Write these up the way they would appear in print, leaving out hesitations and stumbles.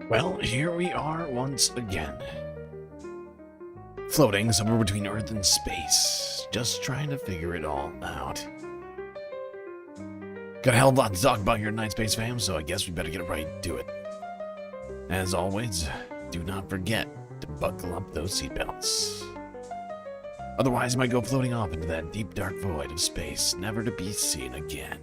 Well, here we are once again. Floating somewhere between Earth and space. Just trying to figure it all out. Got a hell of a lot to talk about here tonight, Space Fam, so I guess we better get right to it. As always, do not forget to buckle up those seatbelts. Otherwise, you might go floating off into that deep, dark void of space, never to be seen again.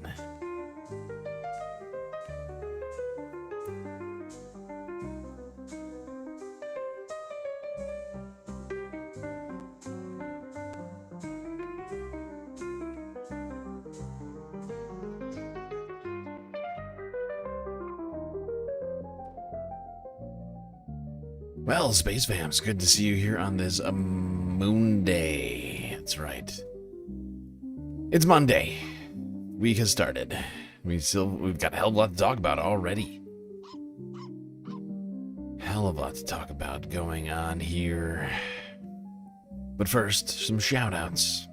Well, Space Fams, good to see you here on this moon day. That's right. It's Monday. Week has started. We've got a hell of a lot to talk about already. Hell of a lot to talk about going on here. But first, some shout-outs.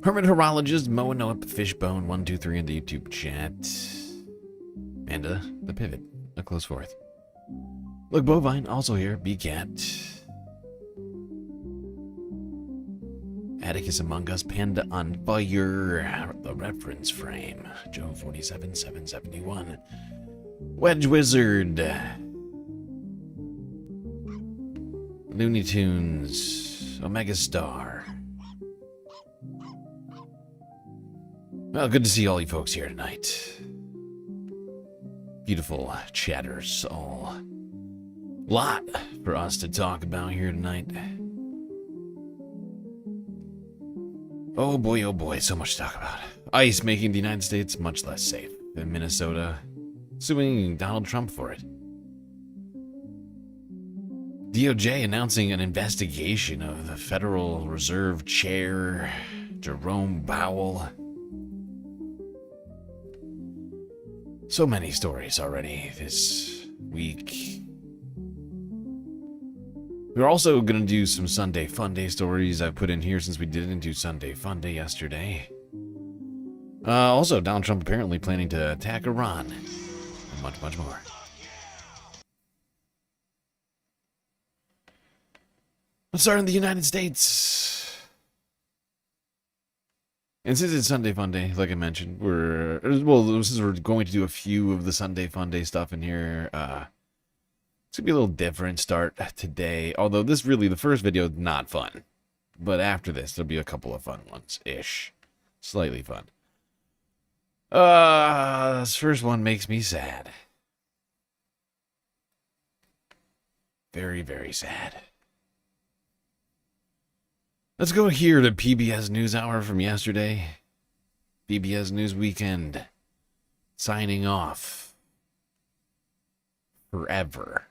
Hermit Horologist, Moa Noah Fishbone 123 in the YouTube chat. Amanda, the Pivot, a close fourth. Look, Bovine, also here. B-Cat. Atticus Among Us, Panda on Fire. The Reference Frame. Joe 47771. Wedge Wizard. Looney Tunes. Omega Star. Well, good to see all you folks here tonight. Beautiful chatters, all. Lot for us to talk about here tonight. Oh boy, so much to talk about. ICE making the United States much less safe. And Minnesota suing Donald Trump for it. DOJ announcing an investigation of the Federal Reserve Chair, Jerome Powell. So many stories already this week. We're also going to do some Sunday Funday stories I've put in here since we didn't do Sunday Funday yesterday. Also, Donald Trump apparently planning to attack Iran. And much more. Let's start in the United States. And since it's Sunday Funday, like I mentioned, since we're going to do a few of the Sunday Funday stuff in here, it's gonna be a little different start today. Although the first video, not fun. But after this, there'll be a couple of fun ones-ish. Slightly fun. This first one makes me sad. Very, very sad. Let's go here to PBS NewsHour from yesterday. PBS News Weekend. Signing off. Forever.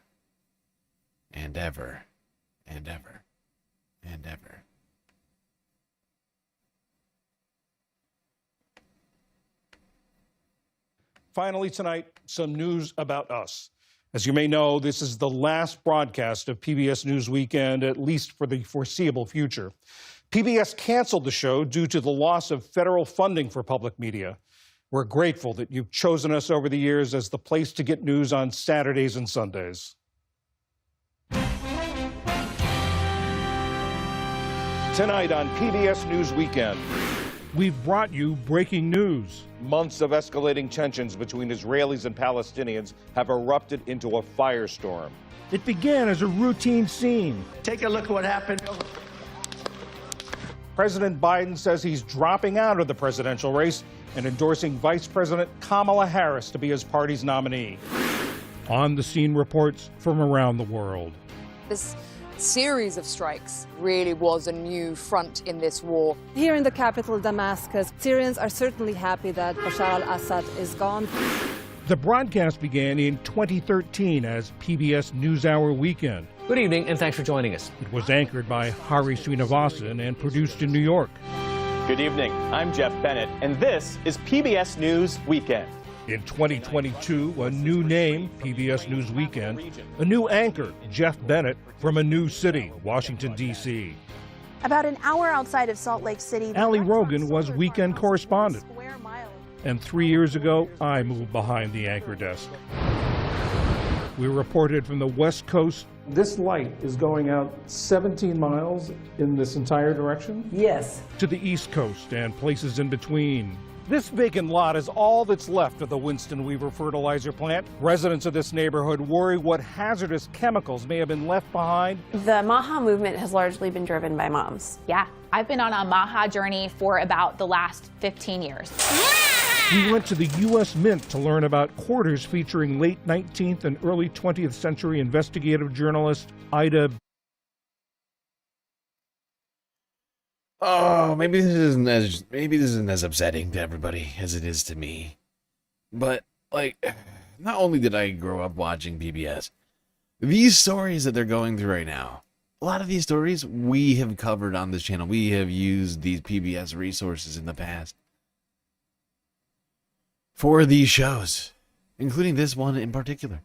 And ever. And ever. And ever. Finally tonight, some news about us. As you may know, this is the last broadcast of PBS News Weekend, at least for the foreseeable future. PBS canceled the show due to the loss of federal funding for public media. We're grateful that you've chosen us over the years as the place to get news on Saturdays and Sundays. Tonight on PBS News Weekend, we've brought you breaking news. Months of escalating tensions between Israelis and Palestinians have erupted into a firestorm. It began as a routine scene. Take a look at what happened. President Biden says he's dropping out of the presidential race and endorsing Vice President Kamala Harris to be his party's nominee. On the scene reports from around the world. This series of strikes really was a new front in this war. Here in the capital, Damascus, Syrians are certainly happy that Bashar al-Assad is gone. The broadcast began in 2013 as PBS NewsHour Weekend. Good evening, and thanks for joining us. It was anchored by Hari Srinivasan and produced in New York. Good evening, I'm Jeff Bennett, and this is PBS News Weekend. In 2022, a new name, PBS News Weekend, a new anchor, Jeff Bennett, from a new city, Washington, D.C. About an hour outside of Salt Lake City, Ali Rogan was weekend correspondent. And 3 years ago, I moved behind the anchor desk. We reported from the West Coast. This light is going out 17 miles in this entire direction? Yes. To the East Coast and places in between. This vacant lot is all that's left of the Winston Weaver fertilizer plant. Residents of this neighborhood worry what hazardous chemicals may have been left behind. The Maha movement has largely been driven by moms. Yeah, I've been on a Maha journey for about the last 15 years. We went to the U.S. Mint to learn about quarters featuring late 19th and early 20th century investigative journalist Ida. Oh, maybe this isn't as upsetting to everybody as it is to me. But like, not only did I grow up watching PBS, these stories that they're going through right now, a lot of these stories we have covered on this channel. We have used these PBS resources in the past for these shows, including this one in particular.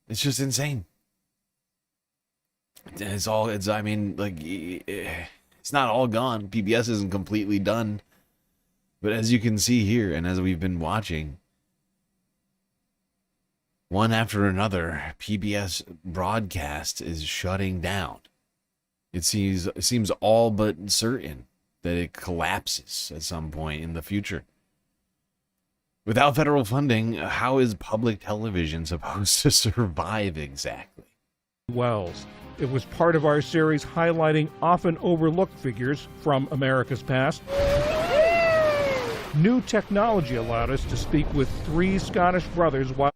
It's just insane. It's not all gone. PBS isn't completely done. But as you can see here, and as we've been watching, one after another, PBS broadcast is shutting down. It seems all but certain that it collapses at some point in the future. Without federal funding, how is public television supposed to survive exactly? Wells. It was part of our series highlighting often overlooked figures from America's past. New technology allowed us to speak with 3 Scottish brothers while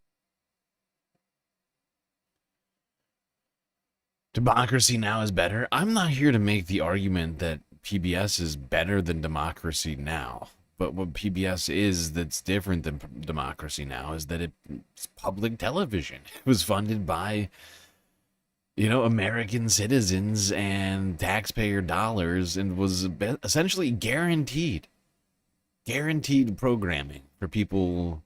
Democracy Now! Is better. I'm not here to make the argument that PBS is better than Democracy Now! But what PBS is that's different than Democracy Now! Is that it's public television. It was funded by, American citizens and taxpayer dollars, and was essentially guaranteed programming for people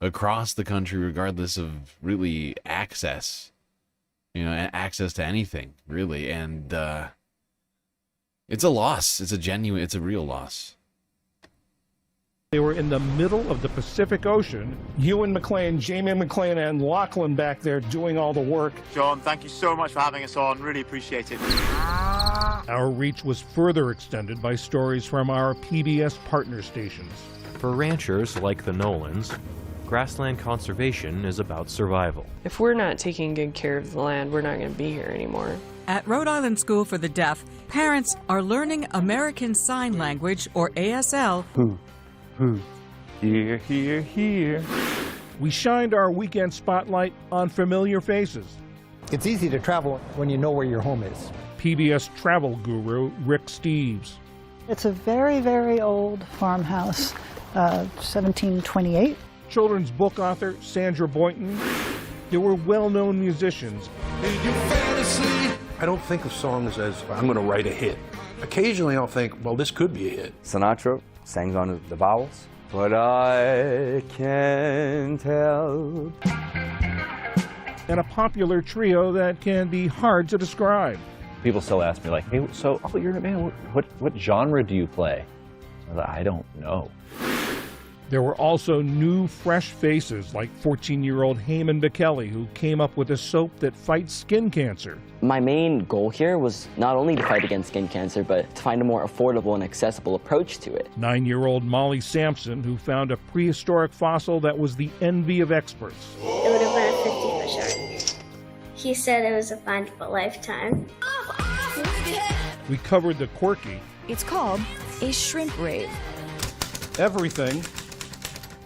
across the country, regardless of really access to anything, really. And it's a loss. It's a real loss. They were in the middle of the Pacific Ocean. Ewan McLean, Jamie McLean, and Lachlan back there doing all the work. John, thank you so much for having us on. Really appreciate it. Our reach was further extended by stories from our PBS partner stations. For ranchers like the Nolans, grassland conservation is about survival. If we're not taking good care of the land, we're not going to be here anymore. At Rhode Island School for the Deaf, parents are learning American Sign Language, or ASL. Here, here, here. We shined our weekend spotlight on familiar faces. It's easy to travel when you know where your home is. PBS travel guru Rick Steves. It's a very, very old farmhouse, 1728. Children's book author Sandra Boynton. There were well-known musicians. I don't think of songs as, I'm going to write a hit. Occasionally I'll think, well, this could be a hit. Sinatra sang on the vowels. But I can tell. And a popular trio that can be hard to describe. People still ask me, like, hey, so, you're a man, what genre do you play? I don't know. There were also new, fresh faces like 14-year-old Heyman Bekele, who came up with a soap that fights skin cancer. My main goal here was not only to fight against skin cancer, but to find a more affordable and accessible approach to it. 9-year-old Molly Sampson, who found a prehistoric fossil that was the envy of experts. It would have been a 50-foot shark. He said it was a find of a lifetime. We covered the quirky. It's called a shrimp rave. Everything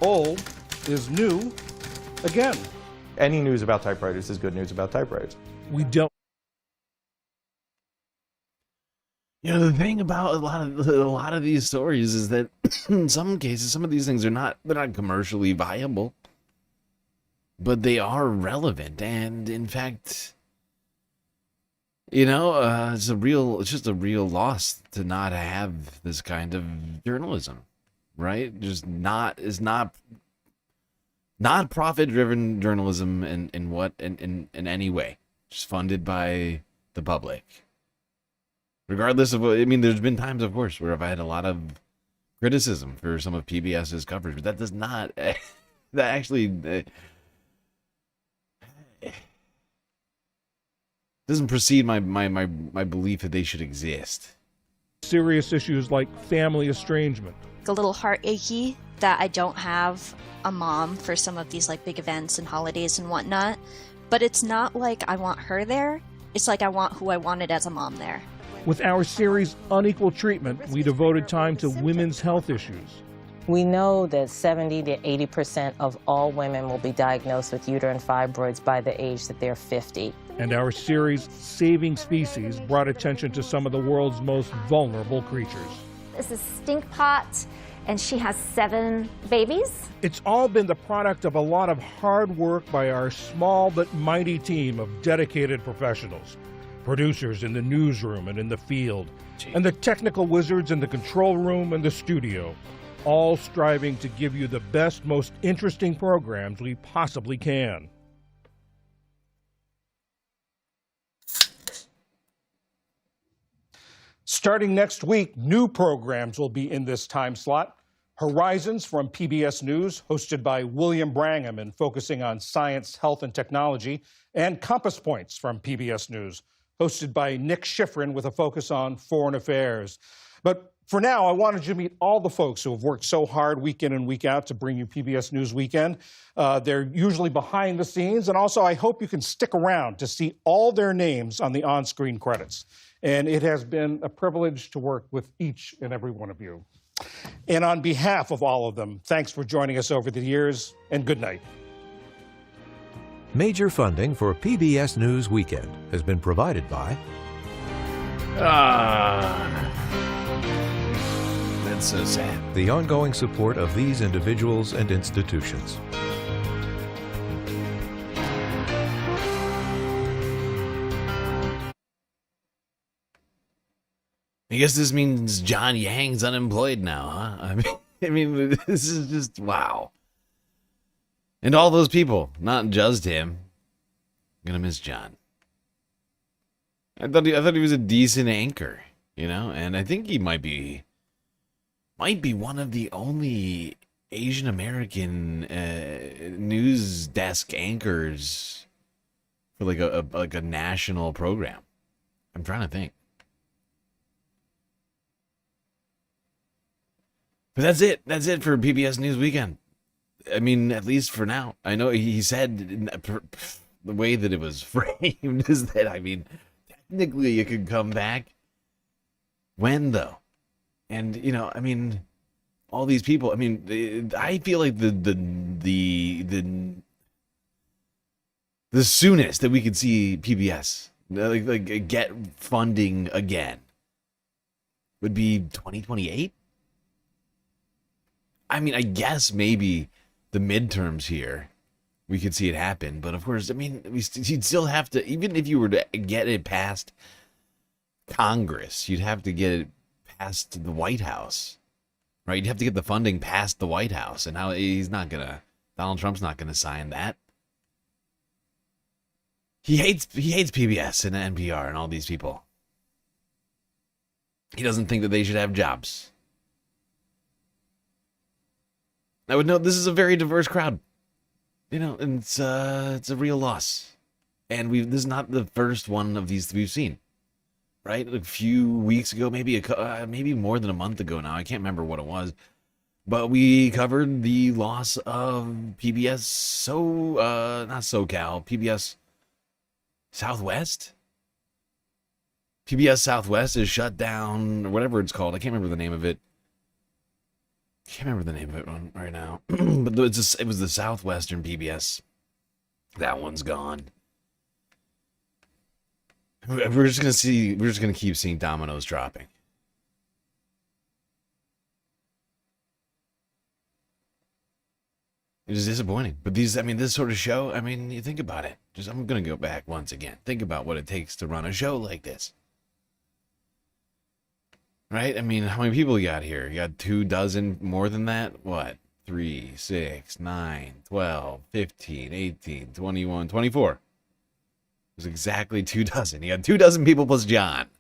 old is new again. Any news about typewriters is good news about typewriters. We don't. The thing about a lot of these stories is that in some cases, some of these things they're not commercially viable, but they are relevant. And in fact, it's just a real loss to not have this kind of journalism. Right? It's not profit-driven journalism in any way. Just funded by the public. Regardless of there's been times, of course, where I've had a lot of criticism for some of PBS's coverage, but that does not, that actually, Doesn't precede my belief that they should exist. Serious issues like family estrangement. A little heart achy that I don't have a mom for some of these like big events and holidays and whatnot. But it's not like I want her there. It's like I want who I wanted as a mom there. With our series Unequal Treatment, we devoted time to women's health issues. We know that 70 to 80% of all women will be diagnosed with uterine fibroids by the age that they're 50. And our series Saving Species brought attention to some of the world's most vulnerable creatures. This is Stinkpot, and she has 7 babies. It's all been the product of a lot of hard work by our small but mighty team of dedicated professionals. Producers in the newsroom and in the field, and the technical wizards in the control room and the studio, all striving to give you the best, most interesting programs we possibly can. Starting next week, new programs will be in this time slot. Horizons from PBS News, hosted by William Brangham and focusing on science, health, and technology, and Compass Points from PBS News, hosted by Nick Schifrin with a focus on foreign affairs. But for now, I wanted you to meet all the folks who have worked so hard week in and week out to bring you PBS News Weekend. They're usually behind the scenes, and also I hope you can stick around to see all their names on the on-screen credits. And it has been a privilege to work with each and every one of you. And on behalf of all of them, thanks for joining us over the years, and good night. Major funding for PBS News Weekend has been provided by... That's so sad. The ongoing support of these individuals and institutions. I guess this means John Yang's unemployed now, huh? I mean, this is just wow. And all those people, not just him. I'm gonna miss John. I thought he was a decent anchor, you know, and I think he might be one of the only Asian American news desk anchors for like a national program. I'm trying to think. But that's it. That's it for PBS News Weekend. I mean, at least for now. I know he said the way that it was framed is that, I mean, technically it could come back. When, though? And, you know, I mean, all these people, I mean, I feel like the soonest that we could see PBS like get funding again would be 2028. I mean, I guess maybe the midterms here, we could see it happen. But of course, I mean, you'd still have to, even if you were to get it past Congress, you'd have to get it past the White House, right? You'd have to get the funding past the White House. And now Donald Trump's not gonna sign that. He hates PBS and NPR and all these people. He doesn't think that they should have jobs. I would note this is a very diverse crowd, you know, and it's a real loss. And this is not the first one of these we've seen, right? A few weeks ago, maybe more than a month ago now. I can't remember what it was, but we covered the loss of PBS not SoCal, PBS Southwest. PBS Southwest is shut down, or whatever it's called. I can't remember the name of it. Right now. But it was the Southwestern PBS. That one's gone. We're just gonna keep seeing dominoes dropping. It is disappointing. But this sort of show, I mean, you think about it. I'm gonna go back once again. Think about what it takes to run a show like this. Right? I mean, how many people you got here? You got 24, more than that? What? 3, 6, 9, 12, 15, 18, 21, 24. It was exactly 24. You got 24 people plus John.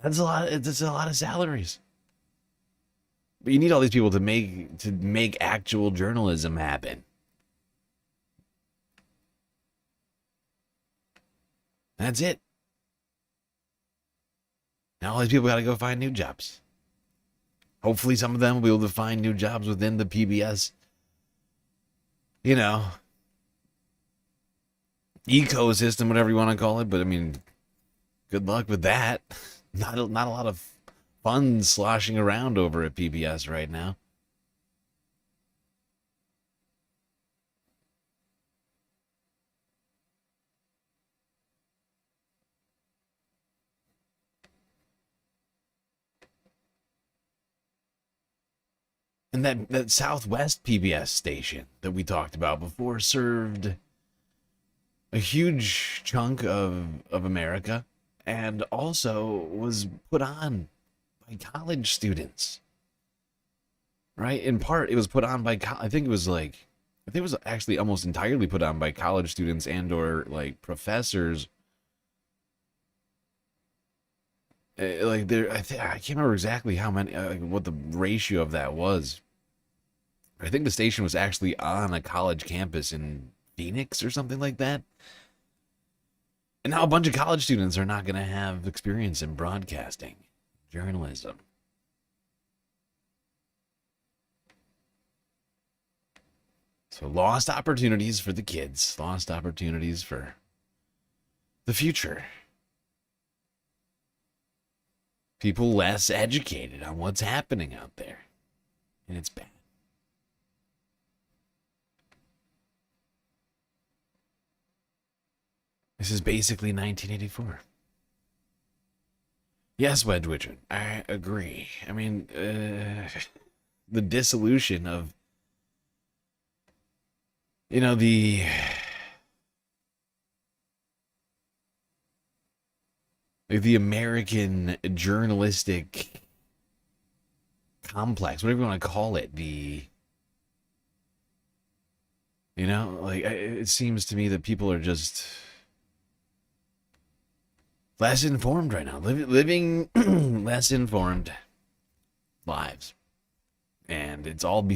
That's a lot. It's a lot of salaries. But you need all these people to make actual journalism happen. That's it. Now all these people got to go find new jobs. Hopefully some of them will be able to find new jobs within the PBS, ecosystem, whatever you want to call it. But I mean, good luck with that. Not a lot of fun sloshing around over at PBS right now. And that Southwest PBS station that we talked about before served a huge chunk of America, and also was put on by college students. Right? In part, it was put on by, I think it was actually almost entirely put on by college students and or like professors. I can't remember exactly how many, what the ratio of that was. I think the station was actually on a college campus in Phoenix or something like that. And now a bunch of college students are not going to have experience in broadcasting, journalism. So lost opportunities for the kids, lost opportunities for the future. People less educated on what's happening out there. And it's bad. This is basically 1984. Yes, Wedge Witcher, I agree. I mean, the dissolution of, the American journalistic complex, whatever you want to call it, it seems to me that people are just less informed right now, living less informed lives, and it's all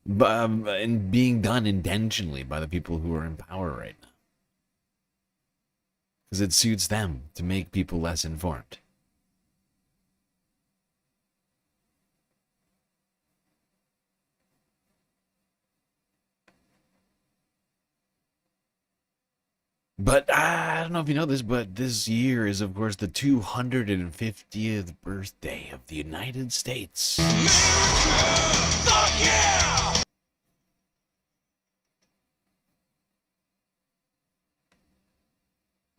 and being done intentionally by the people who are in power right now, because it suits them to make people less informed. But I don't know if you know this, but this year is, of course, the 250th birthday of the United States. America! Fuck yeah!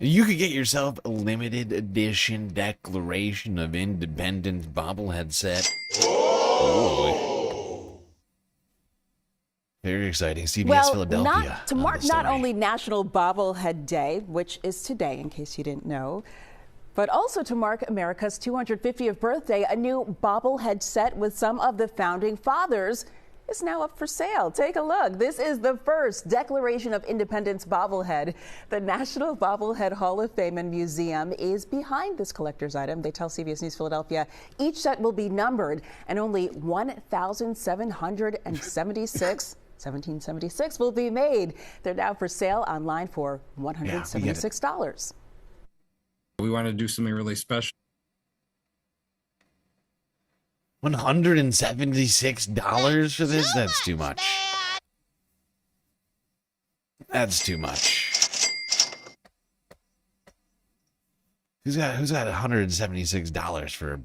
You could get yourself a limited edition Declaration of Independence bobblehead set. Oh. Very exciting. CBS Philadelphia. To mark not only National Bobblehead Day, which is today, in case you didn't know, but also to mark America's 250th birthday, a new bobblehead set with some of the founding fathers is now up for sale. Take a look. This is the first Declaration of Independence bobblehead. The National Bobblehead Hall of Fame and Museum is behind this collector's item. They tell CBS News Philadelphia each set will be numbered, and only 1776 will be made. They're now for sale online for $176. We want to do something really special. $176 for this? That's too much. That's too much. Who's got $176 for a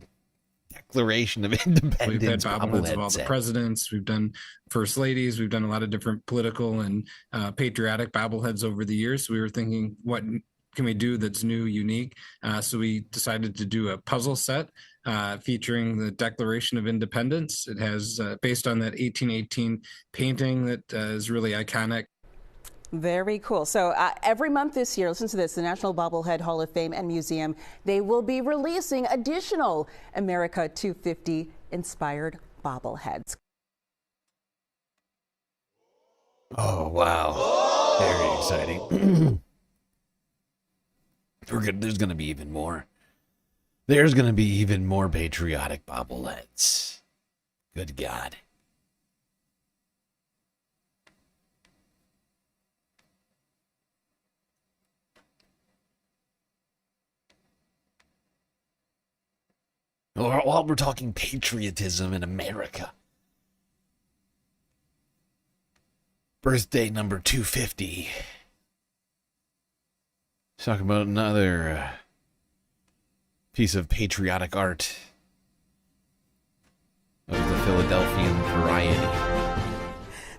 Declaration of Independence? We've had bobbleheads of all the presidents. We've done first ladies. We've done a lot of different political and patriotic bobbleheads over the years. So we were thinking, what can we do that's new, unique? So we decided to do a puzzle set featuring the Declaration of Independence. It has, based on that 1818 painting that is really iconic. Very cool. So every month this year, listen to this, the National Bobblehead Hall of Fame and Museum, they will be releasing additional America 250 inspired bobbleheads. Oh, wow. Very exciting. There's going to be even more. There's going to be even more patriotic bobbleheads. Good God. While we're talking patriotism in America. Birthday number 250. Let's talk about another piece of patriotic art of the Philadelphian variety.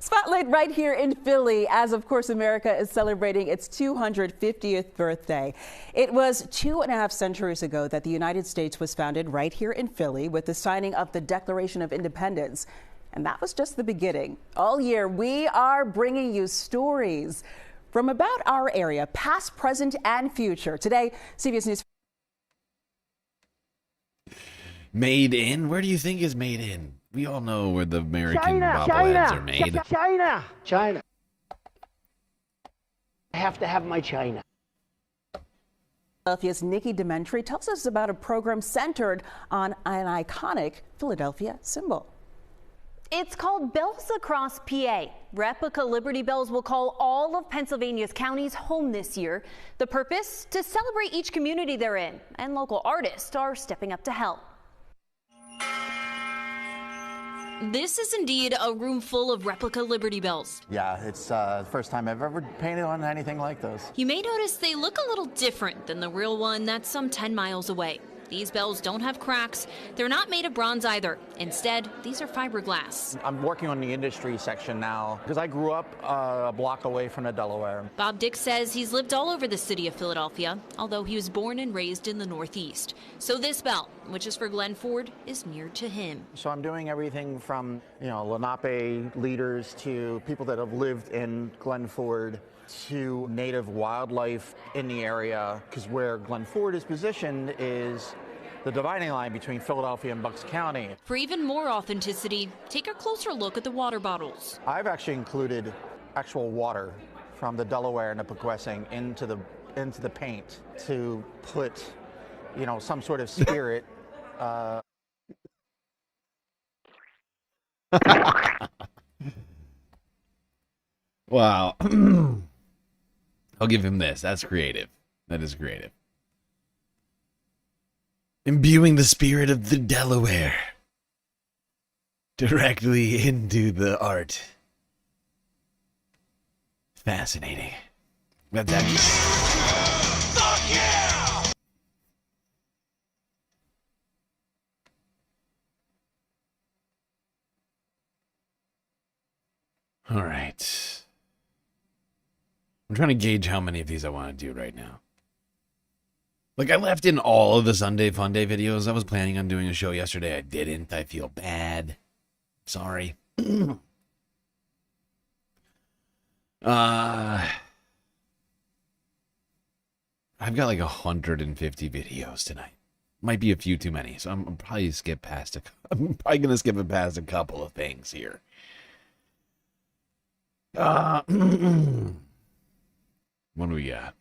Spotlight right here in Philly, as of course America is celebrating its 250th birthday. It was 2.5 centuries ago that the United States was founded right here in Philly with the signing of the Declaration of Independence. And that was just the beginning. All year, we are bringing you stories from about our area, past, present, and future. Today, CBS News. Made in? Where do you think is made in? We all know where the American bobbleheads are made. China. I have to have my China. Philadelphia's Nikki Dementri tells us about a program centered on an iconic Philadelphia symbol. It's called Bells Across PA. Replica Liberty Bells will call all of Pennsylvania's counties home this year. The purpose? To celebrate each community they're in, and local artists are stepping up to help. This is indeed a room full of replica Liberty Bells. Yeah, it's the first time I've ever painted on anything like those. You may notice they look a little different than the real one that's some 10 miles away. These bells don't have cracks. They're not made of bronze either. Instead, these are fiberglass. I'm working on the industry section now because I grew up a block away from the Delaware. Bob Dick says he's lived all over the city of Philadelphia, although he was born and raised in the Northeast. So this bell, which is for Glenn Ford, is near to him. So I'm doing everything from, Lenape leaders to people that have lived in Glen Ford to native wildlife in the area, because where Glen Ford is positioned is the dividing line between Philadelphia and Bucks County. For even more authenticity, take a closer look at the water bottles. I've actually included actual water from the Delaware and the Pequessing into the paint to put, some sort of spirit. Wow. I'll give him this. That's creative. That is creative. Imbuing the spirit of the Delaware directly into the art. Fascinating. That's actually... Fuck yeah! All right. I'm trying to gauge how many of these I want to do right now. Like, I left in all of the Sunday Funday videos. I was planning on doing a show yesterday. I didn't. I feel bad. Sorry. I've got like 150 videos tonight. Might be a few too many, so I'm probably I'm probably gonna skip past a couple of things here. What do we got?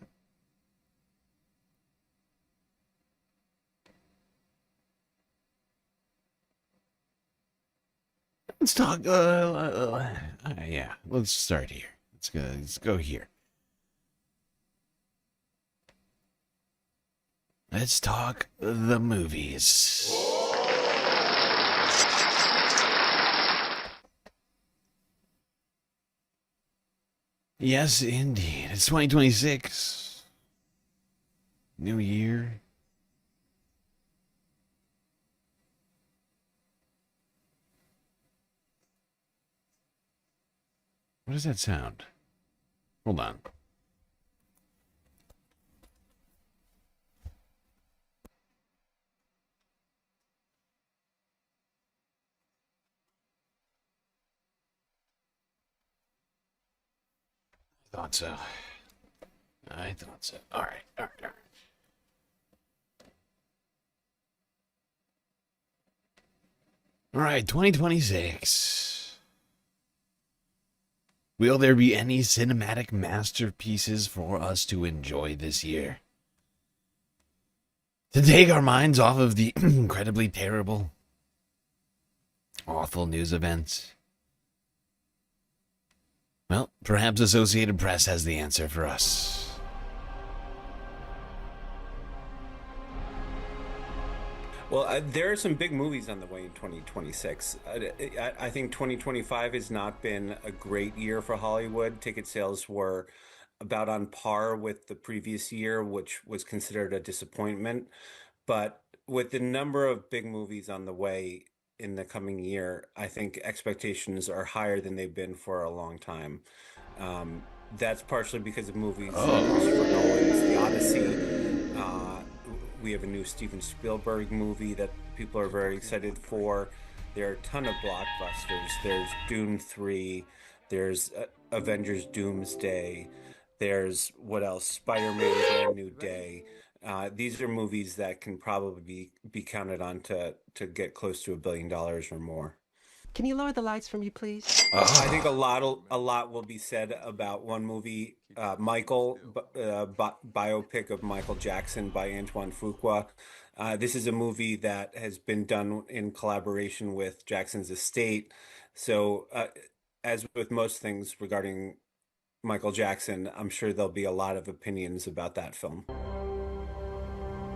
Let's talk. Yeah, let's start here. Let's go here. Let's talk the movies. Yes, indeed. It's 2026. New year. What does that sound? Hold on. Thought so. I thought so. All right. All right, 2026. Will there be any cinematic masterpieces for us to enjoy this year? To take our minds off of the incredibly terrible, awful news events? Well, perhaps Associated Press has the answer for us. Well, there are some big movies on the way in 2026. I think 2025 has not been a great year for Hollywood. Ticket sales were about on par with the previous year, which was considered a disappointment. But with the number of big movies on the way in the coming year, I think expectations are higher than they've been for a long time. That's partially because of movies like Christopher Nolan's The Odyssey. We have a new Steven Spielberg movie that people are very excited for. There are a ton of blockbusters. There's Dune 3. There's Avengers Doomsday. There's, what else? Spider-Man Brand New Day. These are movies that can probably be counted on to get close to $1 billion or more. Can you lower the lights for me, please? I think a lot will be said about one movie, Michael, biopic of Michael Jackson by Antoine Fuqua. This is a movie that has been done in collaboration with Jackson's estate. So, as with most things regarding Michael Jackson, I'm sure there'll be a lot of opinions about that film.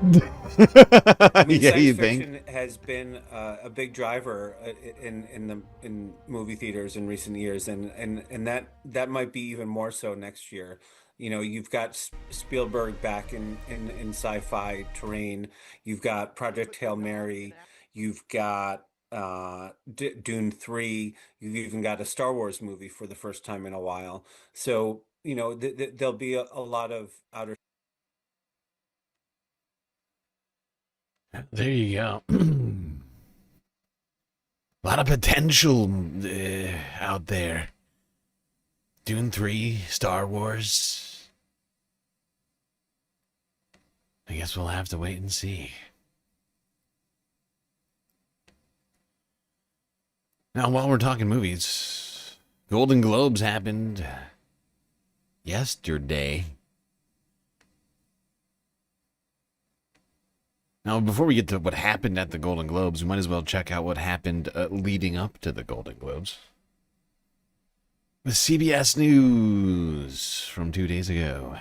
I mean, science fiction has been a big driver in movie theaters in recent years, and that might be even more so next year. You know, you've got Spielberg back in sci-fi terrain. You've got Project Hail Mary. You've got Dune 3. You've even got a Star Wars movie for the first time in a while. So, you know, there'll be a lot of outer. There you go. A lot of potential out there. Dune 3, Star Wars. I guess we'll have to wait and see. Now, while we're talking movies, Golden Globes happened yesterday. Now, before we get to what happened at the Golden Globes, we might as well check out what happened leading up to the Golden Globes. With CBS News from 2 days ago.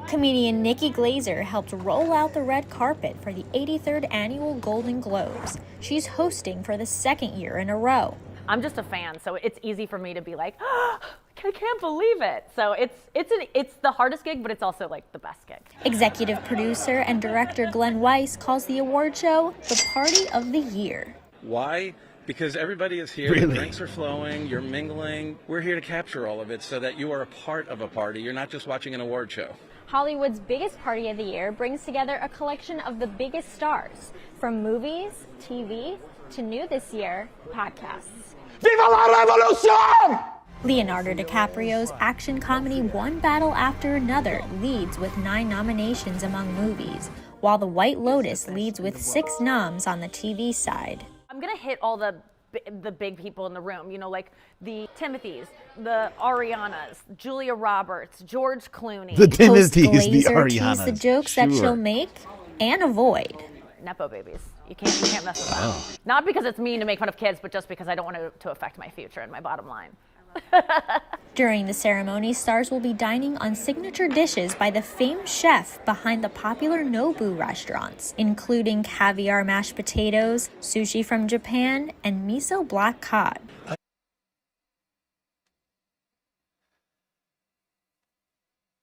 Comedian Nikki Glazer helped roll out the red carpet for the 83rd Annual Golden Globes. She's hosting for the second year in a row. I'm just a fan, so it's easy for me to be like, oh, I can't believe it. So it's the hardest gig, but it's also like the best gig. Executive producer and director Glenn Weiss calls the award show the party of the year. Why? Because everybody is here, Really? The drinks are flowing, you're mingling. We're here to capture all of it so that you are a part of a party. You're not just watching an award show. Hollywood's biggest party of the year brings together a collection of the biggest stars, from movies, TV, to new this year, podcasts. Viva la revolution! Leonardo DiCaprio's action comedy One Battle After Another leads with 9 nominations among movies, while The White Lotus leads with 6 noms on the TV side. I'm gonna hit all the big people in the room, you know, like the Timothys, the Arianas, Julia Roberts, George Clooney. The Timothys, the Glazer teased Arianas. the jokes that she'll make and avoid. Nepo babies. You can't mess with that. Not because it's mean to make fun of kids, but just because I don't want it to affect my future and my bottom line. During the ceremony, stars will be dining on signature dishes by the famed chef behind the popular Nobu restaurants, including caviar mashed potatoes, sushi from Japan, and miso black cod.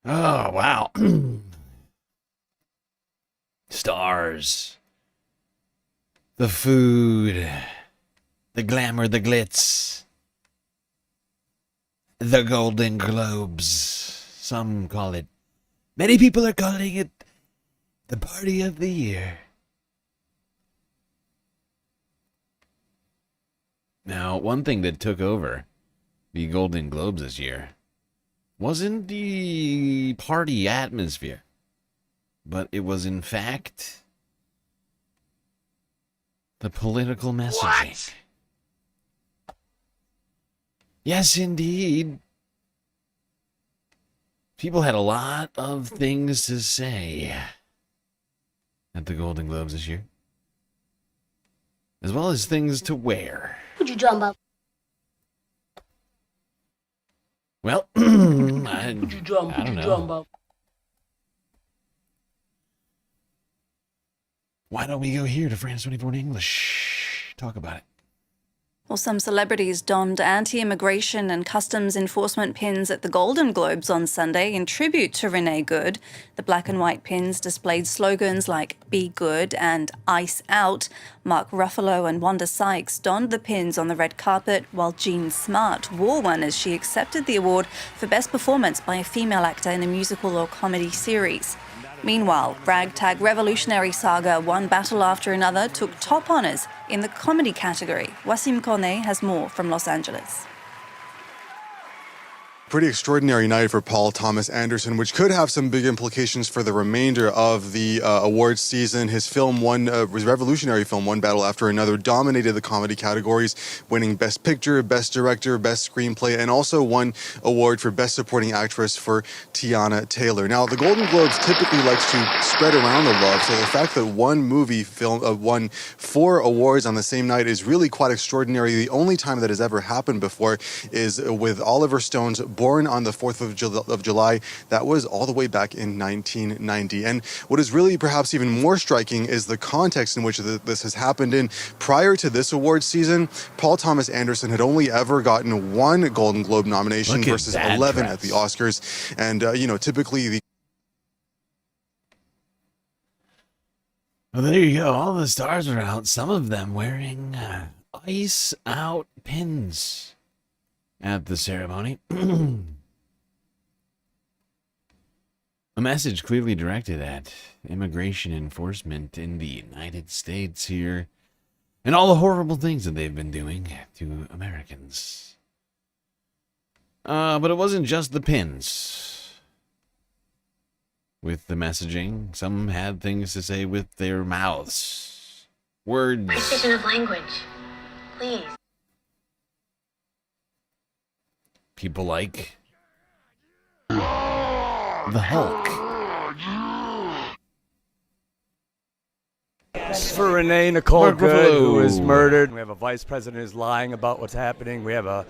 Oh, wow. Stars. The food. The glamour, the glitz. The Golden Globes. Some call it. Many people are calling it the party of the year. Now, one thing that took over the Golden Globes this year wasn't the party atmosphere, but it was, in fact, the political messaging. What? Yes, indeed. People had a lot of things to say at the Golden Globes this year, as well as things to wear. What you talking about? Well, I don't know. Why don't we go here to France 24 in English? Talk about it. Well, some celebrities donned anti-immigration and customs enforcement pins at the Golden Globes on Sunday in tribute to Renee Good. The black and white pins displayed slogans like "Be Good" and "Ice Out." Mark Ruffalo and Wanda Sykes donned the pins on the red carpet, while Jean Smart wore one as she accepted the award for Best Performance by a female actor in a musical or comedy series. Meanwhile, ragtag revolutionary saga One Battle After Another took top honors in the comedy category. Wasim Kone has more from Los Angeles. Pretty extraordinary night for Paul Thomas Anderson, which could have some big implications for the remainder of the awards season. His film, his revolutionary film, One Battle After Another, dominated the comedy categories, winning Best Picture, Best Director, Best Screenplay, and also won award for Best Supporting Actress for Tiana Taylor. Now, the Golden Globes typically likes to spread around the love, so the fact that one movie film won 4 awards on the same night is really quite extraordinary. The only time that has ever happened before is with Oliver Stone's Born on the 4th of July. That was all the way back in 1990. And what is really perhaps even more striking is the context in which this has happened in. Prior to this award season, Paul Thomas Anderson had only ever gotten 1 Golden Globe nomination versus 11 at the Oscars. And, typically the... Well, there you go. All the stars are out. Some of them wearing ice out pins at the ceremony. A message clearly directed at immigration enforcement in the United States here, and all the horrible things that they've been doing to Americans. But it wasn't just the pins. With the messaging, some had things to say with their mouths. Words. Precision of language, please. People like the Hulk. This is for Renee Nicole Good, who was murdered. We have a vice president who's lying about what's happening. We have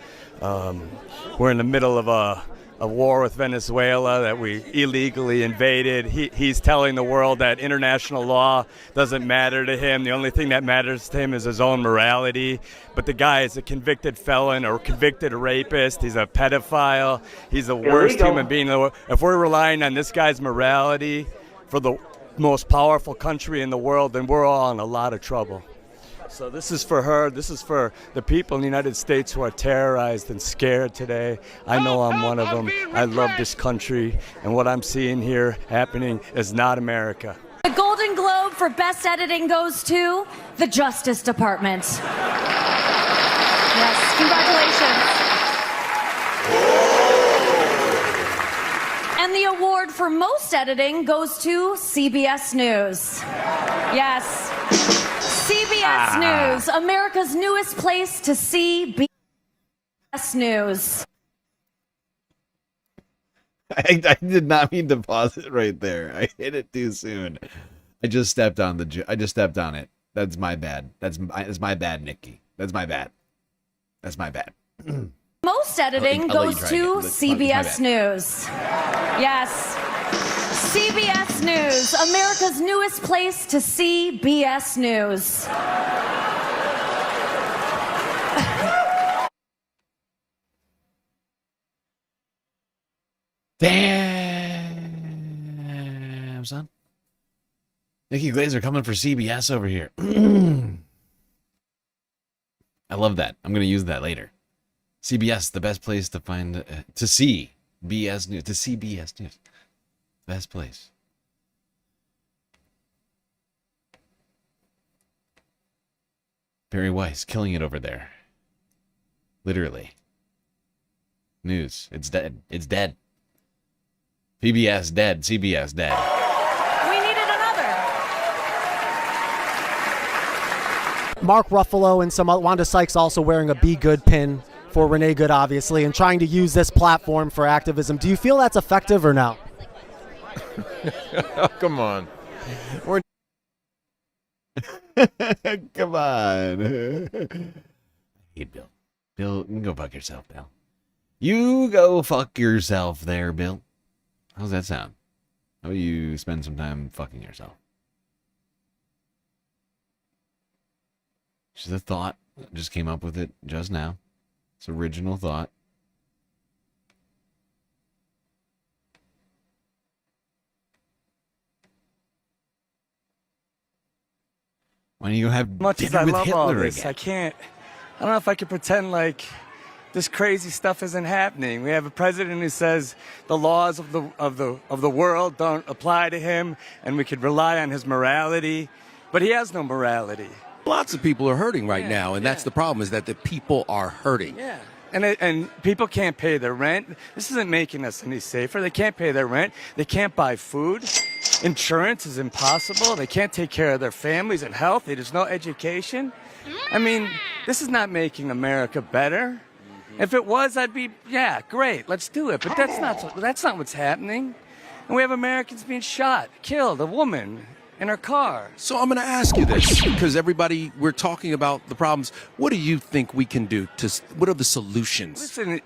we're in the middle of a war with Venezuela that we illegally invaded. He's telling the world that international law doesn't matter to him. The only thing that matters to him is his own morality. But the guy is a convicted felon or convicted rapist. He's a pedophile. He's the worst human being in the world. If we're relying on this guy's morality for the most powerful country in the world, then we're all in a lot of trouble. So this is for her. This is for the people in the United States who are terrorized and scared today. I know I'm one of them. I love this country, and what I'm seeing here happening is not America. The Golden Globe for Best Editing goes to the Justice Department. Yes, congratulations. And the award for Most Editing goes to CBS News. Yes. CBS News, America's newest place to see CBS News. I did not mean to pause it right there. I hit it too soon. I just stepped on it. That's my bad. That's my bad, Nikki. That's my bad. That's my bad. Most editing goes to CBS News. Yes. CBS News, America's newest place to see BS News. Damn, son. Nikki Glazer coming for CBS over here. I love that. I'm going to use that later. CBS, the best place to find, to see BS News, to see BS News. Best place. Barry Weiss killing it over there. Literally. News. It's dead. It's dead. PBS dead. CBS dead. We needed another. Mark Ruffalo and Wanda Sykes also wearing a Be Good pin for Renee Good, obviously, and trying to use this platform for activism. Do you feel that's effective or no? Oh, come on. Come on. Hey, Bill. Bill, you can go fuck yourself, Bill. You go fuck yourself there, Bill. How's that sound? How about you spend some time fucking yourself? It's just a thought. I just came up with it just now. It's original thought. Why don't you have Much as dinner I with love Hitler all this, again? I don't know if I could pretend like this crazy stuff isn't happening. We have a president who says the laws of the world don't apply to him, and we could rely on his morality, but he has no morality. Lots of people are hurting right now, and that's the problem, is that the people are hurting. Yeah. And people can't pay their rent. This isn't making us any safer. They can't pay their rent. They can't buy food. Insurance is impossible. They can't take care of their families and health. There's no education. I mean, this is not making America better. If it was, I'd be, yeah, great, let's do it. But that's not what's happening. And we have Americans being shot, killed, a woman in her car. So I'm going to ask you this, because we're talking about the problems. What do you think we can do? What are the solutions? Listen,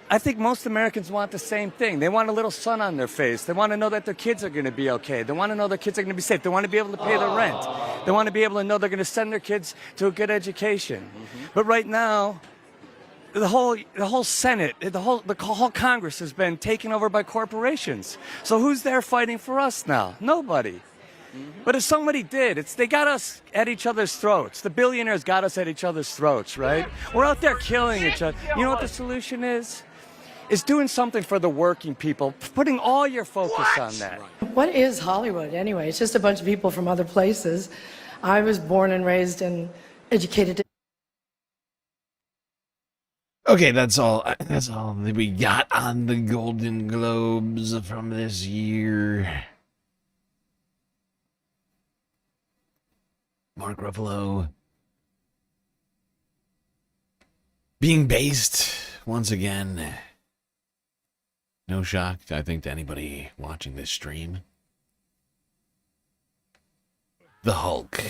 I think most Americans want the same thing. They want a little sun on their face. They want to know that their kids are going to be okay. They want to know their kids are going to be safe. They want to be able to pay their rent. They want to be able to know they're going to send their kids to a good education. But right now, the whole Senate, the whole Congress has been taken over by corporations. So who's there fighting for us now? Nobody. But if somebody did, they got us at each other's throats. The billionaires got us at each other's throats, right? We're out there killing each other. You know what the solution is? It's doing something for the working people, putting all your focus on that. What is Hollywood anyway? It's just a bunch of people from other places. I was born and raised and educated. Okay, that's all that we got on the Golden Globes from this year. Mark Ruffalo being based once again. No shock, I think, to anybody watching this stream. The Hulk.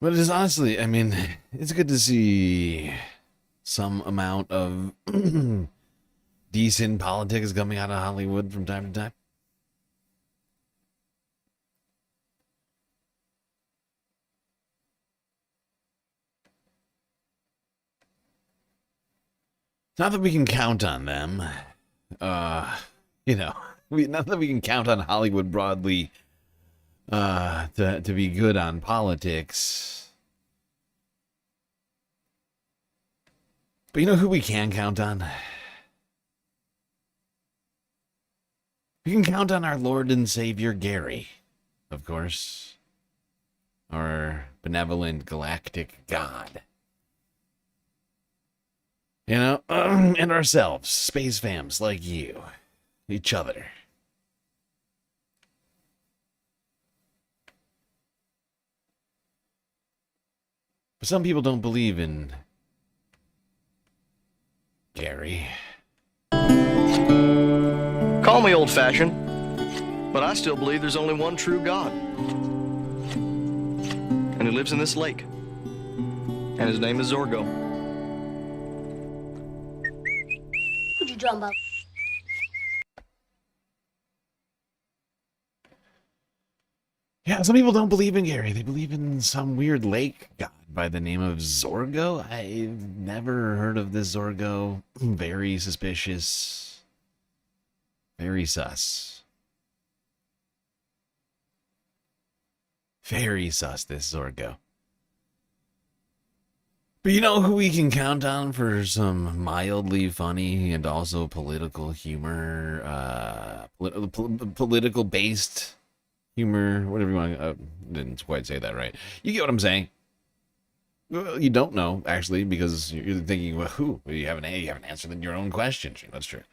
But it is honestly, I mean, it's good to see some amount of decent politics coming out of Hollywood from time to time. Not that we can count on them, not that we can count on Hollywood broadly to be good on politics. But you know who we can count on? We can count on our Lord and Savior Gary, of course. Our benevolent galactic God. You know, and ourselves, space fams like you, each other. But some people don't believe in Gary. Call me old-fashioned, but I still believe there's only one true God. And he lives in this lake. And his name is Zorgo. What you talking about? Yeah, some people don't believe in Gary. They believe in some weird lake god by the name of Zorgo. I've never heard of this Zorgo. Very suspicious. Very sus. Very sus, this Zorgo. But you know who we can count on for some mildly funny and also political humor, political-based humor, whatever you want to, didn't quite say that right. You get what I'm saying. Well, you don't know, actually, because you're thinking, well, who? Well, you haven't answered your own question. That's true.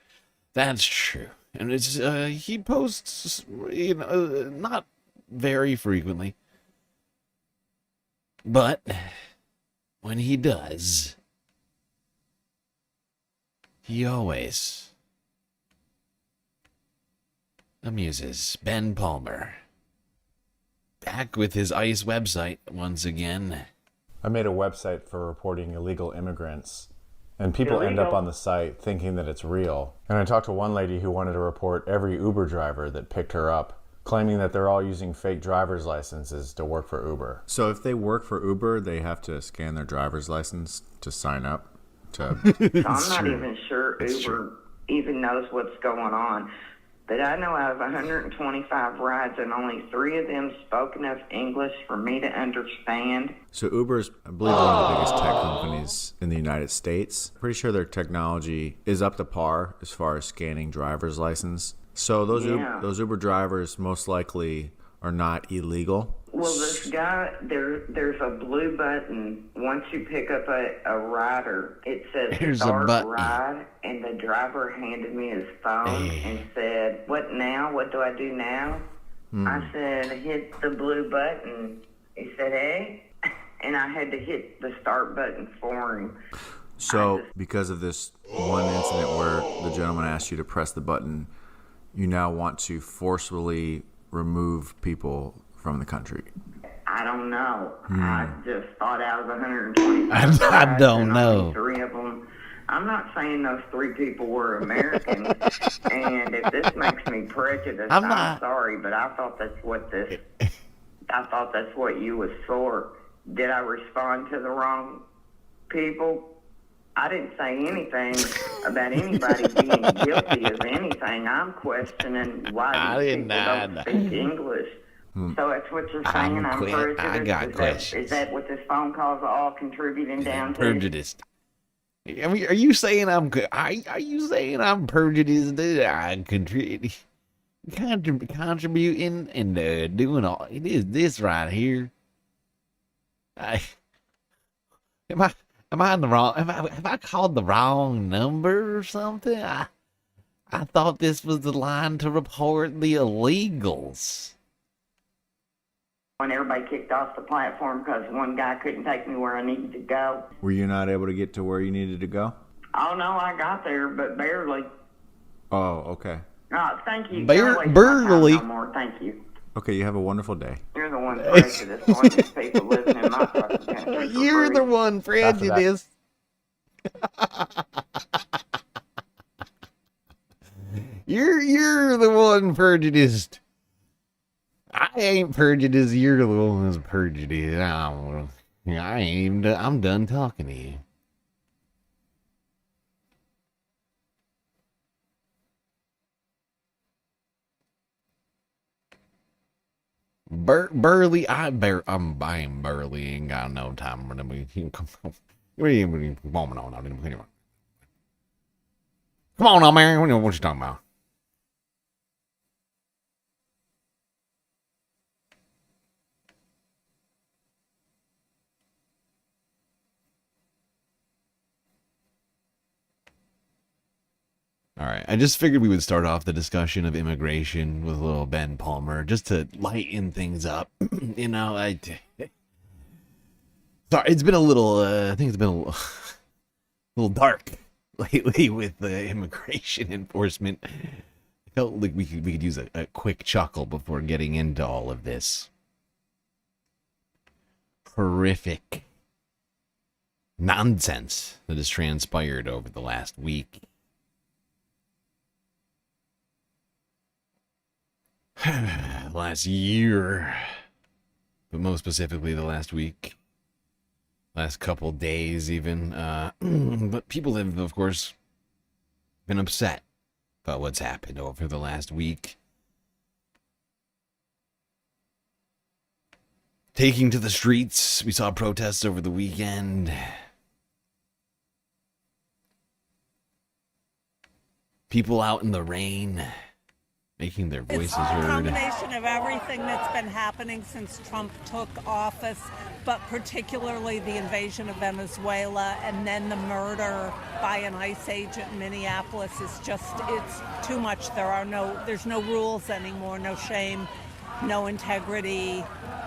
That's true. And it's, he posts, not very frequently, but when he does, he always amuses. Ben Palmer. Back with his ICE website once again. I made a website for reporting illegal immigrants, And people end up illegal. on the site thinking that it's real. And I talked to one lady who wanted to report every Uber driver that picked her up, claiming that they're all using fake driver's licenses to work for Uber. So if they work for Uber, they have to scan their driver's license to sign up to... So I'm not even sure Uber even knows what's going on. But I know out of 125 rides, and only 3 of them spoke enough English for me to understand. So Uber's, I believe, one of the biggest tech companies in the United States. Pretty sure their technology is up to par as far as scanning driver's license. So those those Uber drivers most likely are not illegal. Well, this guy, there's a blue button. Once you pick up a rider, it says There's a start button. ride, and the driver handed me his phone and said, "What now? What do I do now?" I said, "Hit the blue button." He said, "Hey," and I had to hit the start button for him. So because of this one incident where the gentleman asked you to press the button, you now want to forcefully remove people from the country. I don't know. I just thought out of 125 I don't know. only 3 of them. I'm not saying those 3 people were Americans, and if this makes me prejudiced, I'm sorry, but I thought that's what you was for. Did I respond to the wrong people? I didn't say anything about anybody being guilty of anything. I'm questioning why these people don't speak English. So that's what you're saying. I'm prejudiced. I got questions. Is that what this phone call's all contributing down to? Prejudiced. I mean, are you saying I'm? Are you saying I'm prejudiced? I'm contributing and doing all. It is this right here. Am I in the wrong? Have I called the wrong number or something? I thought this was the line to report the illegals. When everybody kicked off the platform because one guy couldn't take me where I needed to go. Were you not able to get to where you needed to go? Oh no, I got there, but barely. Oh, okay. Thank you. Barely. No more. Thank you. Okay, you have a wonderful day. You're the one prejudiced. One these people living in my fucking country. You're the one prejudiced. You're the one prejudiced. I ain't prejudiced. You're the one who's prejudiced. I ain't even. I'm done talking to you. Burley, I'm Burley. Ain't got no time for them. Come on now, man. What you talking about? All right, I just figured we would start off the discussion of immigration with a little Ben Palmer, just to lighten things up. You know, sorry, it's been a little. I think it's been a little dark lately with the immigration enforcement. I felt like we could use a quick chuckle before getting into all of this horrific nonsense that has transpired over the last week. Last year, but most specifically the last week, last couple days even. But people have, of course, been upset about what's happened over the last week. Taking to the streets, we saw protests over the weekend. People out in the rain, making their voices heard. It's a combination of everything that's been happening since Trump took office, but particularly the invasion of Venezuela and then the murder by an ICE agent in Minneapolis is just, it's too much. There's no rules anymore, no shame, no integrity.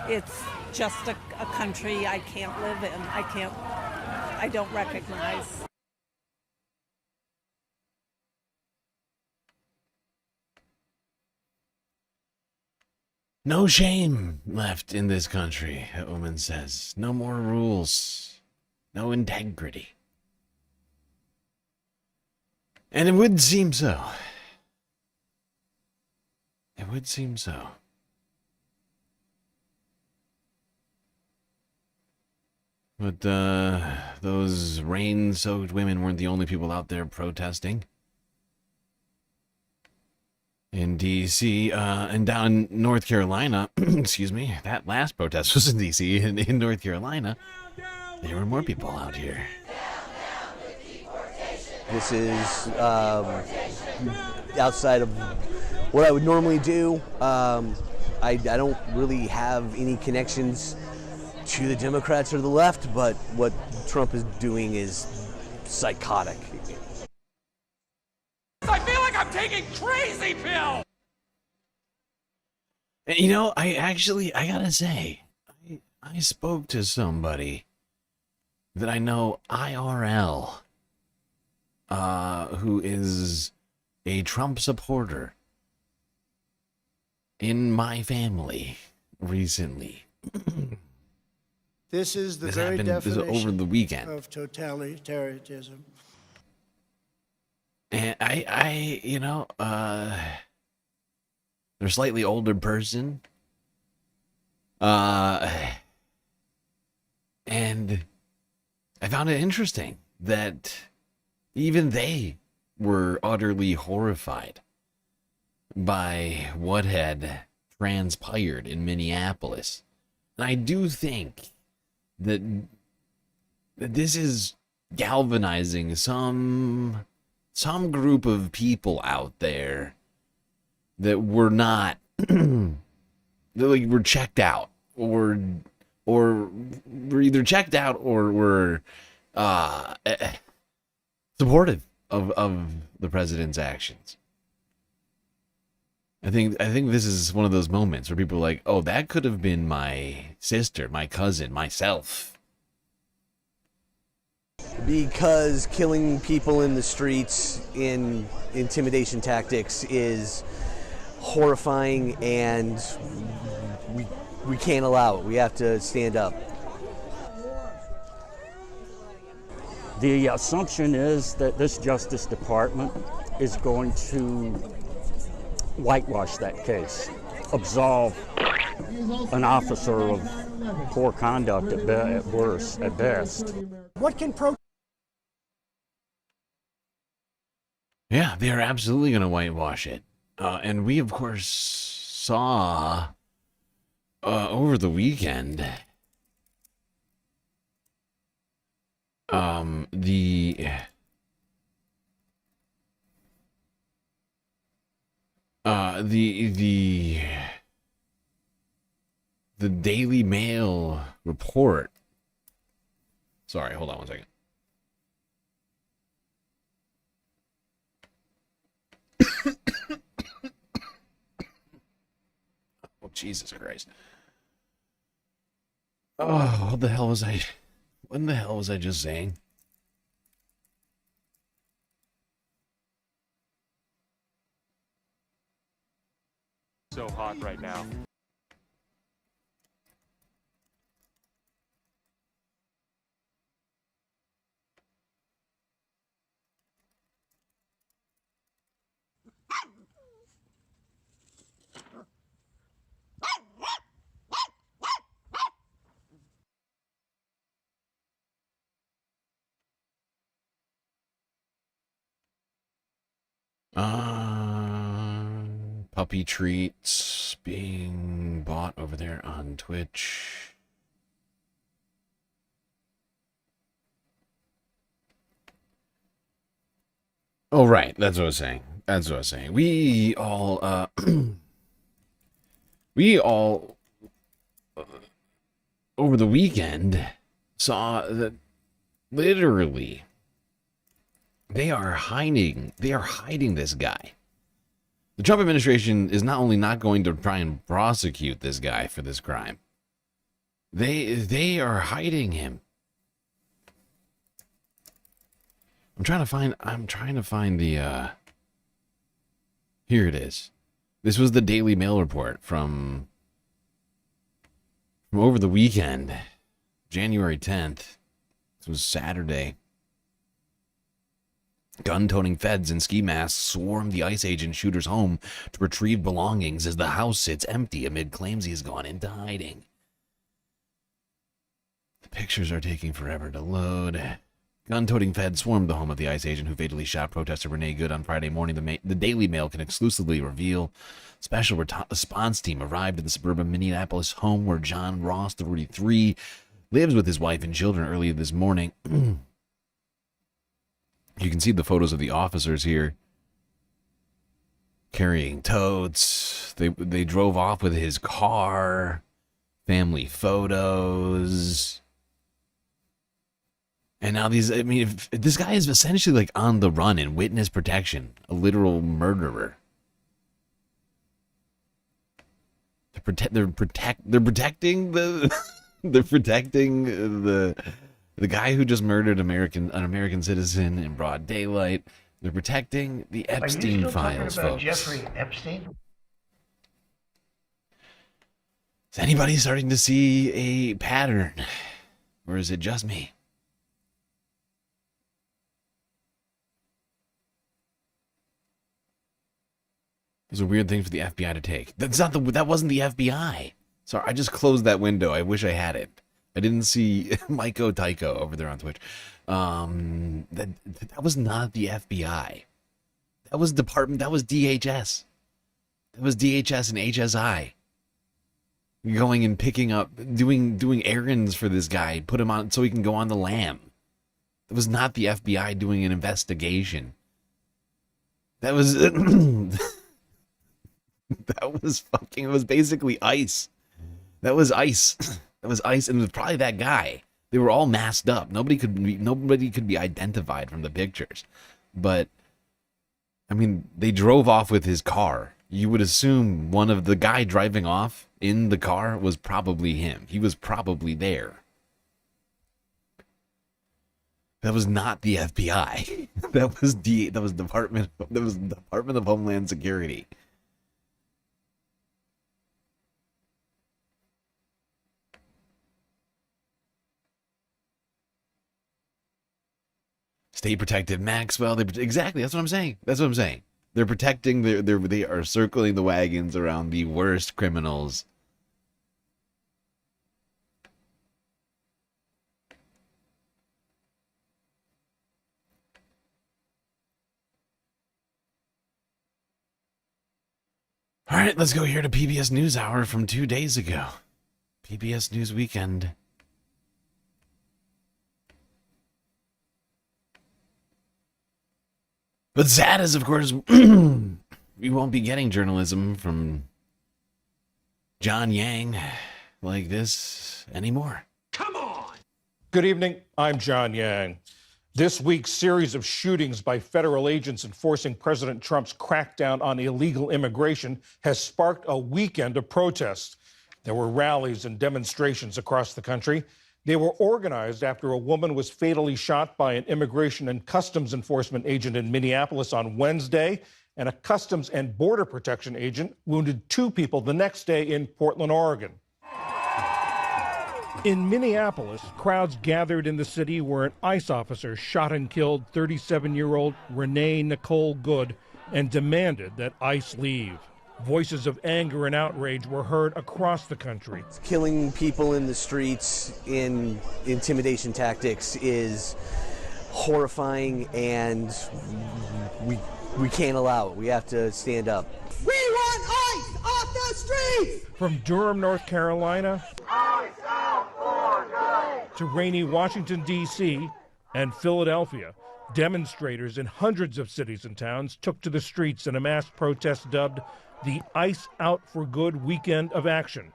It's just a country I can't live in. I don't recognize. No shame left in this country, that woman says. No more rules. No integrity. And it would seem so. It would seem so. But those rain-soaked women weren't the only people out there protesting. In D.C. And down in North Carolina, excuse me, that last protest was in D.C. In North Carolina. There were more people out here. This is outside of what I would normally do. I don't really have any connections to the Democrats or the left, but what Trump is doing is psychotic. I feel like I'm taking crazy pills. You know, I gotta say, I spoke to somebody that I know IRL, who is a Trump supporter in my family recently. This is the This very happened definition over the weekend. of totalitarianism. And they're a slightly older person. And I found it interesting that even they were utterly horrified by what had transpired in Minneapolis. And I do think that this is galvanizing some group of people out there that were not that were checked out or were either checked out or were supportive of the president's actions. I think this is one of those moments where people are like, oh, that could have been my sister, my cousin, myself. Because killing people in the streets in intimidation tactics is horrifying, and we can't allow it. We have to stand up. The assumption is that this Justice Department is going to whitewash that case, absolve an officer of poor conduct at worst, at best. What can Yeah, they are absolutely going to whitewash it. And we, of course, saw over the weekend the Daily Mail report. Sorry, hold on one second. Oh, Jesus Christ. Oh, what the hell was I just saying? So hot right now. Puppy treats being bought over there on Twitch. Oh, right. That's what I was saying. We all, over the weekend saw that literally they are hiding this guy. The Trump administration is not only not going to try and prosecute this guy for this crime, they are hiding him. I'm trying to find the here it is. This was the Daily Mail report from over the weekend, January 10th. This was Saturday. Gun-toting feds in ski masks swarm the ICE agent shooter's home to retrieve belongings as the house sits empty amid claims he has gone into hiding. The pictures are taking forever to load. Gun-toting feds swarmed the home of the ICE agent who fatally shot protester Renee Good on Friday morning. The Daily Mail can exclusively reveal. Special response team arrived at the suburban Minneapolis home where John Ross, 33, lives with his wife and children early this morning. You can see the photos of the officers here carrying totes. They drove off with his car. Family photos. And now these, I mean, if this guy is essentially like on the run in witness protection, a literal murderer. They're protecting the the guy who just murdered an American citizen in broad daylight. They're protecting the Epstein files, folks. Jeffrey Epstein? Is anybody starting to see a pattern? Or is it just me? It was a weird thing for the FBI to take. That wasn't the FBI. Sorry, I just closed that window. I wish I had it. I didn't see Maiko Taiko over there on Twitch. That was not the FBI. That was DHS. That was DHS and HSI. Going and picking up, doing errands for this guy, put him on so he can go on the lam. That was not the FBI doing an investigation. That was it was basically ICE. That was ICE. That was ICE, and it was probably that guy. They were all masked up. Nobody could be identified from the pictures. But I mean, they drove off with his car. You would assume one of the guy driving off in the car was probably him. He was probably there. That was not the FBI. That was Department of Homeland Security. State protected Maxwell. Exactly. That's what I'm saying. They're protecting. They are circling the wagons around the worst criminals. All right, let's go here to PBS NewsHour from 2 days ago. PBS News Weekend. But sad is, of course, we won't be getting journalism from John Yang like this anymore. Come on! Good evening. I'm John Yang. This week's series of shootings by federal agents enforcing President Trump's crackdown on illegal immigration has sparked a weekend of protests. There were rallies and demonstrations across the country. They were organized after a woman was fatally shot by an immigration and customs enforcement agent in Minneapolis on Wednesday, and a Customs and Border Protection agent wounded 2 people the next day in Portland, Oregon. In Minneapolis, crowds gathered in the city where an ICE officer shot and killed 37-year-old Renee Nicole Good and demanded that ICE leave. Voices of anger and outrage were heard across the country. Killing people in the streets in intimidation tactics is horrifying, and we can't allow it. We have to stand up. We want ICE off the streets! From Durham, North Carolina, ICE out for good! To rainy Washington, D.C. and Philadelphia, demonstrators in hundreds of cities and towns took to the streets in a mass protest dubbed the ICE Out for Good weekend of action.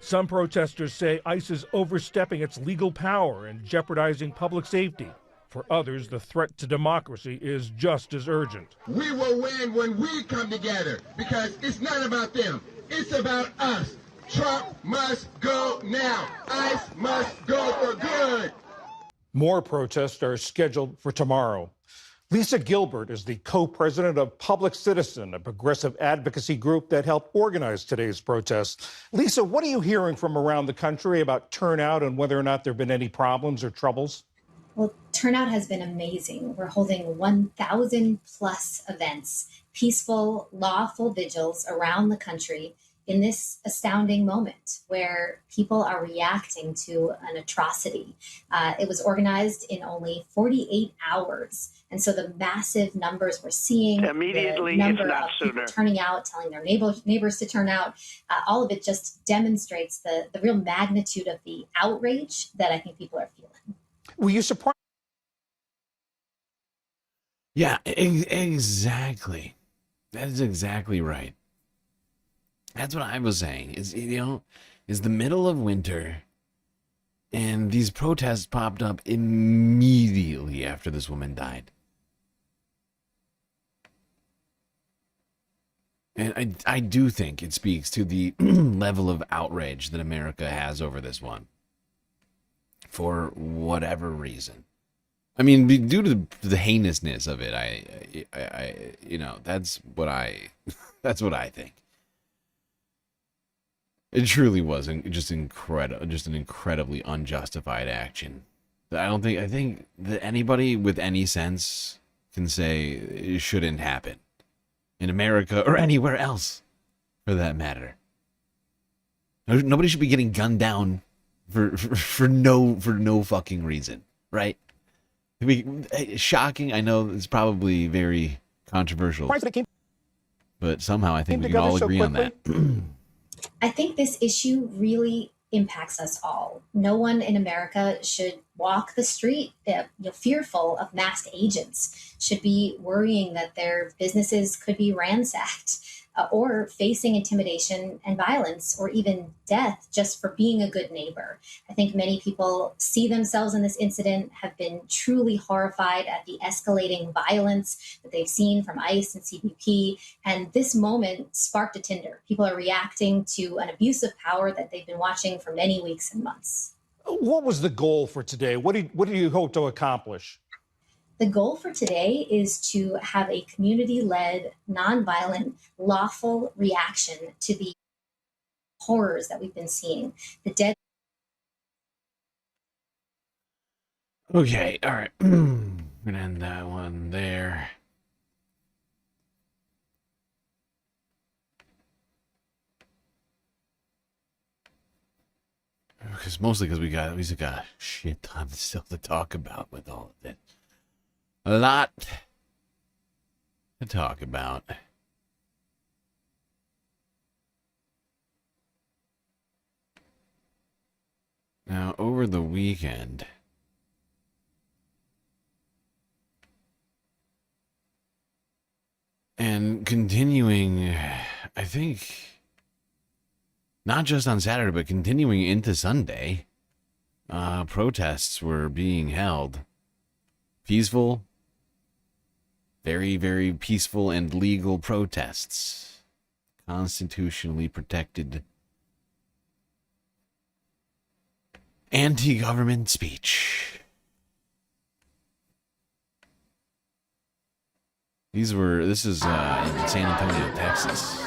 Some protesters say ICE is overstepping its legal power and jeopardizing public safety. For others, the threat to democracy is just as urgent. We will win when we come together, because it's not about them, it's about us. Trump must go now. ICE must go for good. More protests are scheduled for tomorrow. Lisa Gilbert is the co-president of Public Citizen, a progressive advocacy group that helped organize today's protests. Lisa, what are you hearing from around the country about turnout and whether or not there have been any problems or troubles? Well, turnout has been amazing. We're holding 1,000 plus events, peaceful, lawful vigils around the country in this astounding moment where people are reacting to an atrocity. It was organized in only 48 hours. And so the massive numbers we're seeing, immediately, the number if not of people sooner, turning out, telling their neighbors to turn out, all of it just demonstrates the real magnitude of the outrage that I think people are feeling. Were you surprised? Yeah, exactly. That is exactly right. That's what I was saying. Is the middle of winter, and these protests popped up immediately after this woman died. And I do think it speaks to the level of outrage that America has over this one. For whatever reason. I mean, due to the heinousness of it, I that's what I think. It truly was just an incredibly unjustified action. I think that anybody with any sense can say it shouldn't happen in America or anywhere else, for that matter. Nobody should be getting gunned down for no fucking reason, right? Shocking. I know it's probably very controversial, but somehow I think we can all agree on that. I think this issue really impacts us all. No one in America should walk the street fearful of masked agents, should be worrying that their businesses could be ransacked, or facing intimidation and violence, or even death just for being a good neighbor. I think many people see themselves in this incident, have been truly horrified at the escalating violence that they've seen from ICE and CBP, and this moment sparked a tinder. People are reacting to an abuse of power that they've been watching for many weeks and months. What was the goal for today? What do you hope to accomplish? The goal for today is to have a community-led, nonviolent, lawful reaction to the horrors that we've been seeing. The dead. Okay, all right. I'm gonna end that one there. Mostly because we just got a shit ton still to talk about with all of this. A lot to talk about. Now, over the weekend, and continuing, I think, not just on Saturday, but continuing into Sunday, protests were being held. Peaceful, very, very peaceful and legal protests. Constitutionally protected anti-government speech. This is in San Antonio, Texas.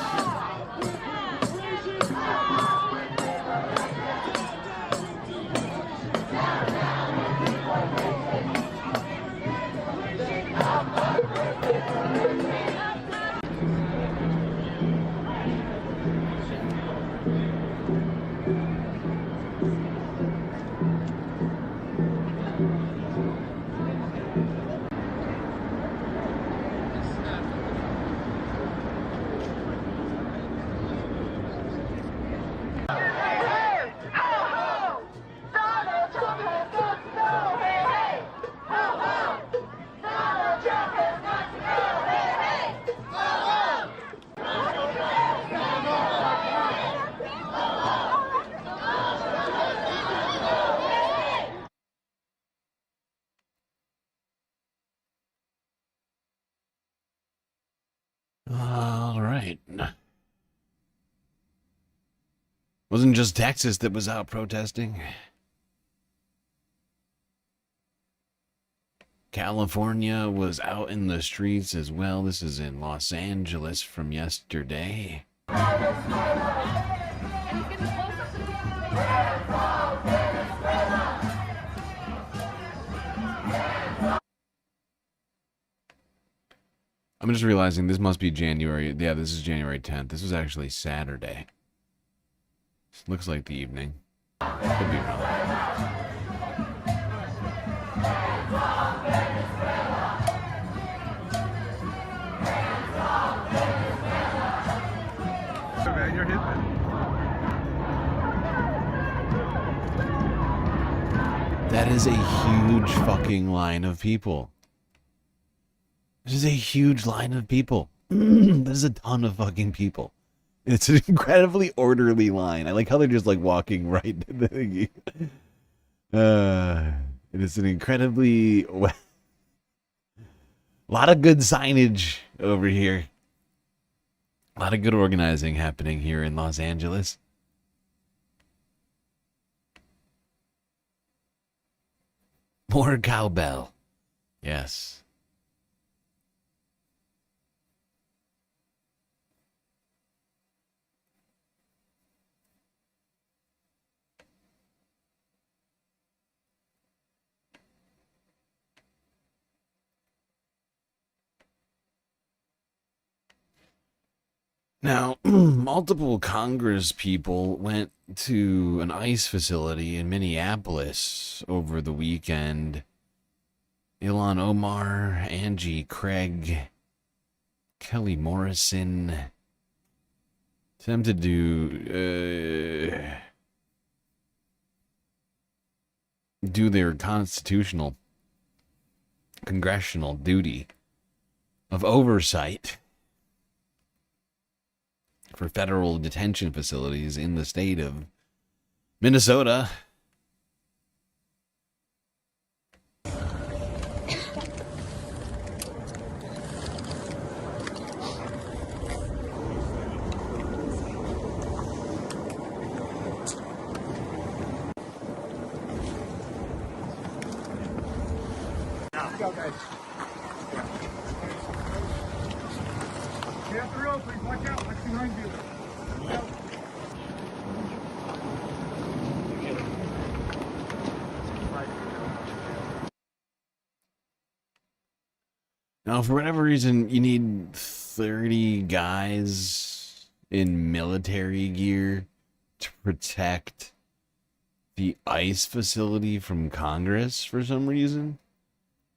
All right. Wasn't just Texas that was out protesting. California was out in the streets as well. This is in Los Angeles from yesterday. I'm just realizing this must be January. Yeah, this is January 10th. This was actually Saturday. Looks like the evening. Could be wrong. That is a huge fucking line of people. This is a huge line of people. That is a ton of fucking people. It's an incredibly orderly line. I like how they're just like walking right to the thing. It is an incredibly... A lot of good signage over here. A lot of good organizing happening here in Los Angeles. More cowbell. Yes. Now, multiple Congress people went to an ICE facility in Minneapolis over the weekend. Ilhan Omar, Angie Craig, Kelly Morrison attempted to do their constitutional congressional duty of oversight for federal detention facilities in the state of Minnesota. Go, guys. Get off the road, please. Watch out. What's behind you? Now, for whatever reason, you need 30 guys in military gear to protect the ICE facility from Congress for some reason.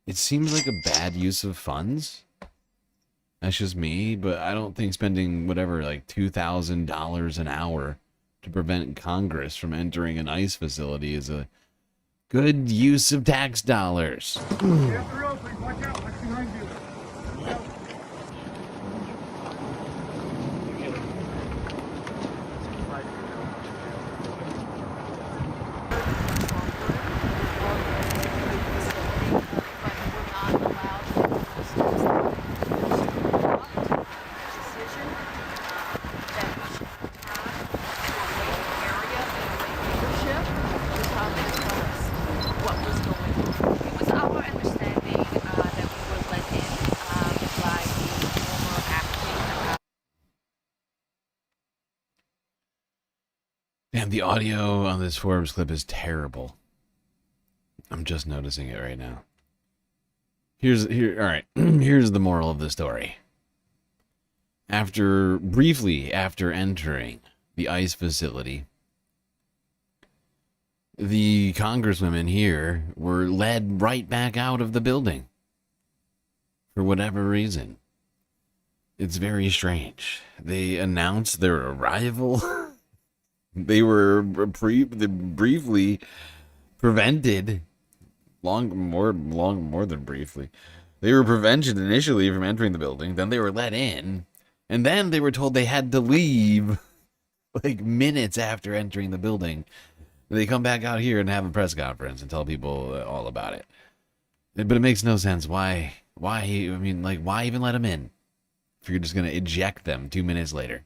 It seems like a bad use of funds. That's just me, but I don't think spending whatever, like $2,000 an hour to prevent Congress from entering an ICE facility is a good use of tax dollars. Get off the road, please. Watch out. What's behind you? Damn, the audio on this Forbes clip is terrible. I'm just noticing it right now. All right. Here's the moral of the story. Briefly after entering the ICE facility, the congresswomen here were led right back out of the building for whatever reason. It's very strange. They announced their arrival. They were briefly prevented, more than briefly. They were prevented initially from entering the building. Then they were let in, and then they were told they had to leave, like minutes after entering the building. They come back out here and have a press conference and tell people all about it. But it makes no sense. Why? I mean, like, why even let them in if you're just gonna eject them 2 minutes later?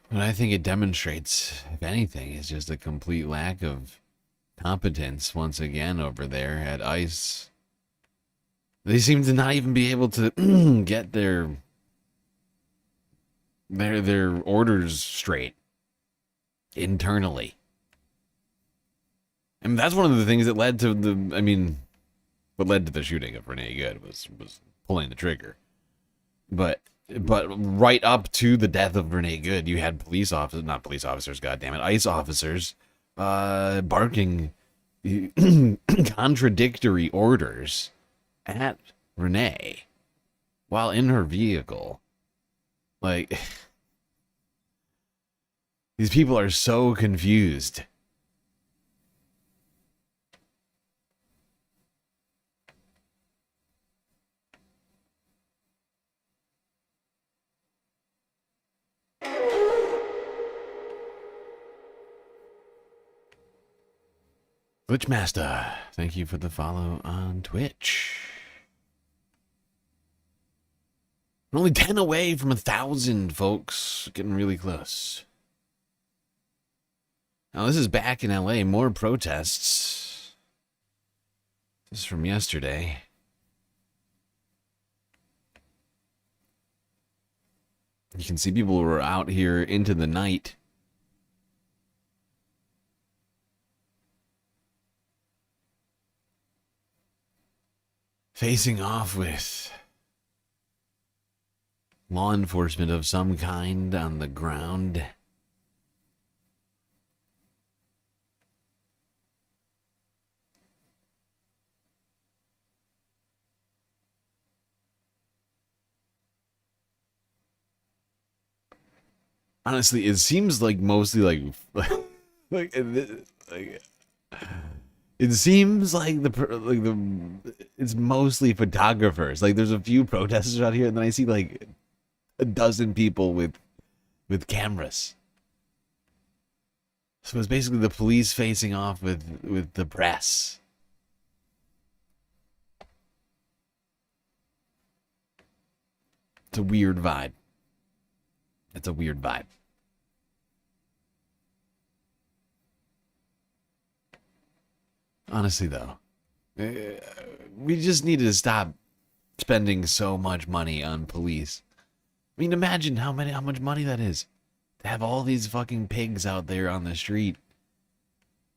What I think it demonstrates, if anything, is just a complete lack of competence once again over there at ICE. They seem to not even be able to get their orders straight internally. I mean, that's one of the things that led to what led to the shooting of Renee Good was pulling the trigger. But right up to the death of Renee Good, you had ICE officers, barking contradictory orders at Renee while in her vehicle. Like, these people are so confused. Glitchmaster, thank you for the follow on Twitch. We're only 10 away from 1,000, folks. Getting really close. Now, this is back in LA. More protests. This is from yesterday. You can see people were out here into the night. Facing off with law enforcement of some kind on the ground. Honestly, it seems like mostly it seems like it's mostly photographers. Like, there's a few protesters out here, and then I see like a dozen people with cameras. So it's basically the police facing off with the press. It's a weird vibe. It's a weird vibe. Honestly, though, we just need to stop spending so much money on police. I mean, imagine how much money that is to have all these fucking pigs out there on the street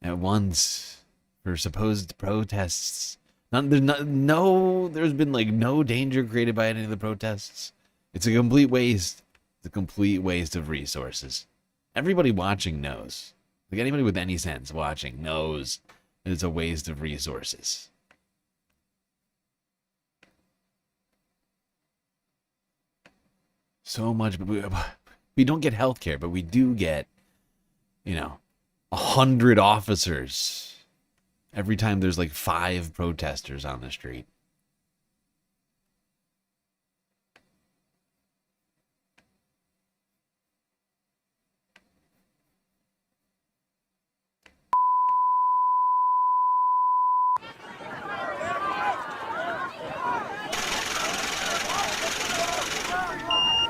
at once for supposed protests. There's been like no danger created by any of the protests. It's a complete waste. It's a complete waste of resources. Everybody watching knows. Like, anybody with any sense watching knows that it's a waste of resources. So much, but we don't get health care, but we do get, 100 officers every time there's like 5 protesters on the street.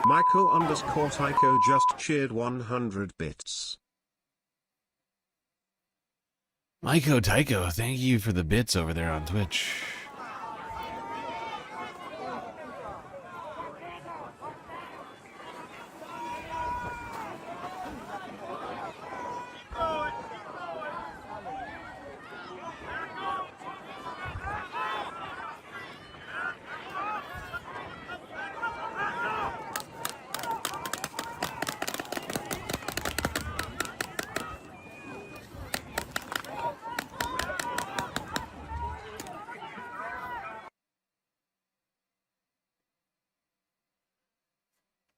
Michael_Tycho just cheered 100 bits. Myko Tycho, thank you for the bits over there on Twitch.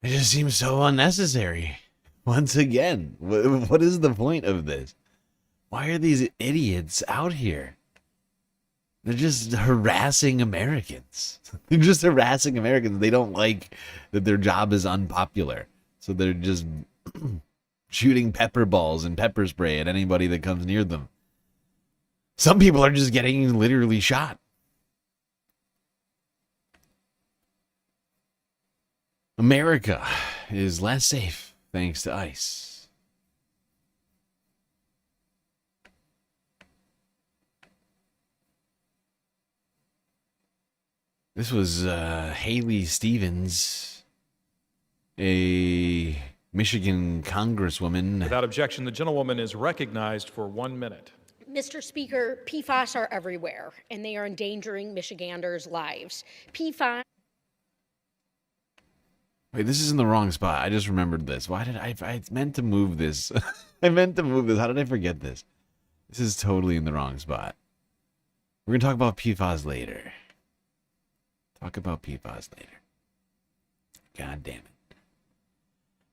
It just seems so unnecessary. Once again, what is the point of this? Why are these idiots out here? They're just harassing Americans. They're just harassing Americans. They don't like that their job is unpopular. So they're just shooting pepper balls and pepper spray at anybody that comes near them. Some people are just getting literally shot. America is less safe thanks to ICE. This was Haley Stevens, a Michigan congresswoman. Without objection, the gentlewoman is recognized for 1 minute. Mr. Speaker, PFAS are everywhere, and they are endangering Michiganders' lives. PFAS. Wait, this is in the wrong spot. I just remembered this. Why did I meant to move this. I meant to move this. How did I forget this? This is totally in the wrong spot. We're going to talk about PFAS later. Talk about PFAS later. God damn it.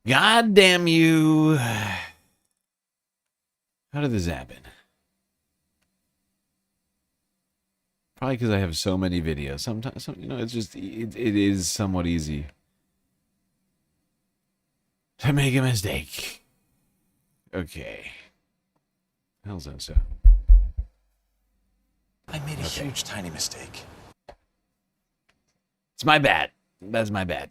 God damn you. How did this happen? Probably because I have so many videos. Sometimes, you know, it's just, it is somewhat easy to make a mistake. Okay. How's that so? I made a huge, tiny mistake. It's my bad. That's my bad.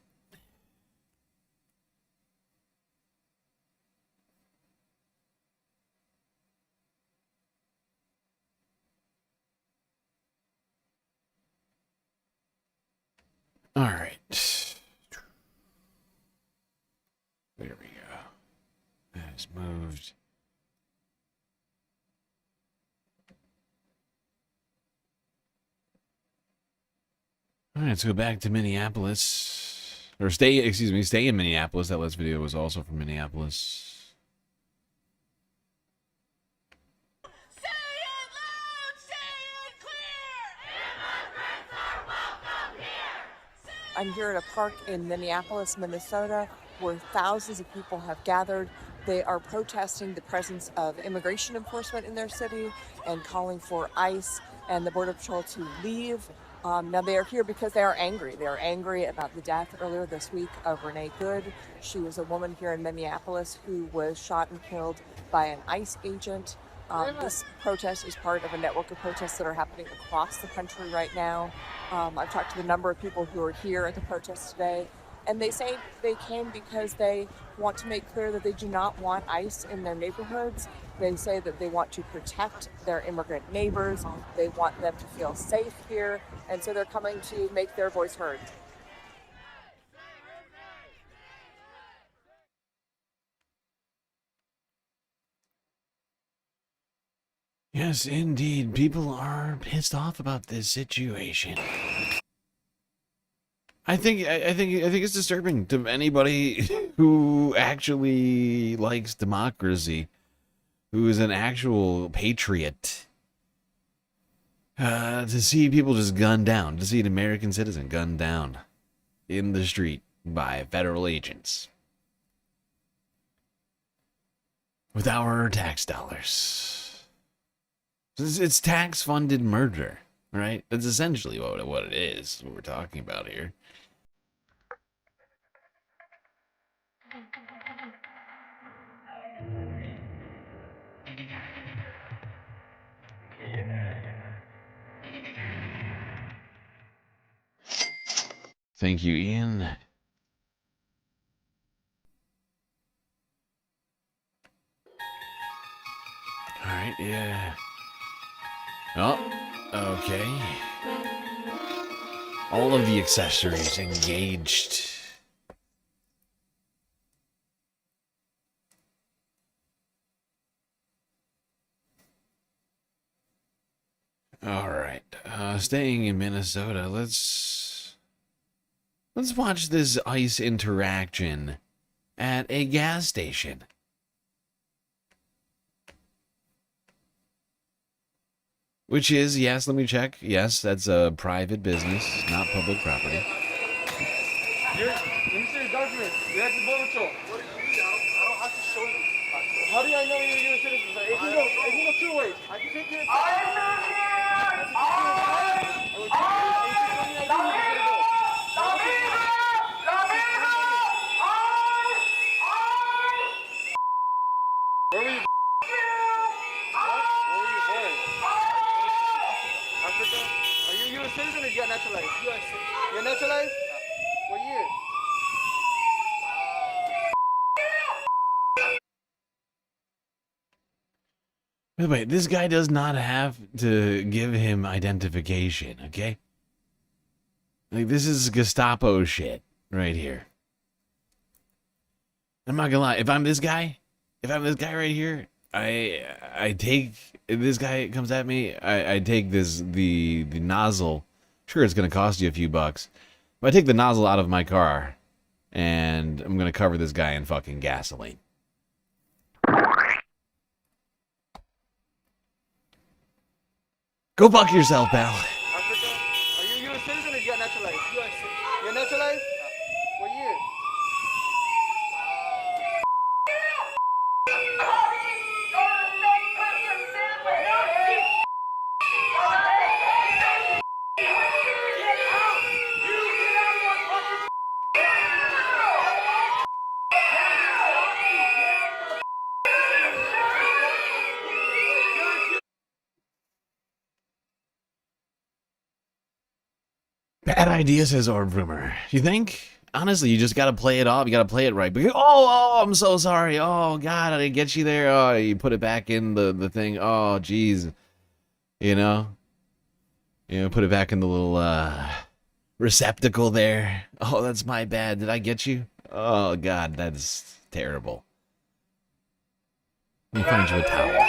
All right. There we go. That's moved. All right, let's go back to Minneapolis. Or stay in Minneapolis. That last video was also from Minneapolis. I'm here at a park in Minneapolis, Minnesota, where thousands of people have gathered. They are protesting the presence of immigration enforcement in their city and calling for ICE and the Border Patrol to leave. Now they are here because they are angry. They are angry about the death earlier this week of Renee Good. She was a woman here in Minneapolis who was shot and killed by an ICE agent. This protest is part of a network of protests that are happening across the country right now. I've talked to the number of people who are here at the protest today, and they say they came because they want to make clear that they do not want ICE in their neighborhoods. They say that they want to protect their immigrant neighbors. They want them to feel safe here, and so they're coming to make their voice heard. Yes, indeed. People are pissed off about this situation. I think it's disturbing to anybody who actually likes democracy, who is an actual patriot, to see people just gunned down, to see an American citizen gunned down in the street by federal agents with our tax dollars. It's tax-funded murder, right? That's essentially what it is, what we're talking about here. Thank you, Ian. All right, yeah. Oh, okay. All of the accessories engaged. All right. Staying in Minnesota, let's watch this ICE interaction at a gas station. Which is, yes, let me check. Yes, that's a private business, not public property. Let me see your documents. We have the Border Patrol. What do you need? I don't have to show you. How do I know you're a U.S. citizen? It can go two ways. I can take you inside. Where were you? Africa? Are you a U.S. citizen or you got naturalized? U.S. citizen. You're naturalized? What year? By the way, this guy does not have to give him identification, okay? Like, this is Gestapo shit right here. I'm not gonna lie, if I'm this guy right here, I take this guy comes at me. I take the nozzle. Sure, it's gonna cost you a few bucks, but I take the nozzle out of my car, and I'm gonna cover this guy in fucking gasoline. Go fuck yourself, pal. Africa? Are you a U.S. citizen or you got naturalized? U.S. You're naturalized? What year? Bad idea, says Orb Rumor. You think? Honestly, you just gotta play it off. You gotta play it right. Because, oh, I'm so sorry. Oh, God, I didn't get you there. Oh, you put it back in the thing. Oh, jeez. You know? Put it back in the little receptacle there. Oh, that's my bad. Did I get you? Oh, God, that's terrible. Let me find you a towel.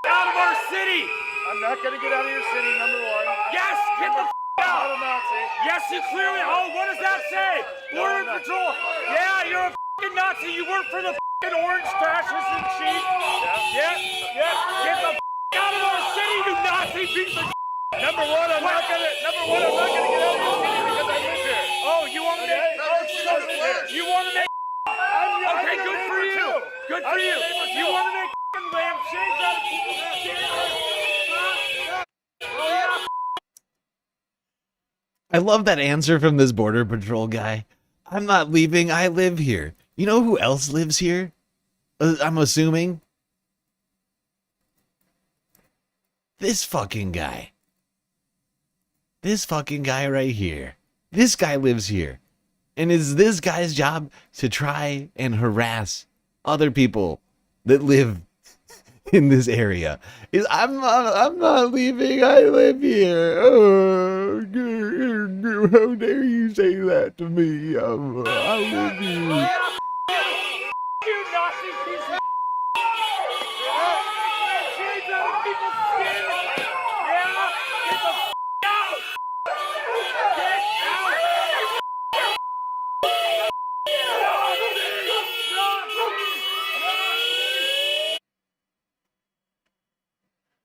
Out of our city! I'm not gonna get out of your city, number one. Yes, get the out! I'm not a Nazi. Yes, you clearly. Oh, what does that say? Border Patrol. Yeah, you're a Nazi. You work for the orange fascists in chief. Yeah. Get the out of our city, you Nazi piece of. Number one, I'm not gonna get out of your city because I live here. Oh, you want to make? You want to make? Okay, good for you. Good for you. You want to make lampshades out of people's skin? I love that answer from this Border Patrol guy. I'm not leaving. I live here. You know who else lives here? I'm assuming. This fucking guy. This fucking guy right here. This guy lives here. And it's this guy's job to try and harass other people that live in this area. I'm not leaving. I live here. Oh, how dare you say that to me? I live here. You Nazi piece of shades out of people's skin. Yeah, get the out. Get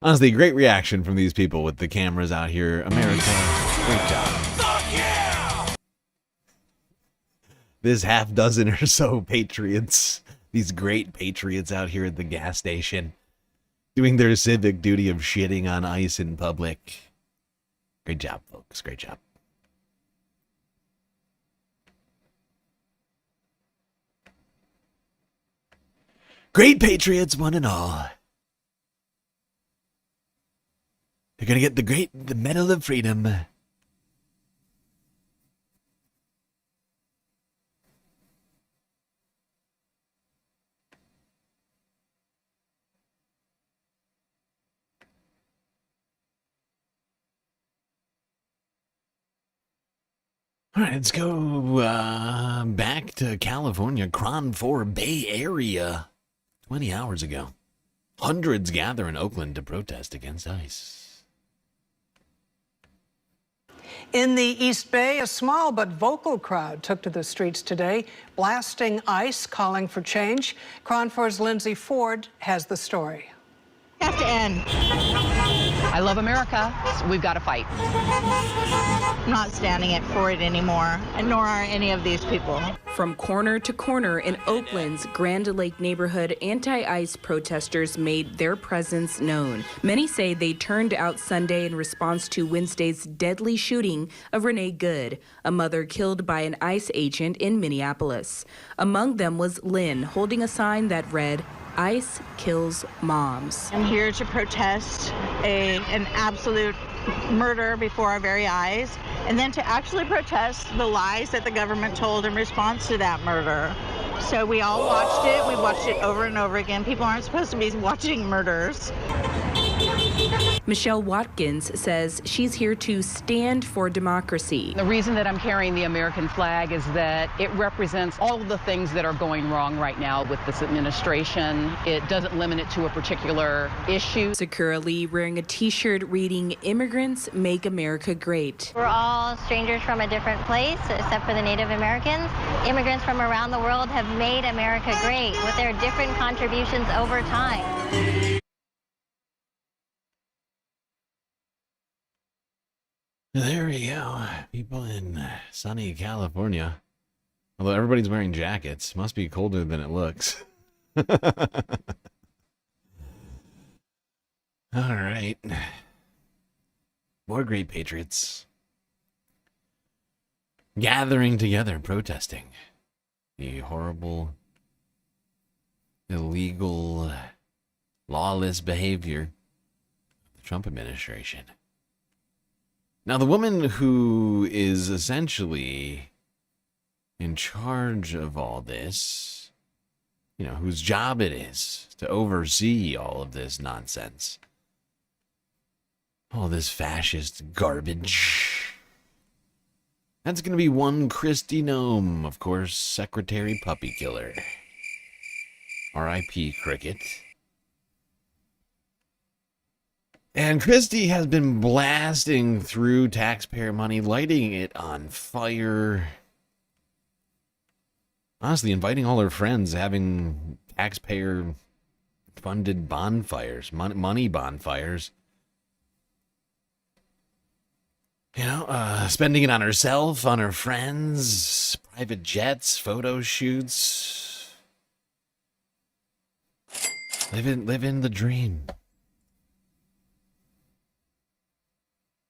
Honestly, great reaction from these people with the cameras out here. America, great job. Fuck yeah! This half dozen or so patriots, these great patriots out here at the gas station, doing their civic duty of shitting on ice in public. Great job, folks. Great job. Great patriots, one and all. They're gonna get the Medal of Freedom. All right, let's go back to California, Cron 4 Bay Area. 20 hours ago, hundreds gather in Oakland to protest against ICE. In the East Bay, a small but vocal crowd took to the streets today, blasting ICE, calling for change. Cron 4's Lindsay Ford has the story. Has to end. I love America, so we've got to fight. I'm not standing for it anymore, and nor are any of these people. From corner to corner in Oakland's Grand Lake neighborhood, anti-ICE protesters made their presence known. Many say they turned out Sunday in response to Wednesday's deadly shooting of Renee Good, a mother killed by an ICE agent in Minneapolis. Among them was Lynn, holding a sign that read, "ICE kills moms." I'm here to protest an absolute murder before our very eyes, and then to actually protest the lies that the government told in response to that murder. So we all watched it. We watched it over and over again. People aren't supposed to be watching murders. Michelle Watkins says she's here to stand for democracy. The reason that I'm carrying the American flag is that it represents all of the things that are going wrong right now with this administration. It doesn't limit it to a particular issue. Sakura Lee wearing a t-shirt reading "Immigrants Make America Great." We're all strangers from a different place, except for the Native Americans. Immigrants from around the world have made America great with their different contributions over time. There we go. People in sunny California. Although everybody's wearing jackets. Must be colder than it looks. Alright. More great patriots. Gathering together, protesting. The horrible, illegal, lawless behavior of the Trump administration. Now, the woman who is essentially in charge of all this, you know, whose job it is to oversee all of this nonsense, all this fascist garbage, that's going to be one Kristi Noem, of course, Secretary Puppy Killer. R.I.P. Cricket. And Kristi has been blasting through taxpayer money, lighting it on fire. Honestly, inviting all her friends, having taxpayer-funded bonfires, money bonfires. You know, spending it on herself, on her friends, private jets, photo shoots. Living the dream.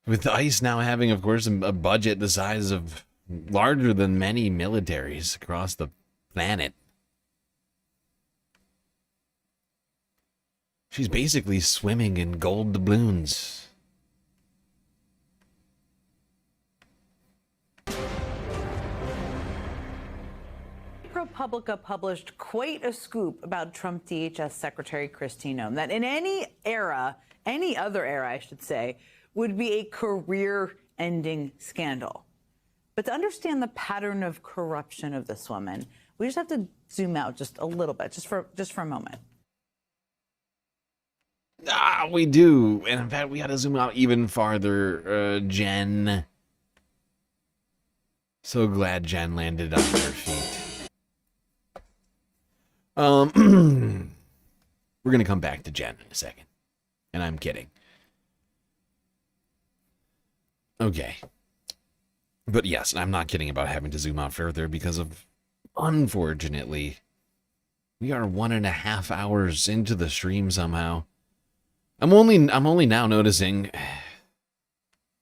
With ICE now having, of course, a budget the size of larger than many militaries across the planet. She's basically swimming in gold doubloons. ProPublica published quite a scoop about Trump DHS Secretary Kristi Noem that in any other era, I should say, would be a career-ending scandal. But to understand the pattern of corruption of this woman, we just have to zoom out just a little bit, just for a moment. We do. And in fact, we got to zoom out even farther, Jen. So glad Jen landed on her feet. We're going to come back to Jen in a second. And I'm kidding. Okay. But yes, I'm not kidding about having to zoom out further because of, unfortunately, we are 1.5 hours into the stream somehow. I'm only now noticing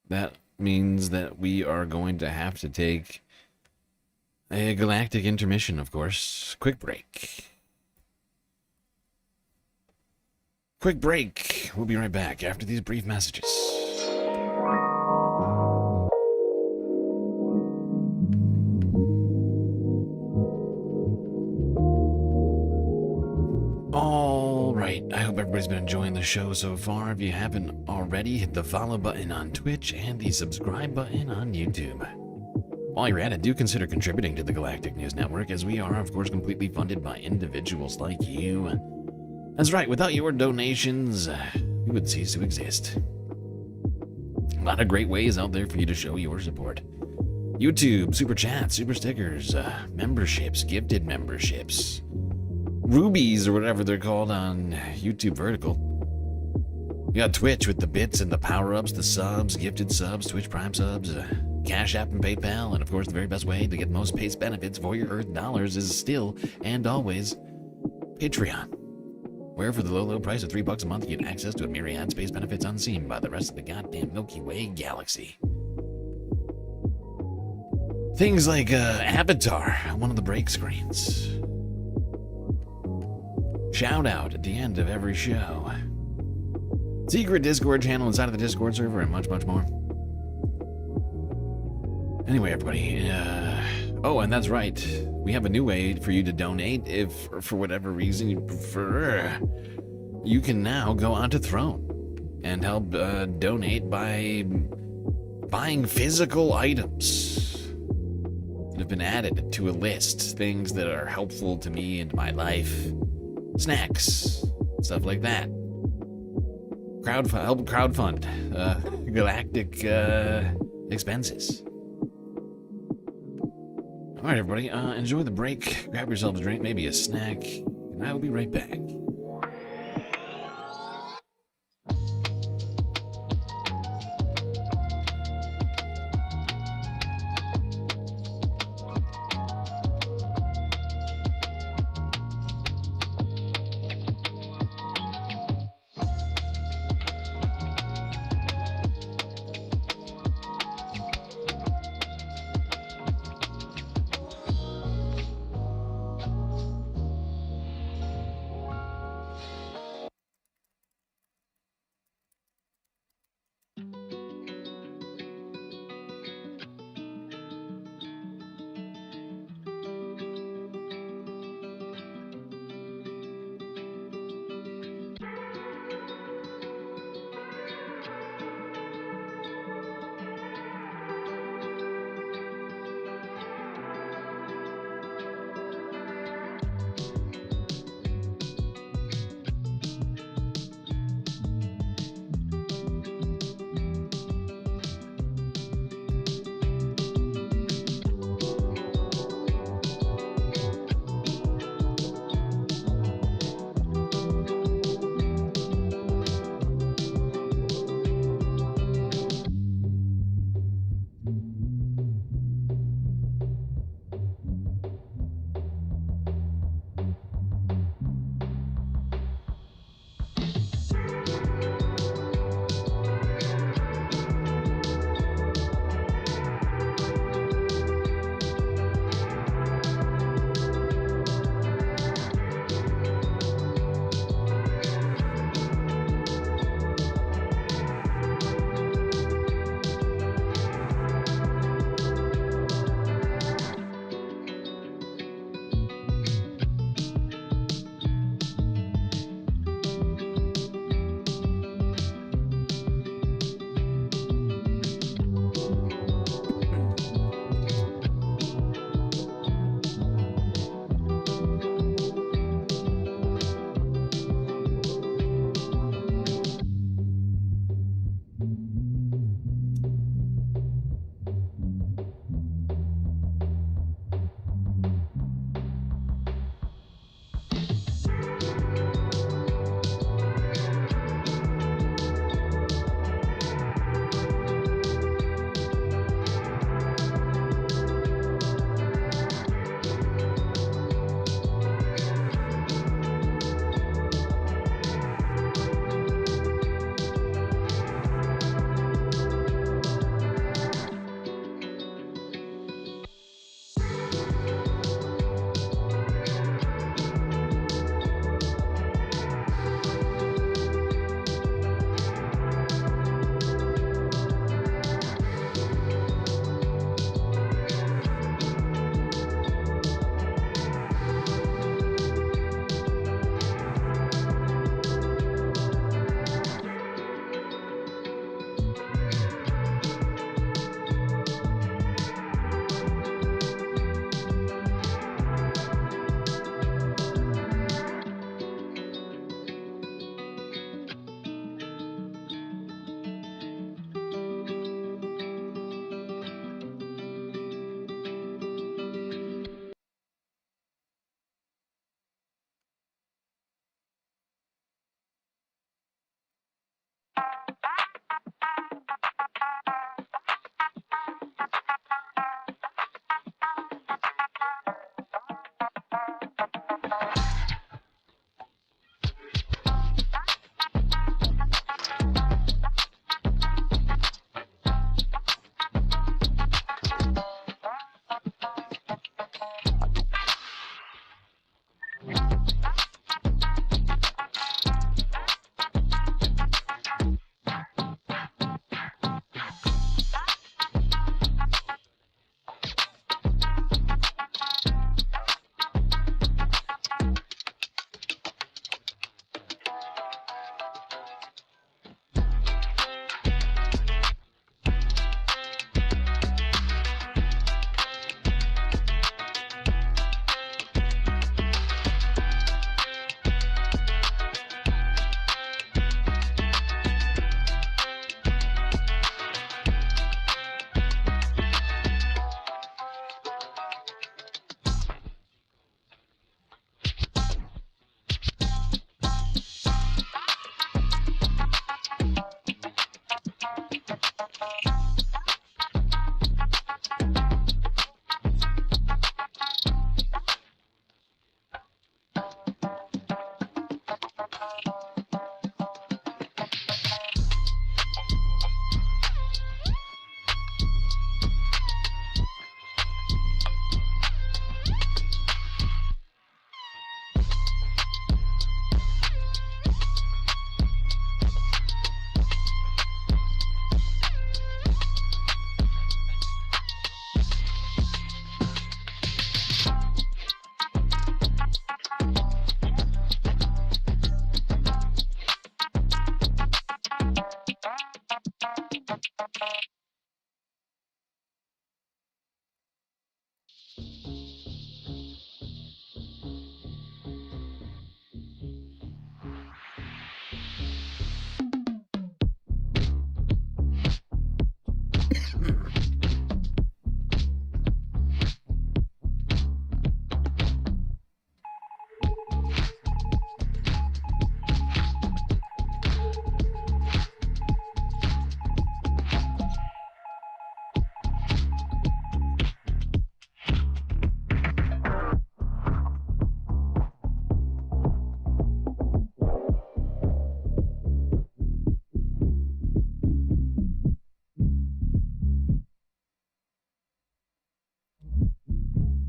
that means that we are going to have to take a galactic intermission, of course. Quick break. Quick break. We'll be right back after these brief messages. All right, I hope everybody's been enjoying the show so far. If you haven't already, hit the follow button on Twitch and the subscribe button on YouTube. While you're at it, do consider contributing to the Galactic News Network, as we are, of course, completely funded by individuals like you. That's right, without your donations, we would cease to exist. A lot of great ways out there for you to show your support. YouTube, super chats, super stickers, memberships, gifted memberships. Rubies, or whatever they're called on YouTube Vertical. You got Twitch with the bits and the power-ups, the subs, gifted subs, Twitch Prime subs, Cash App and PayPal, and of course the very best way to get the most PACE benefits for your Earth dollars is still, and always, Patreon. Where for the low price of $3 a month, you get access to a myriad space benefits unseen by the rest of the goddamn Milky Way galaxy. Things like Avatar, one of the break screens. Shout out at the end of every show. Secret Discord channel inside of the Discord server, and much, much more. Anyway, everybody. Oh, and that's right. We have a new way for you to donate if, for whatever reason you prefer. You can now go onto Throne. and help donate by buying physical items that have been added to a list. Things that are helpful to me and my life. Snacks, stuff like that. Help crowdfund galactic expenses. All right, everybody, enjoy the break. Grab yourself a drink, maybe a snack, and I will be right back.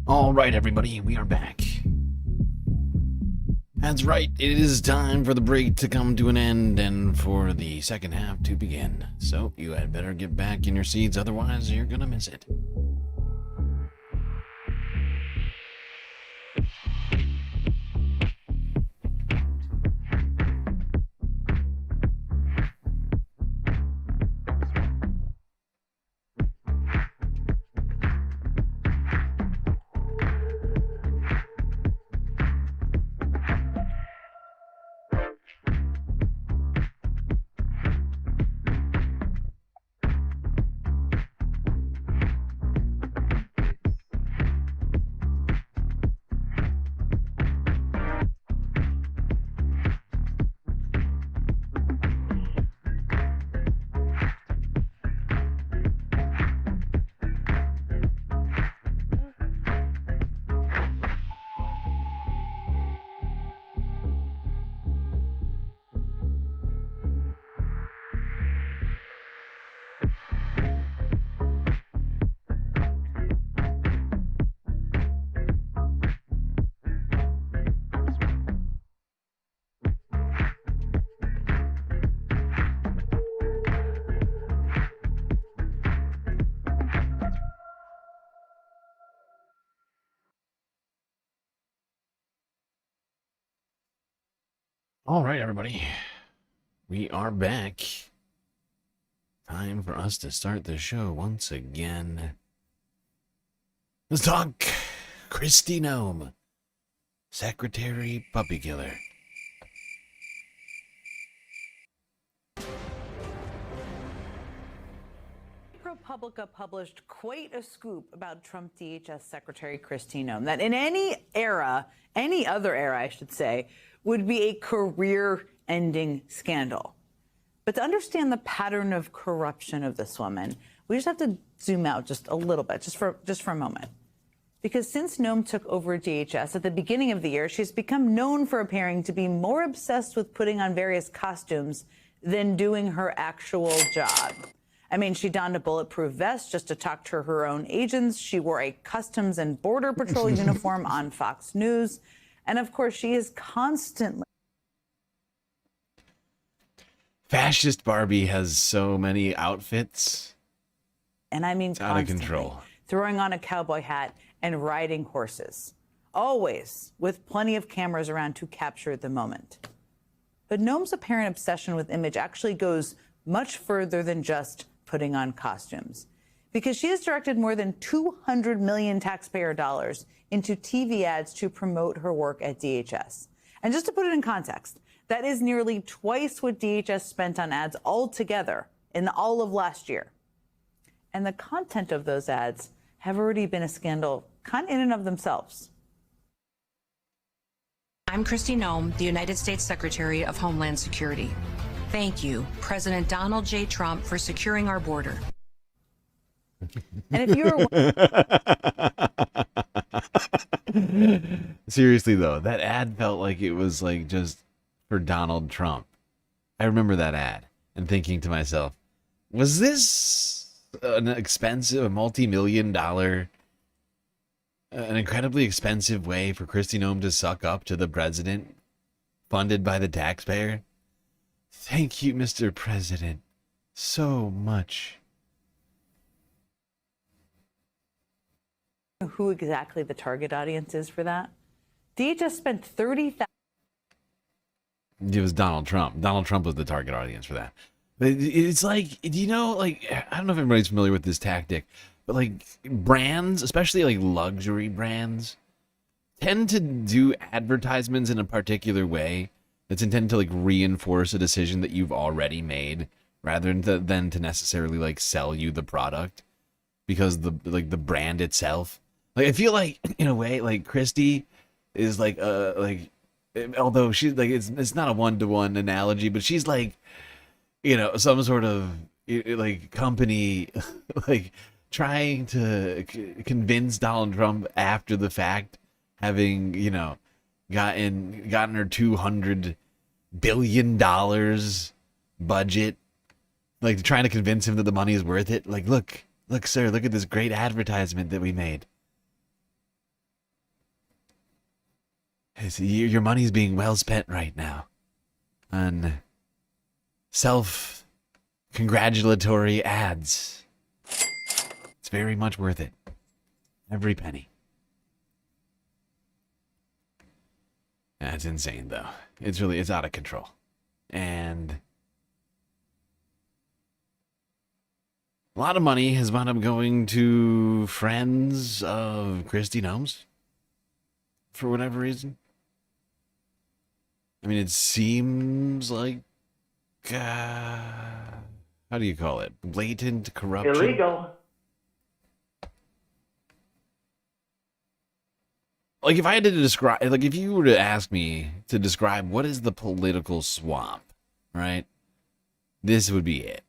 All right, everybody, we are back. That's right, it is time for the break to come to an end and for the second half to begin. So you had better get back in your seats, otherwise you're gonna miss it. All right, everybody. We are back. Time for us to start the show once again. Let's talk Kristi Noem, Secretary Puppy Killer. ProPublica published quite a scoop about Trump DHS Secretary Kristi Noem that in any era, any other era, I should say, would be a career-ending scandal. But to understand the pattern of corruption of this woman, we just have to zoom out just a little bit, just for a moment. Because since Noem took over DHS at the beginning of the year, she's become known for appearing to be more obsessed with putting on various costumes than doing her actual job. I mean, she donned a bulletproof vest just to talk to her own agents. She wore a Customs and Border Patrol uniform on Fox News. And of course, she is constantly... Fascist Barbie has so many outfits. And I mean out of control. Throwing on a cowboy hat and riding horses. Always with plenty of cameras around to capture the moment. But Noem's apparent obsession with image actually goes much further than just putting on costumes. Because she has directed more than 200 million taxpayer dollars into TV ads to promote her work at DHS. And just to put it in context, that is nearly twice what DHS spent on ads altogether in all of last year. And the content of those ads have already been a scandal kind of in and of themselves. I'm Kristi Noem, the United States Secretary of Homeland Security. Thank you, President Donald J. Trump, for securing our border. And if you're seriously though, that ad felt like it was like just for Donald Trump. I remember that ad and thinking to myself, was this an expensive, a multi-million dollar, an incredibly expensive way for Kristi Noem to suck up to the president, funded by the taxpayer? Thank you, Mr. President, so much. Who exactly the target audience is for that? DHS spent $30,000. It was Donald Trump. Donald Trump was the target audience for that. But it's like, you know, like, I don't know if everybody's familiar with this tactic, but like brands, especially like luxury brands, tend to do advertisements in a particular way that's intended to like reinforce a decision that you've already made rather than to necessarily like sell you the product because the brand itself. Like, I feel like in a way, like Kristi is like although she's like, it's not a one-to-one analogy, but she's like, you know, some sort of like company like trying to convince Donald Trump after the fact, having, you know, gotten her $200 billion budget, like trying to convince him that the money is worth it. Like, look, sir, look at this great advertisement that we made. Your money's being well spent right now on self-congratulatory ads. It's very much worth it. Every penny. That's insane, though. It's out of control. And a lot of money has wound up going to friends of Kristi Noem's for whatever reason. I mean, it seems like, how do you call it? Blatant corruption. Illegal. Like, if I had to describe, like, if you were to ask me to describe what is the political swamp, right? This would be it.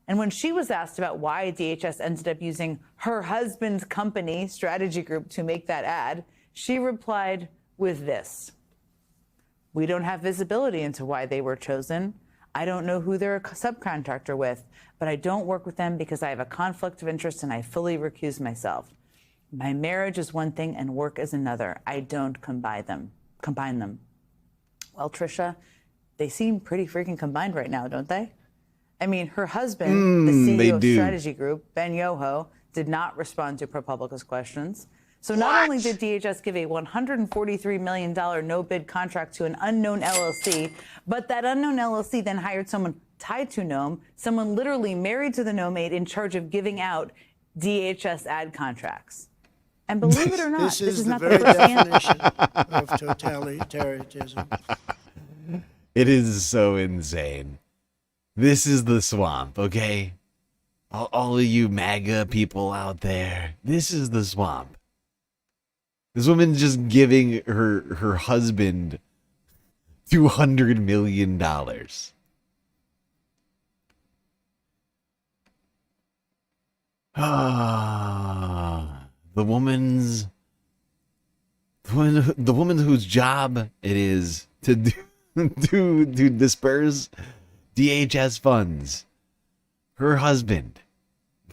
And when she was asked about why DHS ended up using her husband's company, Strategy Group, to make that ad, she replied with this: "We don't have visibility into why they were chosen. I don't know who they're a subcontractor with, but I don't work with them because I have a conflict of interest and I fully recuse myself. My marriage is one thing and work is another. I don't combine them. Well, Trisha, they seem pretty freaking combined right now, don't they? I mean, her husband, the CEO of Strategy Group, Ben Yoho, did not respond to ProPublica's questions. So not only did DHS give a $143 million no-bid contract to an unknown LLC, but that unknown LLC then hired someone tied to Noem, someone literally married to the Noemade in charge of giving out DHS ad contracts. And believe it or not, this is not the very first definition of totalitarianism. It is so insane. This is the swamp, okay? All of you MAGA people out there, this is the swamp. This woman's just giving her husband $200 million. The woman whose job it is to disperse DHS funds. Her husband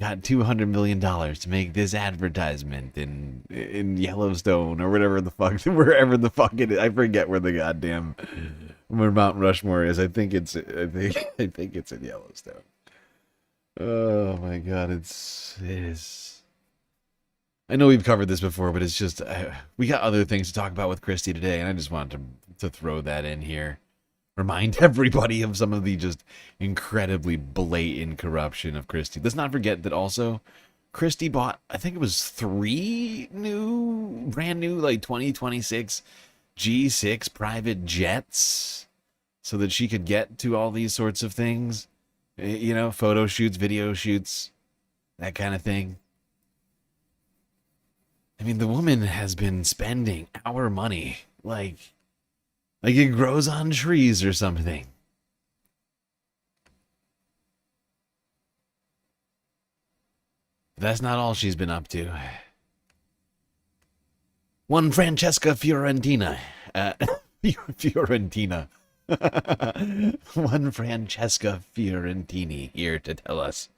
got $200 million to make this advertisement in Yellowstone or wherever the fuck it is. I forget where the goddamn where Mount Rushmore is. I think it's in Yellowstone. Oh my god, it is. I know we've covered this before, but it's just we got other things to talk about with Kristi today, and I just wanted to throw that in here. Remind everybody of some of the just incredibly blatant corruption of Kristi. Let's not forget that also Kristi bought, I think it was 3 brand new, like 2026 G6 private jets so that she could get to all these sorts of things. You know, photo shoots, video shoots, that kind of thing. I mean, the woman has been spending our money like it grows on trees or something. That's not all she's been up to. One Francesca Fiorentina. One Francesca Fiorentini here to tell us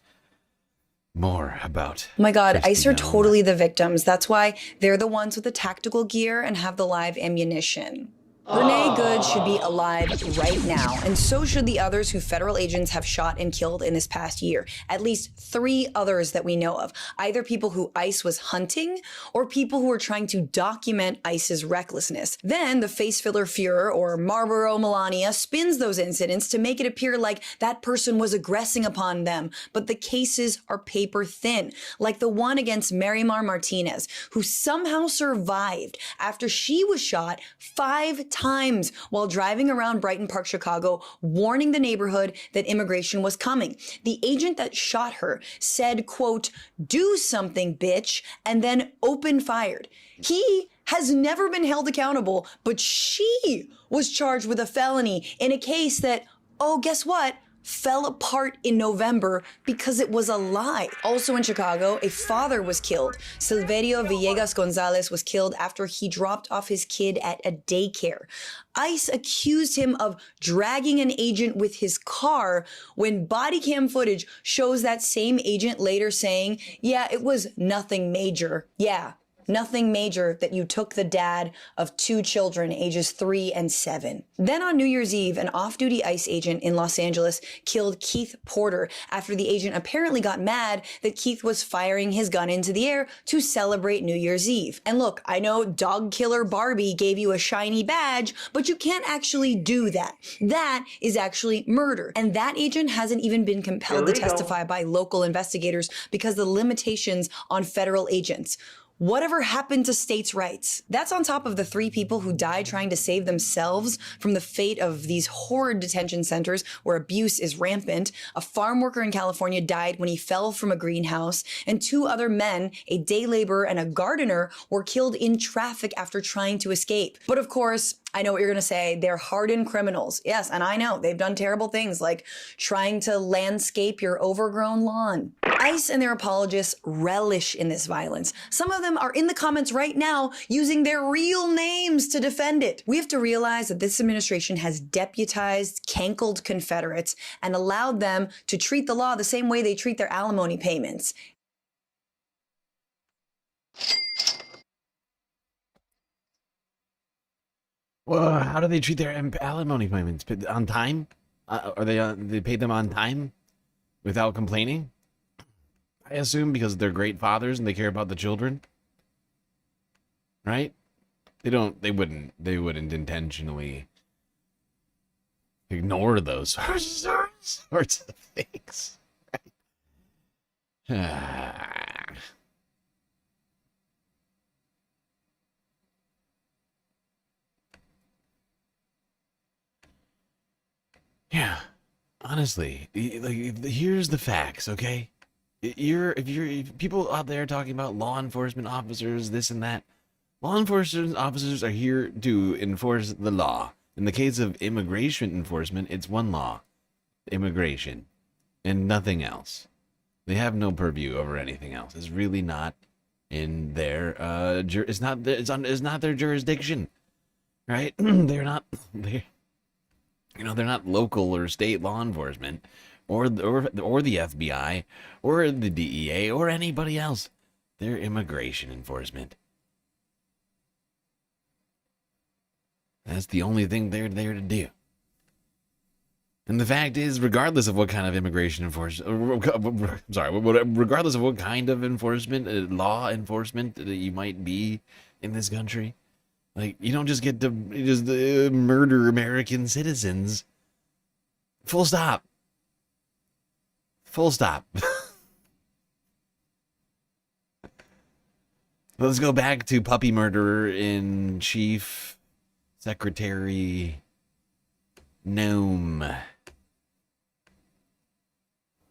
more about. Oh my God, Kristi ICE are Noem. totally the victims. That's why they're the ones with the tactical gear and have the live ammunition. Renee Good should be alive right now, and so should the others who federal agents have shot and killed in this past year. At least 3 others that we know of. Either people who ICE was hunting, or people who were trying to document ICE's recklessness. Then the face filler Fuhrer, or Marlboro Melania, spins those incidents to make it appear like that person was aggressing upon them. But the cases are paper thin, like the one against Marimar Martinez, who somehow survived after she was shot 5 times while driving around Brighton Park, Chicago, warning the neighborhood that immigration was coming. The agent that shot her said, quote, "Do something, bitch," and then opened fired. He has never been held accountable, but she was charged with a felony in a case that, oh, guess what? fell apart in November because it was a lie. Also in Chicago, a father was killed. Silverio Villegas Gonzalez was killed after he dropped off his kid at a daycare. ICE accused him of dragging an agent with his car when body cam footage shows that same agent later saying, yeah, it was nothing major. Yeah. Nothing major that you took the dad of 2 children, ages 3 and 7. Then on New Year's Eve, an off-duty ICE agent in Los Angeles killed Keith Porter after the agent apparently got mad that Keith was firing his gun into the air to celebrate New Year's Eve. And look, I know dog killer Barbie gave you a shiny badge, but you can't actually do that. That is actually murder. And that agent hasn't even been compelled to testify by local investigators because the limitations on federal agents. Whatever happened to states' rights? That's on top of the 3 people who died trying to save themselves from the fate of these horrid detention centers where abuse is rampant. A farm worker in California died when he fell from a greenhouse, and 2 other men, a day laborer and a gardener, were killed in traffic after trying to escape. But of course, I know what you're gonna say, they're hardened criminals. Yes, and I know, they've done terrible things like trying to landscape your overgrown lawn. ICE and their apologists relish in this violence. Some of them are in the comments right now using their real names to defend it. We have to realize that this administration has deputized, cankled Confederates and allowed them to treat the law the same way they treat their alimony payments. Well, how do they treat their alimony payments? On time? Are they paid them on time without complaining? I assume because they're great fathers and they care about the children, right? They wouldn't intentionally ignore those sorts of things. Right? Yeah, honestly, like, here's the facts, okay? If people out there talking about law enforcement officers, this and that, law enforcement officers are here to enforce the law. In the case of immigration enforcement, it's one law, immigration, and nothing else. They have no purview over anything else. It's really not in their it's not their jurisdiction, right? They're not local or state law enforcement, or the FBI, or the DEA, or anybody else. They're immigration enforcement. That's the only thing they're there to do. And the fact is, regardless of what kind of immigration enforcement, regardless of what kind of enforcement, law enforcement that you might be in this country, like, you don't just get to murder American citizens. Full stop. Full stop. Let's go back to puppy murderer in chief, Secretary Gnome.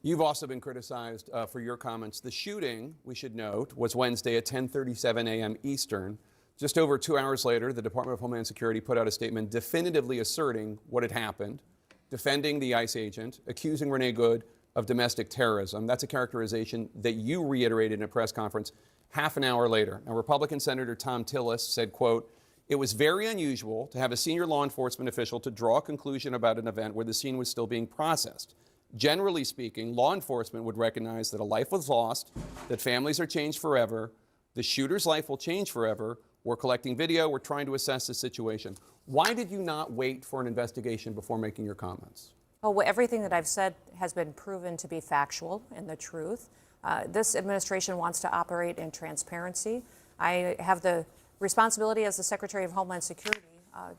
You've also been criticized for your comments. The shooting, we should note, was Wednesday at 10:37 a.m. Eastern. Just over 2 hours later, the Department of Homeland Security put out a statement definitively asserting what had happened, defending the ICE agent, accusing Renee Good of domestic terrorism. That's a characterization that you reiterated in a press conference half an hour later. Now, Republican Senator Tom Tillis said, quote, "It was very unusual to have a senior law enforcement official to draw a conclusion about an event where the scene was still being processed. Generally speaking, law enforcement would recognize that a life was lost, that families are changed forever, the shooter's life will change forever. We're collecting video. We're trying to assess the situation." Why did you not wait for an investigation before making your comments? Well, everything that I've said has been proven to be factual and the truth. This administration wants to operate in transparency. I have the responsibility as the Secretary of Homeland Security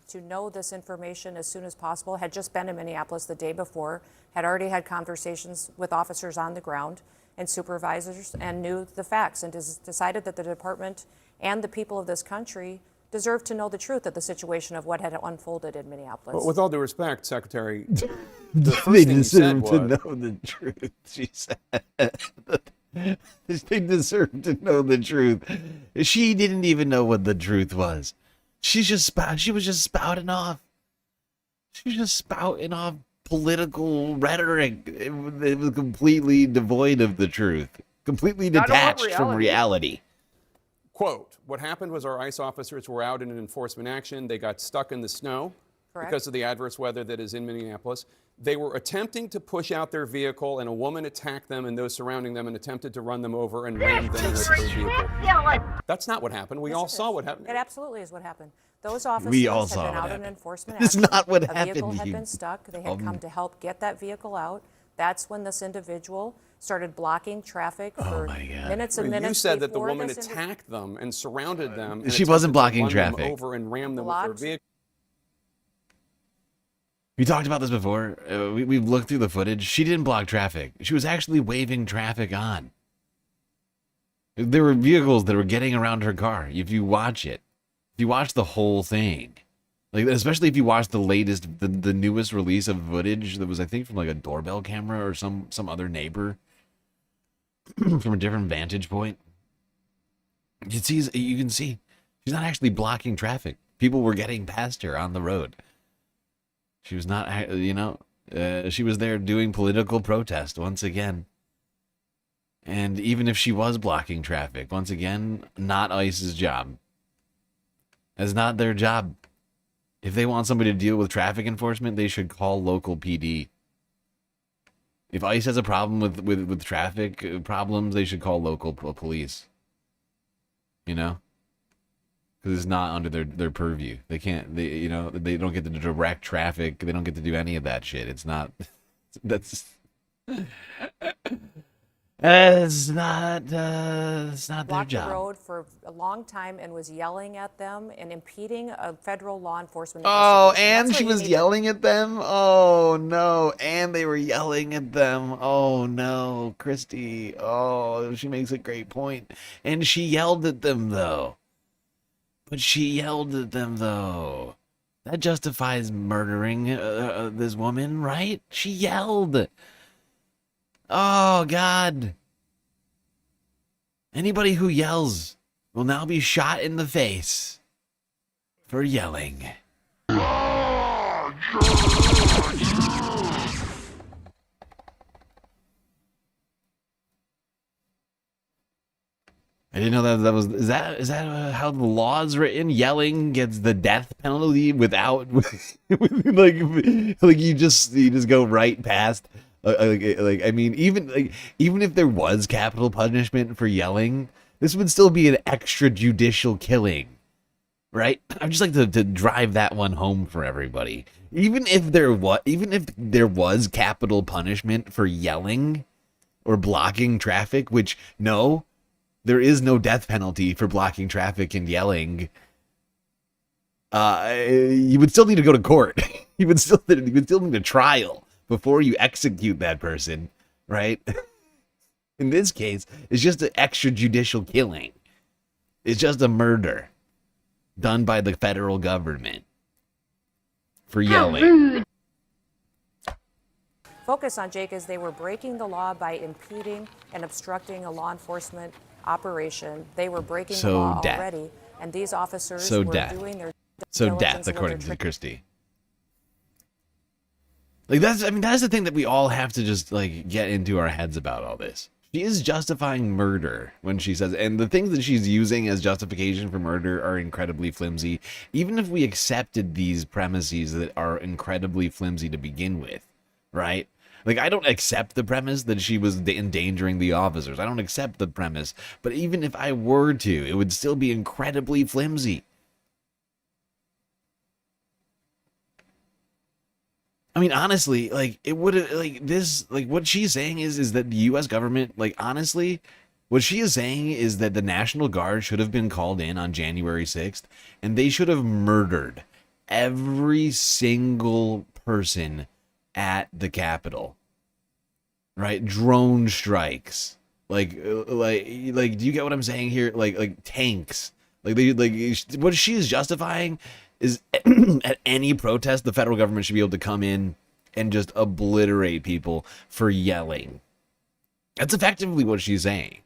to know this information as soon as possible. Had just been in Minneapolis the day before, had already had conversations with officers on the ground and supervisors, and knew the facts, and decided that the department and the people of this country deserve to know the truth of the situation of what had unfolded in Minneapolis. Well, with all due respect, Secretary, the They first thing you said deserve to was, know the truth, she said. They deserve to know the truth. She didn't even know what the truth was. She was just spouting off. She was just spouting off political rhetoric. It was completely devoid of the truth, completely detached from reality. Quote, what happened was our ICE officers were out in an enforcement action. They got stuck in the snow because of the adverse weather that is in Minneapolis. They were attempting to push out their vehicle, and a woman attacked them and those surrounding them and attempted to run them over and rammed them with her vehicle. That's not what happened. We all saw what happened. It absolutely is what happened. Those officers We all had saw been what out in happened. enforcement It's action. not what A happened, vehicle had you- been stuck. They had come to help get that vehicle out. That's when this individual started blocking traffic for minutes and minutes. You said that the before woman this attacked them and surrounded them. And She wasn't attempted to blocking run them traffic. over and ram them with her vehicle. We talked about this before. We've looked through the footage. She didn't block traffic. She was actually waving traffic on. There were vehicles that were getting around her car. If you watch it, if you watch the whole thing, like especially if you watch the latest, the newest release of footage that was, I think, from like a doorbell camera or some other neighbor from a different vantage point, you can see she's not actually blocking traffic. People were getting past her on the road. She was not, she was there doing political protest once again. And even if she was blocking traffic, once again, not ICE's job. That's not their job. If they want somebody to deal with traffic enforcement, they should call local PD. If ICE has a problem with traffic problems, they should call local police. Because it's not under their purview. They can't, they don't get to direct traffic. They don't get to do any of that shit. It's not, it's not their blocked the job. road for a long time and was yelling at them and impeding a federal law enforcement Oh, investigation. and That's she what you was need yelling at them? Oh, no. And they were yelling at them. Oh, no. Christy. Oh, she makes a great point. And she yelled at them, though. But she yelled at them, though. That justifies murdering this woman, right? She yelled. Oh, God. Anybody who yells will now be shot in the face for yelling. I didn't know that was is that how the law is written? Yelling gets the death penalty without like you just go right past I mean even if there was capital punishment for yelling, this would still be an extrajudicial killing, right? I'd just like to drive that one home for everybody. Even if there was capital punishment for yelling or blocking traffic, which no. There is no death penalty for blocking traffic and yelling. You would still need to go to court. You would still need a trial before you execute that person, right? In this case, it's just an extrajudicial killing. It's just a murder done by the federal government for yelling. focus on, Jake, is they were breaking the law by impeding and obstructing a law enforcement operation. They were breaking the law already, and these officers were doing their death, according to Christie. Like that's the thing that we all have to just like get into our heads about all this. She is justifying murder when she says, and the things that she's using as justification for murder are incredibly flimsy. Even if we accepted these premises that are incredibly flimsy to begin with, right? Like, I don't accept the premise that she was endangering the officers. I don't accept the premise. But even if I were to, it would still be incredibly flimsy. I mean, honestly, like, it would have, like, this, like, what she's saying is that the U.S. government, like, honestly, what she is saying is that the National Guard should have been called in on January 6th, and they should have murdered every single person at the Capitol, right? Drone strikes, like, do you get what I'm saying here? Like tanks, what she is justifying is at any protest, the federal government should be able to come in and just obliterate people for yelling. That's effectively what she's saying.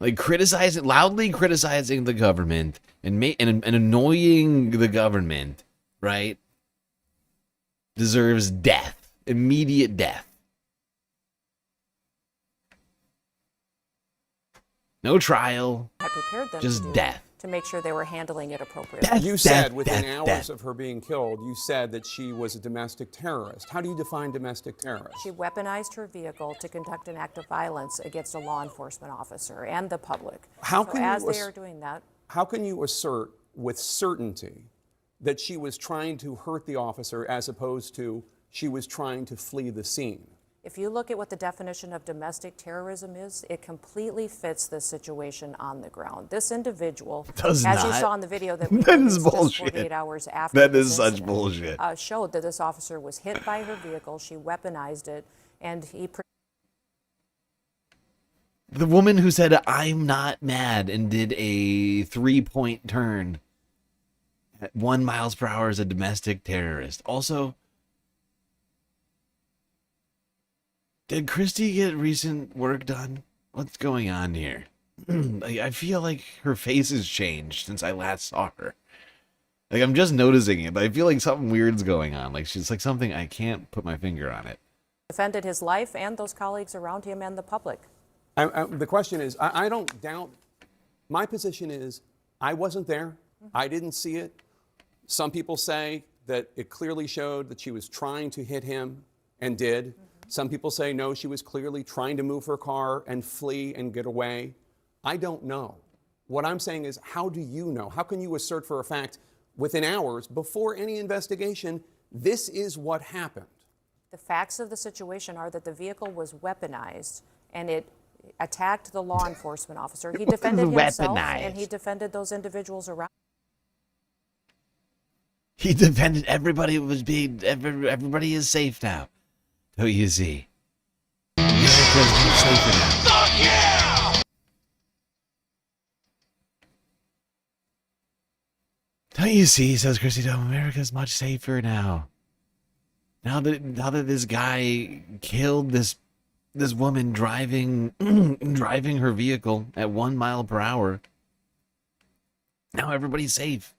Like loudly criticizing the government and annoying the government, right? deserves death, immediate death. No trial, had prepared them just to do death. to make sure they were handling it appropriately. Death, You said death, within death, hours death. of her being killed, you said that she was a domestic terrorist. How do you define domestic terrorist? She weaponized her vehicle to conduct an act of violence against a law enforcement officer and the public. How so can as you they are doing that, How can you assert with certainty that she was trying to hurt the officer as opposed to she was trying to flee the scene? if you look at what the definition of domestic terrorism is, it completely fits the situation on the ground. This individual, Does as you not. saw in the video that we That released is just bullshit. 48 hours after That this is such incident, bullshit. showed that this officer was hit by her vehicle, she weaponized it, and he The woman who said, "I'm not mad," and did a 3-point turn at 1 miles per hour is a domestic terrorist. Also, did Christie get recent work done? What's going on here? I feel like her face has changed since I last saw her. Like, I'm just noticing it, but I feel like something weird's going on. Like, she's like something, I can't put my finger on it. defended his life and those colleagues around him and the public. The question is, I don't doubt, my position is, I wasn't there. I didn't see it. Some people say that it clearly showed that she was trying to hit him and did. Some people say, no, she was clearly trying to move her car and flee and get away. I don't know. What I'm saying is, how do you know? How can you assert for a fact within hours, before any investigation, this is what happened? The facts of the situation are that the vehicle was weaponized and it attacked the law enforcement officer. He defended himself and he defended those individuals around. He defended everybody. Everybody is safe now. Don't you see? America's much safer now. Fuck yeah! Don't you see, says Christy Dome, America's much safer now. Now that this guy killed this woman driving her vehicle at 1 mile per hour, now everybody's safe.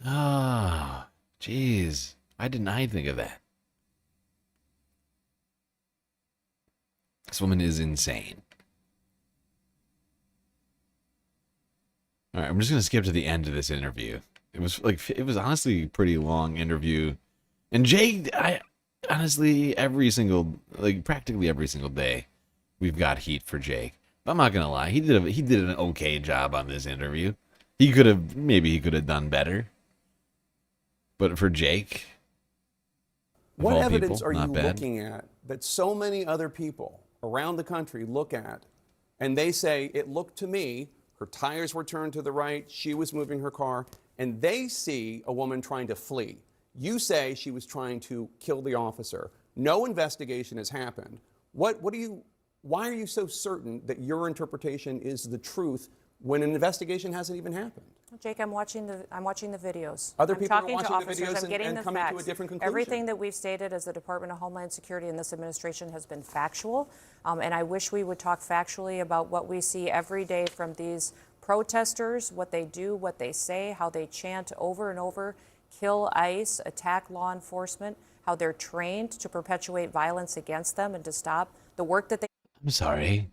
Ah, jeez. Why didn't I think of that? This woman is insane. All right, I'm just going to skip to the end of this interview. It was honestly a pretty long interview. And Jake, practically every single day, we've got heat for Jake. But I'm not going to lie, he did an okay job on this interview. He could have done better. But for Jake, What evidence are you looking at that so many other people around the country look at and they say, it looked to me, her tires were turned to the right, she was moving her car, and they see a woman trying to flee. You say she was trying to kill the officer. No investigation has happened. Why are you so certain that your interpretation is the truth when an investigation hasn't even happened? Jake, I'm watching the videos. Other I'm people are talking watching to the officers. videos I'm getting and the coming to facts. a different conclusion. Everything that we've stated as the Department of Homeland Security and this administration has been factual. And I wish we would talk factually about what we see every day from these protesters, what they do, what they say, how they chant over and over, kill ICE, attack law enforcement, how they're trained to perpetuate violence against them and to stop the work that they... I'm sorry.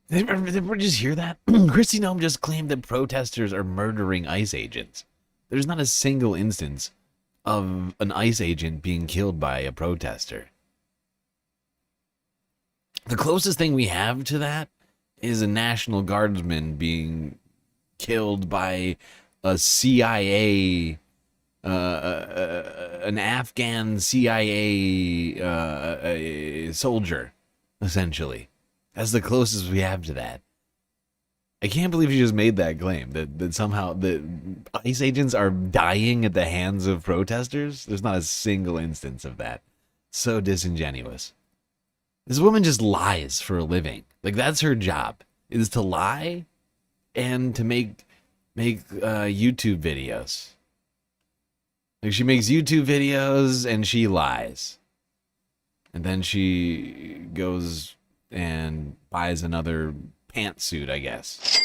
Did everybody just hear that? Christy Nome just claimed that protesters are murdering ICE agents. There's not a single instance of an ICE agent being killed by a protester. The closest thing we have to that is a National Guardsman being killed by a CIA, an Afghan CIA soldier, essentially. That's the closest we have to that. I can't believe you just made that claim, that somehow the ICE agents are dying at the hands of protesters. There's not a single instance of that. So disingenuous. This woman just lies for a living. Like, that's her job, is to lie and to make YouTube videos. Like, she makes YouTube videos and she lies. And then she goes and buys another pantsuit, I guess.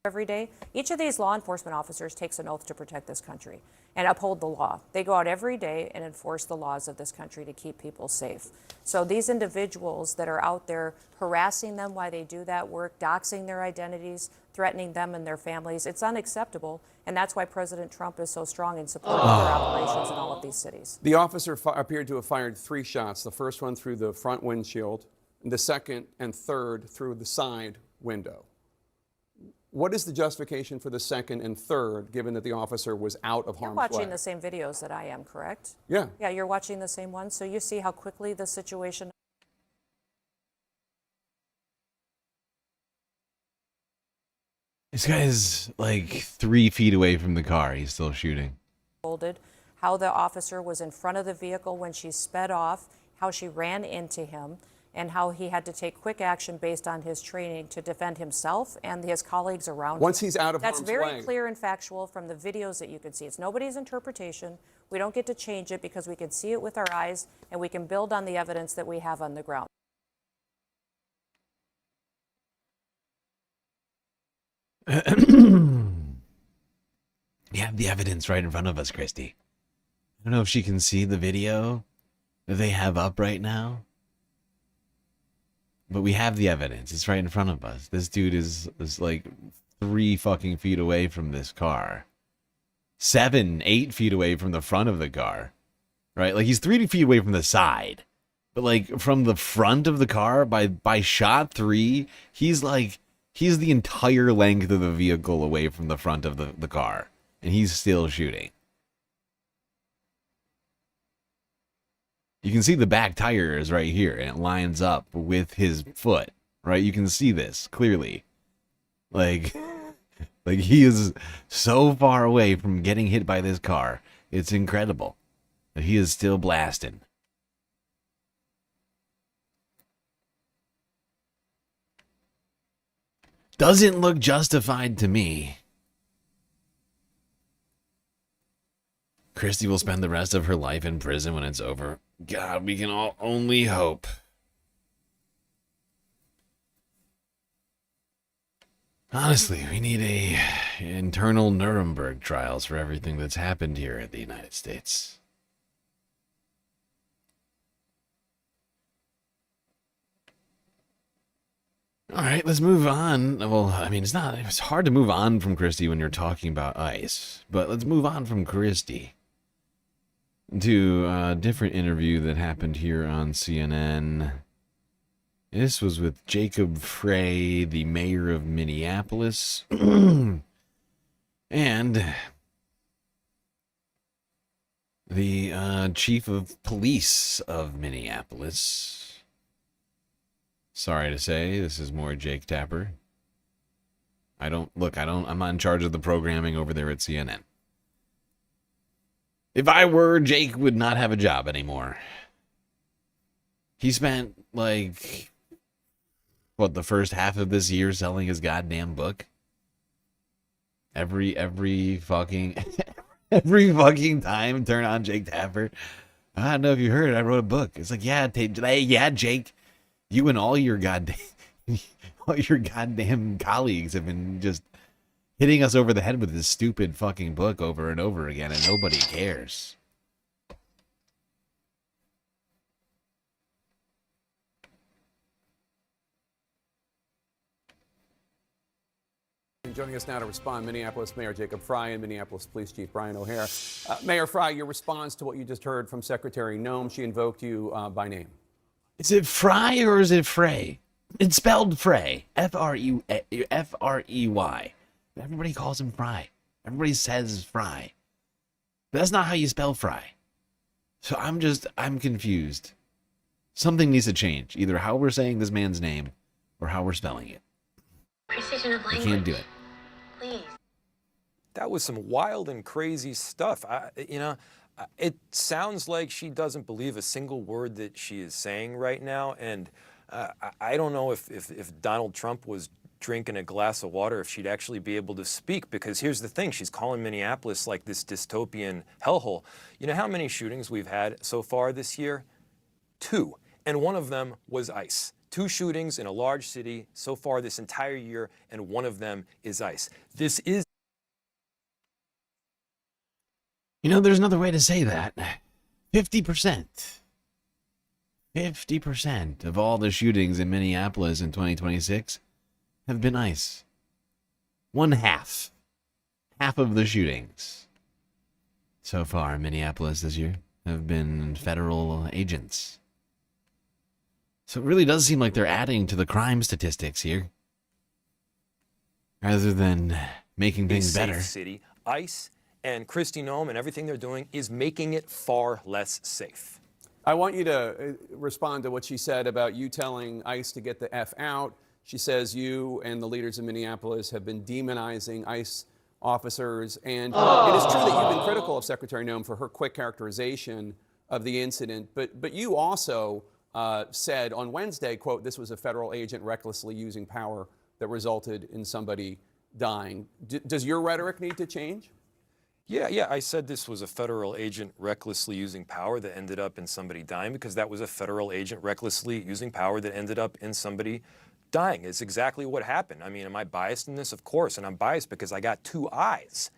every day. Each of these law enforcement officers takes an oath to protect this country and uphold the law. They go out every day and enforce the laws of this country to keep people safe. So these individuals that are out there harassing them while they do that work, doxing their identities, threatening them and their families, it's unacceptable. And that's why President Trump is so strong in supporting their operations in all of these cities. The officer appeared to have fired 3 shots, the first one through the front windshield, and the second and third through the side window. What is the justification for the second and third, given that the officer was out of harm's way? You're watching the same videos that I am, correct? Yeah. Yeah, you're watching the same ones, so you see how quickly the situation... This guy's like 3 feet away from the car. He's still shooting. ...unfolded, how the officer was in front of the vehicle when she sped off, how she ran into him, and how he had to take quick action based on his training to defend himself and his colleagues around him. Once he's out of harm's way. That's very clear and factual from the videos that you can see. It's nobody's interpretation. We don't get to change it because we can see it with our eyes and we can build on the evidence that we have on the ground. We have the evidence right in front of us, Christy. I don't know if she can see the video that they have up right now. But we have the evidence. It's right in front of us. This dude is like 3 fucking feet away from this car. 7, 8 feet away from the front of the car. Right? Like he's 3 feet away from the side. But like from the front of the car by shot 3, he's the entire length of the vehicle away from the front of the car. And he's still shooting. You can see the back tire is right here, and it lines up with his foot, right? You can see this clearly. Like he is so far away from getting hit by this car. It's incredible. But he is still blasting. Doesn't look justified to me. Christy will spend the rest of her life in prison when it's over. God, we can all only hope. Honestly, we need internal Nuremberg trials for everything that's happened here in the United States. All right, let's move on. Well, I mean, it's hard to move on from Christy when you're talking about ICE, but let's move on from Christy to a different interview that happened here on CNN. This was with Jacob Frey, the mayor of Minneapolis, and the chief of police of Minneapolis. Sorry to say, this is more Jake Tapper. I'm not in charge of the programming over there at CNN. If I were, Jake would not have a job anymore. He spent, the first half of this year selling his goddamn book? Every fucking time, turn on Jake Tapper. I don't know if you heard, I wrote a book. It's like, yeah, Jake, you and all your goddamn colleagues have been just hitting us over the head with this stupid fucking book over and over again, and nobody cares. Joining us now to respond, Minneapolis Mayor Jacob Frey and Minneapolis Police Chief Brian O'Hare. Mayor Frey, your response to what you just heard from Secretary Noem, she invoked you by name. Is it Frey or is it Frey? It's spelled Frey. F-R-E-Y. Everybody calls him Frey. Everybody says Frey. But that's not how you spell Frey. So I'm confused. Something needs to change. Either how we're saying this man's name or how we're spelling it. Precision of language. I can't do it. Please. That was some wild and crazy stuff. It sounds like she doesn't believe a single word that she is saying right now. And I don't know if Donald Trump was drinking a glass of water, if she'd actually be able to speak. Because here's the thing, she's calling Minneapolis like this dystopian hellhole. You know how many shootings we've had so far this year? 2. And one of them was ICE. 2 shootings in a large city so far this entire year, and one of them is ICE. This is... You know, there's another way to say that. 50%. 50% of all the shootings in Minneapolis in 2026 have been ICE. 1/2. Half of the shootings so far in Minneapolis this year have been federal agents. So it really does seem like they're adding to the crime statistics here, rather than making things better. Safe city. ICE and Kristi Noem and everything they're doing is making it far less safe. I want you to respond to what she said about you telling ICE to get the F out. She says you and the leaders in Minneapolis have been demonizing ICE officers. And it is true that you've been critical of Secretary Noem for her quick characterization of the incident. But you also said on Wednesday, quote, this was a federal agent recklessly using power that resulted in somebody dying. Does your rhetoric need to change? Yeah, I said this was a federal agent recklessly using power that ended up in somebody dying, because that was a federal agent recklessly using power that ended up in somebody dying. It's exactly what happened. I mean, am I biased in this? Of course, and I'm biased because I got 2 eyes.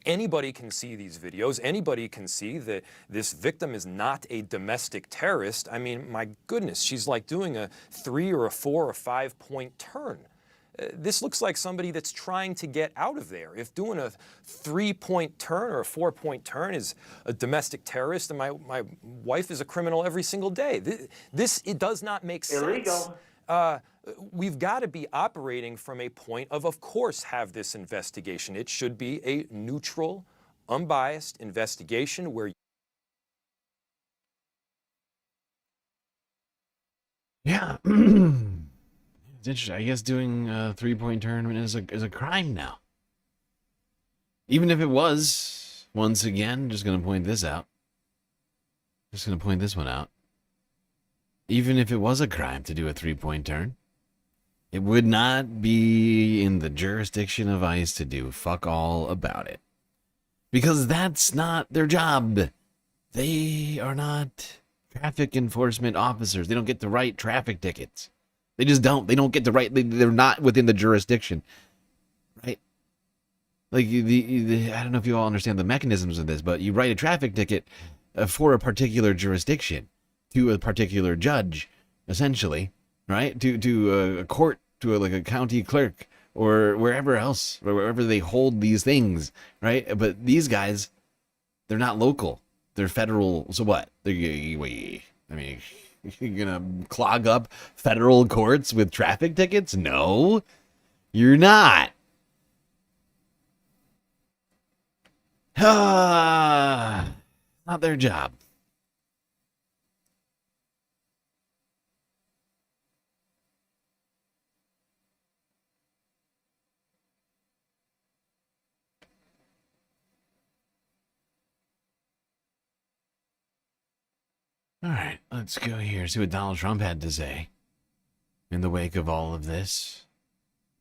Anybody can see these videos. Anybody can see that this victim is not a domestic terrorist. I mean, my goodness, she's like doing a 3 or a 4 or 5 point turn. This looks like somebody that's trying to get out of there. If doing a 3 point turn or a 4 point turn is a domestic terrorist, then my wife is a criminal every single day. It does not make sense. Illegal. We've got to be operating from a point of course, have this investigation. It should be a neutral, unbiased investigation where... Yeah. It's interesting. I guess doing a 3-point tournament is a crime now. Even if it was, once again, just going to point this out. Just going to point this one out. Even if it was a crime to do a 3-point turn, it would not be in the jurisdiction of ICE to do fuck all about it. Because that's not their job. They are not traffic enforcement officers. They don't get to write traffic tickets. They just don't. They don't get to write. They're not within the jurisdiction. Right? Like, I don't know if you all understand the mechanisms of this, but you write a traffic ticket for a particular jurisdiction to a particular judge, essentially, right? To a court, to a county clerk, or wherever else, or wherever they hold these things, right? But these guys, they're not local. They're federal. So what? I mean, you're gonna clog up federal courts with traffic tickets? No, you're not. Not their job. All right, let's go here, see what Donald Trump had to say in the wake of all of this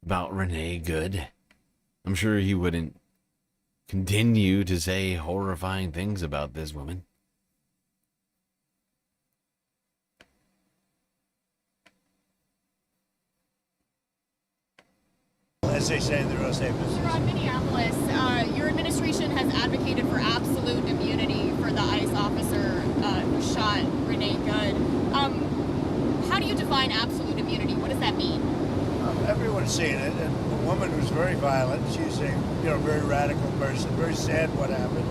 about Renee Good. I'm sure he wouldn't continue to say horrifying things about this woman. As they say in the real estate business. Jerome, Minneapolis, your administration has advocated for absolute immunity for the ICE officer who shot Renee Good. How do you define absolute immunity? What does that mean? Everyone's seen it. And a woman who's very violent. She's a very radical person. Very sad what happened.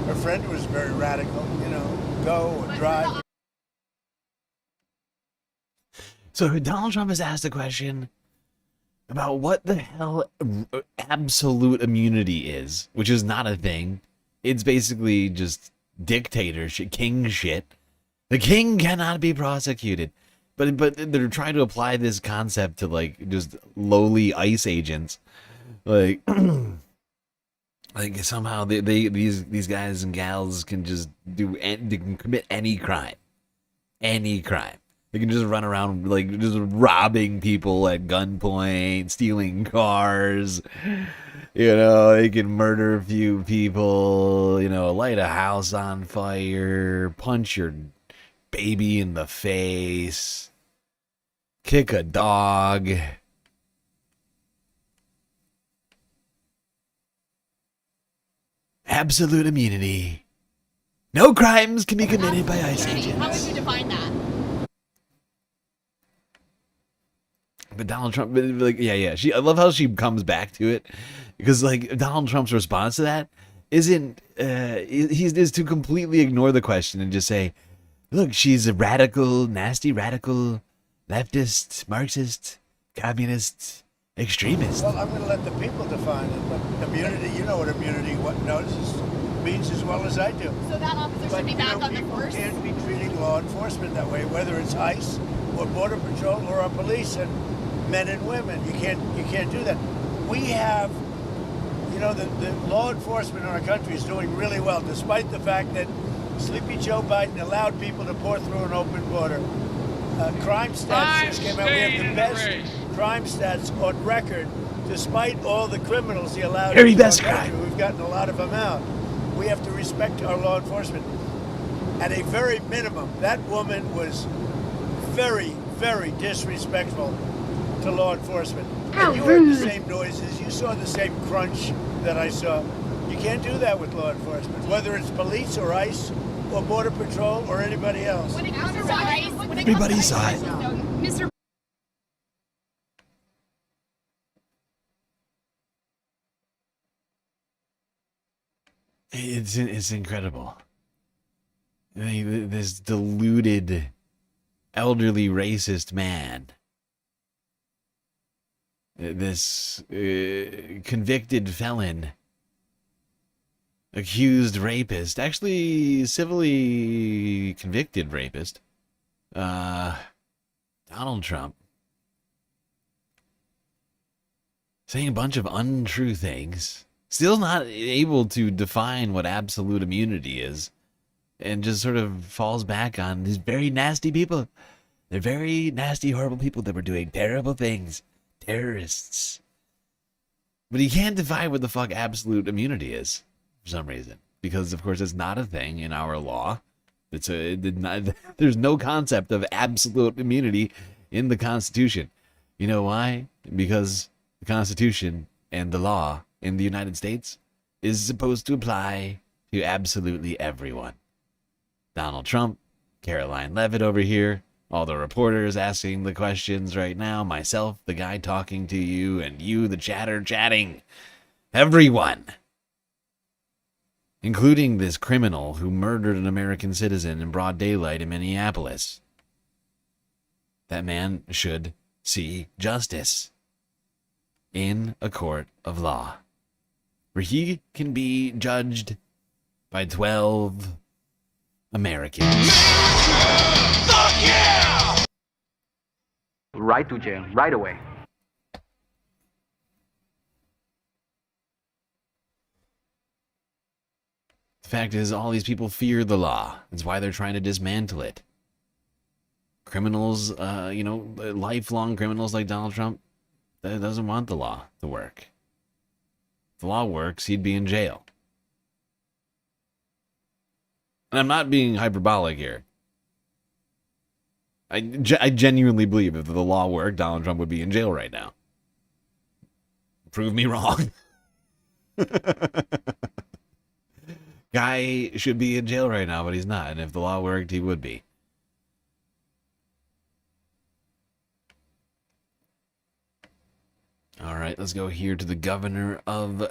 Her friend was very radical. Go and drive. So Donald Trump has asked a question about what the hell absolute immunity is, which is not a thing. It's basically just dictatorship, king shit. The king cannot be prosecuted. But they're trying to apply this concept to just lowly ICE agents. Like somehow these guys and gals can just they can commit any crime. Any crime. They can just run around just robbing people at gunpoint, stealing cars. They can murder a few people, light a house on fire, punch your baby in the face, Kick a dog. Absolute immunity. No crimes can be committed by ICE agents. How would you define that? But Donald Trump, like, yeah. I love how she comes back to it, because like Donald Trump's response to that isn't, is to completely ignore the question and just say, look, she's a radical, nasty, radical, leftist, Marxist, communist, extremist. Well, I'm going to let the people define it, but immunity, you know what immunity means as well as I do. So that officer should be back on the force? You can't be treating law enforcement that way, whether it's ICE or Border Patrol or our police and men and women. You can't do that. We have, you know, the law enforcement in our country is doing really well, despite the fact that Sleepy Joe Biden allowed people to pour through an open border. Crime stats just came out. We have the best crime stats on record, despite all the criminals he allowed. Very best crime. We've gotten a lot of them out. We have to respect our law enforcement. At a very minimum, that woman was very, very disrespectful to law enforcement. And you heard the same noises. You saw the same crunch that I saw. You can't do that with law enforcement, whether it's police or ICE or Border Patrol or anybody else. When it comes to ICE, Everybody saw it. Mr. It's incredible. I mean, this deluded, elderly, racist man, this convicted felon, accused rapist, actually civilly convicted rapist, Donald Trump, saying a bunch of untrue things, still not able to define what absolute immunity is, and just sort of falls back on these very nasty people. They're very nasty, horrible people that were doing terrible things. Terrorists. But he can't define what the fuck absolute immunity is for some reason, because of course it's not a thing in our law. There's no concept of absolute immunity in the Constitution. You know why? Because the Constitution and the law in the United States is supposed to apply to absolutely everyone. Donald Trump, Caroline Levitt over here, all the reporters asking the questions right now, myself, the guy talking to you, and you, the chatter chatting. Everyone. Including this criminal who murdered an American citizen in broad daylight in Minneapolis. That man should see justice in a court of law, where he can be judged by 12 Americans. Fuck yeah! Right to jail, right away. The fact is, all these people fear the law. That's why they're trying to dismantle it. Criminals, lifelong criminals like Donald Trump, that doesn't want the law to work. If the law works, he'd be in jail. And I'm not being hyperbolic here. I genuinely believe if the law worked, Donald Trump would be in jail right now. Prove me wrong. Guy should be in jail right now, but he's not. And if the law worked, he would be. All right, let's go here to the governor of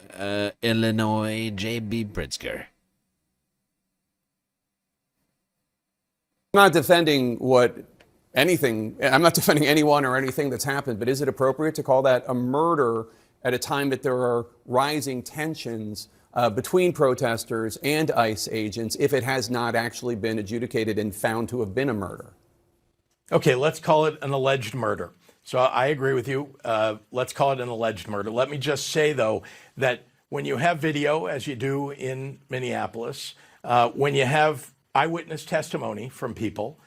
Illinois, J.B. Pritzker. I'm not defending I'm not defending anyone or anything that's happened, but is it appropriate to call that a murder at a time that there are rising tensions between protesters and ICE agents if it has not actually been adjudicated and found to have been a murder? Okay, let's call it an alleged murder. So I agree with you. Let's call it an alleged murder. Let me just say, though, that when you have video, as you do in Minneapolis, when you have eyewitness testimony from people,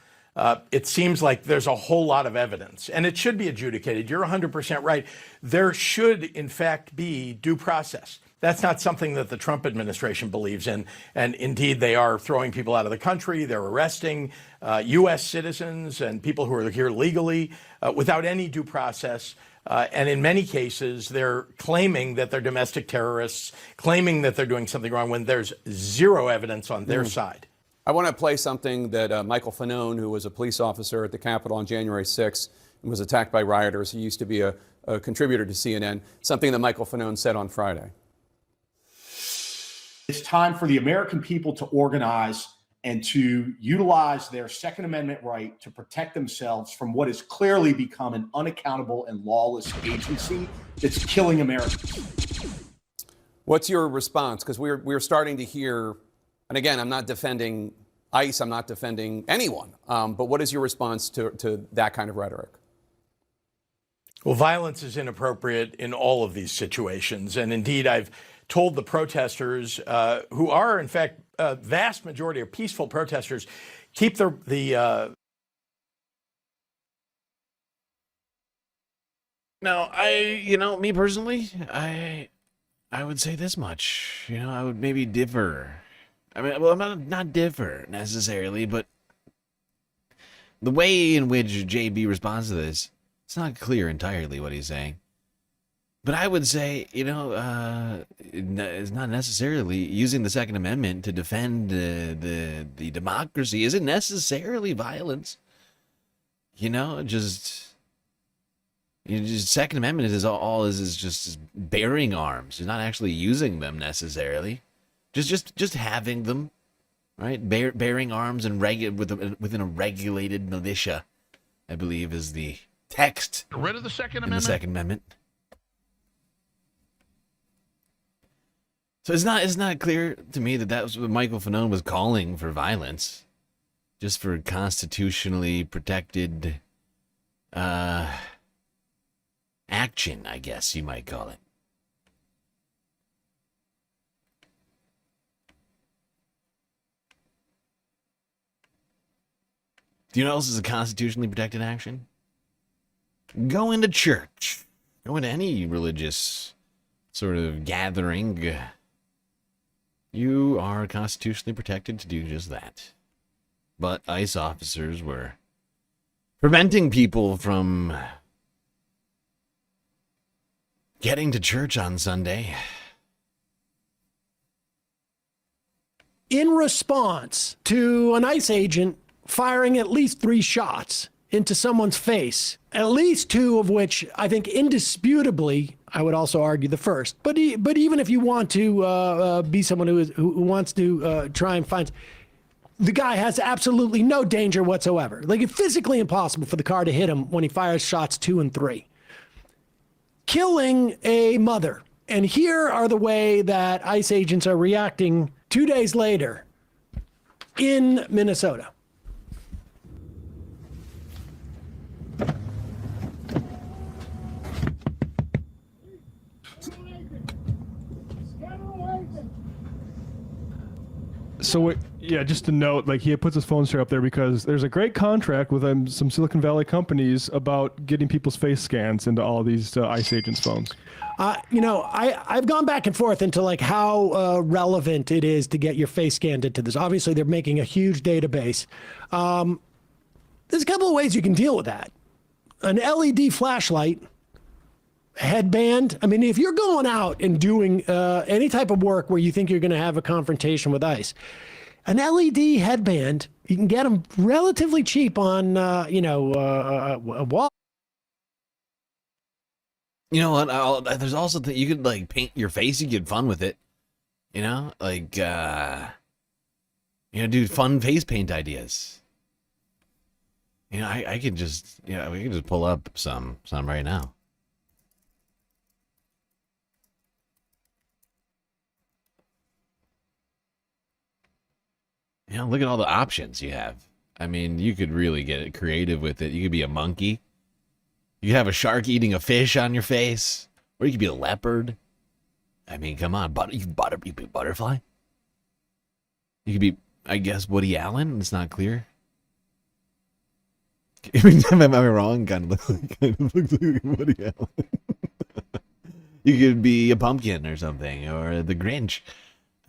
it seems like there's a whole lot of evidence, and it should be adjudicated. You're 100% right. There should, in fact, be due process. That's not something that the Trump administration believes in. And indeed, they are throwing people out of the country. They're arresting U.S. citizens and people who are here legally without any due process. And in many cases, they're claiming that they're domestic terrorists, claiming that they're doing something wrong when there's zero evidence on their side. I want to play something that Michael Fanone, who was a police officer at the Capitol on January 6th and was attacked by rioters. He used to be a contributor to CNN, something that Michael Fanone said on Friday. It's time for the American people to organize and to utilize their Second Amendment right to protect themselves from what has clearly become an unaccountable and lawless agency that's killing Americans. What's your response? Because we're starting to hear, and again, I'm not defending ICE, I'm not defending anyone, but what is your response to that kind of rhetoric? Well, violence is inappropriate in all of these situations. And indeed, I've told the protesters, who are, in fact, a vast majority are peaceful protesters, keep the Now, me personally, I would say this much. I would maybe differ. I mean, well, I'm not differ necessarily, but the way in which JB responds to this, it's not clear entirely what he's saying. But I would say, it's not necessarily using the Second Amendment to defend the democracy isn't necessarily violence. Second Amendment is all is just bearing arms. You're not actually using them necessarily. Just having them, right? Bearing arms and within a regulated militia, I believe, is the text. Get rid of the Second in Amendment. The Second Amendment. So it's not clear to me that was what Michael Fanone was calling for violence, just for constitutionally protected action, I guess you might call it. Do you know what else is a constitutionally protected action? Going to church. Going to any religious sort of gathering. You are constitutionally protected to do just that. But ICE officers were preventing people from getting to church on Sunday. In response to an ICE agent firing at least 3 shots into someone's face, at least 2 of which I think indisputably, I would also argue the first. But even if you want to be someone who wants to try and find, the guy has absolutely no danger whatsoever. Like, it's physically impossible for the car to hit him when he fires shots 2 and 3. Killing a mother. And here are the way that ICE agents are reacting 2 days later in Minnesota. So, yeah, just to note, like, he puts his phone straight up there because there's a great contract with some Silicon Valley companies about getting people's face scans into all these ICE agents' phones. I've gone back and forth into like how relevant it is to get your face scanned into this. Obviously, they're making a huge database. There's a couple of ways you can deal with that. An LED flashlight, headband. I mean, if you're going out and doing any type of work where you think you're going to have a confrontation with ICE, an LED headband, you can get them relatively cheap on, a wall. You know what? There's also you could like paint your face. You get fun with it. Do fun face paint ideas. I could just, we could just pull up some right now. Look at all the options you have. I mean, you could really get creative with it. You could be a monkey. You could have a shark eating a fish on your face. Or you could be a leopard. I mean, come on. You could be a butterfly. You could be, I guess, Woody Allen. It's not clear. Am I wrong? Kind of looks like Woody Allen. You could be a pumpkin or something, or the Grinch.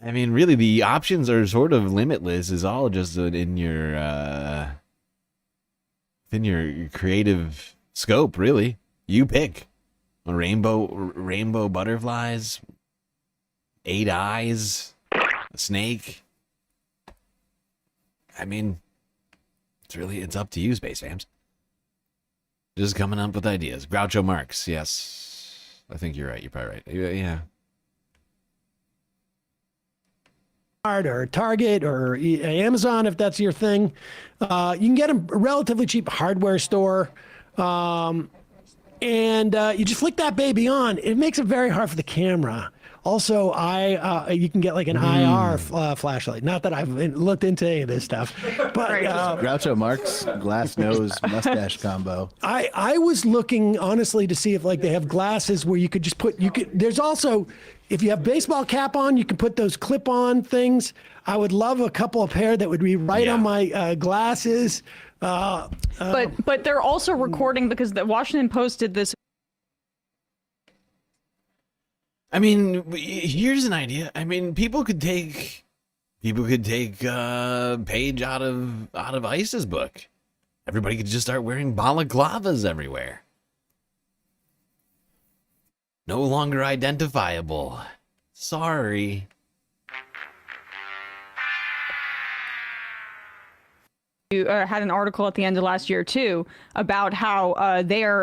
I mean, really, the options are sort of limitless. Is all just in your creative scope. Really, you pick a rainbow butterflies, 8 eyes, a snake. I mean, it's up to you, Space Fams. Just coming up with ideas. Groucho Marx, yes. I think you're right. You're probably right. Yeah. Or Target or Amazon, if that's your thing. You can get them a relatively cheap hardware store. And you just flick that baby on. It makes it very hard for the camera. Also, you can get like an IR flashlight. Not that I've looked into any of this stuff, but Groucho Marx glass nose mustache combo. I was looking honestly to see if like they have glasses where you could just put There's also, if you have baseball cap on, you can put those clip-on things. I would love a couple of pair that would be right on my glasses. But they're also recording because the Washington Post did this. I mean, here's an idea. I mean, people could take a page out of ICE's book. Everybody could just start wearing balaclavas everywhere. No longer identifiable. Sorry. You had an article at the end of last year too about how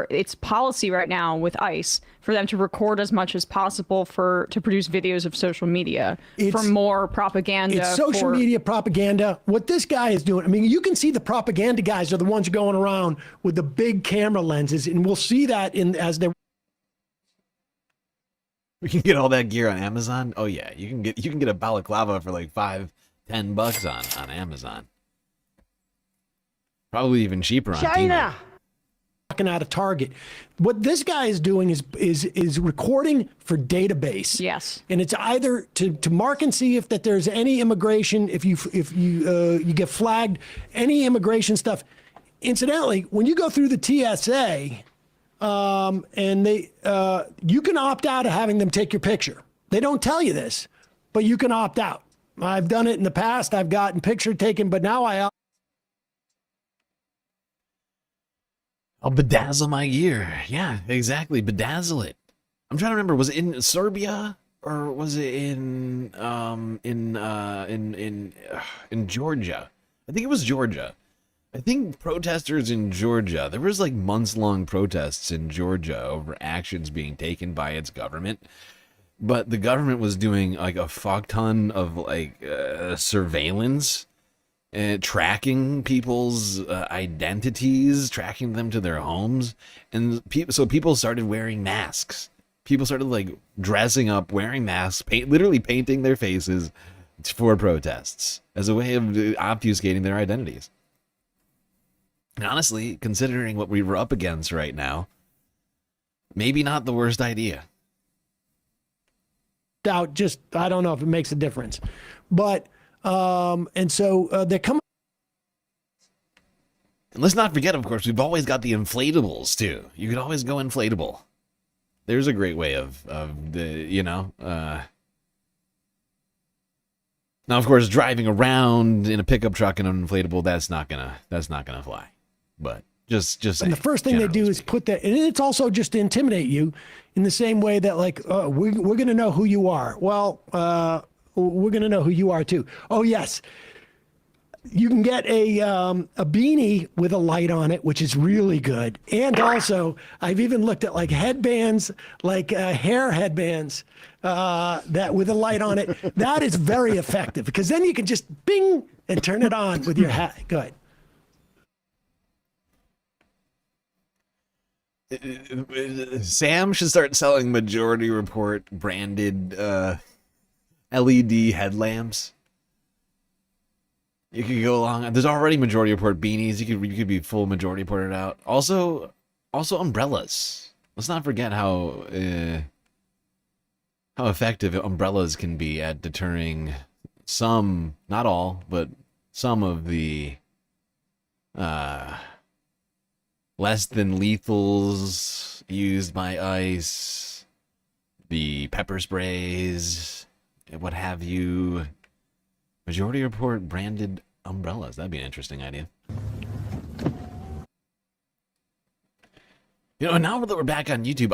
it's policy right now with ICE for them to record as much as possible to produce videos of social media for more propaganda. It's social media propaganda. What this guy is doing, I mean, you can see the propaganda guys are the ones going around with the big camera lenses, and we'll see that as they're. We can get all that gear on Amazon. Oh yeah, you can get a balaclava for like $5-10 on Amazon. Probably even cheaper on China. Walking out of Target. What this guy is doing is recording for database. Yes. And it's either to mark and see if that there's any immigration, if you get flagged, any immigration stuff. Incidentally, when you go through the TSA, and you can opt out of having them take your picture. They don't tell you this, but you can opt out. I've done it in the past. I've gotten picture taken, but now I'll bedazzle my gear. Yeah, exactly. Bedazzle it. I'm trying to remember. Was it in Serbia or was it in Georgia? I think it was Georgia. I think protesters in Georgia. There was like months-long protests in Georgia over actions being taken by its government, but the government was doing like a fuck ton of like surveillance. Tracking people's identities, tracking them to their homes, and so people started wearing masks. People started like dressing up, wearing masks, literally painting their faces for protests as a way of obfuscating their identities. And honestly, considering what we were up against right now, maybe not the worst idea. I don't know if it makes a difference, but. And so they're coming. And let's not forget, of course, we've always got the inflatables too. You could always go inflatable. There's a great way of now, of course, driving around in a pickup truck in an inflatable, that's not gonna fly. But just and the first thing they do is put that, and it's also just to intimidate you in the same way that like, we're going to know who you are. Well, we're going to know who you are too. Oh yes. You can get a beanie with a light on it, which is really good. And also I've even looked at like headbands, like hair headbands, that with a light on it. That is very effective because then you can just bing and turn it on with your hat. Good. Sam should start selling Majority Report branded LED headlamps. You could go along. There's already Majority Report beanies. You could be full Majority Reported out. Also umbrellas. Let's not forget how effective umbrellas can be at deterring some, not all, but some of the less than lethals used by ICE, the pepper sprays, what have you. Majority report branded umbrellas. That'd be an interesting idea. You know, now that we're back on YouTube,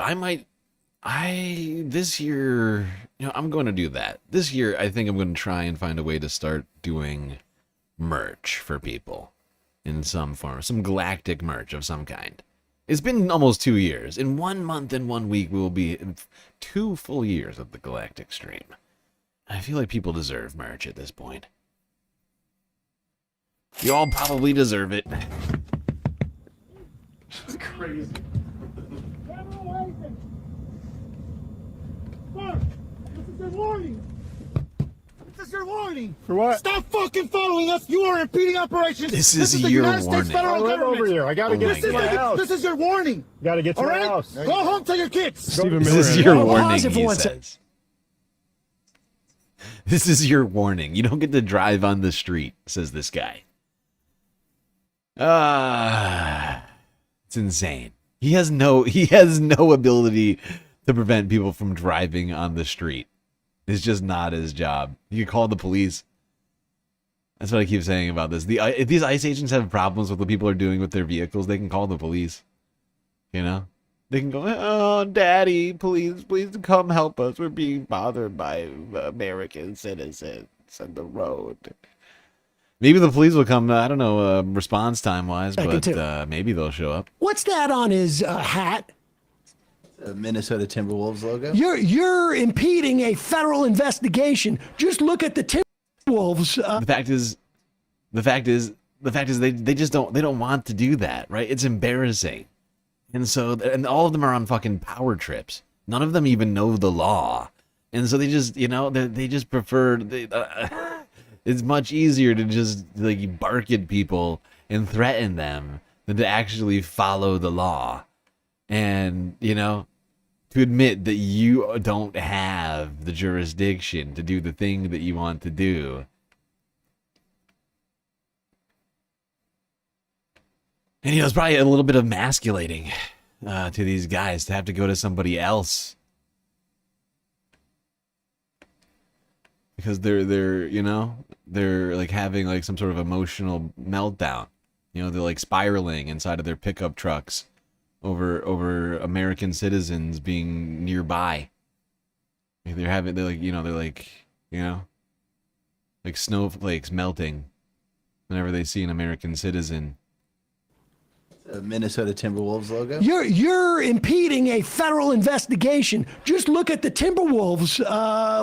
this year, you know, I'm going to do that. This year, I think I'm going to try and find a way to start doing merch for people in some form, some galactic merch of some kind. It's been almost 2 years. In 1 month and 1 week, we will be in 2 full years of the Galactic Stream. I feel like people deserve merch at this point. You all probably deserve it. It's crazy. This is your warning. This is your warning. For what? Stop fucking following us. You are impeding operations. This is the your United warning. States federal I live government. over here. I gotta get to my house. This is your warning. Gotta get to All my right? house. Go home to your kids. This is your warning, he says. This is your warning. You don't get to drive on the street, says this guy. It's insane. He has no ability to prevent people from driving on the street. It's just not his job. You can call the police. That's what I keep saying about this. If these ICE agents have problems with what people are doing with their vehicles, they can call the police. You know? They can go, oh, Daddy, please come help us. We're being bothered by American citizens on the road. Maybe the police will come, I don't know, response time-wise, but maybe they'll show up. What's that on his hat? The Minnesota Timberwolves logo. You're impeding a federal investigation. Just look at the Timberwolves. The fact is they just don't want to do that, right? It's embarrassing. And all of them are on fucking power trips. None of them even know the law. And so they just, they just prefer, it's much easier to just like bark at people and threaten them than to actually follow the law. And, to admit that you don't have the jurisdiction to do the thing that you want to do. And, it's probably a little bit emasculating to these guys to have to go to somebody else. Because they're like having like some sort of emotional meltdown. They're like spiraling inside of their pickup trucks over American citizens being nearby. They're like snowflakes melting whenever they see an American citizen. The Minnesota Timberwolves logo. You're impeding a federal investigation. Just look at the Timberwolves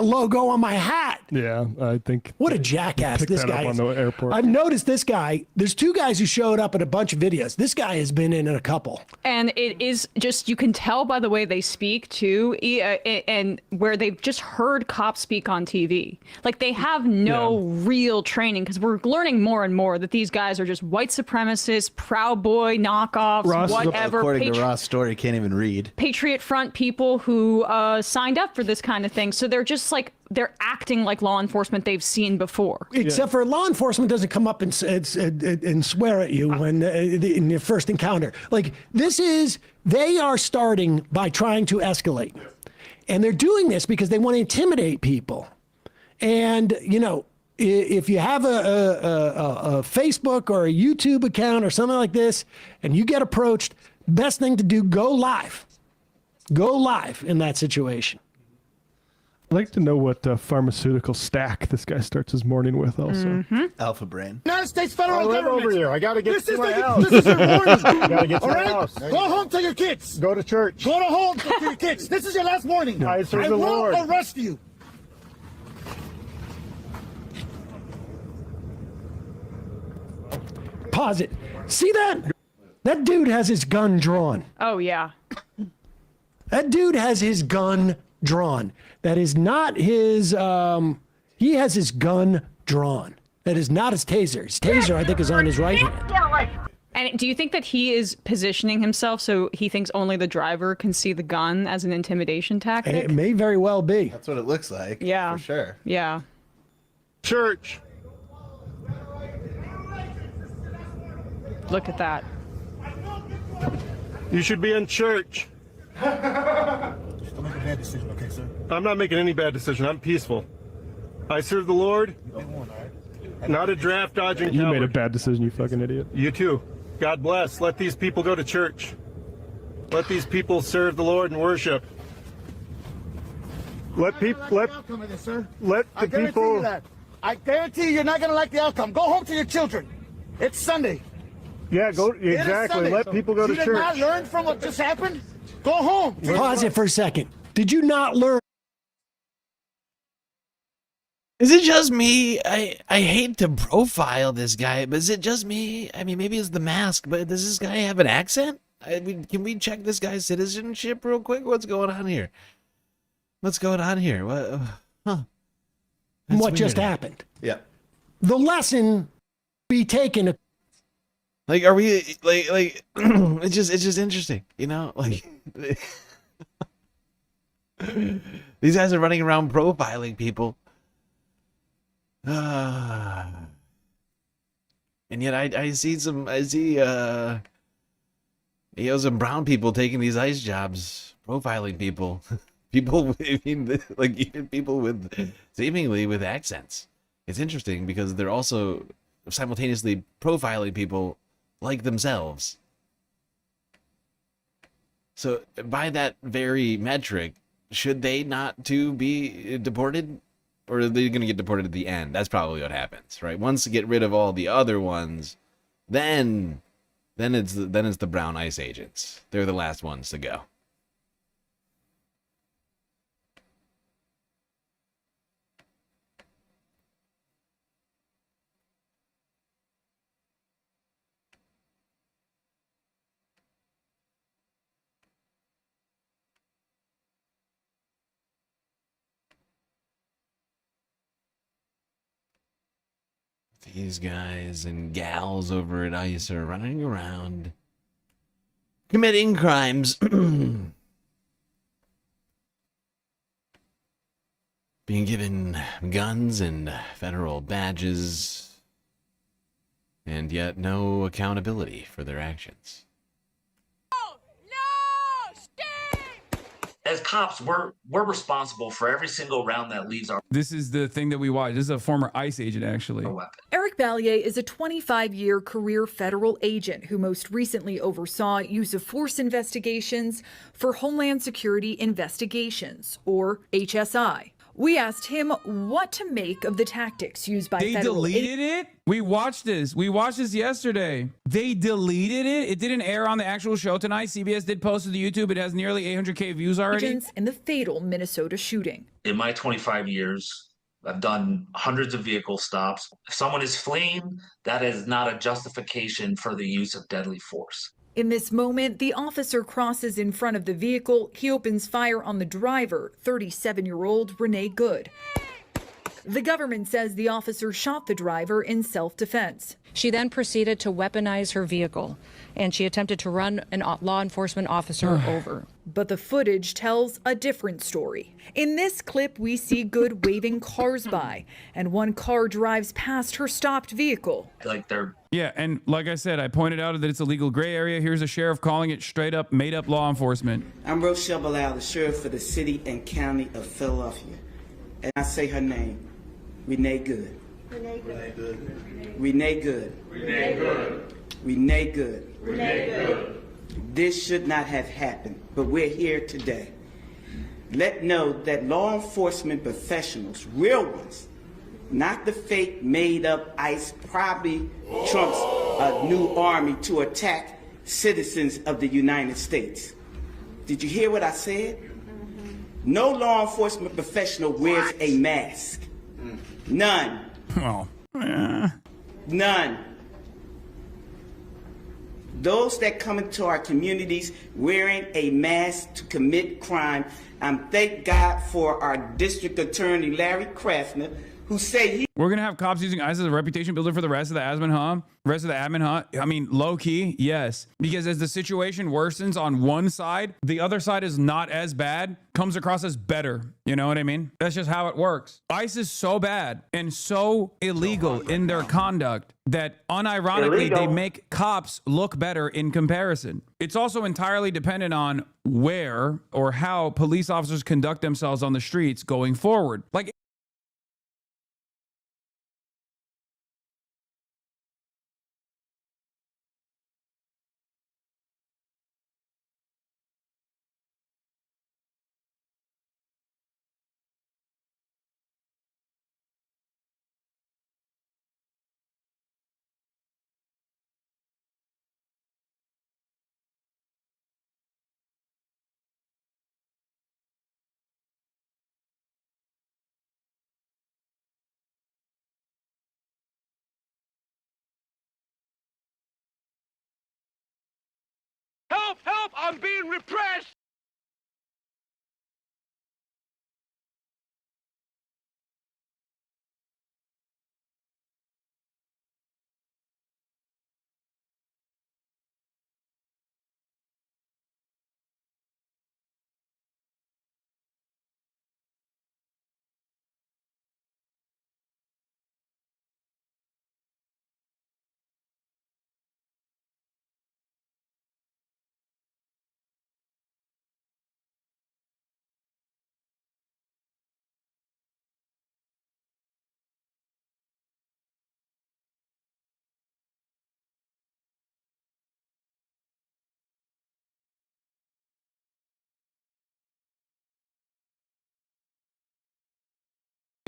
logo on my hat. Yeah, I think. What a jackass this guy is. On the airport. I've noticed this guy. There's 2 guys who showed up in a bunch of videos. This guy has been in a couple. And it is just, you can tell by the way they speak too, and where they've just heard cops speak on TV. Like they have no real training, because we're learning more and more that these guys are just white supremacists, Proud Boy, knockoffs, whatever. According to Ross' story, can't even read. Patriot Front people who signed up for this kind of thing. So they're just like, they're acting like law enforcement they've seen before. Except for law enforcement doesn't come up and swear at you when in your first encounter. Like they are starting by trying to escalate. And they're doing this because they want to intimidate people. And, if you have a Facebook or a YouTube account or something like this, and you get approached, best thing to do, go live. Go live in that situation. I'd like to know what pharmaceutical stack this guy starts his morning with also. Alpha Brain. United States federal I live government. over here. I gotta get to my house. This is your warning. Gotta get to All my right? house. Go home to your kids. Go to church. Go to home to your kids. This is your last warning. I serve I the will Lord. arrest you. Pause it. See that? That dude has his gun drawn. Oh, yeah. That dude has his gun drawn. That is not his, he has his gun drawn. That is not his taser. His taser, I think, is on his right hand. And do you think that he is positioning himself so he thinks only the driver can see the gun as an intimidation tactic? It may very well be. That's what it looks like. Yeah. For sure. Yeah. Church. Look at that. You should be in church. bad decision, okay, sir? I'm not making any bad decision. I'm peaceful. I serve the Lord. Not a draft dodging You coward. made a bad decision, you fucking idiot. You too. God bless. Let these people go to church. Let these people serve the Lord and worship. Let people let I guarantee you that. I guarantee you're not gonna like the outcome. Go home to your children. It's Sunday. Yeah, go It is exactly. Sunday. Let people go to You did church. not learn from what just happened? Go home. Pause it for a second. Did you not learn? Is it just me? I hate to profile this guy, but is it just me? I mean, maybe it's the mask, but does this guy have an accent? I mean, can we check this guy's citizenship real quick? What's going on here? What's going on here? What? Huh? What just happened? Yeah. The lesson be taken. Like, are we like? It's just interesting, you know? Like, these guys are running around profiling people. And yet I see some some brown people taking these ICE jobs, profiling people, I mean, like even people with seemingly with accents. It's interesting because they're also simultaneously profiling people like themselves. So by that very metric, should they not too be deported? Or are they going to get deported at the end? That's probably what happens, right? Once you get rid of all the other ones, then it's the brown ICE agents. They're the last ones to go. These guys and gals over at ICE are running around committing crimes. Being given guns and federal badges, and yet no accountability for their actions. As cops, we're responsible for every single round that leaves our. This is the thing that we watch. This is a former ICE agent, actually. Eric Ballier is a 25-year career federal agent who most recently oversaw use of force investigations for Homeland Security Investigations, or HSI. We asked him what to make of the tactics used by They federal deleted it? We watched this. We watched this yesterday. They deleted it? It didn't air on the actual show tonight. CBS did post to the YouTube. It has nearly 800K views already. agents in the fatal Minnesota shooting. In my 25 years, I've done hundreds of vehicle stops. If someone is fleeing, that is not a justification for the use of deadly force. In this moment, the officer crosses in front of the vehicle. He opens fire on the driver, 37-year-old Renee Good. The government says the officer shot the driver in self-defense. She then proceeded to weaponize her vehicle, and she attempted to run a law enforcement officer over. But the footage tells a different story. In this clip, we see Good waving cars by, and one car drives past her stopped vehicle. Like they're Yeah, and like I said, I pointed out that it's a legal gray area. Here's a sheriff calling it straight up, made up law enforcement. I'm Rochelle Bilal, the sheriff for the city and county of Philadelphia. And I say her name, Renee Good. Renee Good. Renee Good. Renee Good. Renee Good. Renee Good. This should not have happened, but we're here today. Let know that law enforcement professionals, real ones, not the fake made up ICE, probably Trump's new army to attack citizens of the United States. Did you hear what I said? No law enforcement professional wears a mask. None. Oh. None. Those that come into our communities wearing a mask to commit crime, thank God for our district attorney, Larry Kraftner, who say We're gonna have cops using ICE as a reputation builder for the rest of the admin, huh? I mean, low key, yes. Because as the situation worsens on one side, the other side is not as bad, comes across as better. You know what I mean? That's just how it works. ICE is so bad and so illegal in their conduct that unironically they make cops look better in comparison. It's also entirely dependent on where or how police officers conduct themselves on the streets going forward. Like, Help! Help! I'm being repressed!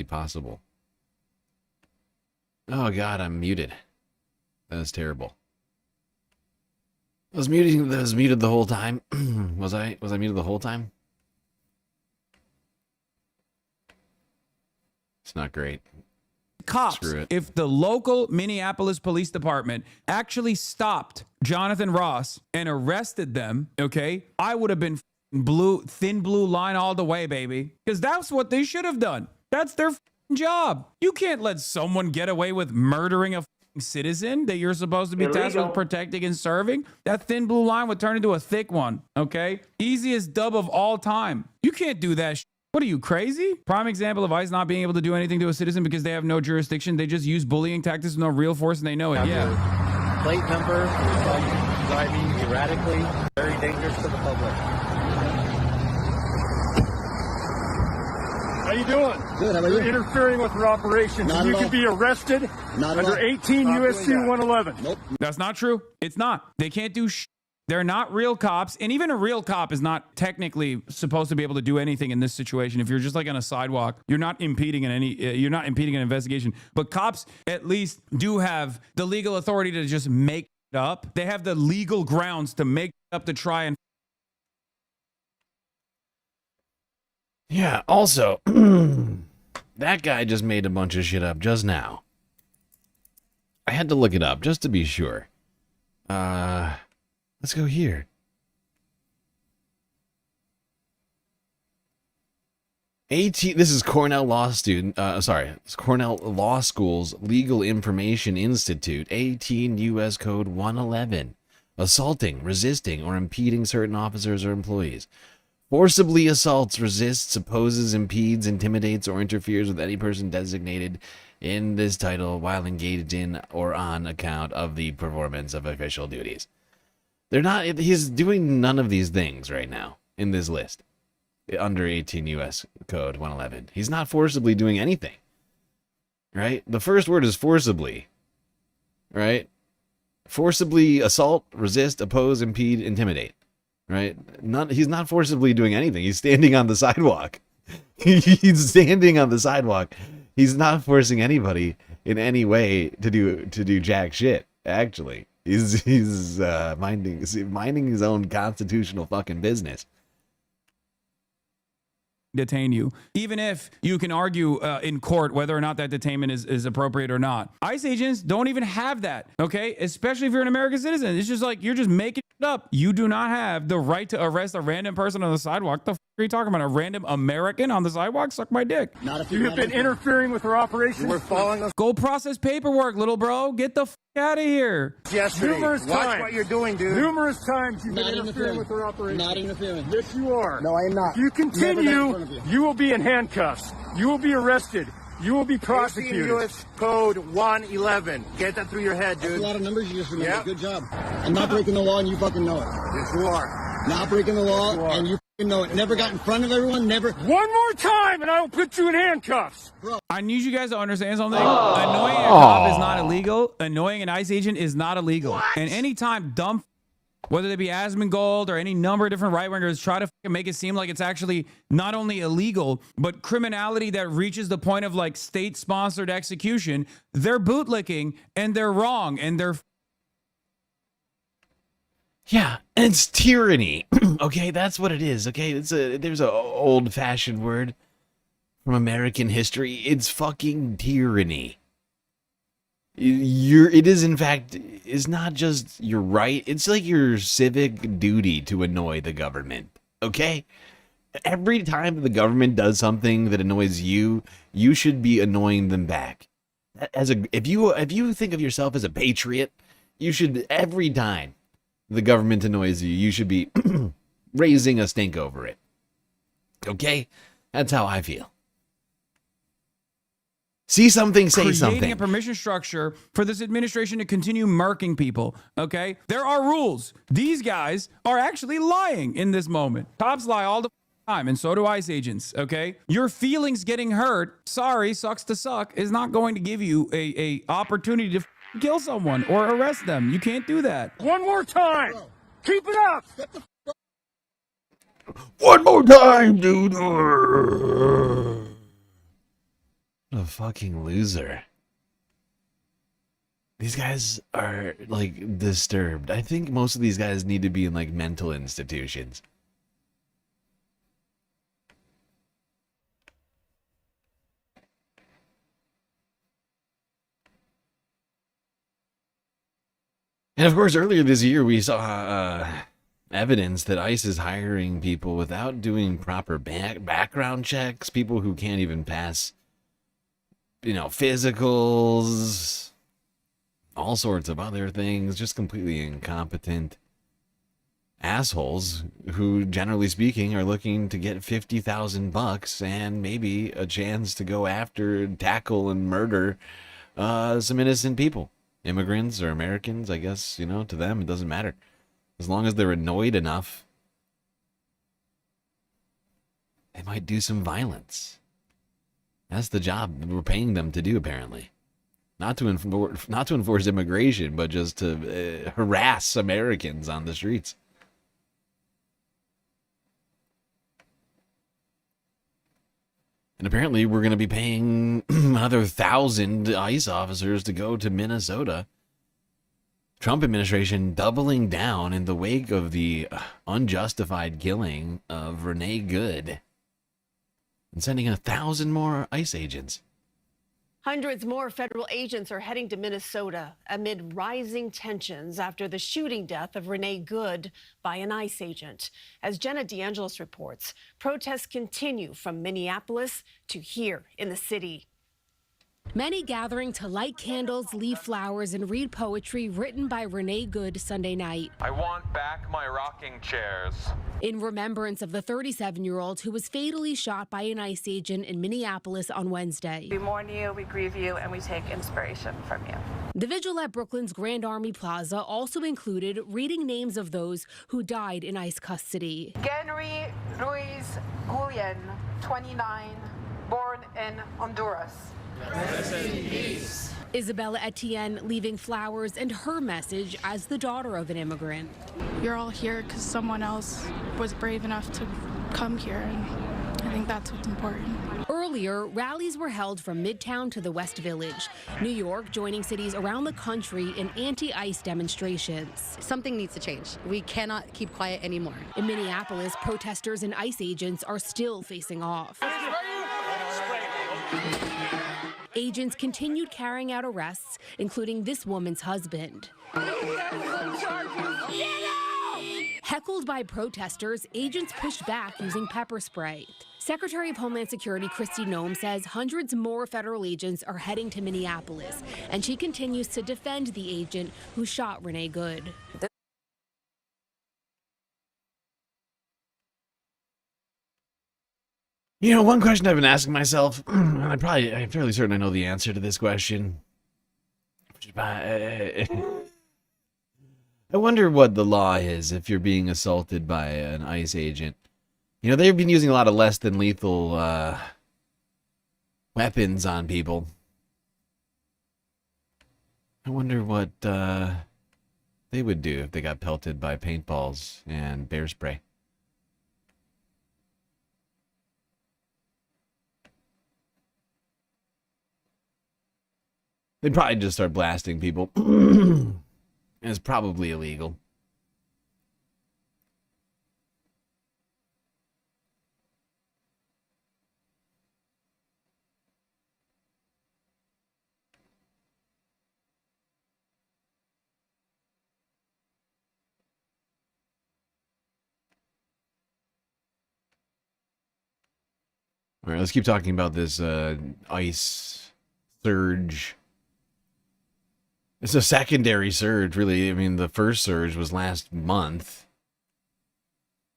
Possible. Oh god, I'm muted. That is terrible. I was muted the whole time. Was I muted the whole time? It's not great. Cops, Screw it. if the local Minneapolis Police Department actually stopped Jonathan Ross and arrested them, okay, I would have been thin blue line all the way, baby. Because that's what they should have done. That's their job. You can't let someone get away with murdering a citizen that you're supposed to be tasked with protecting and serving. That thin blue line would turn into a thick one, okay? Easiest dub of all time. You can't do that shit. What are you, crazy? Prime example of ICE not being able to do anything to a citizen because they have no jurisdiction. They just use bullying tactics with no real force and they know it. Yeah. Plate number, driving erratically, very dangerous to the public. How you doing? Good, how are you? You're interfering with our operations. Not You at can all. be arrested Not at under all. 18 Not USC doing that. 111. Nope. That's not true. It's not. They can't do They're not real cops. And even a real cop is not technically supposed to be able to do anything in this situation. If you're just like on a sidewalk, you're not impeding you're not impeding an investigation. But cops at least do have the legal authority to just make it up. They have the legal grounds to make it up to try and. Yeah, also, that guy just made a bunch of shit up just now. I had to look it up just to be sure. Let's go here. This is Cornell Law student. It's Cornell Law School's Legal Information Institute. 18 U.S. Code 111. Assaulting, resisting, or impeding certain officers or employees. Forcibly assaults, resists, opposes, impedes, intimidates, or interferes with any person designated in this title while engaged in or on account of the performance of official duties. He's doing none of these things right now in this list. Under 18 U.S. Code 111. He's not forcibly doing anything. Right? The first word is forcibly. Right? Forcibly assault, resist, oppose, impede, intimidate. Right? He's not forcibly doing anything. He's standing on the sidewalk. He's standing on the sidewalk. He's not forcing anybody in any way to do jack shit. Actually, he's minding his own constitutional fucking business. Detain you, even if you can argue in court whether or not that detainment is appropriate or not. ICE agents don't even have that, okay? Especially if you're an American citizen. It's just like you're just making up. You do not have the right to arrest a random person on the sidewalk. The f are you talking about? A random American on the sidewalk? Suck my dick. Not if you have been interfering with our operation. We're following us. Go process paperwork, little bro. Get the f out of here. Yesterday. Numerous Watch times. what you're doing, dude. Numerous times you've Not been interfering interfering. with our operation. Not interfering. Yes, you are. No, I am not. If you Never got in continue, front of you. you will be in handcuffs. You will be arrested. You will be 18 prosecuted. U.S. Code 111. Get that through your head, dude. That's a lot of numbers you just remember. Yep. Good job. I'm not breaking the law, and you fucking know it. Yes, you are. Not breaking the law, and you fucking know it. Never got in front of everyone. Never. One more time, and I will put you in handcuffs. I need you guys to understand something. Annoying a cop is not illegal. Annoying an ICE agent is not illegal. And anytime dumb, whether they be Asmongold or any number of different right-wingers, try to make it seem like it's actually not only illegal, but criminality that reaches the point of like state-sponsored execution, they're bootlicking and they're wrong and they're... Yeah, and it's tyranny. Okay, that's what it is. Okay, there's a old-fashioned word from American history. It's fucking tyranny. It is in fact, it's not just your right, it's like your civic duty to annoy the government. Okay? Every time the government does something that annoys you, you should be annoying them back. If you think of yourself as a patriot, you should, every time the government annoys you, you should be raising a stink over it. Okay? That's how I feel. See something, say something. Creating a permission structure for this administration to continue murking people, okay? There are rules. These guys are actually lying in this moment. Cops lie all the time, and so do ICE agents, okay? Your feelings getting hurt, sorry, sucks to suck, is not going to give you a opportunity to kill someone or arrest them. You can't do that. One more time. Keep it up. One more time, dude. A fucking loser. These guys are like disturbed. I think most of these guys need to be in like mental institutions. And of course, earlier this year we saw evidence that ICE is hiring people without doing proper background checks, people who can't even pass, physicals, all sorts of other things, just completely incompetent assholes who, generally speaking, are looking to get $50,000 and maybe a chance to go after, tackle, and murder some innocent people. Immigrants or Americans, I guess, to them, it doesn't matter. As long as they're annoyed enough, they might do some violence. That's the job that we're paying them to do, apparently. Not to enforce immigration, but just to harass Americans on the streets. And apparently we're going to be paying another 1,000 ICE officers to go to Minnesota. Trump administration doubling down in the wake of the unjustified killing of Renee Good. And sending 1,000 more ICE agents. Hundreds more federal agents are heading to Minnesota amid rising tensions after the shooting death of Renee Good by an ICE agent. As Jenna DeAngelis reports, protests continue from Minneapolis to here in the city. Many gathering to light candles, leave flowers, and read poetry written by Renee Good Sunday night. I want back my rocking chairs. In remembrance of the 37-year-old who was fatally shot by an ICE agent in Minneapolis on Wednesday. We mourn you, we grieve you, and we take inspiration from you. The vigil at Brooklyn's Grand Army Plaza also included reading names of those who died in ICE custody. Genry Ruiz Julian, 29, born in Honduras. Isabella Etienne leaving flowers and her message as the daughter of an immigrant. You're all here because someone else was brave enough to come here, and I think that's what's important. Earlier, rallies were held from Midtown to the West Village. New York joining cities around the country in anti-ICE demonstrations. Something needs to change. We cannot keep quiet anymore. In Minneapolis, protesters and ICE agents are still facing off. Agents continued carrying out arrests, including this woman's husband. Heckled by protesters, agents pushed back using pepper spray. Secretary of Homeland Security Kristi Noem says hundreds more federal agents are heading to Minneapolis, and she continues to defend the agent who shot Renee Good. You know, one question I've been asking myself, and I'm fairly certain I know the answer to this question. I wonder what the law is if you're being assaulted by an ICE agent. You know, they've been using a lot of less than lethal weapons on people. I wonder what they would do if they got pelted by paintballs and bear spray. They'd probably just start blasting people. It's probably illegal. All right, let's keep talking about this ICE surge. It's a secondary surge, really. I mean, the first surge was last month.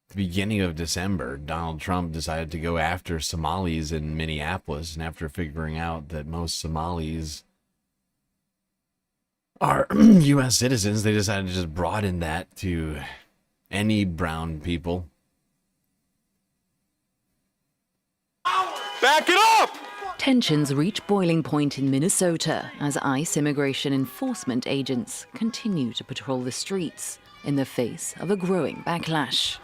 At the beginning of December, Donald Trump decided to go after Somalis in Minneapolis, and after figuring out that most Somalis are U.S. citizens, they decided to just broaden that to any brown people. Back it up! Tensions reach boiling point in Minnesota as ICE immigration enforcement agents continue to patrol the streets in the face of a growing backlash.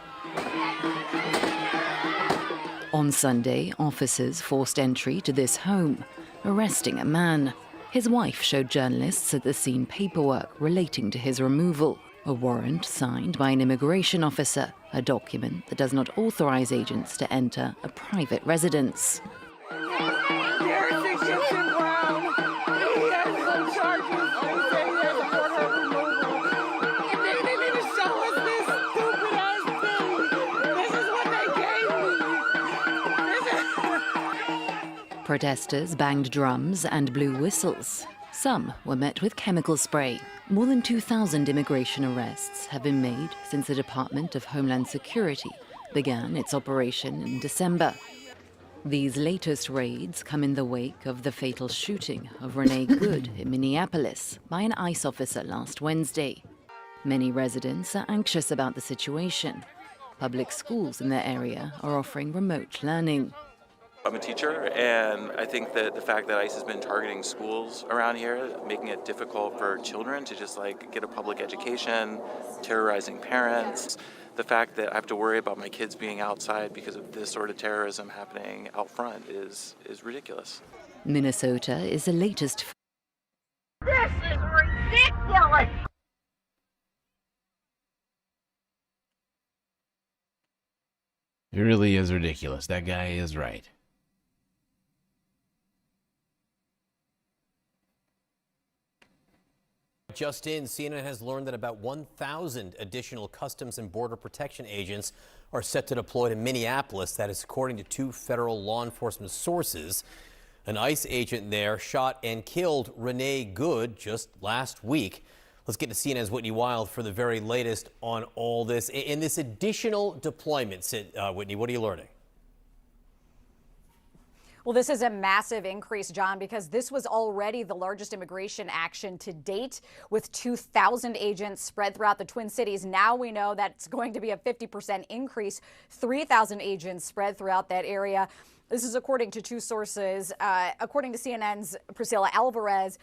On Sunday, officers forced entry to this home, arresting a man. His wife showed journalists at the scene paperwork relating to his removal, a warrant signed by an immigration officer, a document that does not authorize agents to enter a private residence. Protesters banged drums and blew whistles. Some were met with chemical spray. More than 2,000 immigration arrests have been made since the Department of Homeland Security began its operation in December. These latest raids come in the wake of the fatal shooting of Renee Good in Minneapolis by an ICE officer last Wednesday. Many residents are anxious about the situation. Public schools in their area are offering remote learning. I'm a teacher, and I think that the fact that ICE has been targeting schools around here, making it difficult for children to just get a public education, terrorizing parents, the fact that I have to worry about my kids being outside because of this sort of terrorism happening out front is ridiculous. Minnesota is the latest. This is ridiculous! It really is ridiculous. That guy is right. Just in, CNN has learned that about 1,000 additional Customs and Border Protection agents are set to deploy to Minneapolis. That is according to two federal law enforcement sources. An ICE agent there shot and killed Renee Good just last week. Let's get to CNN's Whitney Wild for the very latest on all this. In this additional deployment, Whitney, what are you learning? Well, this is a massive increase, John, because this was already the largest immigration action to date with 2,000 agents spread throughout the Twin Cities. Now we know that it's going to be a 50% increase, 3,000 agents spread throughout that area. This is according to two sources. According to CNN's Priscilla Alvarez,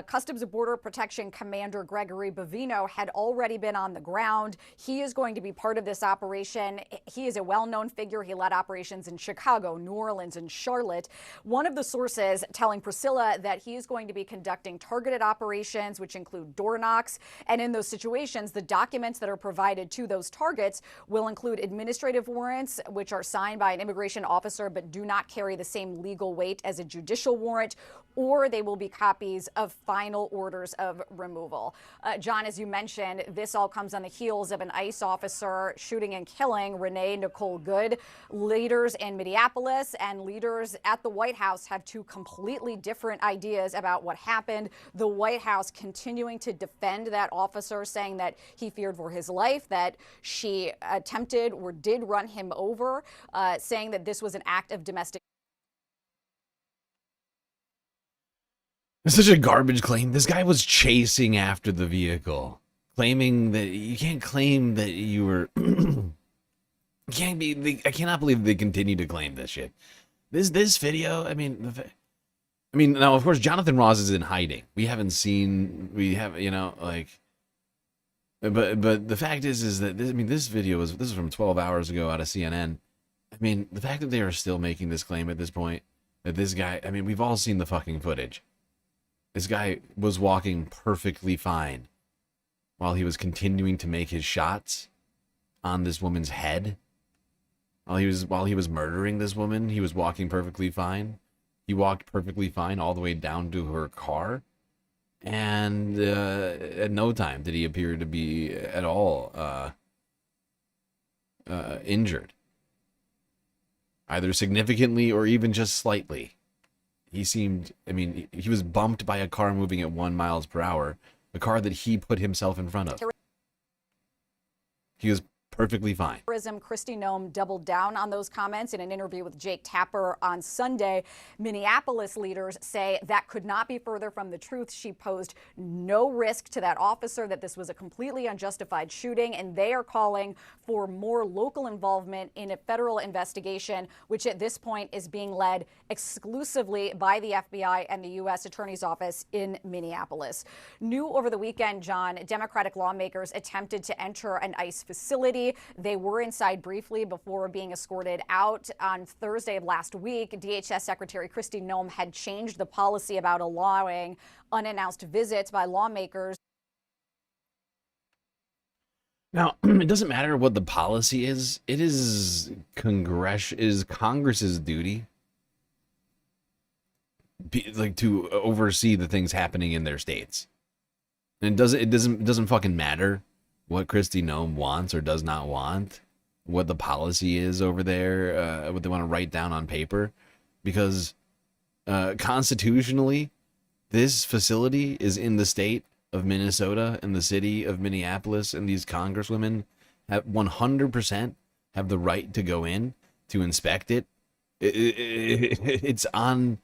Customs and Border Protection Commander Gregory Bovino had already been on the ground. He is going to be part of this operation. He is a well-known figure. He led operations in Chicago, New Orleans, and Charlotte. One of the sources telling Priscilla that he is going to be conducting targeted operations, which include door knocks. And in those situations, the documents that are provided to those targets will include administrative warrants, which are signed by an immigration officer but do not carry the same legal weight as a judicial warrant, or they will be copies of final orders of removal. John, as you mentioned, this all comes on the heels of an ICE officer shooting and killing Renee Nicole Good. Leaders in Minneapolis and leaders at the White House have two completely different ideas about what happened. The White House continuing to defend that officer, saying that he feared for his life, that she attempted or did run him over, saying that this was an act of domestic. It's such a garbage claim. This guy was chasing after the vehicle, claiming that you can't claim that you were. Can't be. I cannot believe they continue to claim this shit. This video. I mean, now of course Jonathan Ross is in hiding. We haven't seen. We have, you know, like. But the fact is that this video this is from 12 hours ago out of CNN. I mean, the fact that they are still making this claim at this point, that this guy. I mean, we've all seen the fucking footage. This guy was walking perfectly fine while he was continuing to make his shots on this woman's head. While he was murdering this woman, he was walking perfectly fine. He walked perfectly fine all the way down to her car. And at no time did he appear to be at all injured. Either significantly or even just slightly. He seemed, I mean, he was bumped by a car moving at 1 mile per hour. The car that he put himself in front of. He was perfectly fine. Kristi Noem doubled down on those comments in an interview with Jake Tapper on Sunday. Minneapolis leaders say that could not be further from the truth. She posed no risk to that officer, that this was a completely unjustified shooting, and they are calling for more local involvement in a federal investigation, which at this point is being led exclusively by the FBI and the U.S. Attorney's Office in Minneapolis. New over the weekend, John, Democratic lawmakers attempted to enter an ICE facility. They were inside briefly before being escorted out. On Thursday of last week, DHS Secretary Kristi Noem had changed the policy about allowing unannounced visits by lawmakers. Now, it doesn't matter what the policy is. It is Congress's duty to oversee the things happening in their states. And it doesn't fucking matter what Kristi Noem wants or does not want, what the policy is over there, what they want to write down on paper, because constitutionally, this facility is in the state of Minnesota and the city of Minneapolis, and these congresswomen have 100% have the right to go in to inspect it. It's on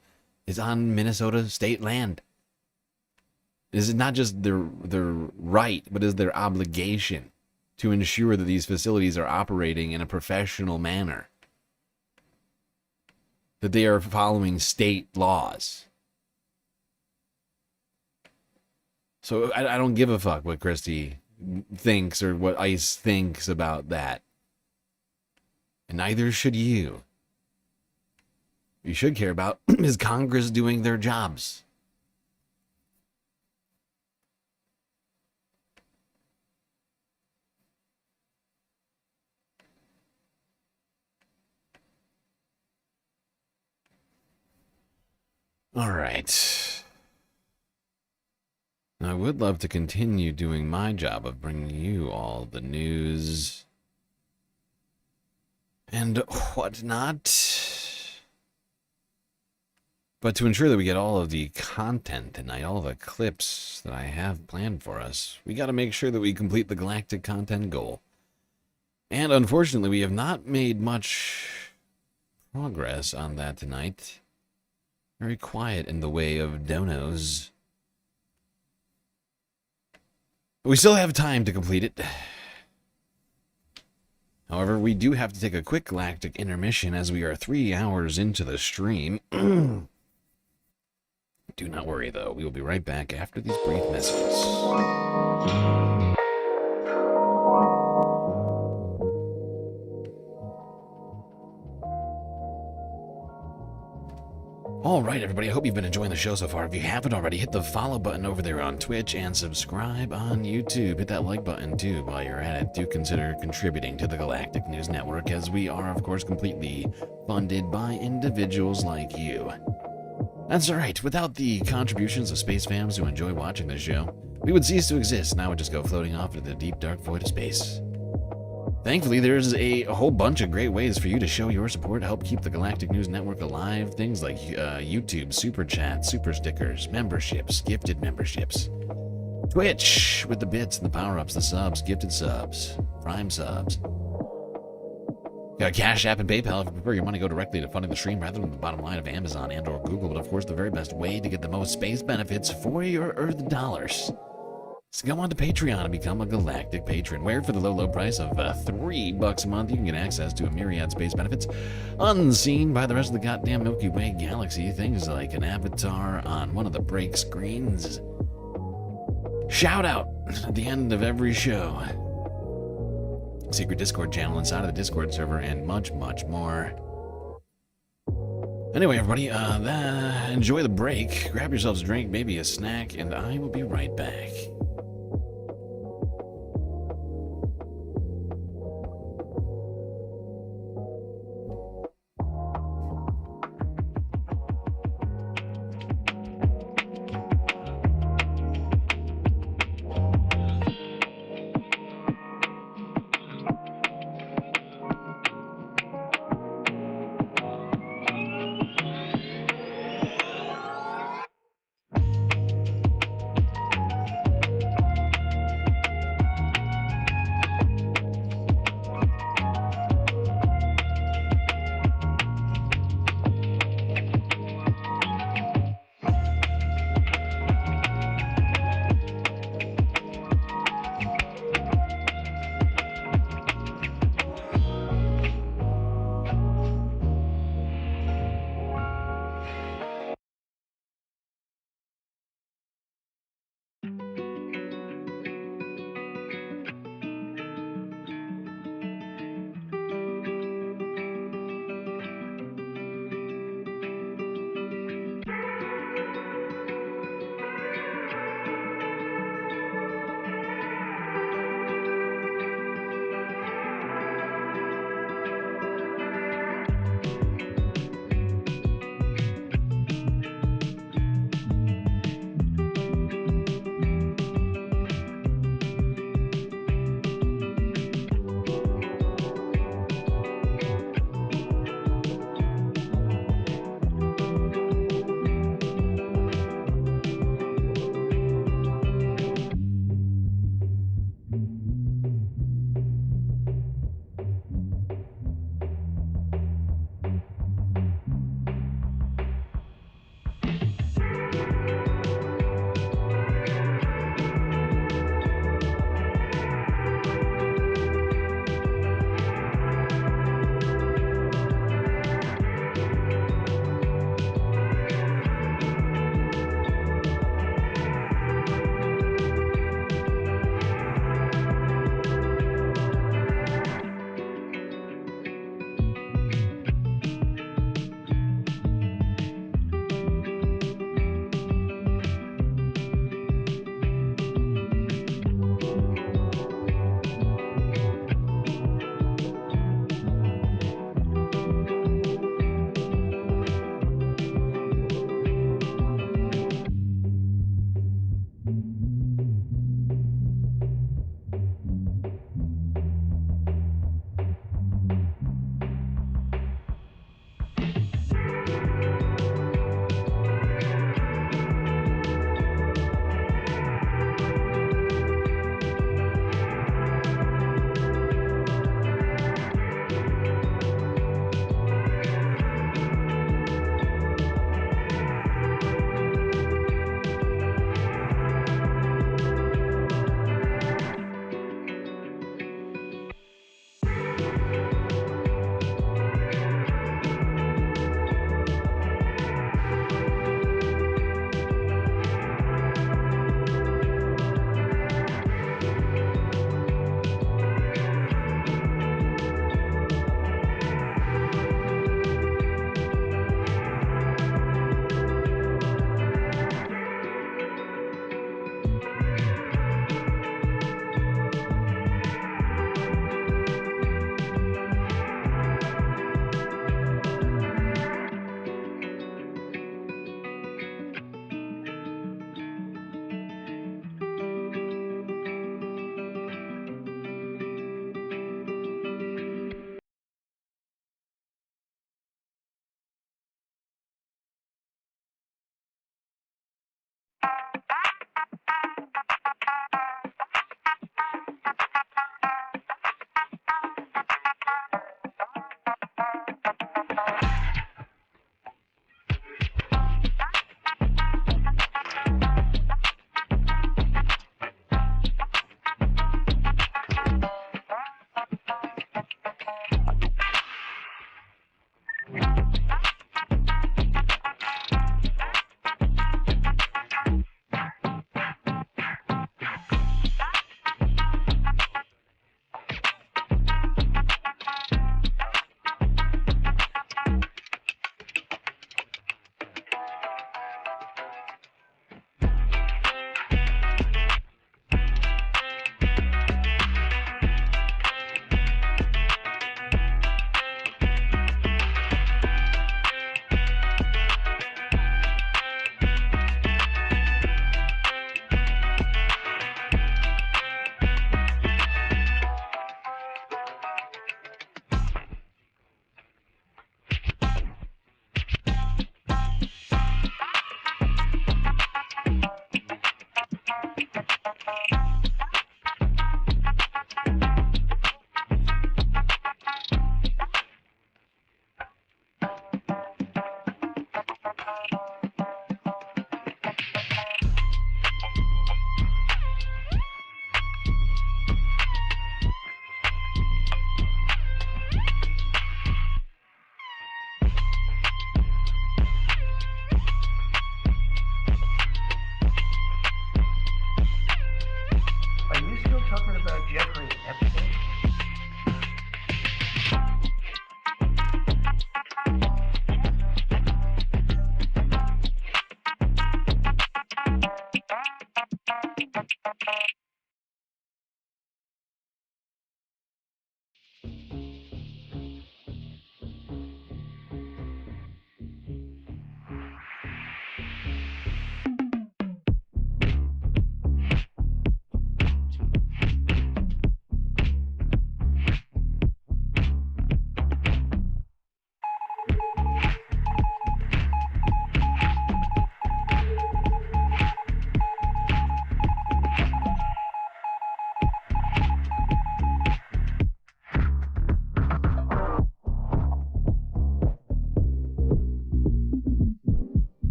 Minnesota state land. This is not just their right, but is their obligation to ensure that these facilities are operating in a professional manner, that they are following state laws. So I don't give a fuck what Kristi thinks or what ICE thinks about that. And neither should you. What you should care about is Congress doing their jobs. All right. I would love to continue doing my job of bringing you all the news and whatnot. But to ensure that we get all of the content tonight, all the clips that I have planned for us, we got to make sure that we complete the galactic content goal. And unfortunately, we have not made much progress on that tonight. Very quiet in the way of donos. We still have time to complete it. However, we do have to take a quick galactic intermission as we are 3 hours into the stream. Do not worry, though. We will be right back after these brief messages. All right, everybody, I hope you've been enjoying the show so far. If you haven't already, hit the follow button over there on Twitch and subscribe on YouTube. Hit that like button, too, while you're at it. Do consider contributing to the Galactic News Network, as we are, of course, completely funded by individuals like you. That's all right. Without the contributions of space fams who enjoy watching this show, we would cease to exist, and I would just go floating off into the deep, dark void of space. Thankfully, there's a whole bunch of great ways for you to show your support, help keep the Galactic News Network alive. Things like YouTube, Super Chat, Super Stickers, memberships, gifted memberships. Twitch with the bits and the power-ups, the subs, gifted subs, Prime subs. Got Cash App and PayPal if you prefer your money go directly to funding the stream rather than the bottom line of Amazon and or Google. But of course, the very best way to get the most space benefits for your Earth dollars. So go on to Patreon and become a Galactic Patron, where for the low price of $3 a month, you can get access to a myriad space benefits unseen by the rest of the goddamn Milky Way galaxy. Things like an avatar on one of the break screens. Shout out at the end of every show. Secret Discord channel inside of the Discord server, and much, much more. Anyway, everybody, enjoy the break. Grab yourselves a drink, maybe a snack, and I will be right back.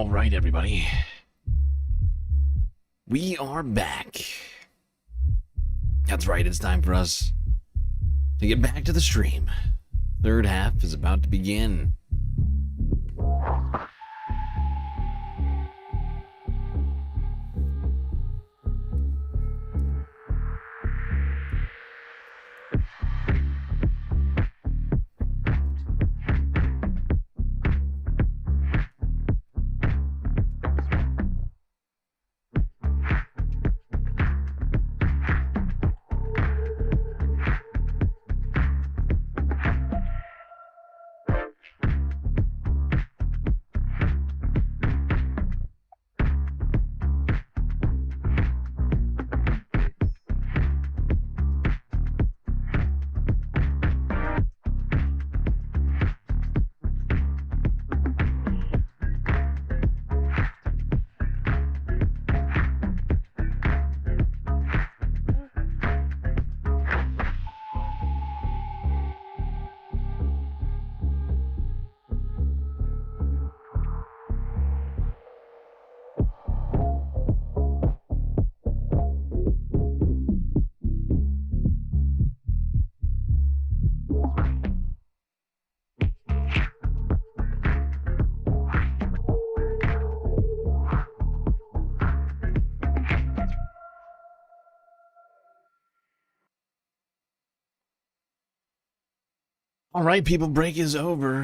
All right, everybody. We are back. That's right, it's time for us to get back to the stream. Third half is about to begin. All right, people, break is over.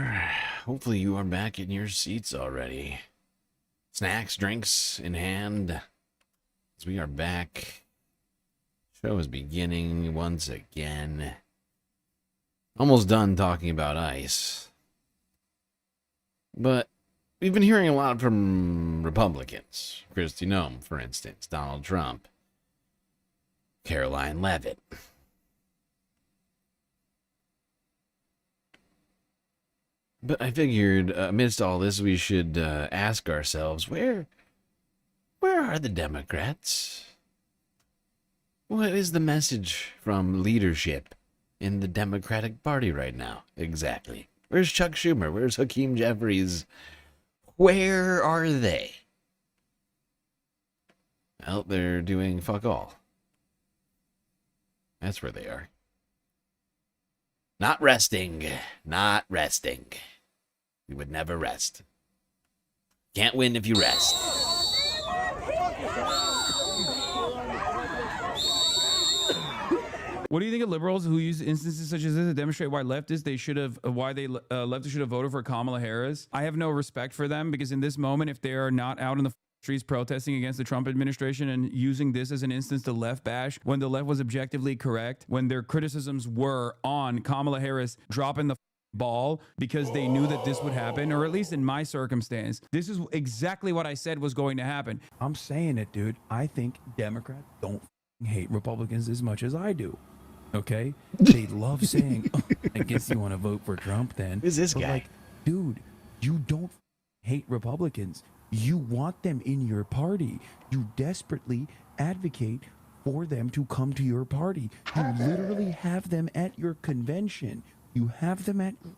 Hopefully you are back in your seats already. Snacks, drinks in hand. As we are back. Show is beginning once again. Almost done talking about ICE. But we've been hearing a lot from Republicans. Kristi Noem, for instance. Donald Trump. Caroline Leavitt. But I figured, amidst all this, we should ask ourselves, where are the Democrats? What is the message from leadership in the Democratic Party right now, exactly? Where's Chuck Schumer? Where's Hakeem Jeffries? Where are they? Well, they're doing fuck all. That's where they are. Not resting. Not resting. We would never rest. Can't win if you rest. What do you think of liberals who use instances such as this to demonstrate why leftists should have voted for Kamala Harris? I have no respect for them because in this moment, if they are not out in the streets protesting against the Trump administration and using this as an instance to left bash when the left was objectively correct, when their criticisms were on Kamala Harris dropping the ball because they knew that this would happen, or at least in my circumstance, this is exactly what I said was going to happen. I'm saying it, dude. I think Democrats don't hate Republicans as much as I do. Okay? They love saying, oh, I guess you want to vote for Trump then. Who's this guy? Like, dude, you don't hate Republicans. You want them in your party. You desperately advocate for them to come to your party. You literally have them at your convention. You have them at your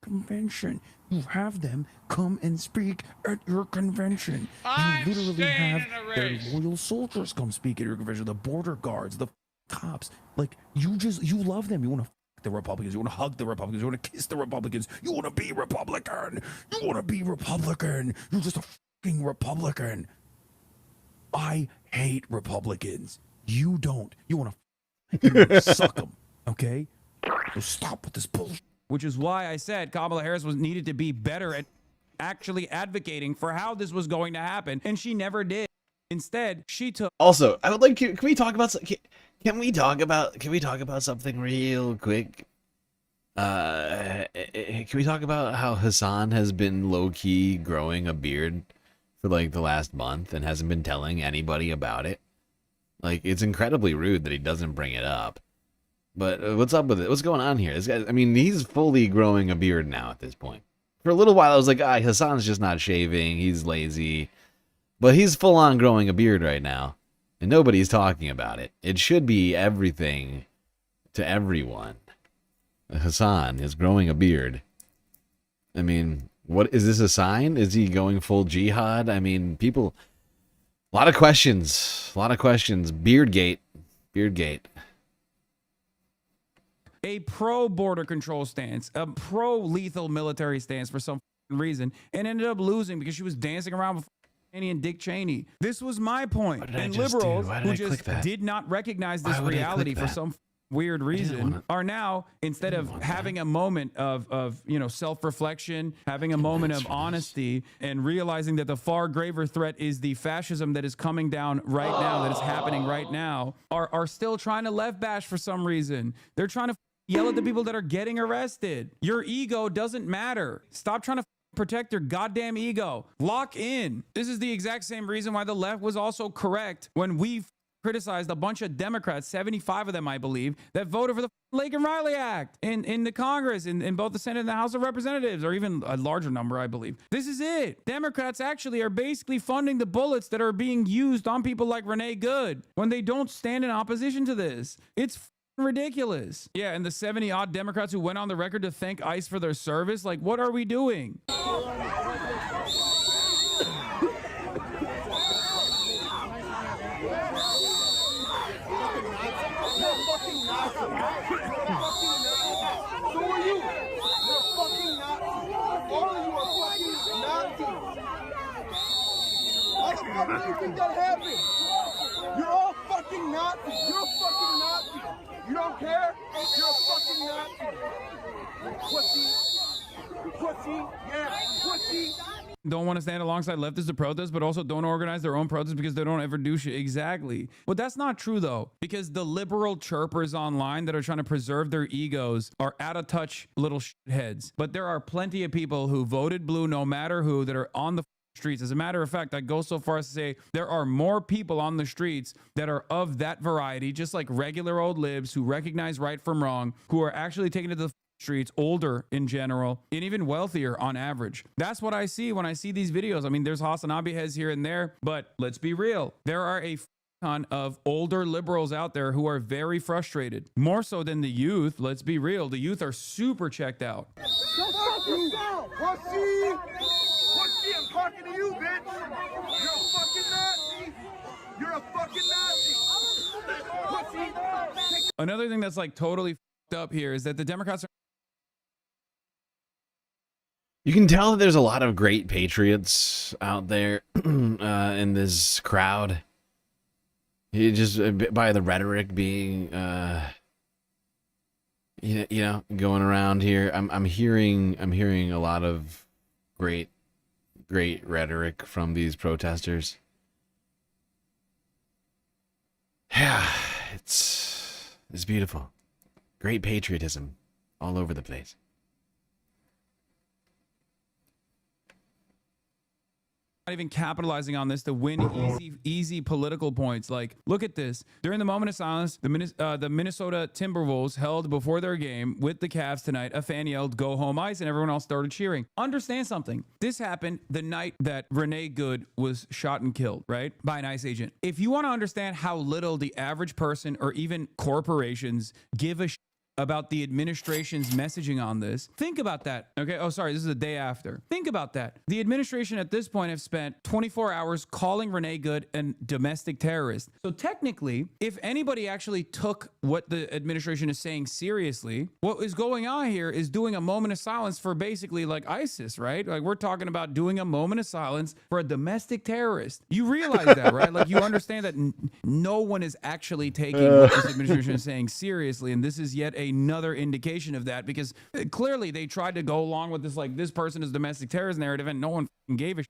convention. You have them come and speak at your convention. You literally have their loyal soldiers come speak at your convention. The border guards, the cops. Like, you love them. You want to the Republicans. You want to hug the Republicans. You want to kiss the Republicans. You want to be Republican. You want to be Republican. You're just a fucking Republican. I hate Republicans. You don't. You want to suck them. Okay? So stop with this bullshit. Which is why I said Kamala Harris needed to be better at actually advocating for how this was going to happen, and she never did. Instead, she took. Also, I would like. Can we talk about? Can we talk about something real quick? Can we talk about how Hassan has been low key growing a beard for like the last month and hasn't been telling anybody about it? Like, it's incredibly rude that he doesn't bring it up. But what's up with it? What's going on here? This guy, I mean, he's fully growing a beard now at this point. For a little while, I was like, Hassan's just not shaving. He's lazy. But he's full on growing a beard right now. And nobody's talking about it. It should be everything to everyone. Hassan is growing a beard. I mean, What is this a sign? Is he going full jihad? I mean, people, a lot of questions. Beardgate. A pro-border control stance, a pro-lethal military stance for some reason, and ended up losing because she was dancing around with Cheney and Dick Cheney. This was my point. And liberals who just did not recognize this reality for some weird reason are now, instead of having a moment of self-reflection, having a moment of honesty, and realizing that the far graver threat is the fascism that is coming down right now, that is happening right now, are still trying to left bash for some reason. They're trying to yell at the people that are getting arrested. Your ego doesn't matter. Stop trying to protect your goddamn ego. Lock in. This is the exact same reason why the left was also correct when we criticized a bunch of Democrats, 75 of them, I believe, that voted for the Lake and Riley Act in the Congress, in both the Senate and the House of Representatives, or even a larger number, I believe. This is it. Democrats actually are basically funding the bullets that are being used on people like Renee Good when they don't stand in opposition to this. It's ridiculous. Yeah, and the 70-odd Democrats who went on the record to thank ICE for their service, like, what are we doing? You think that happened? You're all fucking Nazis. You're a fucking Nazi. You don't care? You're a fucking Nazi. Pussy. Yeah, pussy. Don't want to stand alongside leftists to protest, but also don't organize their own protests because they don't ever do shit. Exactly. But that's not true, though, because the liberal chirpers online that are trying to preserve their egos are out of touch little shitheads. But there are plenty of people who voted blue no matter who that are on the streets. As a matter of fact, I go so far as to say there are more people on the streets that are of that variety, just like regular old libs who recognize right from wrong, who are actually taking to the streets, older in general, and even wealthier on average. That's what I see when I see these videos. I mean, there's Hasanabi heads here and there, but let's be real. There are a ton of older liberals out there who are very frustrated, more so than the youth. Let's be real. The youth are super checked out. Pussy! Pussy, I'm talking to you, bitch! You're a fucking Nazi! You're a fucking Nazi! Pussy! Another thing that's like totally up here is that the Democrats are. You can tell that there's a lot of great patriots out there in this crowd. You just by the rhetoric being, going around here. I'm hearing a lot of great rhetoric from these protesters. Yeah, it's beautiful. Great patriotism all over the place. Not even capitalizing on this to win easy political points. Like, look at this. During the moment of silence, the Minnesota Timberwolves held before their game with the Cavs tonight. A fan yelled, "Go home ice," and everyone else started cheering. Understand something. This happened the night that Renee Good was shot and killed, right? By an ICE agent. If you want to understand how little the average person or even corporations give a shit about the administration's messaging on this, think about that. Okay. Oh, sorry. This is the day after. Think about that. The administration at this point have spent 24 hours calling Renee Good a domestic terrorist. So technically, if anybody actually took what the administration is saying seriously, what is going on here is doing a moment of silence for basically like ISIS, right? Like we're talking about doing a moment of silence for a domestic terrorist. You realize that, right? Like you understand that no one is actually taking what this administration is saying seriously. And this is yet another indication of that, because clearly they tried to go along with this, like this person is domestic terrorist narrative, and no one gave a shit.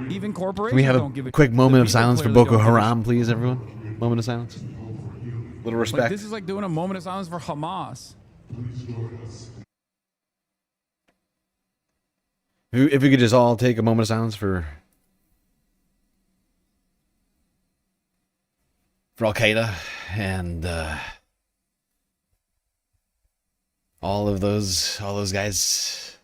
Even corporations Can we have don't give a quick shit. moment The of people silence for clearly Boko don't give a Haram, shit. please, everyone? Moment of silence. Little respect. Like, this is like doing a moment of silence for Hamas. If we could just all take a moment of silence for Al-Qaeda and all those guys.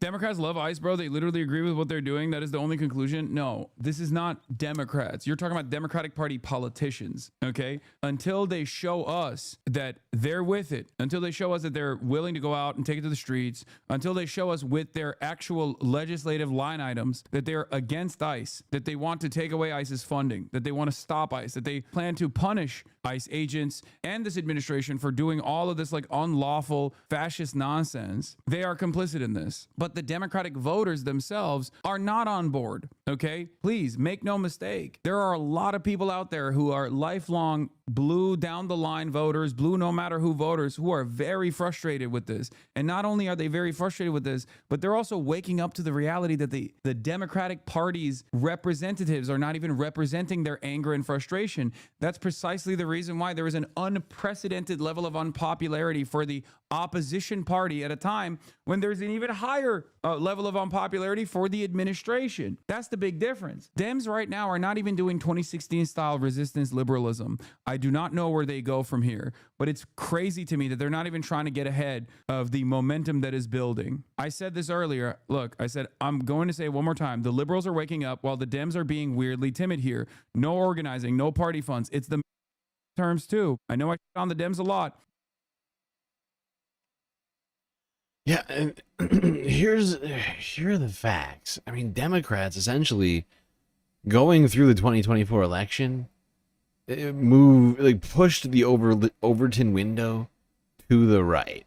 Democrats love ICE, bro. They literally agree with what they're doing. That is the only conclusion. No, this is not Democrats. You're talking about Democratic Party politicians, okay? Until they show us that they're with it, until they show us that they're willing to go out and take it to the streets, until they show us with their actual legislative line items that they're against ICE, that they want to take away ICE's funding, that they want to stop ICE, that they plan to punish ICE agents and this administration for doing all of this like unlawful fascist nonsense, they are complicit in this. But the Democratic voters themselves are not on board, okay? Please make no mistake. There are a lot of people out there who are lifelong blue down the line voters, blue no matter who voters, who are very frustrated with this. And not only are they very frustrated with this, but they're also waking up to the reality that the Democratic Party's representatives are not even representing their anger and frustration. That's precisely the reason why there is an unprecedented level of unpopularity for the opposition party at a time when there's an even higher level of unpopularity for the administration. That's the big difference. Dems right now are not even doing 2016 style resistance liberalism. I do not know where they go from here, but it's crazy to me that they're not even trying to get ahead of the momentum that is building. I said this earlier. Look, I said, I'm going to say it one more time. The liberals are waking up while the Dems are being weirdly timid here. No organizing, no party funds. It's the terms too. I know I shit on the Dems a lot. Yeah, and here are the facts. I mean, Democrats essentially going through the 2024 election pushed the Overton window to the right.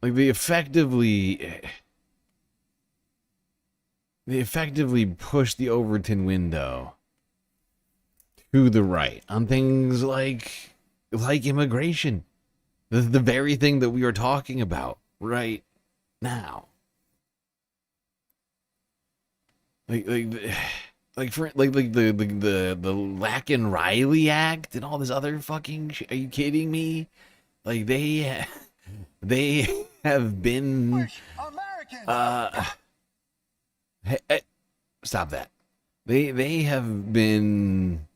Like they effectively pushed the Overton window to the right on things like immigration. The very thing that we are talking about right now. The Lacken Riley Act and all this other fucking shit. Are you kidding me? Like they have been stop that. They have been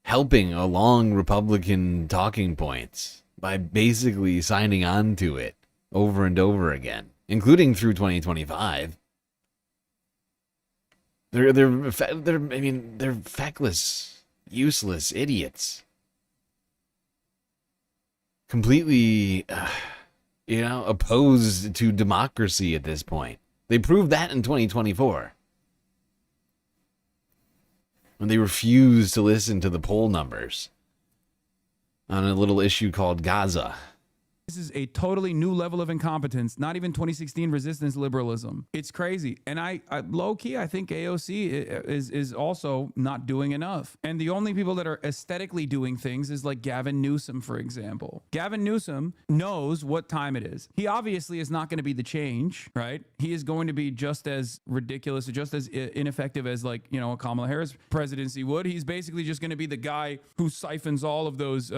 helping along Republican talking points by basically signing on to it over and over again, including through 2025. They're feckless, useless idiots. Completely, opposed to democracy at this point. They proved that in 2024. When they refused to listen to the poll numbers on a little issue called Gaza. This is a totally new level of incompetence, not even 2016 resistance liberalism. It's crazy. And I low-key, I think AOC is also not doing enough. And the only people that are aesthetically doing things is like Gavin Newsom, for example. Gavin Newsom knows what time it is. He obviously is not going to be the change, right? He is going to be just as ridiculous, just as ineffective as a Kamala Harris presidency would. He's basically just going to be the guy who siphons all of those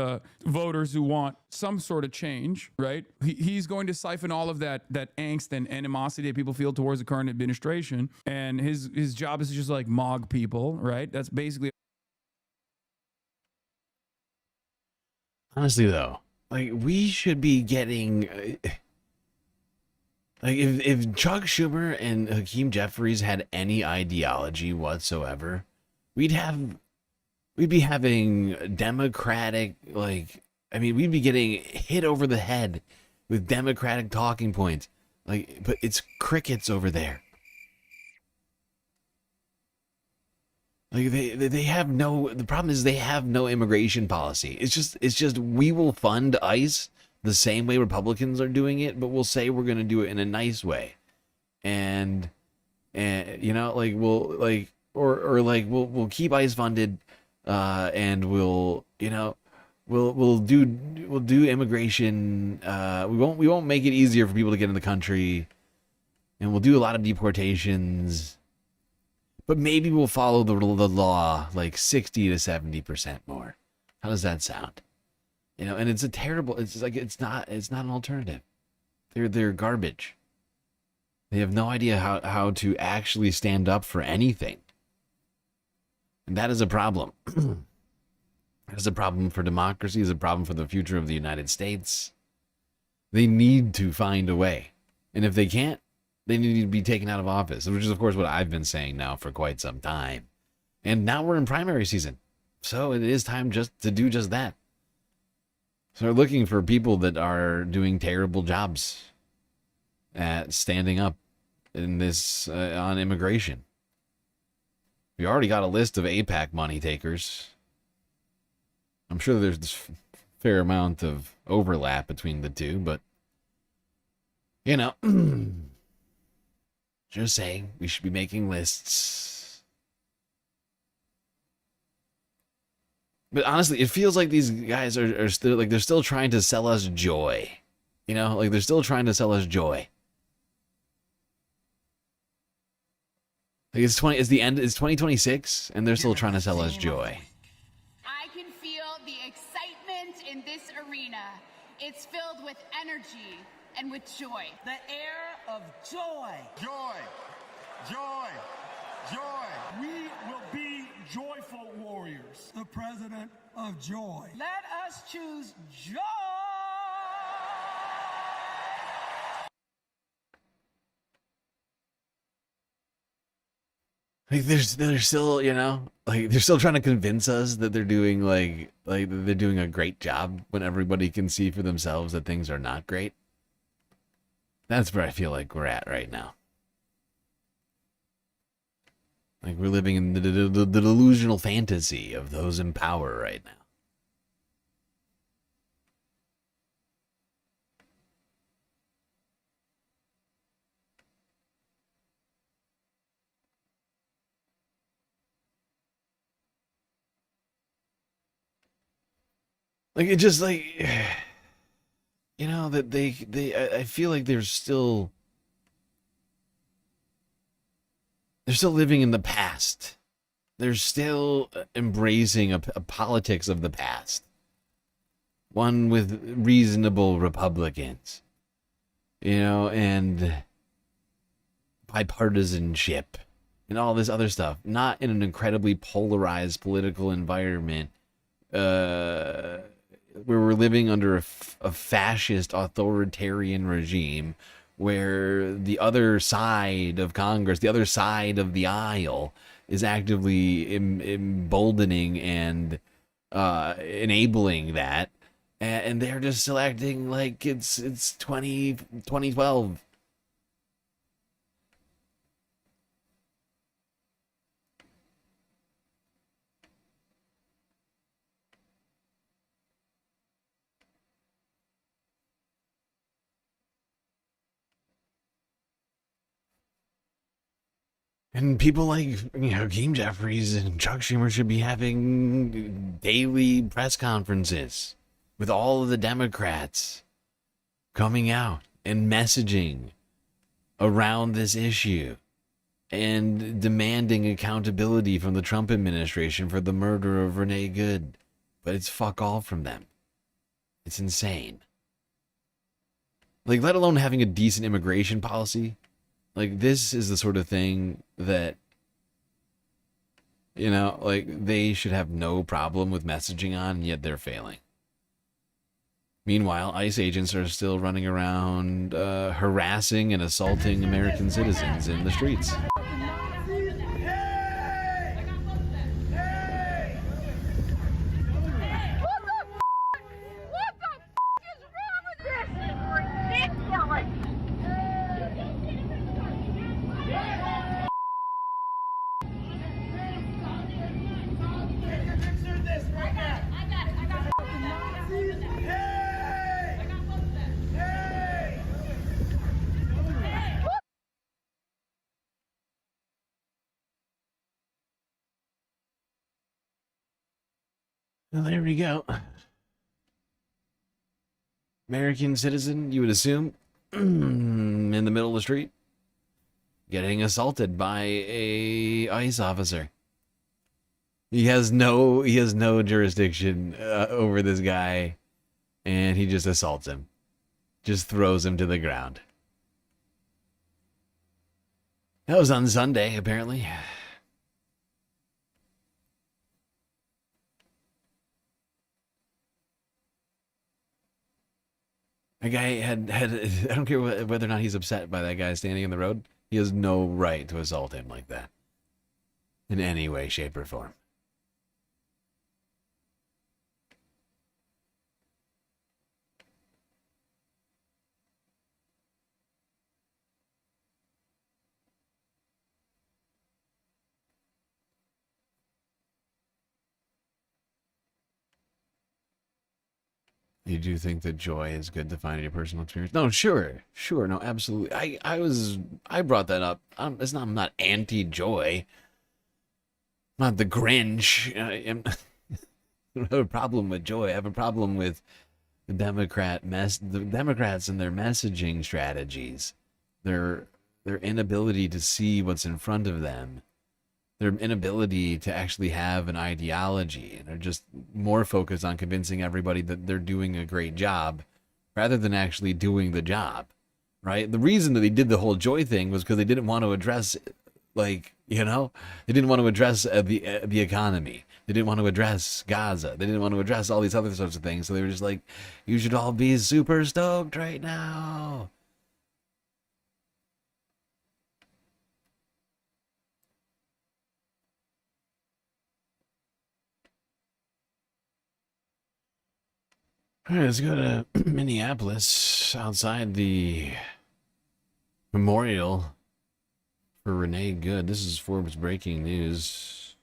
voters who want some sort of change. Right? He's going to siphon all of that angst and animosity that people feel towards the current administration. And his job is to just like mog people, right? That's basically. Honestly, though, like we should be getting. Like if Chuck Schumer and Hakeem Jeffries had any ideology whatsoever, we'd be having Democratic we'd be getting hit over the head with Democratic talking points. But it's crickets over there. They have no. The problem is they have no immigration policy. It's just we will fund ICE the same way Republicans are doing it, but we'll say we're going to do it in a nice way, and we'll keep ICE funded, and we'll do immigration. We won't make it easier for people to get in the country, and we'll do a lot of deportations. But maybe we'll follow the law like 60 to 70% more. How does that sound? And it's a terrible. It's not an alternative. They're garbage. They have no idea how to actually stand up for anything, and that is a problem. It's a problem for democracy. It's a problem for the future of the United States. They need to find a way. And if they can't, they need to be taken out of office, which is, of course, what I've been saying now for quite some time. And now we're in primary season. So it is time just to do just that. So we're looking for people that are doing terrible jobs at standing up in this on immigration. We already got a list of APAC money takers. I'm sure there's this fair amount of overlap between the two, but you know, just saying, we should be making lists. But honestly, it feels like these guys are still, like, they're still trying to sell us joy. You know, like, they're still trying to sell us joy. Like, it's 2026, and they're still trying to sell us joy. I can feel the excitement in this arena. It's filled with energy and with joy. The air of joy. Joy. Joy. Joy. We will be joyful warriors. The president of joy. Let us choose joy. Like, they're still, you know, like, they're still trying to convince us that they're doing like they're doing a great job when everybody can see for themselves that things are not great. That's where I feel like we're at right now. Like, we're living in the delusional fantasy of those in power right now. Like, it just, like, you know, that I feel like they're still living in the past. They're still embracing a politics of the past. One with reasonable Republicans, you know, and bipartisanship and all this other stuff. Not in an incredibly polarized political environment, where we're living under a fascist authoritarian regime, where the other side of Congress, the other side of the aisle, is actively emboldening and enabling that, and they're just still acting like it's 2012. And people like, you know, Hakeem Jeffries and Chuck Schumer should be having daily press conferences with all of the Democrats coming out and messaging around this issue and demanding accountability from the Trump administration for the murder of Renee Good. But it's fuck all from them. It's insane. Like, let alone having a decent immigration policy. Like, this is the sort of thing that, you know, like, they should have no problem with messaging on, and yet they're failing. Meanwhile, ICE agents are still running around harassing and assaulting American citizens in the streets. Well, there we go. American citizen, you would assume, in the middle of the street, getting assaulted by a ICE officer. He has no jurisdiction over this guy, and he just assaults him. Just throws him to the ground. That was on Sunday, apparently. The guy had I don't care whether or not he's upset by that guy standing in the road. He has no right to assault him like that. In any way, shape, or form. You do think that joy is good to find in your personal experience? No, sure, no, absolutely. I brought that up. I'm not anti-joy. I'm not the Grinch. I don't have a problem with joy. I have a problem with the Democrats and their messaging strategies. Their inability to see what's in front of them. Their inability to actually have an ideology, and they're just more focused on convincing everybody that they're doing a great job rather than actually doing the job, right? The reason that they did the whole joy thing was because they didn't want to address, they didn't want to address the economy. They didn't want to address Gaza. They didn't want to address all these other sorts of things. So they were just like, you should all be super stoked right now. All right, let's go to Minneapolis, outside the memorial for Renee Good. This is Forbes breaking news.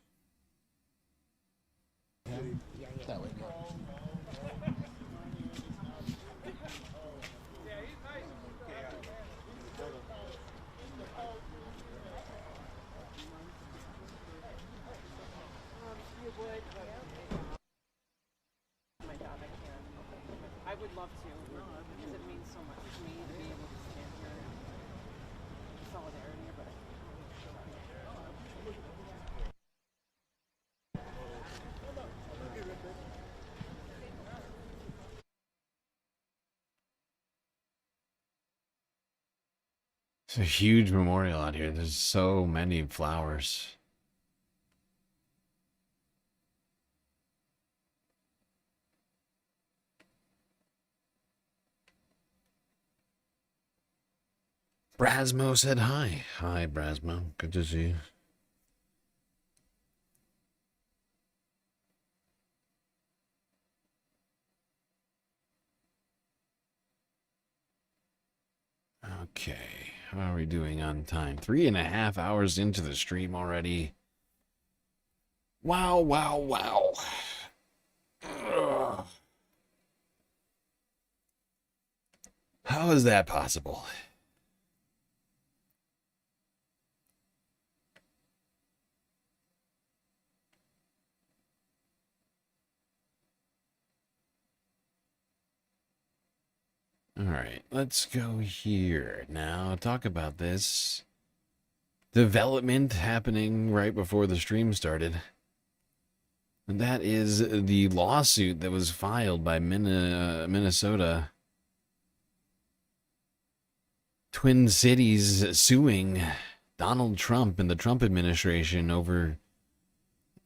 I would love to, because it means so much to me to be able to stand here in solidarity, but It's a huge memorial out here. There's so many flowers. Brasmo said hi. Hi, Brasmo. Good to see you. Okay. How are we doing on time? 3.5 hours into the stream already. Wow, wow, wow. Ugh. How is that possible? All right, let's go here now. Talk about this development happening right before the stream started. And that is the lawsuit that was filed by Minnesota. Twin Cities suing Donald Trump and the Trump administration over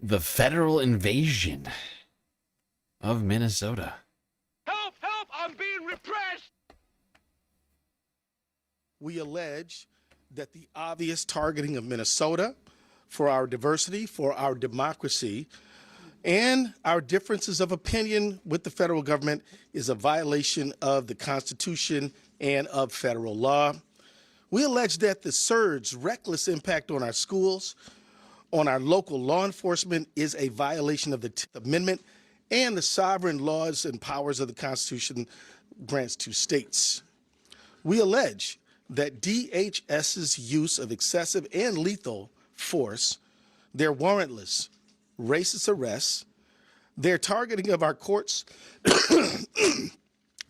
the federal invasion of Minnesota. Help! Help! I'm being repressed! We allege that the obvious targeting of Minnesota for our diversity, for our democracy, and our differences of opinion with the federal government is a violation of the Constitution and of federal law. We allege that the surge's reckless impact on our schools, on our local law enforcement, is a violation of the 10th Amendment and the sovereign laws and powers of the Constitution grants to states. We allege that DHS's use of excessive and lethal force, their warrantless, racist arrests, their targeting of our courts,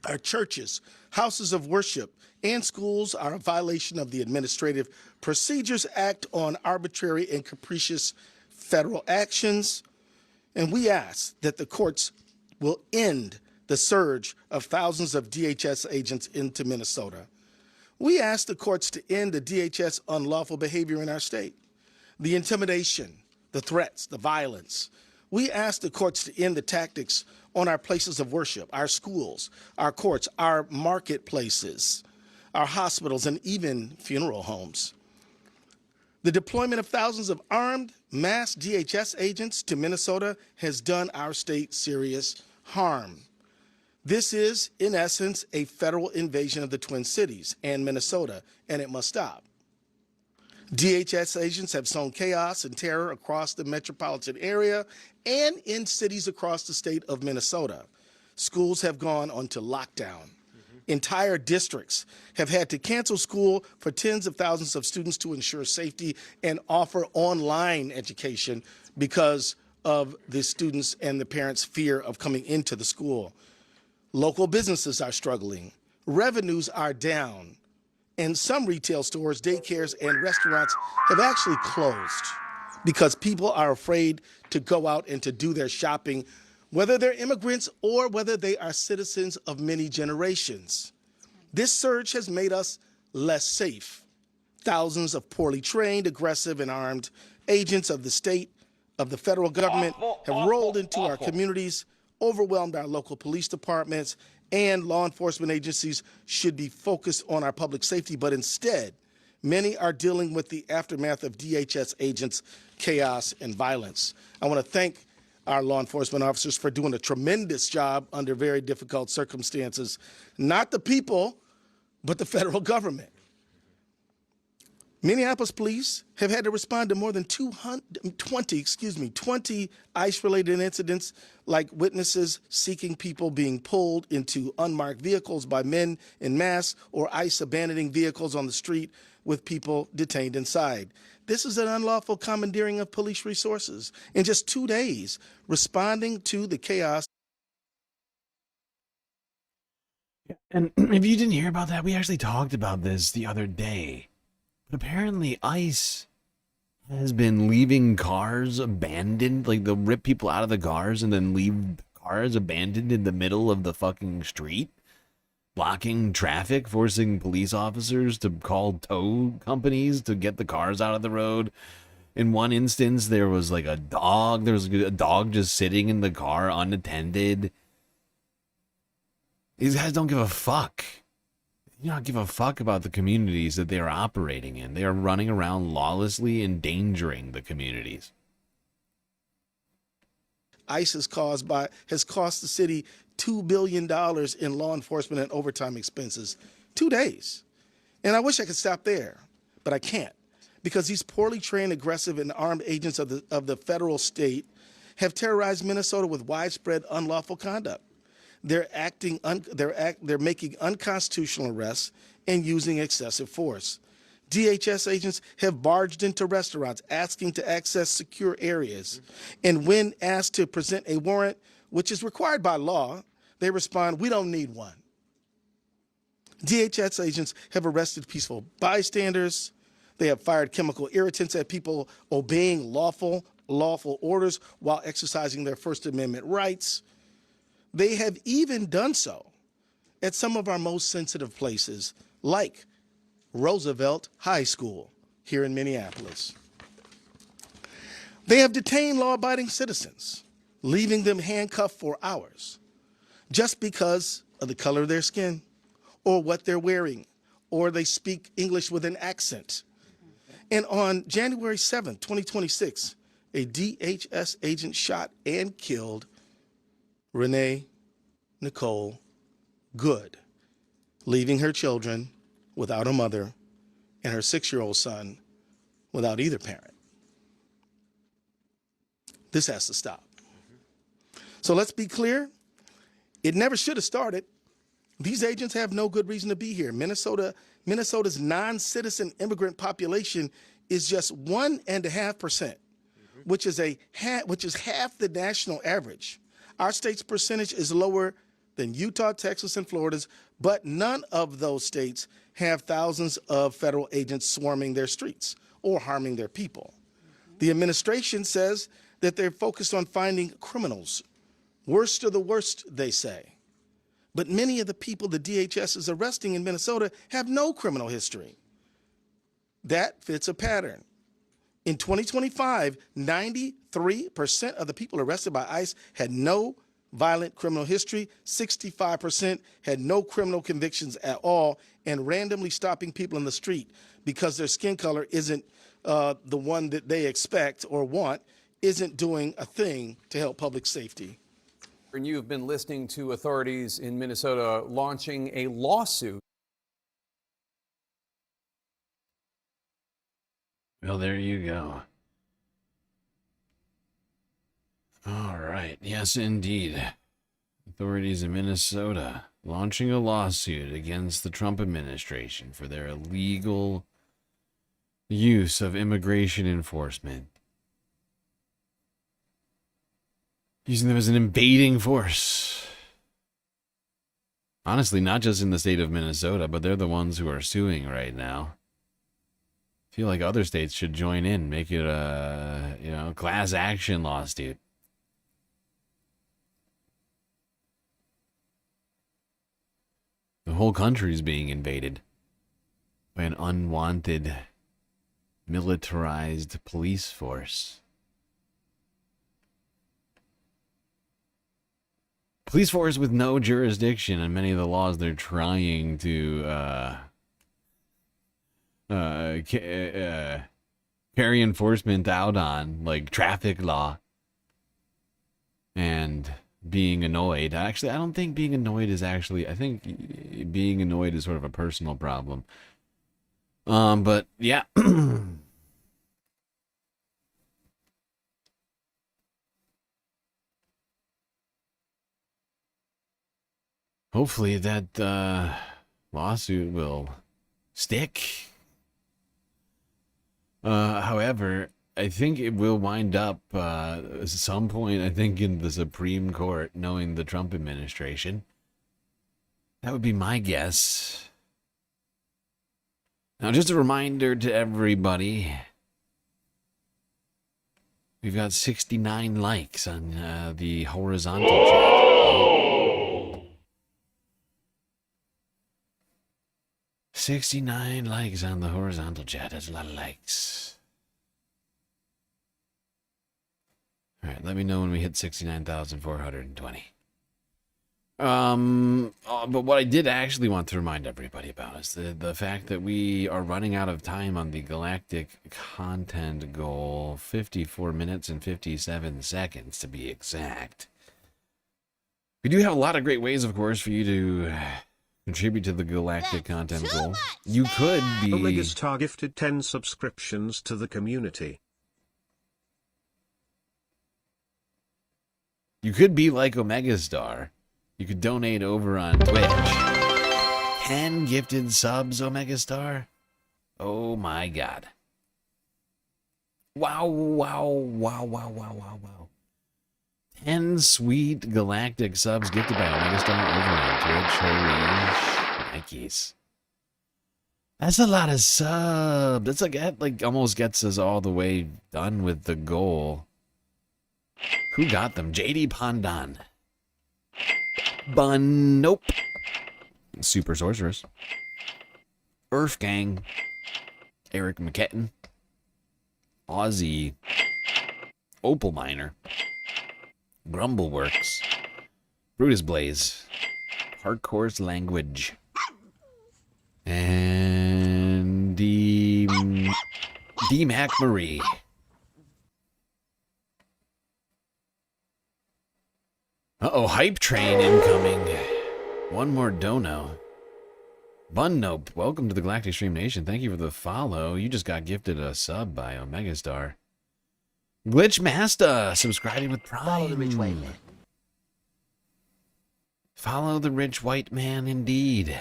our churches, houses of worship, and schools are a violation of the Administrative Procedures Act on arbitrary and capricious federal actions. And we ask that the courts will end the surge of thousands of DHS agents into Minnesota. We ask the courts to end the DHS unlawful behavior in our state, the intimidation, the threats, the violence. We ask the courts to end the tactics on our places of worship, our schools, our courts, our marketplaces, our hospitals, and even funeral homes. The deployment of thousands of armed, masked DHS agents to Minnesota has done our state serious harm. This is, in essence, a federal invasion of the Twin Cities and Minnesota, and it must stop. DHS agents have sown chaos and terror across the metropolitan area and in cities across the state of Minnesota. Schools have gone onto lockdown. Entire districts have had to cancel school for tens of thousands of students to ensure safety and offer online education because of the students and the parents' fear of coming into the school. Local businesses are struggling. Revenues are down. And some retail stores, daycares, and restaurants have actually closed because people are afraid to go out and to do their shopping, whether they're immigrants or whether they are citizens of many generations. This surge has made us less safe. Thousands of poorly trained, aggressive, and armed agents of the state, of the federal government have rolled into our communities, overwhelmed our local police departments, and law enforcement agencies should be focused on our public safety, but instead, many are dealing with the aftermath of DHS agents' chaos and violence. I want to thank our law enforcement officers for doing a tremendous job under very difficult circumstances. Not the people, but the federal government. Minneapolis police have had to respond to more than 20 ICE-related incidents, like witnesses seeking people being pulled into unmarked vehicles by men in masks, or ICE abandoning vehicles on the street with people detained inside. This is an unlawful commandeering of police resources. In just 2 days, responding to the chaos. And if you didn't hear about that, we actually talked about this the other day. But apparently ICE has been leaving cars abandoned. Like, they'll rip people out of the cars and then leave cars abandoned in the middle of the fucking street, blocking traffic, forcing police officers to call tow companies to get the cars out of the road. In one instance, there was like a dog. There was a dog just sitting in the car unattended. These guys don't give a fuck. They do not give a fuck about the communities that they are operating in. They are running around lawlessly endangering the communities. ICE has cost the city $2 billion in law enforcement and overtime expenses. 2 days. And I wish I could stop there, but I can't, because these poorly trained, aggressive, and armed agents of the federal state have terrorized Minnesota with widespread unlawful conduct. They're making unconstitutional arrests and using excessive force. DHS agents have barged into restaurants asking to access secure areas. And when asked to present a warrant, which is required by law, they respond, "We don't need one." DHS agents have arrested peaceful bystanders. They have fired chemical irritants at people obeying lawful orders while exercising their First Amendment rights. They have even done so at some of our most sensitive places, like Roosevelt High School here in Minneapolis. They have detained law-abiding citizens, leaving them handcuffed for hours, just because of the color of their skin, or what they're wearing, or they speak English with an accent. And on January 7th, 2026, a DHS agent shot and killed Renee Nicole Good, leaving her children without a mother and her 6-year-old son without either parent. This has to stop. So let's be clear. It never should have started. These agents have no good reason to be here. Minnesota's non-citizen immigrant population is just 1.5%, which is half the national average. Our state's percentage is lower than Utah, Texas, and Florida's, but none of those states have thousands of federal agents swarming their streets or harming their people. The administration says that they're focused on finding criminals. Worst of the worst, they say. But many of the people the DHS is arresting in Minnesota have no criminal history. That fits a pattern. In 2025, 93% of the people arrested by ICE had no violent criminal history, 65% had no criminal convictions at all, and randomly stopping people in the street because their skin color isn't the one that they expect or want isn't doing a thing to help public safety. And you've been listening to authorities in Minnesota launching a lawsuit. Well, there you go. All right. Yes, indeed. Authorities in Minnesota launching a lawsuit against the Trump administration for their illegal use of immigration enforcement. Using them as an invading force. Honestly, not just in the state of Minnesota, but they're the ones who are suing right now. I feel like other states should join in, make it a, class action lawsuit. The whole country's being invaded by an unwanted, militarized police force. Police force with no jurisdiction on many of the laws they're trying to carry enforcement out on, like traffic law and being annoyed. Actually, I don't think being annoyed is actually, I think being annoyed is sort of a personal problem. But yeah. Hopefully that lawsuit will stick. However, I think it will wind up at some point, I think, in the Supreme Court, knowing the Trump administration. That would be my guess. Now, just a reminder to everybody, we've got 69 likes on the horizontal chat. 69 likes on the horizontal chat. That's a lot of likes. All right, let me know when we hit 69,420. But what I did actually want to remind everybody about is the fact that we are running out of time on the galactic content goal. 54 minutes and 57 seconds to be exact. We do have a lot of great ways, of course, for you to contribute to the galactic content goal. You could be... Omega Star gifted 10 subscriptions to the community. You could be like Omega Star. You could donate over on Twitch. 10 gifted subs, Omega Star? Oh my god. Wow, wow, wow, wow, wow, wow, wow. 10 sweet galactic subs gifted by Omega Star over on Twitch. Holy shnikes. That's a lot of subs. That's like almost gets us all the way done with the goal. Who got them? JD Pandan. Nope. Super Sorceress. Earth Gang. Eric McKetton. Aussie. Opal Miner. Grumbleworks. Brutus Blaze. Hardcore's Language. And D-Mac Marie. Uh-oh, Hype Train incoming. One more dono. Bun Nope, welcome to the Galactic Stream Nation. Thank you for the follow. You just got gifted a sub by Omega Star. Glitch Master, subscribing with Prime. Follow the rich white man. Follow the rich white man, indeed.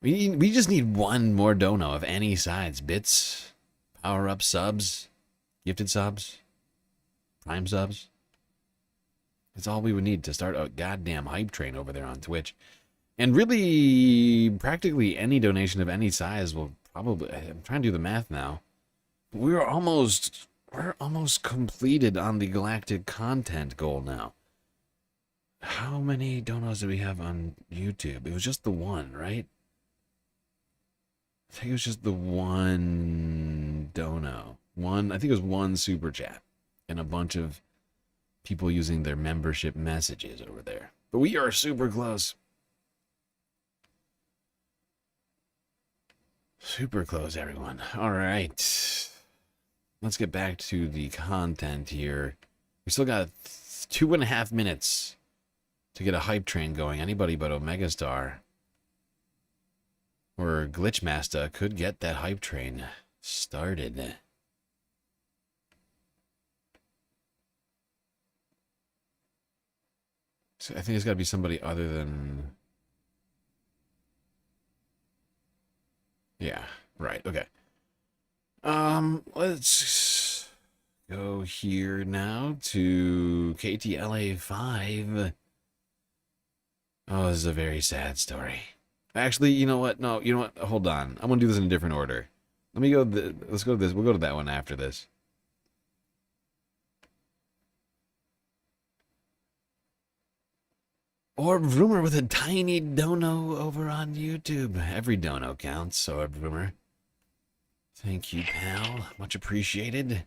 We just need one more dono of any size. Bits, power-up subs, gifted subs, Prime subs. That's all we would need to start a goddamn hype train over there on Twitch. And really, practically any donation of any size will probably... I'm trying to do the math now. We're almost completed on the galactic content goal now. How many donos do we have on YouTube? It was just the one, right? I think it was just the one dono. I think it was one super chat. And a bunch of people using their membership messages over there. But we are super close. Super close, everyone. All right. Let's get back to the content here. We still got 2.5 minutes to get a hype train going. Anybody but Omegastar or Glitchmaster could get that hype train started. So I think it's got to be somebody other than... Yeah, right, okay. Let's go here now to KTLA 5. Oh, this is a very sad story. Actually, you know what? No, you know what? Hold on. I'm gonna do this in a different order. Let me go. Let's go to this. We'll go to that one after this. Orb Rumor with a tiny dono over on YouTube. Every dono counts, Orb Rumor. Thank you, pal. Much appreciated.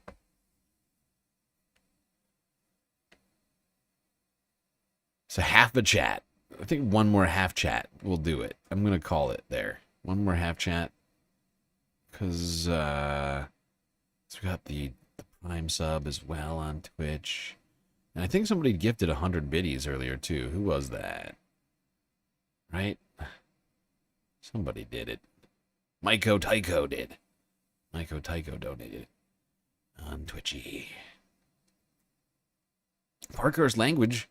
So half a chat. I think one more half chat will do it. I'm going to call it there. One more half chat. Because so we got the Prime sub as well on Twitch. And I think somebody gifted 100 biddies earlier, too. Who was that? Right? Somebody did it. Maiko Taiko did. Maiko Taiko donated on Twitchy. Parker's Language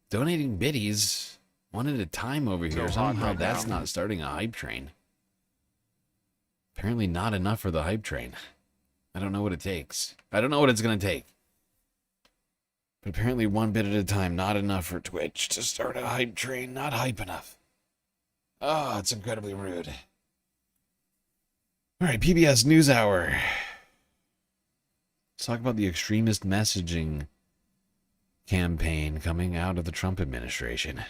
donating biddies one at a time over here. Somehow that's not starting a hype train. Apparently not enough for the hype train. I don't know what it takes. I don't know what it's going to take. But apparently one bit at a time, not enough for Twitch to start a hype train. Not hype enough. Oh, it's incredibly rude. All right, PBS NewsHour. Let's talk about the extremist messaging campaign coming out of the Trump administration.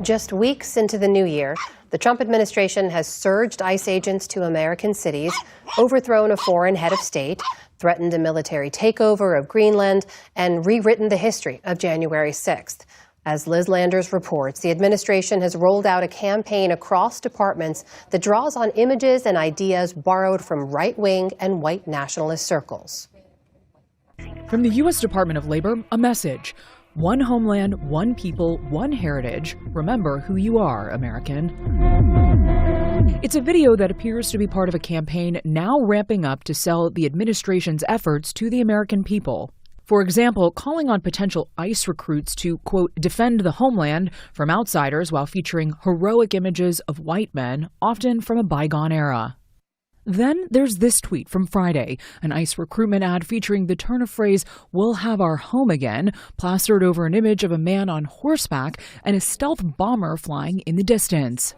Just weeks into the new year, the Trump administration has surged ICE agents to American cities, overthrown a foreign head of state, threatened a military takeover of Greenland, and rewritten the history of January 6th. As Liz Landers reports, the administration has rolled out a campaign across departments that draws on images and ideas borrowed from right-wing and white nationalist circles. From the U.S. Department of Labor, a message. One homeland, one people, one heritage. Remember who you are, American. It's a video that appears to be part of a campaign now ramping up to sell the administration's efforts to the American people. For example, calling on potential ICE recruits to, quote, defend the homeland from outsiders while featuring heroic images of white men, often from a bygone era. Then there's this tweet from Friday, an ICE recruitment ad featuring the turn of phrase, "We'll have our home again," plastered over an image of a man on horseback and a stealth bomber flying in the distance.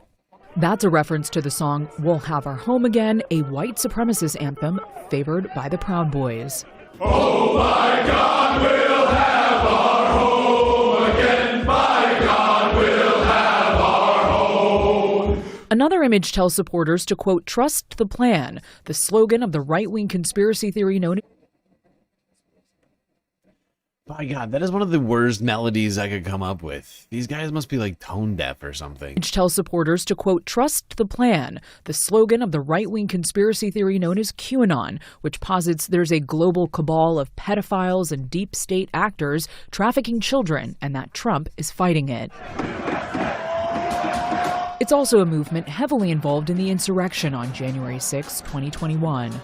That's a reference to the song "We'll Have Our Home Again," a white supremacist anthem favored by the Proud Boys. Oh my God, we'll have our home again. By God, we'll have our home. Another image tells supporters to, quote, trust the plan, the slogan of the right-wing conspiracy theory known as... My God, that is one of the worst melodies I could come up with. These guys must be like tone deaf or something. Which tells supporters to, quote, trust the plan, the slogan of the right-wing conspiracy theory known as QAnon, which posits there's a global cabal of pedophiles and deep state actors trafficking children, and that Trump is fighting it. It's also a movement heavily involved in the insurrection on January 6, 2021.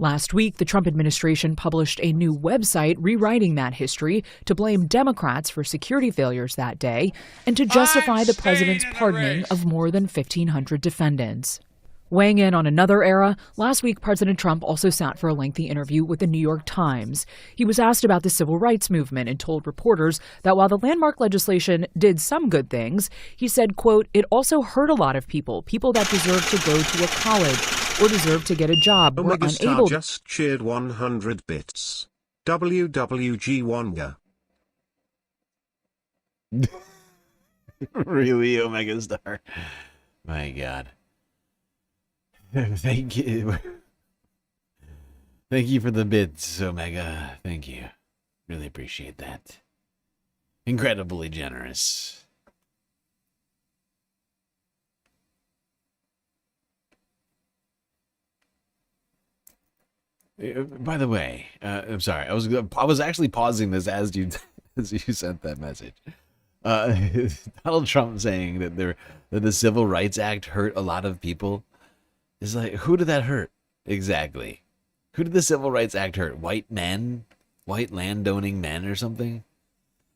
Last week, the Trump administration published a new website rewriting that history to blame Democrats for security failures that day and to justify the president's pardoning of more than 1,500 defendants. Weighing in on another era, last week President Trump also sat for a lengthy interview with the New York Times. He was asked about the civil rights movement and told reporters that while the landmark legislation did some good things, he said, quote, it also hurt a lot of people that deserve to go to a college or deserve to get a job were unable to... just cheered 100 bits. WWG Wonga. Really, Omega Star? My God. Thank you. Thank you for the bits, Omega. Thank you. Really appreciate that. Incredibly generous. By the way, I'm sorry. I was actually pausing this as you as you sent that message. Donald Trump saying that the Civil Rights Act hurt a lot of people is like, who did that hurt exactly? Who did the Civil Rights Act hurt? White men, white landowning men, or something?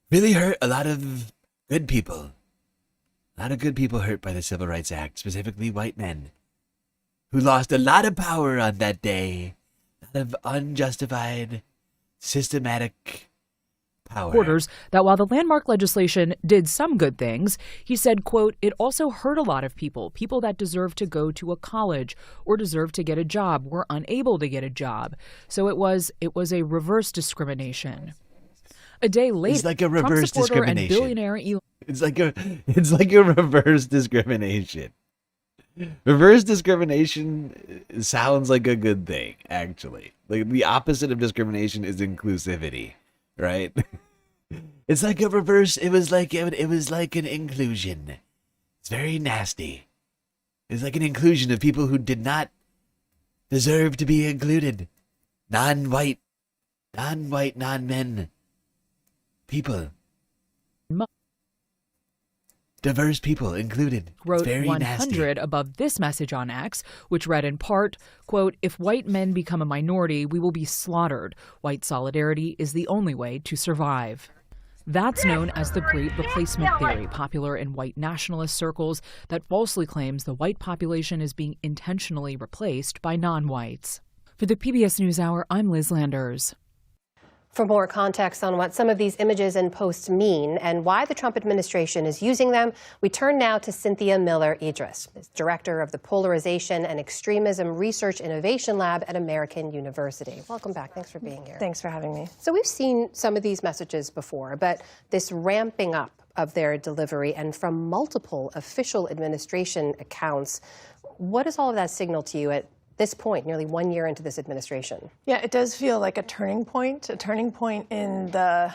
Really hurt a lot of good people. A lot of good people hurt by the Civil Rights Act, specifically white men, who lost a lot of power on that day. Of unjustified, systematic power. Reporters that while the landmark legislation did some good things, he said, quote, it also hurt a lot of people that deserve to go to a college or deserve to get a job were unable to get a job. So it was a reverse discrimination. A day later, it's like a reverse Trump supporter and discrimination. billionaire Elon It's like a reverse discrimination. Reverse discrimination sounds like a good thing, actually. Like the opposite of discrimination is inclusivity, right? It's like a reverse. It was like an inclusion. It's very nasty. It's like an inclusion of people who did not deserve to be included. Non-white, non-men people. Diverse people included. wrote very 100 above this message on X, which read in part, quote, if white men become a minority, we will be slaughtered. White solidarity is the only way to survive. That's known as the Great Replacement Theory, popular in white nationalist circles that falsely claims the white population is being intentionally replaced by non-whites. For the PBS NewsHour, I'm Liz Landers. For more context on what some of these images and posts mean and why the Trump administration is using them, we turn now to Cynthia Miller-Idris, director of the Polarization and Extremism Research Innovation Lab at American University. Welcome back. Thanks for being here. Thanks for having me. So we've seen some of these messages before, but this ramping up of their delivery and from multiple official administration accounts, what does all of that signal to you at this point, nearly 1 year into this administration? Yeah, it does feel like a turning point in the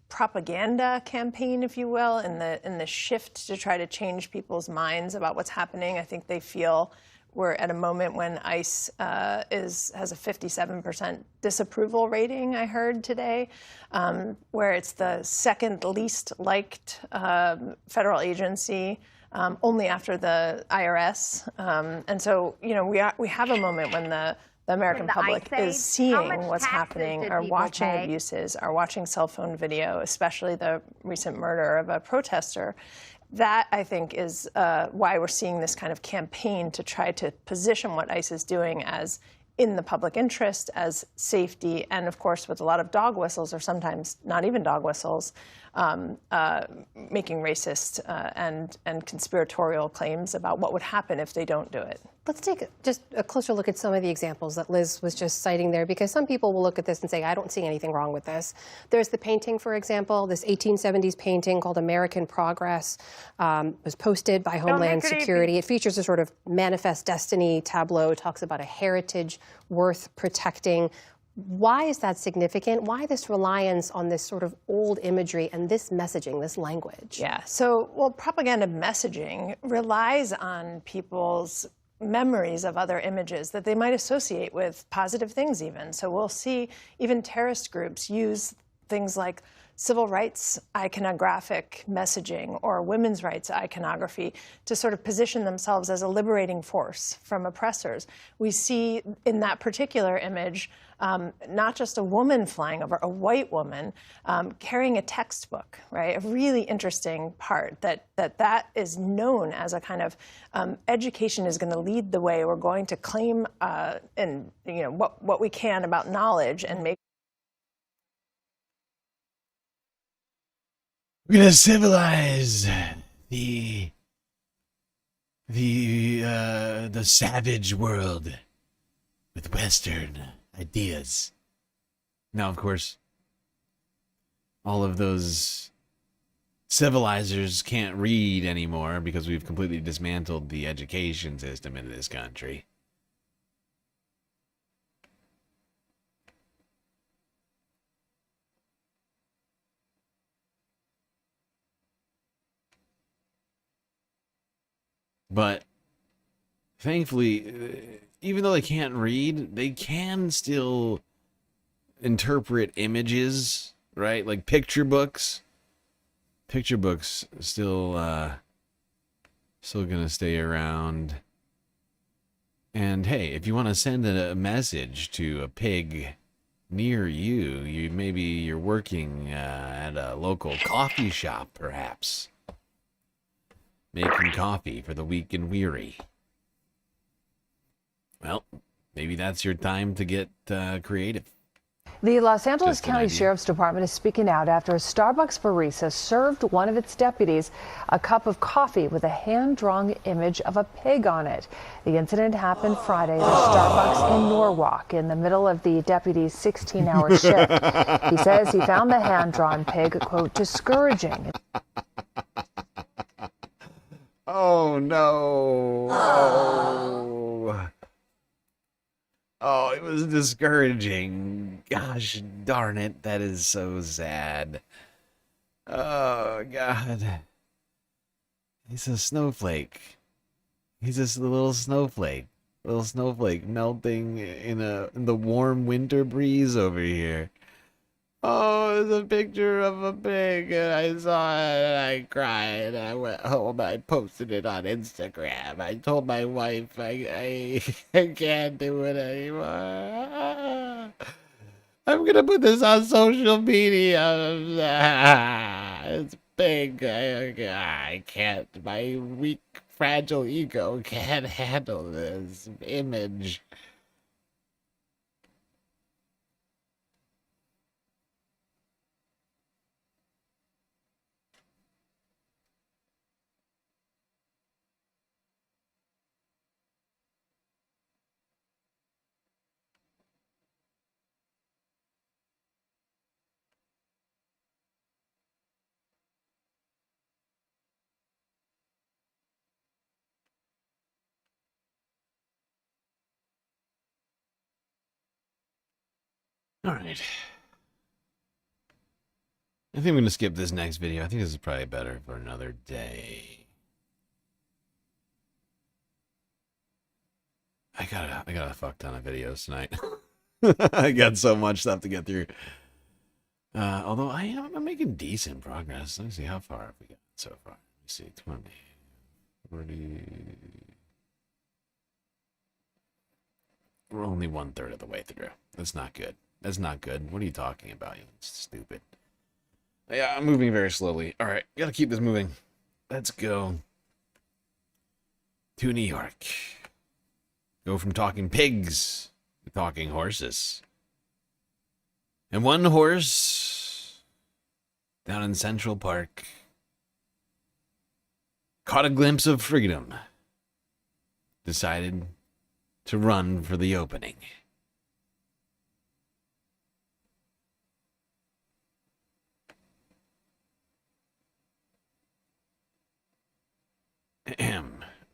propaganda campaign, if you will, in the shift to try to change people's minds about what's happening. I think they feel we're at a moment when ICE has a 57% disapproval rating, I heard today, where it's the second least liked federal agency. Only after the IRS. And so, you know, we have a moment when the American public is seeing what's happening, are watching abuses, are watching cell phone video, especially the recent murder of a protester. That, I think, is why we're seeing this kind of campaign to try to position what ICE is doing as in the public interest, as safety, and of course with a lot of dog whistles, or sometimes not even dog whistles, making racist and conspiratorial claims about what would happen if they don't do it. Let's take just a closer look at some of the examples that Liz was just citing there, because some people will look at this and say, I don't see anything wrong with this. There's the painting, for example, this 1870s painting called American Progress, was posted by Homeland Security. It features a sort of manifest destiny tableau. It talks about a heritage worth protecting. Why is that significant? Why this reliance on this sort of old imagery and this messaging, this language? Yeah, so, well, propaganda messaging relies on people's memories of other images that they might associate with positive things even. So we'll see even terrorist groups use things like civil rights iconographic messaging or women's rights iconography to sort of position themselves as a liberating force from oppressors. We see in that particular image not just a woman flying over, a white woman carrying a textbook, right? A really interesting part that is known as a kind of education is going to lead the way. We're going to claim and you know what we can about knowledge and make. We're gonna civilize the savage world with Western ideas. Now, of course, all of those civilizers can't read anymore because we've completely dismantled the education system in this country. But thankfully, even though they can't read, they can still interpret images, right? Like picture books. Picture books still gonna stay around. And hey, if you want to send a message to a pig near you, maybe you're working at a local coffee shop, perhaps, making coffee for the weak and weary. Well, maybe that's your time to get creative. The Los Angeles Just an County idea. Sheriff's Department is speaking out after a Starbucks barista served one of its deputies a cup of coffee with a hand-drawn image of a pig on it. The incident happened Friday at a Starbucks in Norwalk in the middle of the deputy's 16-hour shift. He says he found the hand-drawn pig, quote, discouraging. Oh, no. Oh. Oh, it was discouraging. Gosh darn it. That is so sad. Oh, God. He's a snowflake. He's just a little snowflake. Little snowflake melting in the warm winter breeze over here. Oh, it's a picture of a pig, and I saw it, and I cried. I went home, I posted it on Instagram. I told my wife I can't do it anymore. I'm gonna put this on social media. It's big. I can't. My weak, fragile ego can't handle this image. All right. I think I'm going to skip this next video. I think this is probably better for another day. I got a fuck ton of videos tonight. I got so much stuff to get through. Although I'm making decent progress. Let me see how far have we got so far. Let me see, 20, 40. We're only 1/3 of the way through. That's not good. That's not good. What are you talking about? You stupid. Yeah, I'm moving very slowly. All right, gotta keep this moving. Let's go to New York. Go from talking pigs to talking horses. And one horse down in Central Park caught a glimpse of freedom. Decided to run for the opening.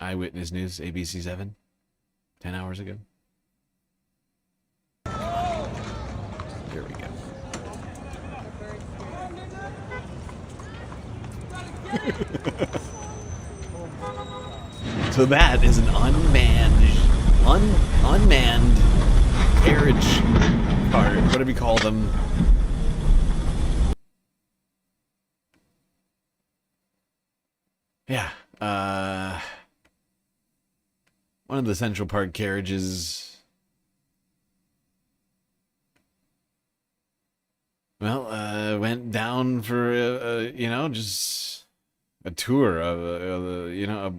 Eyewitness News, ABC 7, 10 hours ago. Here we go. So that is an unmanned carriage cart, whatever you call them. Yeah, one of the Central Park carriages, well, went down for, just a tour of, a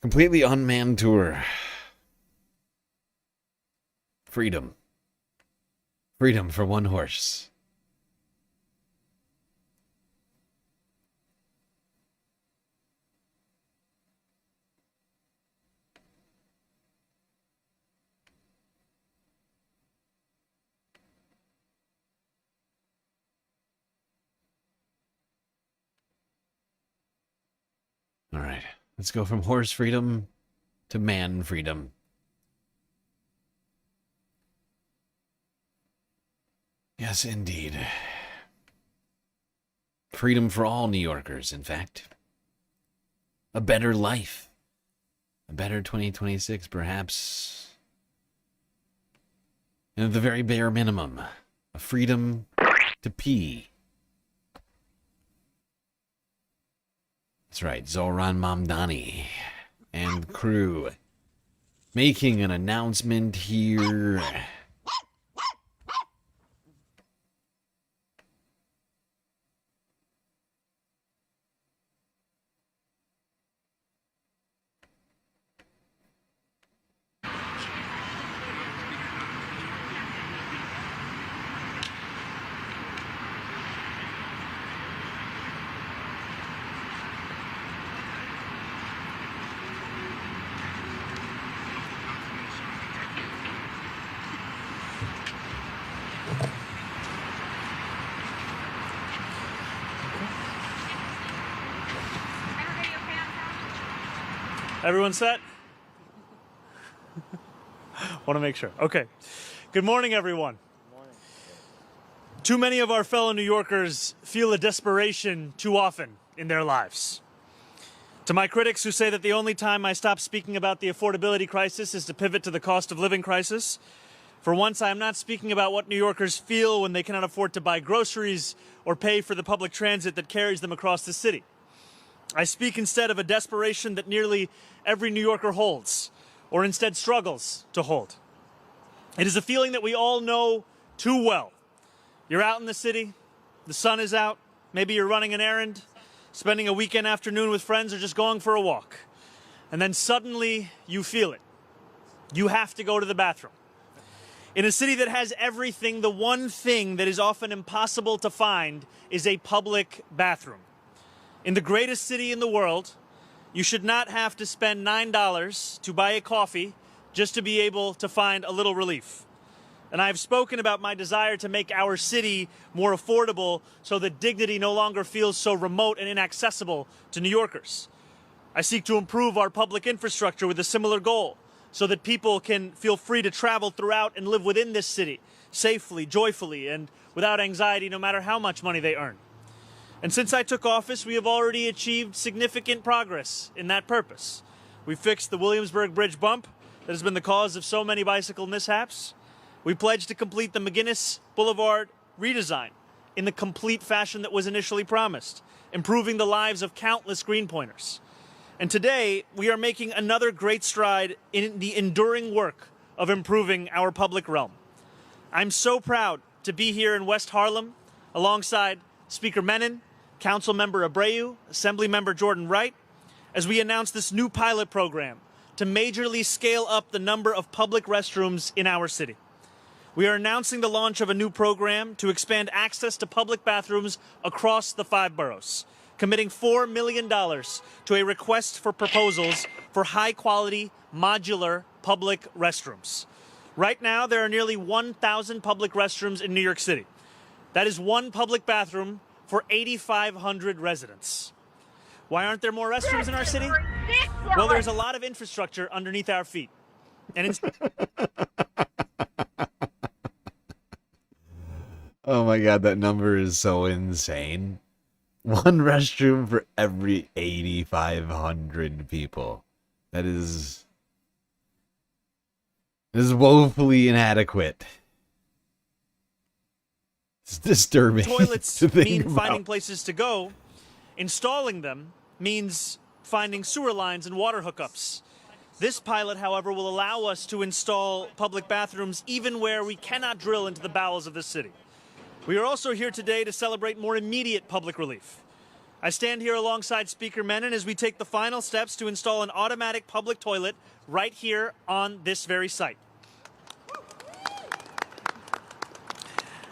completely unmanned tour. Freedom. Freedom for one horse. All right, let's go from horse freedom to man freedom. Yes, indeed. Freedom for all New Yorkers, in fact. a better life, a better 2026, perhaps. And at the very bare minimum, a freedom to pee. That's right, Zoran Mamdani and crew making an announcement here. Everyone set? Want to make sure. Okay. Good morning, everyone. Good morning. Too many of our fellow New Yorkers feel a desperation too often in their lives. To my critics who say that the only time I stop speaking about the affordability crisis is to pivot to the cost of living crisis, for once I am not speaking about what New Yorkers feel when they cannot afford to buy groceries or pay for the public transit that carries them across the city. I speak instead of a desperation that nearly every New Yorker holds, or instead struggles to hold. It is a feeling that we all know too well. You're out in the city, the sun is out, maybe you're running an errand, spending a weekend afternoon with friends, or just going for a walk. And then suddenly you feel it. You have to go to the bathroom. In a city that has everything, the one thing that is often impossible to find is a public bathroom. In the greatest city in the world, you should not have to spend $9 to buy a coffee just to be able to find a little relief. And I've spoken about my desire to make our city more affordable so that dignity no longer feels so remote and inaccessible to New Yorkers. I seek to improve our public infrastructure with a similar goal so that people can feel free to travel throughout and live within this city safely, joyfully, and without anxiety no matter how much money they earn. And since I took office, we have already achieved significant progress in that purpose. We fixed the Williamsburg Bridge bump that has been the cause of so many bicycle mishaps. We pledged to complete the McGinnis Boulevard redesign in the complete fashion that was initially promised, improving the lives of countless Greenpointers. And today, we are making another great stride in the enduring work of improving our public realm. I'm so proud to be here in West Harlem alongside Speaker Menon, Council Member Abreu, Assembly Member Jordan Wright, as we announce this new pilot program to majorly scale up the number of public restrooms in our city. We are announcing the launch of a new program to expand access to public bathrooms across the 5 boroughs, committing $4 million to a request for proposals for high-quality, modular public restrooms. Right now, there are nearly 1,000 public restrooms in New York City. That is one public bathroom for 8,500 residents. Why aren't there more restrooms in our city? Well, there's a lot of infrastructure underneath our feet. And Oh my god, that number is so insane. One restroom for every 8,500 people. That is woefully inadequate. It's disturbing. Toilets to think mean about. finding places to go. Installing them means finding sewer lines and water hookups. This pilot, however, will allow us to install public bathrooms even where we cannot drill into the bowels of the city. We are also here today to celebrate more immediate public relief. I stand here alongside Speaker Menon as we take the final steps to install an automatic public toilet right here on this very site.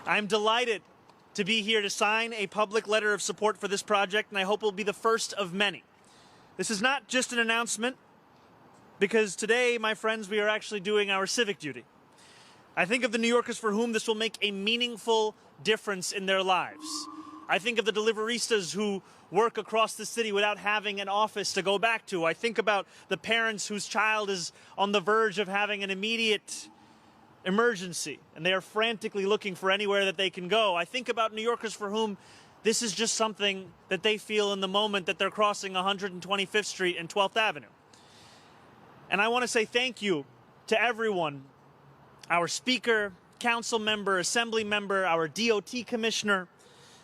I'm delighted to be here to sign a public letter of support for this project, and I hope it will be the first of many. This is not just an announcement, because today, my friends, we are actually doing our civic duty. I think of the New Yorkers for whom this will make a meaningful difference in their lives. I think of the deliveristas who work across the city without having an office to go back to. I think about the parents whose child is on the verge of having an immediate emergency, and they are frantically looking for anywhere that they can go. I think about New Yorkers for whom This is just something that they feel in the moment that they're crossing 125th Street and 12th Avenue. And I want to say thank you to everyone, our speaker, council member, assembly member, our DOT commissioner,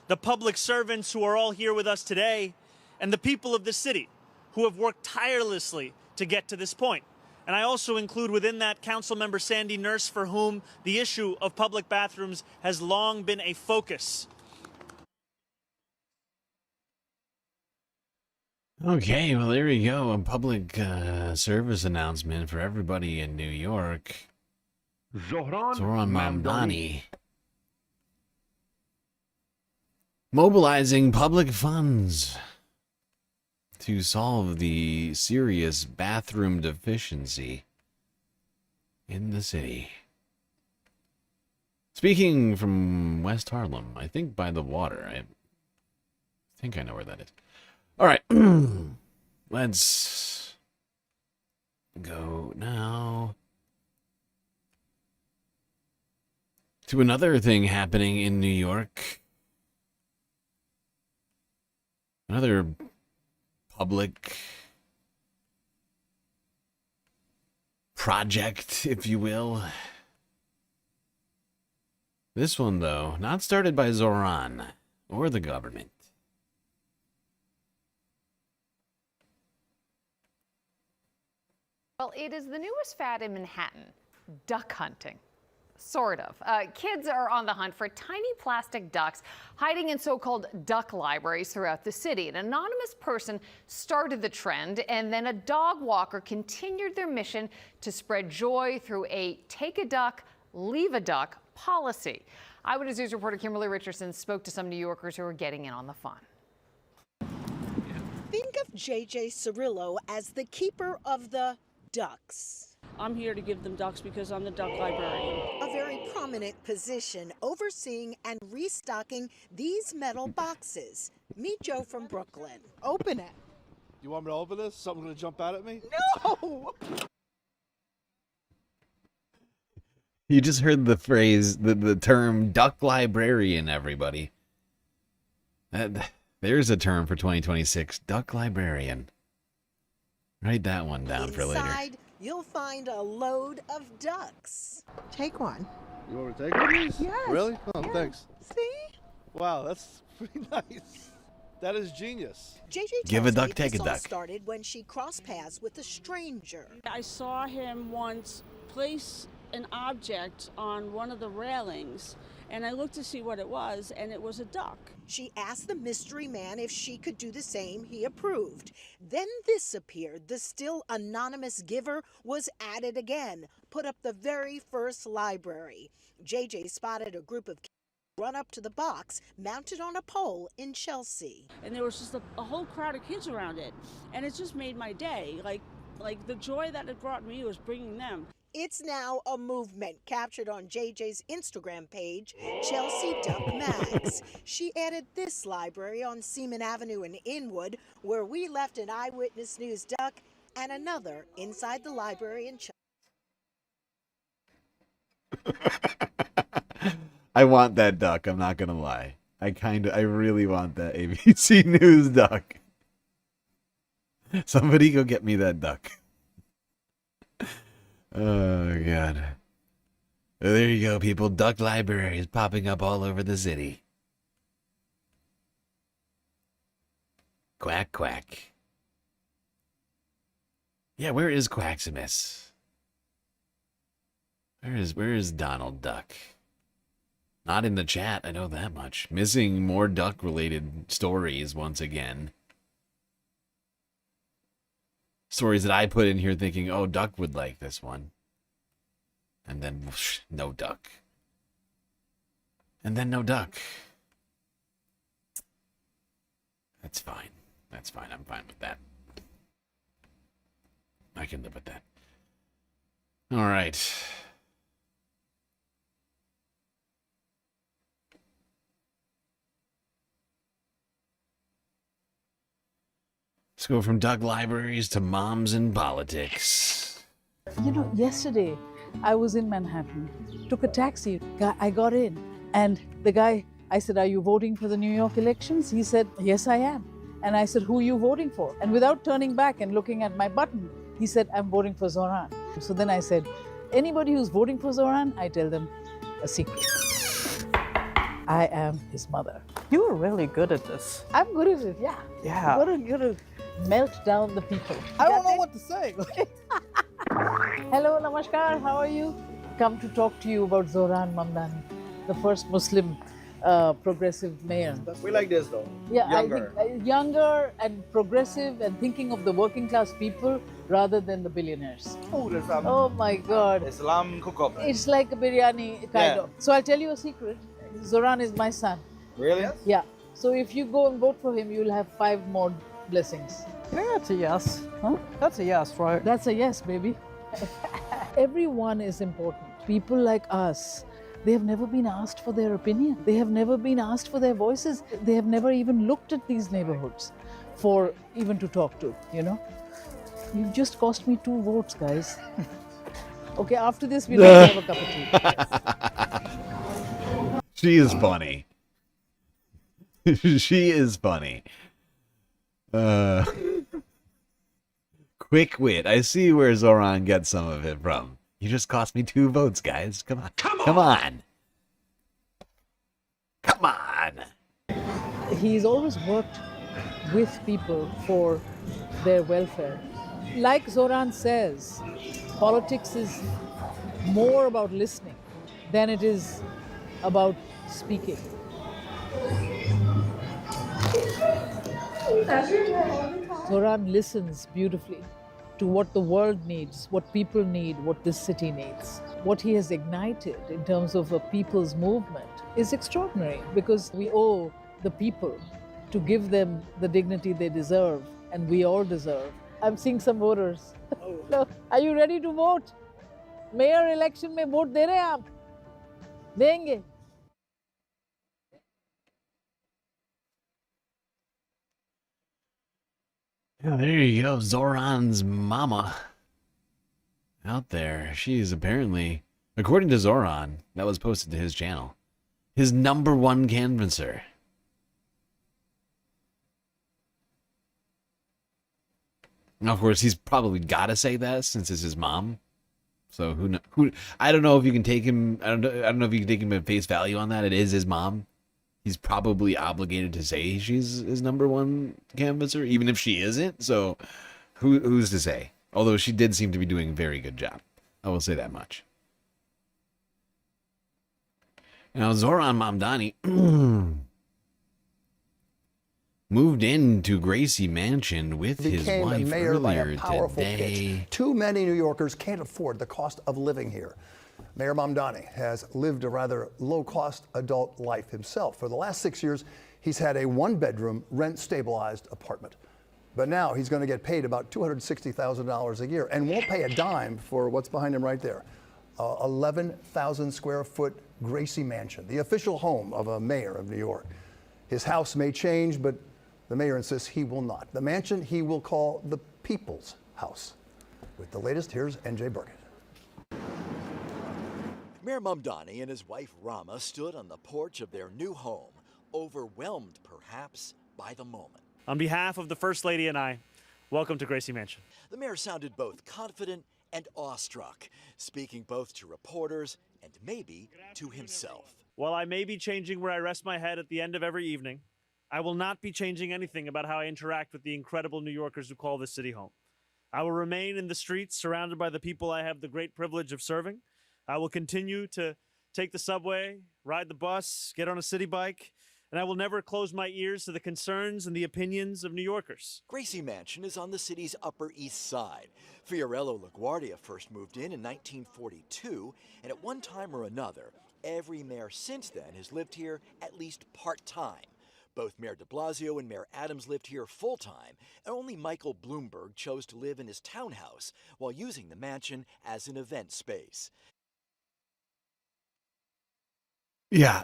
the public servants who are all here with us today, and the people of the city who have worked tirelessly to get to this point. And I also include within that council member Sandy Nurse, for whom the issue of public bathrooms has long been a focus. Okay, well, there you go. A public service announcement for everybody in New York. Zohran Mamdani. Mobilizing public funds to solve the serious bathroom deficiency in the city. Speaking from West Harlem, I think by the water. I think I know where that is. All right, let's go now to another thing happening in New York. Another public project, if you will. This one, though, not started by Zohran or the government. Well, it is the newest fad in Manhattan, duck hunting. Sort of. Kids are on the hunt for tiny plastic ducks hiding in so-called duck libraries throughout the city. An anonymous person started the trend, and then a dog walker continued their mission to spread joy through a take a duck, leave a duck policy. Eyewitness News reporter Kimberly Richardson spoke to some New Yorkers who are getting in on the fun. Think of JJ Cirillo as the keeper of the ducks. I'm here to give them ducks because I'm the duck librarian. A very prominent position overseeing and restocking these metal boxes. Meet Joe from Brooklyn. Open it. You want me to open this? Something gonna jump out at me? No! You just heard the phrase, the term duck librarian, everybody. There's a term for 2026, duck librarian. Write that one down for later. Inside, you'll find a load of ducks. Take one. You want me to take one of these? Yes. Really? Oh, Yes. thanks. See? Wow, that's pretty nice. That is genius. JJ Give a tells duck, me take this a all duck. started when she crossed paths with a stranger. I saw him once place an object on one of the railings, and I looked to see what it was, and it was a duck. She asked the mystery man if she could do the same. He approved. Then this appeared. The still anonymous giver was added again. Put up the very first library. JJ spotted a group of kids run up to the box mounted on a pole in Chelsea. And there was just a whole crowd of kids around it, and it just made my day. Like the joy that it brought me was bringing them. It's now a movement captured on JJ's Instagram page, Chelsea Duck Mags. She added this library on Seaman Avenue in Inwood, where we left an Eyewitness News duck and another inside the library in Chelsea. I want that duck, I'm not gonna lie. I really want that ABC News duck. Somebody go get me that duck. Oh, God. Well, there you go, people. Duck libraries popping up all over the city. Quack, quack. Yeah, where is Quaximus? Where is Donald Duck? Not in the chat, I know that much. Missing more duck-related stories once again. Stories that I put in here thinking, oh, Duck would like this one. And then, whoosh, no Duck. And then no Duck. That's fine. That's fine. I'm fine with that. I can live with that. All right. Let's go from duck libraries to moms in politics. You know, yesterday I was in Manhattan, took a taxi, I got in, and the guy I said, are you voting for the New York elections? He said, yes, I am. And I said, who are you voting for? And without turning back and looking at my button, he said, I'm voting for Zoran. So then I said, anybody who's voting for Zoran, I tell them a secret. I am his mother. You were really good at this. I'm good at it, yeah. Yeah. I'm good at melt down the people. I don't know what to say. Hello, namaskar, how are you? Come to talk to you about Zoran Mamdani, the first Muslim progressive mayor. We like this though. Yeah, Younger. I think younger and progressive and thinking of the working class people rather than the billionaires. Oh my God. Islam cook-up. It's like a biryani kind of. So I'll tell you a secret. Zoran is my son. Really? Yeah. So if you go and vote for him, you'll have 5 more blessings. Yeah, that's a yes. Huh? That's a yes, right? That's a yes, baby. Everyone is important. People like us, they have never been asked for their opinion. They have never been asked for their voices. They have never even looked at these neighborhoods for even to talk to, you know. You've just cost me 2 votes, guys. Okay, after this, we'll have a cup of tea. She is funny. She is funny. Quick wit. I see where Zoran gets some of it from. You just cost me 2 votes, guys. Come on. Come on. Come on. He's always worked with people for their welfare. Like Zoran says, politics is more about listening than it is about speaking. Zoran listens beautifully to what the world needs, what people need, what this city needs. What he has ignited in terms of a people's movement is extraordinary because we owe the people to give them the dignity they deserve and we all deserve. I'm seeing some voters. No, are you ready to vote? Mayor election में vote दे रहे हैं आप? देंगे? Yeah, there you go. Zoran's mama. Out there. She's apparently, according to Zoran, that was posted to his channel, his #1 canvasser. Now, of course, he's probably got to say that since it's his mom. So who I don't know if you can take him. I don't know if you can take him at face value on that. It is his mom. He's probably obligated to say she's his #1 canvasser, even if she isn't. So who's to say? Although she did seem to be doing a very good job. I will say that much. Now, Zoran Mamdani moved into Gracie Mansion with his wife mayor by earlier a powerful today. pitch. Too many New Yorkers can't afford the cost of living here. Mayor Mamdani has lived a rather low-cost adult life himself. For the last 6 years, he's had a 1-bedroom, rent-stabilized apartment. But now he's going to get paid about $260,000 a year and won't pay a dime for what's behind him right there. 11,000 square foot Gracie Mansion, the official home of a mayor of New York. His house may change, but the mayor insists he will not. The mansion he will call the People's House. With the latest, here's NJ Burkett. Mayor Mamdani and his wife Rama stood on the porch of their new home, overwhelmed perhaps by the moment. On behalf of the First Lady and I, welcome to Gracie Mansion. The mayor sounded both confident and awestruck, speaking both to reporters and maybe to himself. While I may be changing where I rest my head at the end of every evening, I will not be changing anything about how I interact with the incredible New Yorkers who call this city home. I will remain in the streets surrounded by the people I have the great privilege of serving. I will continue to take the subway, ride the bus, get on a city bike, and I will never close my ears to the concerns and the opinions of New Yorkers. Gracie Mansion is on the city's Upper East Side. Fiorello LaGuardia first moved in 1942, and at one time or another, every mayor since then has lived here at least part-time. Both Mayor de Blasio and Mayor Adams lived here full-time, and only Michael Bloomberg chose to live in his townhouse while using the mansion as an event space. Yeah,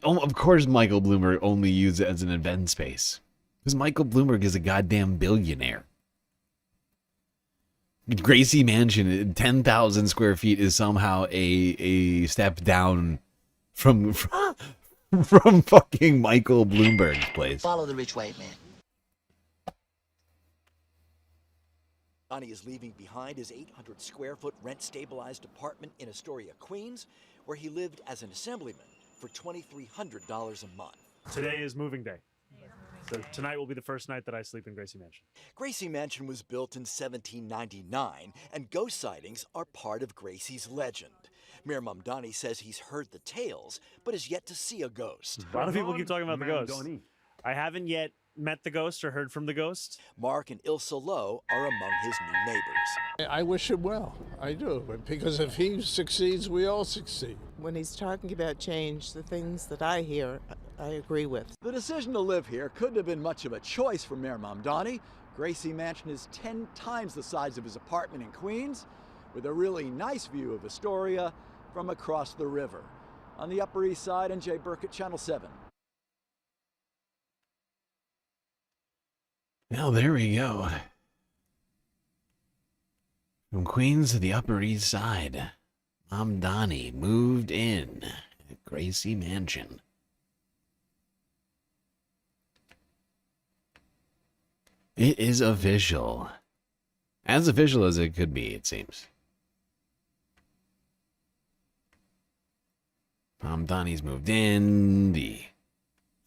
of course Michael Bloomberg only used it as an event space. Because Michael Bloomberg is a goddamn billionaire. Gracie Mansion, 10,000 square feet, is somehow a step down from from fucking Michael Bloomberg's place. Follow the rich white man. Donnie is leaving behind his 800 square foot rent stabilized apartment in Astoria, Queens, where he lived as an assemblyman for $2,300 a month. Today is moving day. So tonight will be the first night that I sleep in Gracie Mansion. Gracie Mansion was built in 1799, and ghost sightings are part of Gracie's legend. Mayor Mamdani says he's heard the tales, but has yet to see a ghost. A lot of people keep talking about the ghost. I haven't yet met the ghost or heard from the ghost. Mark and Ilsa Lowe are among his new neighbors. I wish him well. I do. Because if he succeeds, we all succeed. When he's talking about change, the things that I hear, I agree with. The decision to live here couldn't have been much of a choice for Mayor Mamdani. Gracie Mansion is 10 times the size of his apartment in Queens, with a really nice view of Astoria from across the river. On the Upper East Side, NJ Burkett, Channel 7. Well, there we go. From Queens to the Upper East Side, Mamdani moved in at Gracie Mansion. It is official. As official as it could be, it seems. Mamdani's moved in, the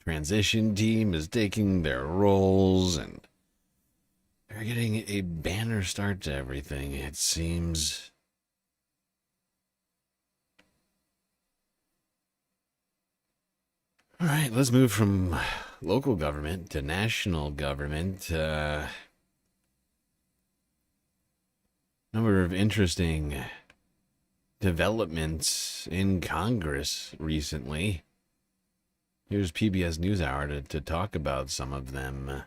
transition team is taking their roles, and they're getting a banner start to everything, it seems. All right, let's move from local government to national government. Number of interesting developments in Congress recently. Here's PBS NewsHour to talk about some of them.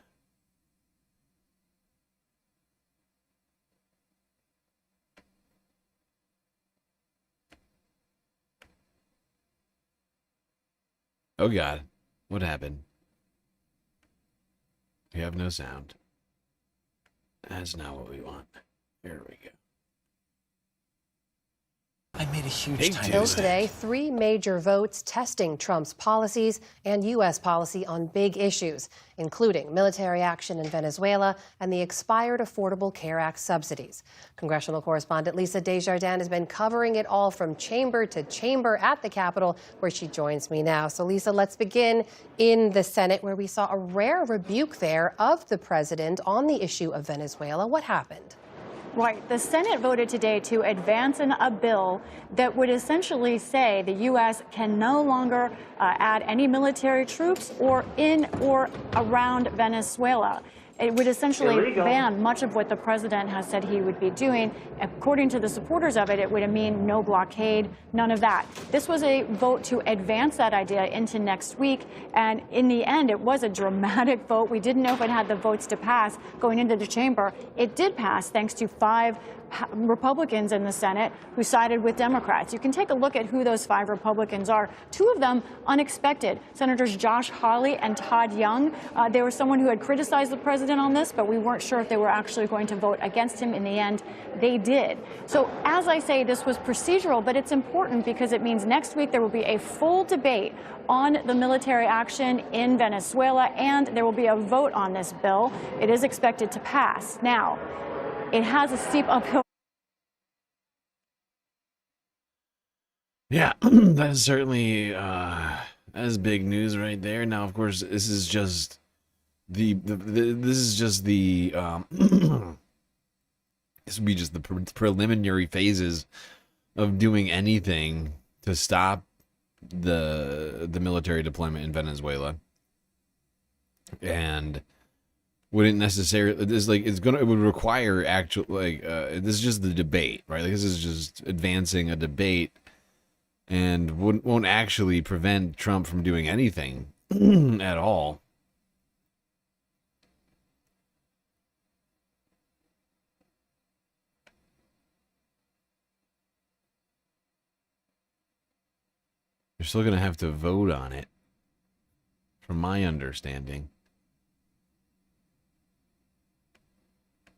Oh God, what happened? We have no sound. That's not what we want. Here we go. I made a huge time. Still today, 3 major votes testing Trump's policies and U.S. policy on big issues, including military action in Venezuela and the expired Affordable Care Act subsidies. Congressional correspondent Lisa Desjardins has been covering it all from chamber to chamber at the Capitol, where she joins me now. So, Lisa, let's begin in the Senate, where we saw a rare rebuke there of the president on the issue of Venezuela. What happened? Right. The Senate voted today to advance a bill that would essentially say the U.S. can no longer add any military troops in or around Venezuela. It would essentially ban much of what the president has said he would be doing. According to the supporters of it, it would mean no blockade, none of that. This was a vote to advance that idea into next week. And in the end, it was a dramatic vote. We didn't know if it had the votes to pass going into the chamber. It did pass thanks to 5 Republicans in the Senate who sided with Democrats. You can take a look at who those 5 Republicans are. 2 of them unexpected. Senators Josh Hawley and Todd Young. They were someone who had criticized the president on this, but we weren't sure if they were actually going to vote against him. In the end, they did. So as I say, this was procedural, but it's important because it means next week there will be a full debate on the military action in Venezuela, and there will be a vote on this bill. It is expected to pass. Now, it has a steep uphill. Yeah, that is certainly that is big news right there. Now, of course, this is just this would be just the preliminary phases of doing anything to stop the military deployment in Venezuela, and wouldn't necessarily it would require actual this is just the debate, right? Like, this is just advancing a debate, and won't actually prevent Trump from doing anything at all. You're still going to have to vote on it, from my understanding.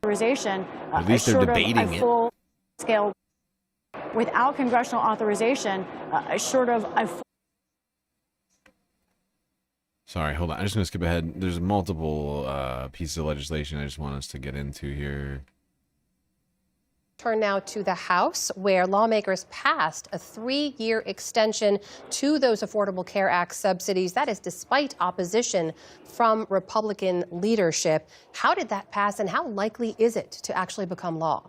Authorization, at least they're debating it. Full scale, without congressional authorization, short of a full Sorry, hold on. I'm just going to skip ahead. There's multiple pieces of legislation I just want us to get into here. Turn now to the House, where lawmakers passed a 3-year extension to those Affordable Care Act subsidies. That is despite opposition from Republican leadership. How did that pass, and how likely is it to actually become law?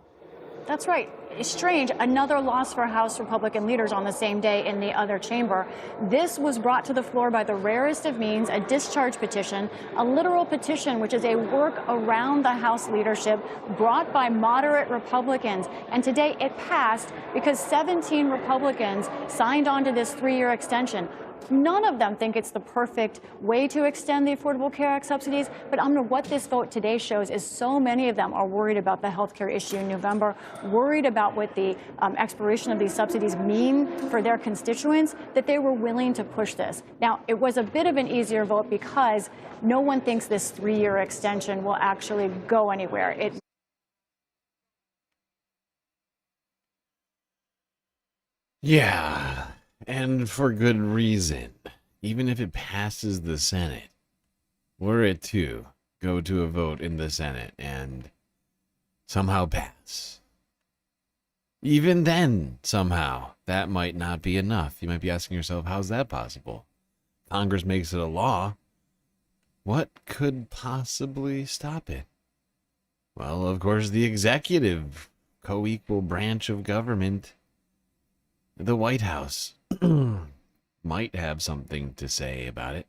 That's right. It's strange. Another loss for House Republican leaders on the same day in the other chamber. This was brought to the floor by the rarest of means, a discharge petition, a literal petition, which is a work around the House leadership brought by moderate Republicans. And today it passed because 17 Republicans signed on to this 3-year extension. None of them think it's the perfect way to extend the Affordable Care Act subsidies, but what this vote today shows is so many of them are worried about the health care issue in November, worried about what the expiration of these subsidies mean for their constituents, that they were willing to push this. Now, it was a bit of an easier vote because no one thinks this 3-year extension will actually go anywhere. Yeah. And for good reason. Even if it passes the Senate, were it to go to a vote in the Senate and somehow pass, even then, somehow, that might not be enough. You might be asking yourself, how's that possible? Congress makes it a law. What could possibly stop it? Well, of course, the executive, co-equal branch of government, the White House. Might have something to say about it.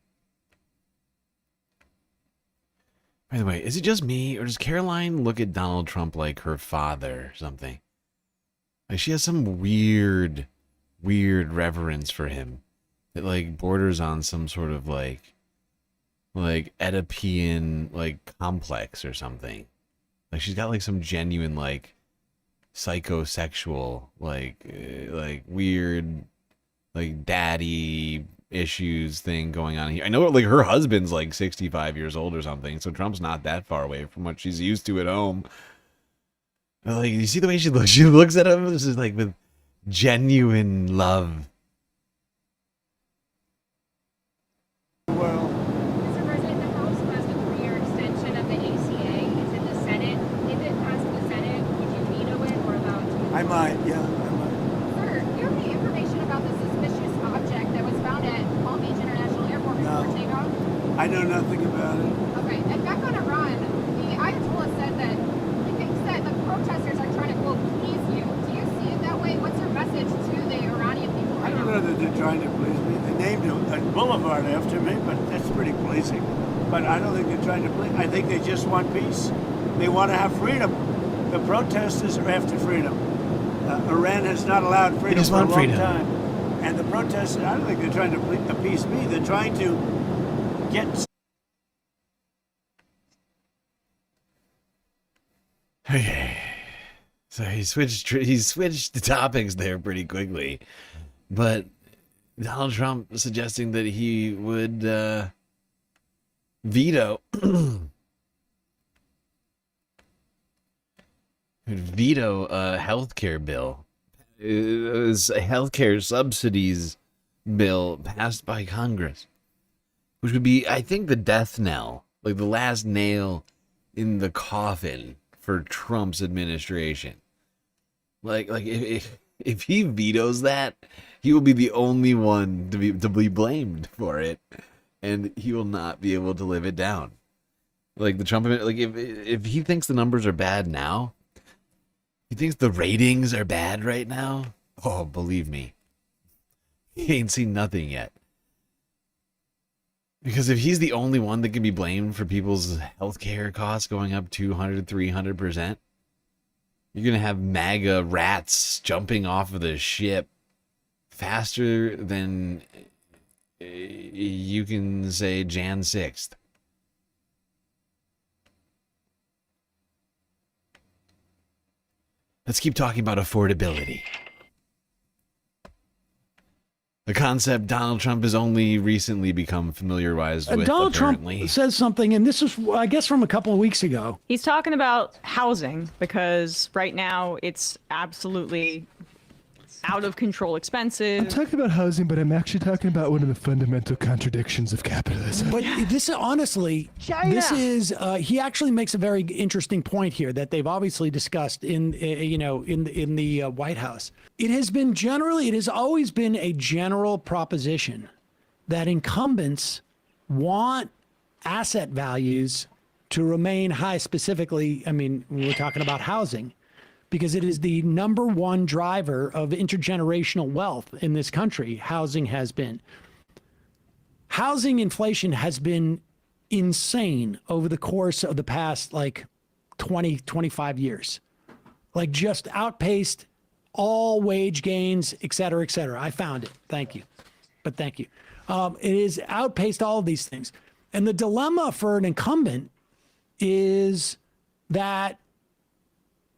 By the way, is it just me, or does Caroline look at Donald Trump like her father or something? Like, she has some weird reverence for him that, like, borders on some sort of, like Oedipian, like, complex or something. Like, she's got, like, some genuine, like, psychosexual, like weird, like, daddy issues thing going on here. I know, like, her husband's like 65 years old or something, so Trump's not that far away from what she's used to at home. But, like, you see the way she looks? She looks at him just like with genuine love. Mr. President, the House passed a 3-year extension of the ACA. It's in the Senate. If it passed the Senate, would you veto it or allow it to? I might, yeah. Sir, do you have any information about the suspicious object that was found at Palm Beach International Airport before takeoff? I know nothing about it. Okay, and back on Iran, the Ayatollah said that he thinks that the protesters are trying to, quote, please you. Do you see it that way? What's your message to the Iranian people I right don't now? know that they're trying to please me. They named a boulevard after me, but that's pretty pleasing. But I don't think they're trying to please. I think they just want peace. They want to have freedom. The protesters are after freedom. Iran has not allowed freedom for a long time. And the protesters, I don't think they're trying to appease me. They're trying to get... Okay. So he switched the topics there pretty quickly. But Donald Trump suggesting that he would veto a healthcare bill. It was a healthcare subsidies bill passed by Congress, which would be, I think, the death knell, like the last nail in the coffin for Trump's administration. Like if he vetoes that, he will be the only one to be blamed for it, and he will not be able to live it down. Like the Trump, like if he thinks the numbers are bad now, he thinks the ratings are bad right now. Oh, believe me, he ain't seen nothing yet. Because if he's the only one that can be blamed for people's healthcare costs going up 200, 300%, you're going to have MAGA rats jumping off of the ship faster than you can say Jan 6th. Let's keep talking about affordability. The concept Donald Trump has only recently become familiarized with. Donald apparently. Trump says something, and this is, I guess, from a couple of weeks ago. He's talking about housing because right now it's absolutely out of control expensive. I'm talking about housing, but I'm actually talking about one of the fundamental contradictions of capitalism. But this honestly, this is he actually makes a very interesting point here that they've obviously discussed in the White House. It has always been a general proposition that incumbents want asset values to remain high. Specifically, I mean, we're talking about housing, because it is the number one driver of intergenerational wealth in this country. Housing has been. Housing inflation has been insane over the course of the past 20, 25 years. Like just outpaced all wage gains, et cetera, et cetera. I found it. Thank you. But thank you. It has outpaced all of these things. And the dilemma for an incumbent is that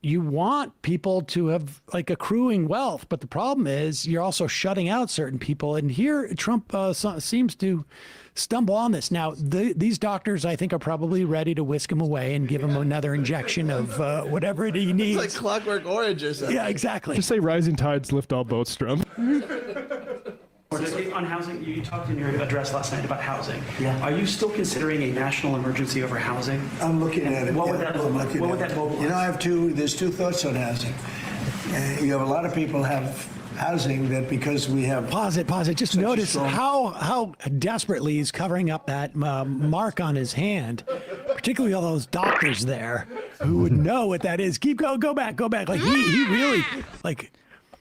you want people to have accruing wealth, but the problem is you're also shutting out certain people. And here Trump seems to stumble on this. Now, these doctors, I think, are probably ready to whisk him away and give him another injection of whatever he needs. It's like Clockwork Orange or something. Yeah, exactly. Just say rising tides lift all boats, Trump. On housing, you talked in your address last night about housing. Yeah. Are you still considering a national emergency over housing? I'm looking at it. What would that look like? What would that mobilize? You know, there's two thoughts on housing. You have a lot of people have housing that because we have... Pause it. Just notice how desperately he's covering up that mark on his hand, particularly all those doctors there who would know what that is. Go back. Like he really,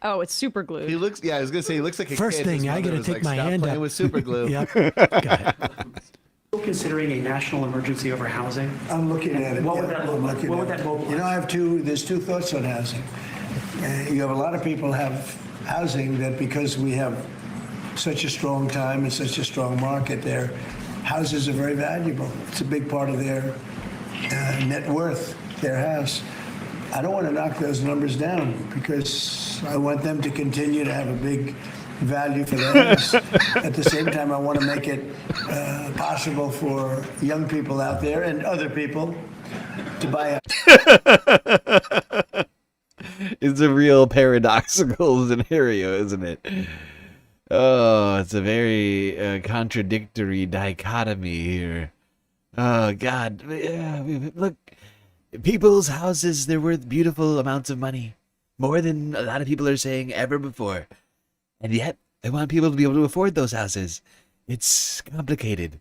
Oh, it's super glue. He looks, I was going to say, he looks like a First kid. thing, I got to take my hand playing up. with super glue. Yep. Go ahead. Still considering a national emergency over housing? I'm looking at it. What would that look like? What would that mobilize? You know, there's two thoughts on housing. You have a lot of people have housing that because we have such a strong time and such a strong market there, houses are very valuable. It's a big part of their net worth, their house. I don't want to knock those numbers down because I want them to continue to have a big value for their house. At the same time, I want to make it possible for young people out there and other people to buy a... It's a real paradoxical scenario, isn't it? Oh, it's a very contradictory dichotomy here. Oh, God. Look, people's houses, they're worth beautiful amounts of money. More than a lot of people are saying ever before. And yet, they want people to be able to afford those houses. It's complicated.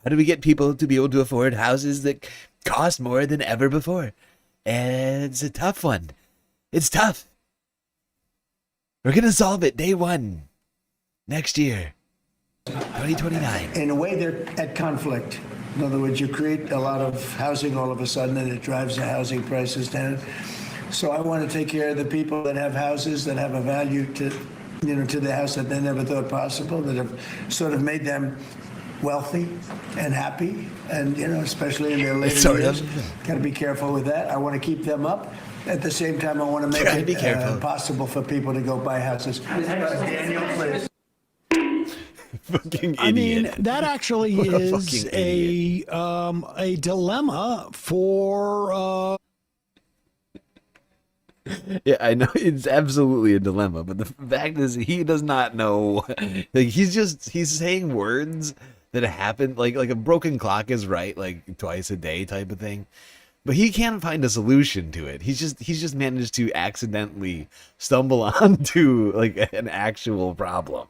How do we get people to be able to afford houses that cost more than ever before? And it's a tough one. It's tough. We're going to solve it day one. Next year. 2029. In a way, they're at conflict. In other words, you create a lot of housing all of a sudden, and it drives the housing prices down. So I want to take care of the people that have houses that have a value to the house that they never thought possible, that have sort of made them wealthy and happy, and especially in their later years. Got to be careful with that. I want to keep them up. At the same time, I want to make it possible for people to go buy houses. Daniel, please. Fucking idiot. I mean, that actually is a dilemma for. Yeah, I know it's absolutely a dilemma, but the fact is he does not know. He's saying words that happen like a broken clock is right like twice a day type of thing. But he can't find a solution to it. He's just managed to accidentally stumble onto an actual problem.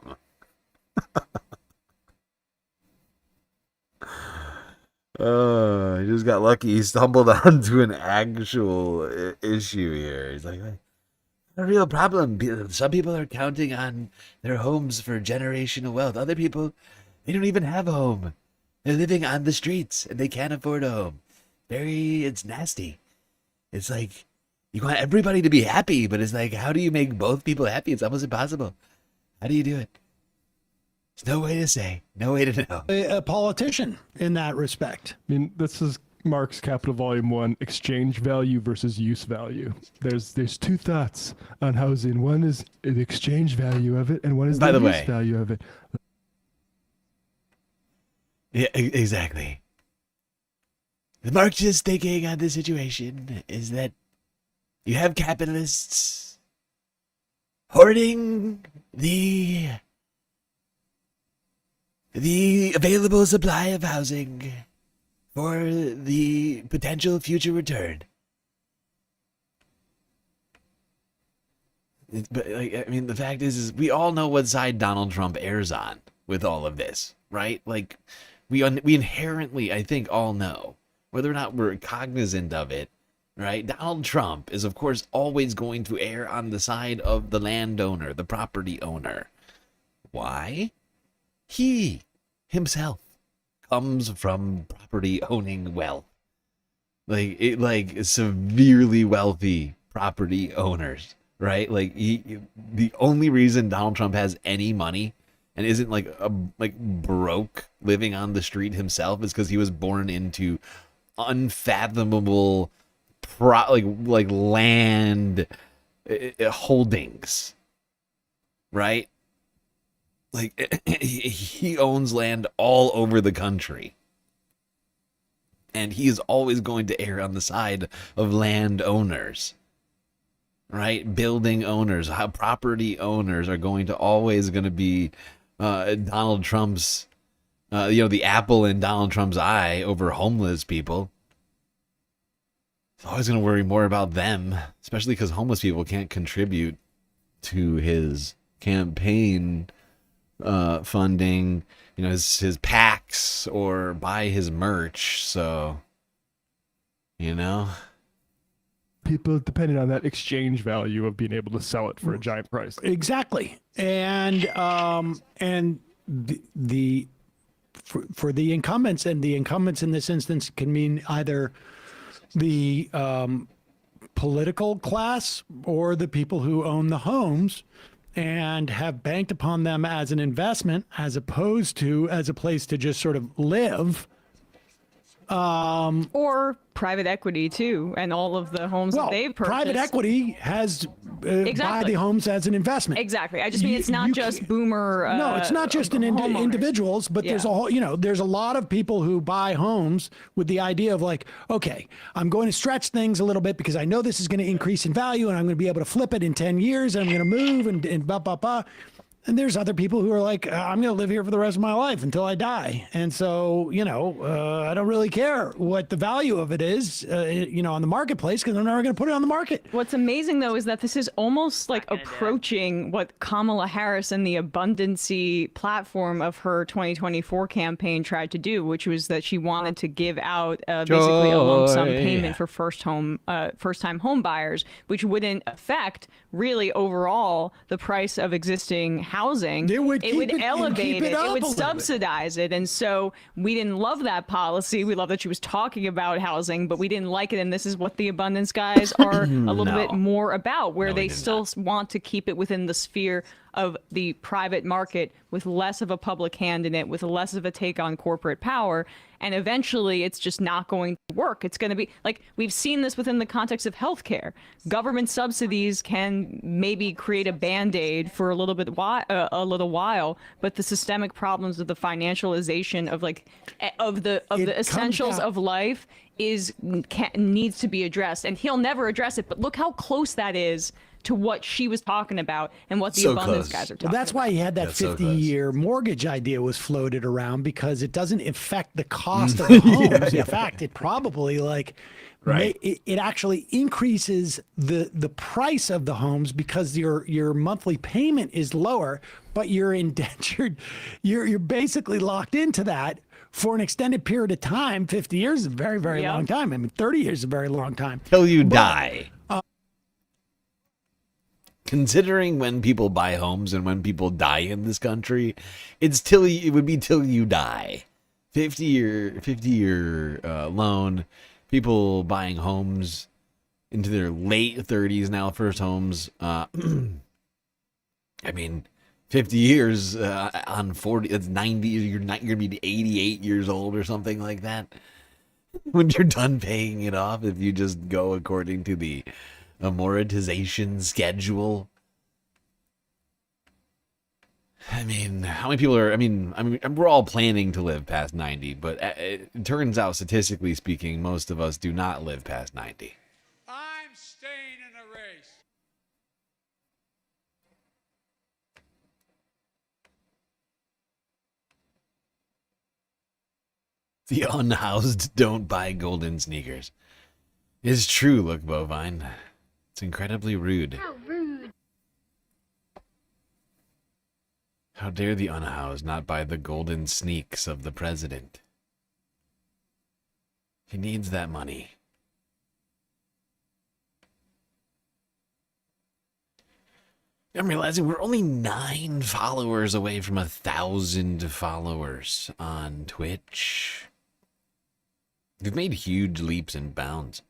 He just got lucky. He stumbled onto an actual issue here. He's like, a real problem. Some people are counting on their homes for generational wealth. Other people, they don't even have a home. They're living on the streets and they can't afford a home. It's nasty. It's like, you want everybody to be happy, but it's like, how do you make both people happy? It's almost impossible. How do you do it? There's no way to say, no way to know. A politician in that respect. I mean, this is Marx Capital Volume 1, exchange value versus use value. There's two thoughts on housing. One is the exchange value of it, and one is the use value of it. Yeah, exactly. The Marxist thinking on this situation is that you have capitalists hoarding the available supply of housing for the potential future return. But like, I mean, the fact is we all know what side Donald Trump airs on with all of this, right? Like, we inherently, I think, all know, whether or not we're cognizant of it, right? Donald Trump is, of course, always going to err on the side of the landowner, the property owner. Why? He himself comes from property owning wealth, like severely wealthy property owners. Right, like the only reason Donald Trump has any money and isn't like broke living on the street himself is because he was born into unfathomable land holdings. Right, like he owns land all over the country, and he is always going to err on the side of landowners. Right, building owners, how property owners are going to be Donald Trump's, the apple in Donald Trump's eye over homeless people. He's always going to worry more about them, especially because homeless people can't contribute to his campaign funding, his PACs or buy his merch. So, people depending on that exchange value of being able to sell it for a giant price. Exactly. And for the incumbents, and the incumbents in this instance can mean either the political class or the people who own the homes and have banked upon them as an investment as opposed to as a place to just sort of live. Or private equity too, and all of the homes that they've purchased. Private equity has buy the homes as an investment. Exactly. I just mean it's not just boomer. No, it's not just individuals, but there's a whole. There's a lot of people who buy homes with the idea of like, okay, I'm going to stretch things a little bit because I know this is going to increase in value, and I'm going to be able to flip it in 10 years, and I'm going to move and blah blah blah. And there's other people who are like, I'm going to live here for the rest of my life until I die. And so, I don't really care what the value of it is, on the marketplace, because I'm never going to put it on the market. What's amazing, though, is that this is almost like approaching what Kamala Harris and the abundancy platform of her 2024 campaign tried to do, which was that she wanted to give out basically a lump sum payment for first-time home buyers, which wouldn't affect really overall the price of existing housing. It would elevate it. It would subsidize it. And so we didn't love that policy. We love that she was talking about housing, but we didn't like it. And this is what the abundance guys are a little bit more about, where they still want to keep it within the sphere of the private market with less of a public hand in it, with less of a take on corporate power. And eventually it's just not going to work. It's going to be like, we've seen this within the context of healthcare. Government subsidies can maybe create a Band-Aid for a little while, but the systemic problems of the financialization of the essentials of life needs to be addressed. And he'll never address it, but look how close that is to what she was talking about and what the abundance guys are talking about. That's why he had that 50-year mortgage idea was floated around, because it doesn't affect the cost of the homes. In fact, it probably it actually increases the price of the homes because your monthly payment is lower, but you're indentured. You're basically locked into that for an extended period of time. 50 years is a very, very long time. I mean, 30 years is a very long time. Till you die. Considering when people buy homes and when people die in this country, it would be till you die. 50-year loan, people buying homes into their late 30s now, first homes. I mean, 50 years on 40, that's 90. You're gonna be 88 years old or something like that when you're done paying it off, if you just go according to the amortization schedule. I mean, how many people are? I mean, we're all planning to live past 90, but it turns out, statistically speaking, most of us do not live past 90. I'm staying in the race. The unhoused don't buy golden sneakers. It's true, look, Bovine. It's incredibly rude. How rude. How dare the unhoused not buy the golden sneaks of the president? He needs that money. I'm realizing we're only 9 followers away from 1,000 followers on Twitch. We've made huge leaps and bounds.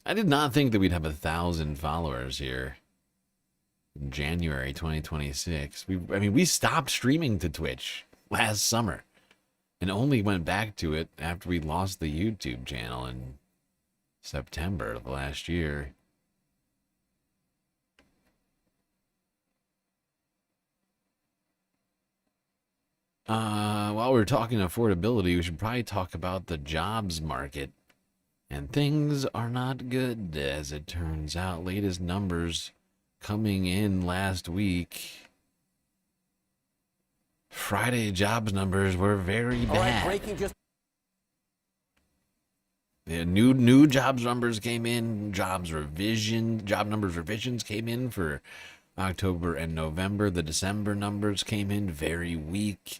I did not think that we'd have 1,000 followers here in January 2026. We stopped streaming to Twitch last summer and only went back to it after we lost the YouTube channel in September of last year. While we're talking affordability, we should probably talk about the jobs market. And things are not good, as it turns out. Latest numbers coming in last week. Friday jobs numbers were very bad. All right, breaking just... Yeah, new jobs numbers came in. Job numbers revisions came in for October and November. The December numbers came in very weak,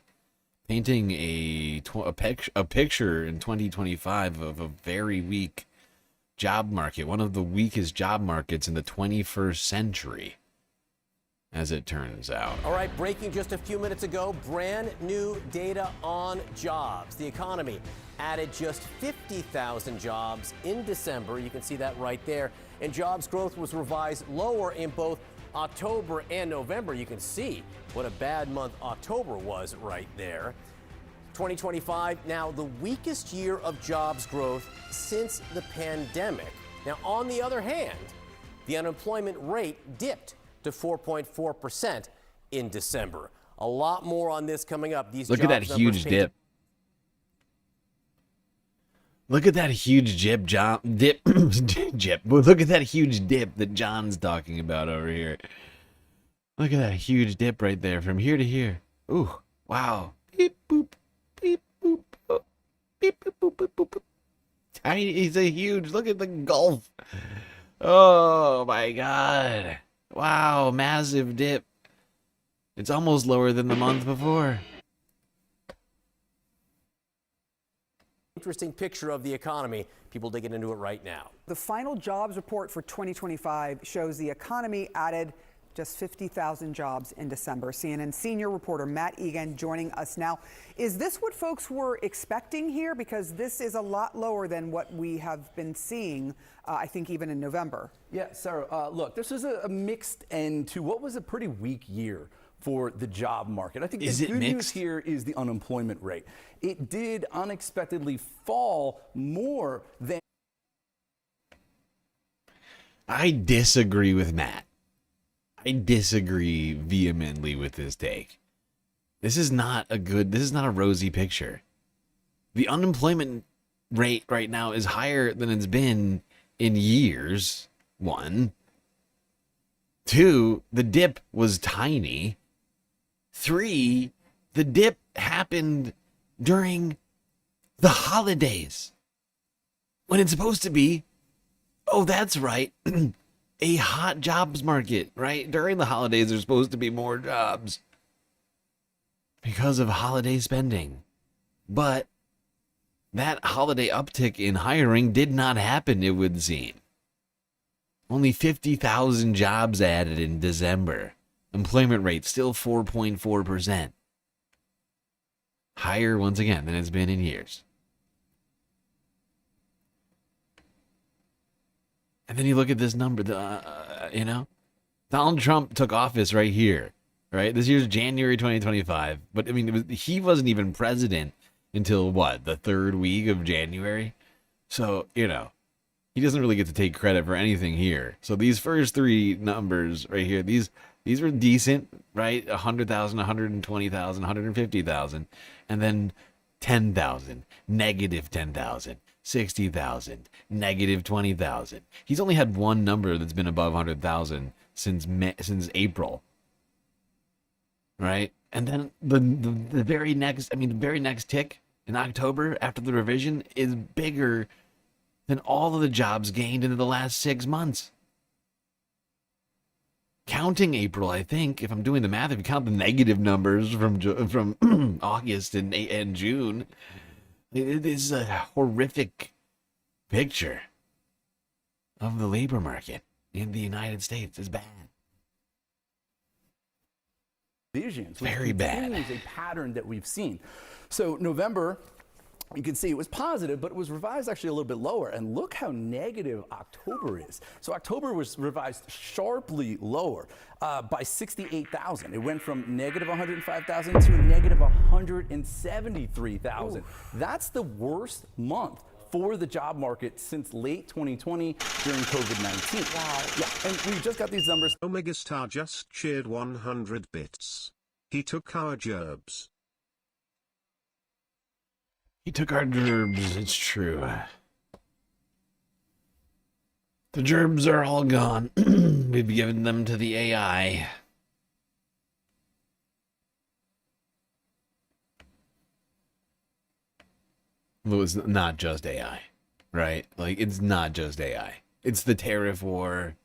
painting a picture in 2025 of a very weak job market, one of the weakest job markets in the 21st century, as it turns out. All right, breaking just a few minutes ago, brand new data on jobs. The economy added just 50,000 jobs in December. You can see that right there. And jobs growth was revised lower in both October and November. You can see what a bad month October was right there. 2025, now the weakest year of jobs growth since the pandemic. Now, on the other hand, the unemployment rate dipped to 4.4% in December. A lot more on this coming up. These Look at that huge dip. Look at that huge dip. Look at that huge dip that John's talking about over here. Look at that huge dip right there from here to here. Ooh, wow. Beep, boop, beep, boop, boop, beep, boop, boop, boop, boop, boop. He's a huge, look at the gulf. Oh my God. Wow, massive dip. It's almost lower than the month before. Interesting picture of the economy. People digging into it right now. The final jobs report for 2025 shows the economy added just 50,000 jobs in December. CNN senior reporter Matt Egan joining us now. Is this what folks were expecting here? Because this is a lot lower than what we have been seeing, I think, even in November. Yeah, Sarah, look, this is a mixed end to what was a pretty weak year for the job market. I think the good news here is the unemployment rate. It did unexpectedly fall more than... I disagree with Matt. I disagree vehemently with this take. This is not a rosy picture. The unemployment rate right now is higher than it's been in years, 1. 2, the dip was tiny. 3, the dip happened during the holidays, when it's supposed to be, oh, that's right, a hot jobs market, right? During the holidays, there's supposed to be more jobs because of holiday spending. But that holiday uptick in hiring did not happen, it would seem. Only 50,000 jobs added in December. Employment rate still 4.4%. Higher, once again, than it's been in years. And then you look at this number, Donald Trump took office right here, right? This year's January 2025. But, he wasn't even president until, the 3rd week of January? So, he doesn't really get to take credit for anything here. So these first 3 numbers right here, these were decent, right? 100,000, 120,000, 150,000. And then 10,000, negative 10,000. 60,000, negative 20,000. He's only had one number that's been above 100,000 since April, right? And then the very next, the very next tick in October after the revision is bigger than all of the jobs gained in the last 6 months. Counting April, I think, if I'm doing the math, if you count the negative numbers from August and June, it is a horrific picture of the labor market in the United States. It's bad. Visions, Very bad. Is a pattern that we've seen. So November, you can see it was positive, but it was revised actually a little bit lower. And look how negative October is. So October was revised sharply lower by 68,000. It went from negative 105,000 to negative 173,000. That's the worst month for the job market since late 2020 during COVID-19. Wow. Yeah, and we just got these numbers. Omega Star just cheered 100 bits. He took our gerbs. He took our gerbs, it's true. The gerbs are all gone. We've given them to the AI. Well, it's not just AI, right? Like, it's not just AI. It's the tariff war.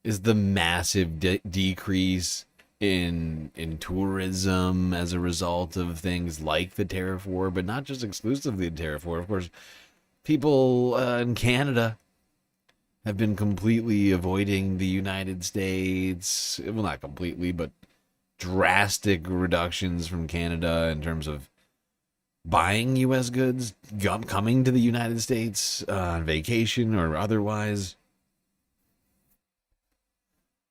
It's the massive decrease in tourism as a result of things like the tariff war, but not just exclusively the tariff war. Of course, people in Canada have been completely avoiding the United States. Well, not completely, but drastic reductions from Canada in terms of buying U.S. goods, coming to the United States on vacation or otherwise.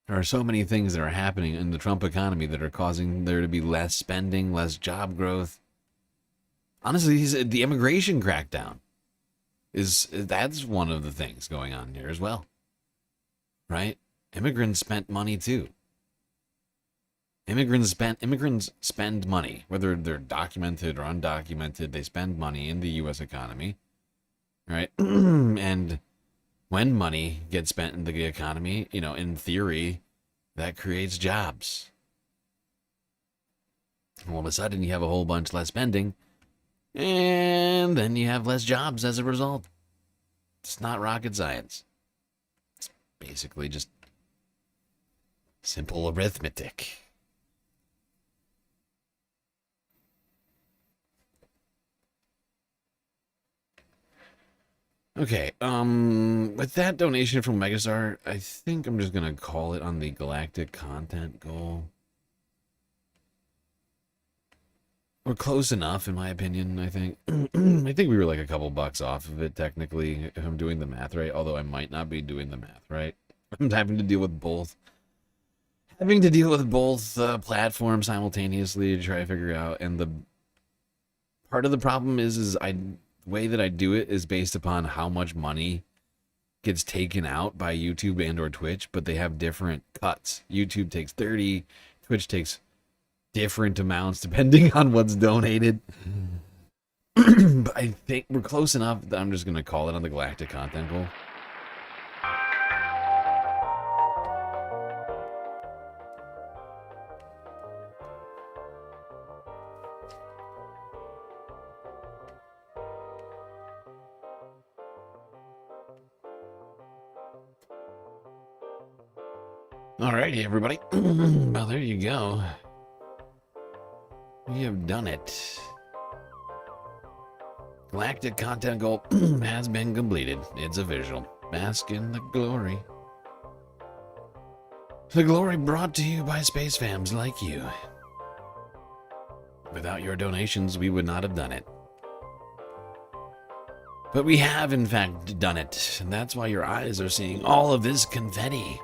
There are so many things that are happening in the Trump economy that are causing there to be less spending, less job growth. Honestly, the immigration crackdown that's one of the things going on here as well, right? Immigrants spent money too. Immigrants spend money, whether they're documented or undocumented. They spend money in the U.S. economy, right? And when money gets spent in the economy, in theory, that creates jobs. All of a sudden, you have a whole bunch less spending, and then you have less jobs as a result. It's not rocket science. It's basically just simple arithmetic. Okay, with that donation from Megastar, I think I'm just gonna call it on the galactic content goal. We're close enough, in my opinion, I think. I think we were like a couple bucks off of it, technically, if I'm doing the math right, although I might not be doing the math right. I'm having to deal with both. Platforms simultaneously to try to figure out, and the part of the problem is the way that I do it is based upon how much money gets taken out by YouTube and or Twitch, but they have different cuts. YouTube takes 30, Twitch takes different amounts depending on what's donated. But I think we're close enough that I'm just going to call it on the galactic content goal. Alrighty, everybody. Well, there you go. We have done it. Galactic content goal has been completed. It's official. Bask in the glory. The glory brought to you by space fams like you. Without your donations, we would not have done it. But we have, in fact, done it. And that's why your eyes are seeing all of this confetti.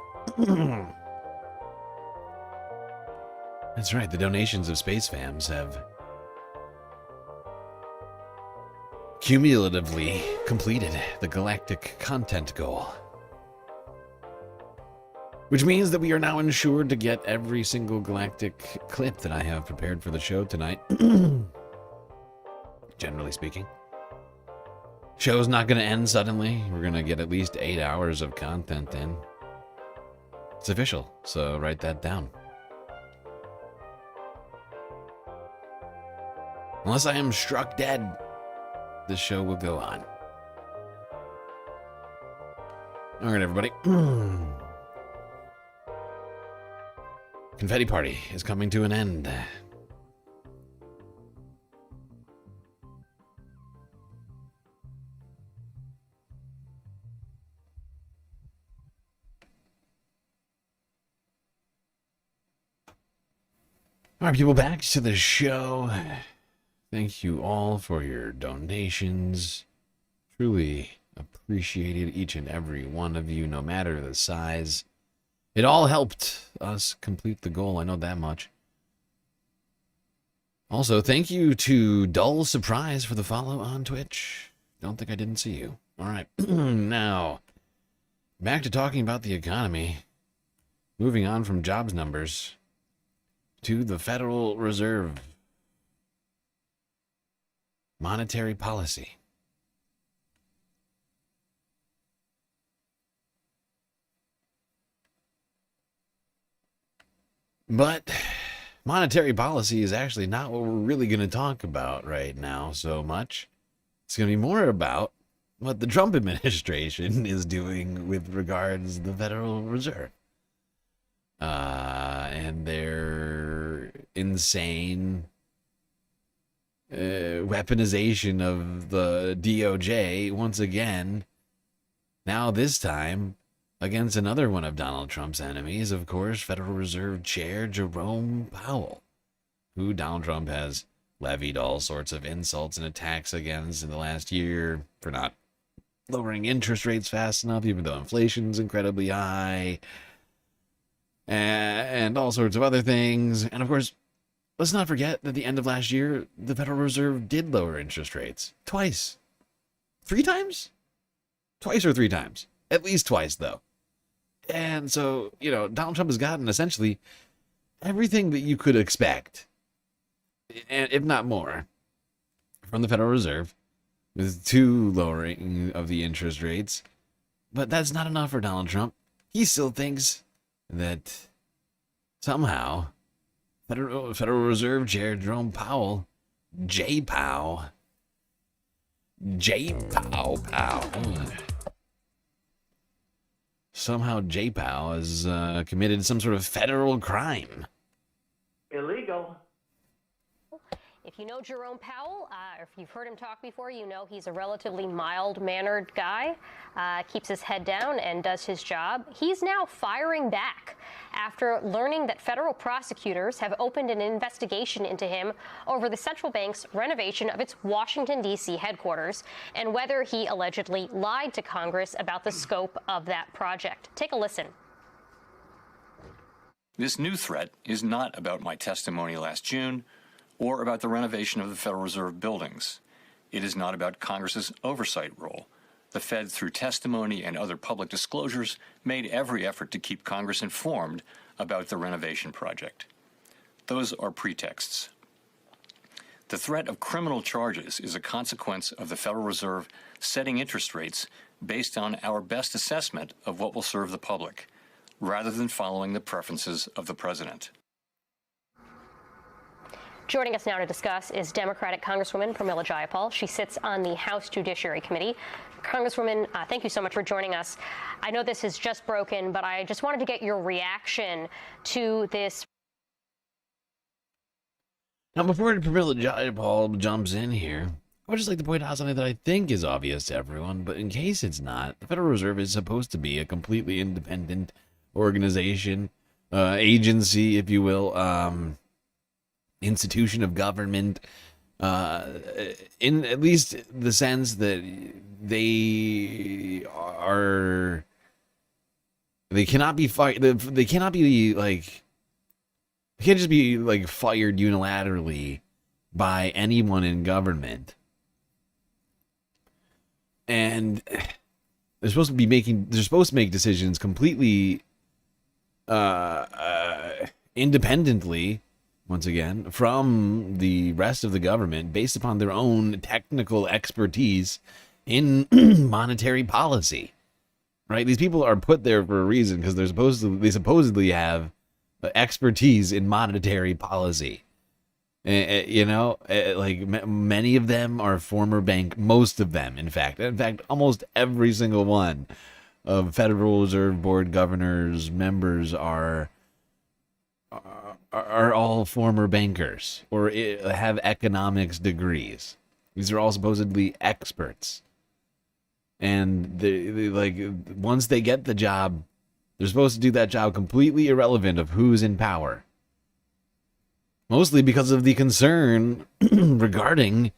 That's right, the donations of space fams have cumulatively completed the galactic content goal. Which means that we are now insured to get every single galactic clip that I have prepared for the show tonight. Generally speaking. Show's not going to end suddenly. We're going to get at least 8 hours of content in. It's official, so write that down. Unless I am struck dead, the show will go on. All right, everybody. Confetti party is coming to an end. All right, people, back to the show. Thank you all for your donations. Truly appreciated each and every one of you, no matter the size. It all helped us complete the goal, I know that much. Also, thank you to Dull Surprise for the follow on Twitch. Don't think I didn't see you. All right, now, back to talking about the economy. Moving on from jobs numbers to the Federal Reserve. Monetary policy. But monetary policy is actually not what we're really going to talk about right now so much. It's going to be more about what the Trump administration is doing with regards to the Federal Reserve. And their insane weaponization of the DOJ once again. Now this time against another one of Donald Trump's enemies, of course, Federal Reserve Chair Jerome Powell, who Donald Trump has levied all sorts of insults and attacks against in the last year for not lowering interest rates fast enough, even though inflation's incredibly high, and all sorts of other things. And of course, let's not forget that at the end of last year, the Federal Reserve did lower interest rates. Twice. 3 times? Twice or 3 times. At least twice, though. And so, Donald Trump has gotten essentially everything that you could expect, and if not more, from the Federal Reserve, with 2 lowering of the interest rates. But that's not enough for Donald Trump. He still thinks that somehow Federal Reserve Chair Jerome Powell, J-Pow, somehow J-Pow has committed some sort of federal crime. Illegal. If you know Jerome Powell, or if you've heard him talk before, you know he's a relatively mild-mannered guy, keeps his head down and does his job. He's now firing back after learning that federal prosecutors have opened an investigation into him over the central bank's renovation of its Washington, D.C. headquarters and whether he allegedly lied to Congress about the scope of that project. Take a listen. This new threat is not about my testimony last June or about the renovation of the Federal Reserve buildings. It is not about Congress's oversight role. The Fed, through testimony and other public disclosures, made every effort to keep Congress informed about the renovation project. Those are pretexts. The threat of criminal charges is a consequence of the Federal Reserve setting interest rates based on our best assessment of what will serve the public, rather than following the preferences of the president. Joining us now to discuss is Democratic Congresswoman Pramila Jayapal. She sits on the House Judiciary Committee. Congresswoman, thank you so much for joining us. I know this has just broken, but I just wanted to get your reaction to this. Now, before Pramila Jayapal jumps in here, I would just like to point out something that I think is obvious to everyone, but in case it's not, the Federal Reserve is supposed to be a completely independent organization, agency, if you will, institution of government, in at least the sense that they cannot be fired. They cannot be like, they can't just be like fired unilaterally by anyone in government. And they're supposed to make decisions completely independently, once again, from the rest of the government based upon their own technical expertise in monetary policy. Right? These people are put there for a reason because they supposedly have expertise in monetary policy. You know, like many of them are former bank, most of them, in fact, almost every single one of Federal Reserve Board governors, members are all former bankers or have economics degrees. These are all supposedly experts. And they like, once they get the job, they're supposed to do that job completely irrelevant of who's in power. Mostly because of the concern regarding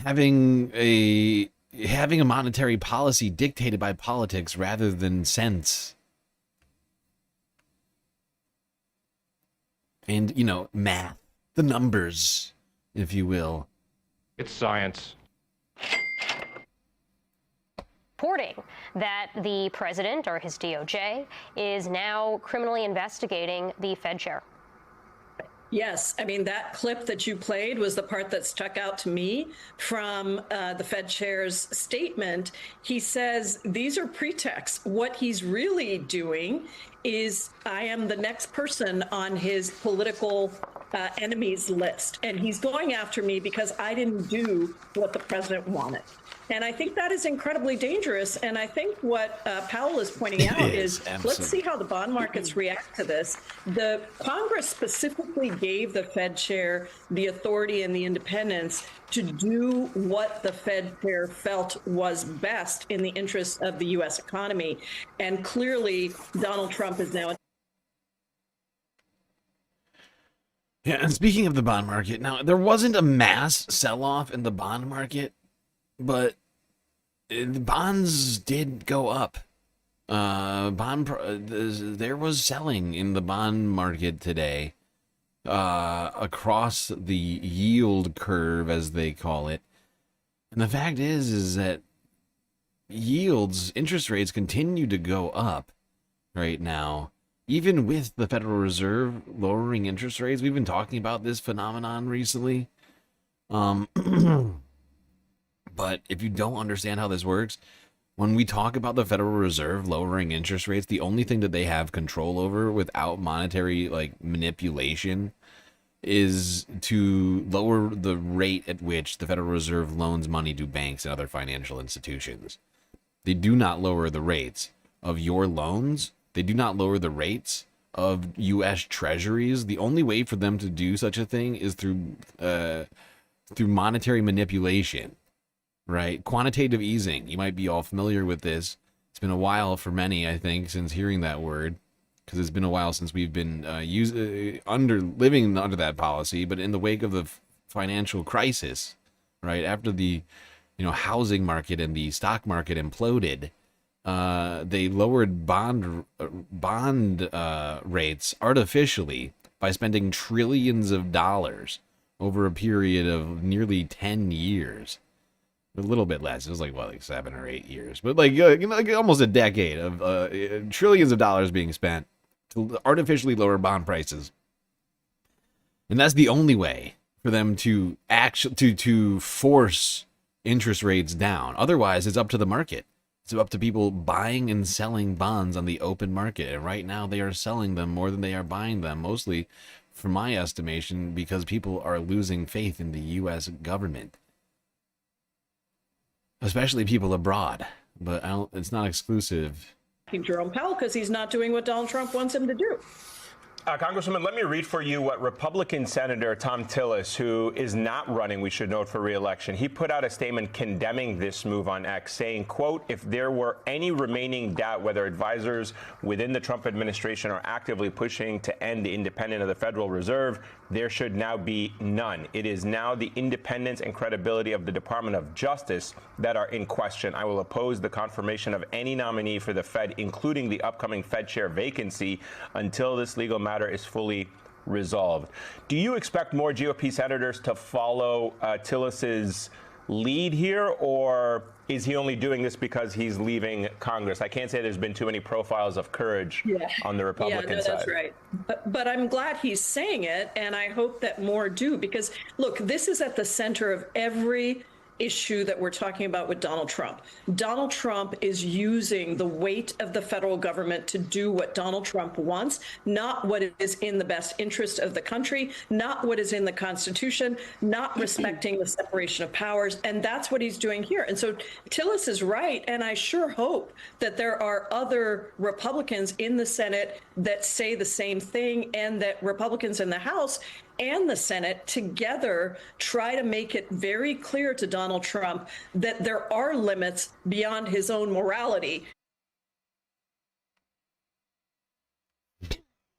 having a monetary policy dictated by politics rather than sense. And, you know, math, the numbers, if you will. It's science. Reporting that the president or his DOJ is now criminally investigating the Fed chair. Yes, I mean, that clip that you played was the part that stuck out to me from the Fed chair's statement. He says these are pretexts. What he's really doing is, I am the next person on his political enemies list, and he's going after me because I didn't do what the president wanted. And I think that is incredibly dangerous. And I think what Powell is pointing out is let's see how the bond markets react to this. The Congress specifically gave the Fed chair the authority and the independence to do what the Fed chair felt was best in the interest of the U.S. economy. And clearly, Donald Trump is now. Yeah, and speaking of the bond market, now, there wasn't a mass sell-off in the bond market, but the bonds did go up. There was selling in the bond market today, across the yield curve, as they call it. And the fact is that yields, interest rates continue to go up right now. Even with the Federal Reserve lowering interest rates, we've been talking about this phenomenon recently. But if you don't understand how this works, when we talk about the Federal Reserve lowering interest rates, the only thing that they have control over without monetary manipulation is to lower the rate at which the Federal Reserve loans money to banks and other financial institutions. They do not lower the rates of your loans. They do not lower the rates of U.S. treasuries. The only way for them to do such a thing is through monetary manipulation. Right? Quantitative easing. You might be all familiar with this. It's been a while for many, I think, since hearing that word, because it's been a while since we've been living under that policy. But in the wake of the financial crisis, right after the housing market and the stock market imploded, they lowered bond rates artificially by spending trillions of dollars over a period of nearly 10 years. A little bit less. It was like 7 or 8 years, but almost a decade of trillions of dollars being spent to artificially lower bond prices. And that's the only way for them to to force interest rates down. Otherwise, it's up to the market. It's up to people buying and selling bonds on the open market. And right now they are selling them more than they are buying them, mostly, from my estimation, because people are losing faith in the U.S. government. Especially people abroad, but it's not exclusive. Jerome Powell, because he's not doing what Donald Trump wants him to do. Congresswoman, let me read for you what Republican Senator Tom Tillis, who is not running, we should note, for re-election, he put out a statement condemning this move on X, saying, quote, if there were any remaining doubt whether advisors within the Trump administration are actively pushing to end the independence of the Federal Reserve, there should now be none. It is now the independence and credibility of the Department of Justice that are in question. I will oppose the confirmation of any nominee for the Fed, including the upcoming Fed chair vacancy, until this legal matter is fully resolved. Do you expect more GOP senators to follow Tillis's lead here, or is he only doing this because he's leaving Congress? I can't say there's been too many profiles of courage on the Republican side. That's right. But I'm glad he's saying it, and I hope that more do, because, look, this is at the center of every issue that we're talking about with Donald Trump. Donald Trump is using the weight of the federal government to do what Donald Trump wants, not what is in the best interest of the country, not what is in the Constitution, not respecting the separation of powers. And that's what he's doing here. And so Tillis is right. And I sure hope that there are other Republicans in the Senate that say the same thing, and that Republicans in the House and the Senate together try to make it very clear to Donald Trump that there are limits beyond his own morality.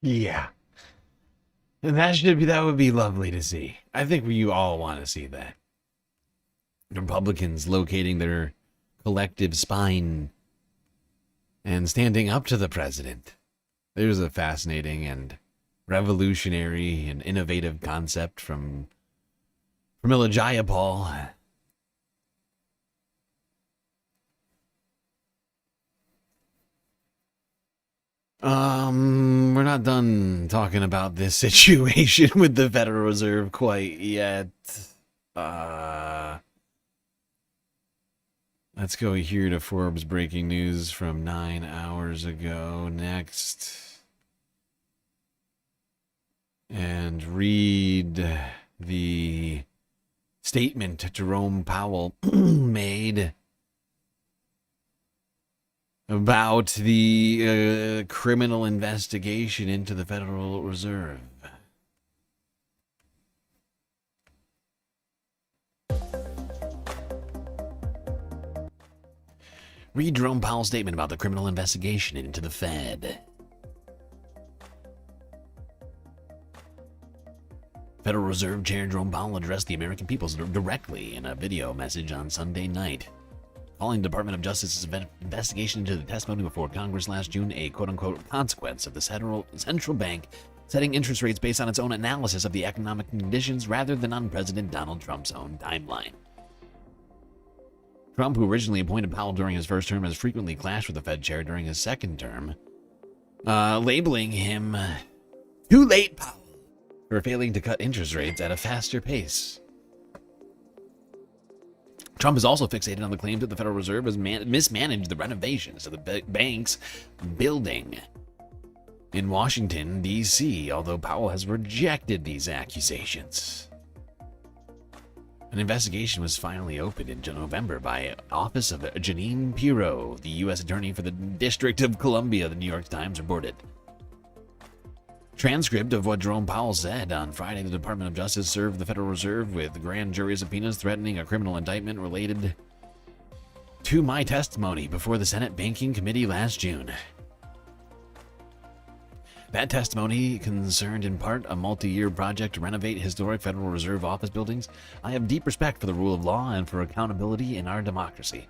Yeah. And that would be lovely to see. I think you all want to see that. Republicans locating their collective spine and standing up to the president. There's a fascinating and revolutionary and innovative concept from Elijah Paul. We're not done talking about this situation with the Federal Reserve quite yet. Let's go here to Forbes breaking news from 9 hours ago next. And read the statement Jerome Powell made about the criminal investigation into the Federal Reserve. Read Jerome Powell's statement about the criminal investigation into the Fed. Federal Reserve Chair Jerome Powell addressed the American people directly in a video message on Sunday night, calling the Department of Justice's investigation into the testimony before Congress last June a quote-unquote consequence of the central bank setting interest rates based on its own analysis of the economic conditions rather than on President Donald Trump's own timeline. Trump, who originally appointed Powell during his first term, has frequently clashed with the Fed chair during his second term, labeling him too late Powell for failing to cut interest rates at a faster pace. Trump is also fixated on the claims that the Federal Reserve has mismanaged the renovations of the bank's building in Washington, D.C., although Powell has rejected these accusations. An investigation was finally opened in November by Office of Janine Pirro, the U.S. Attorney for the District of Columbia, the New York Times reported. Transcript of what Jerome Powell said on Friday: the Department of Justice served the Federal Reserve with grand jury subpoenas threatening a criminal indictment related to my testimony before the Senate Banking Committee last June. That testimony concerned in part a multi-year project to renovate historic Federal Reserve office buildings. I have deep respect for the rule of law and for accountability in our democracy.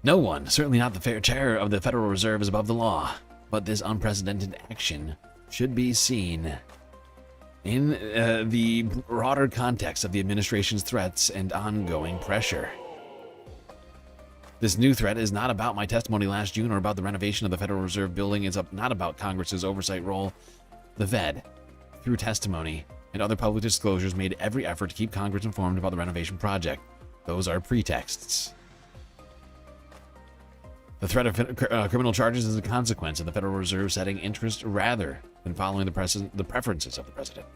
No one, certainly not the fair chair of the Federal Reserve, is above the law. But this unprecedented action should be seen in the broader context of the administration's threats and ongoing pressure. This new threat is not about my testimony last June or about the renovation of the Federal Reserve building. It's not about Congress's oversight role. The Fed, through testimony and other public disclosures, made every effort to keep Congress informed about the renovation project. Those are pretexts. The threat of criminal charges is a consequence of the Federal Reserve setting interest rather than following the preferences of the president.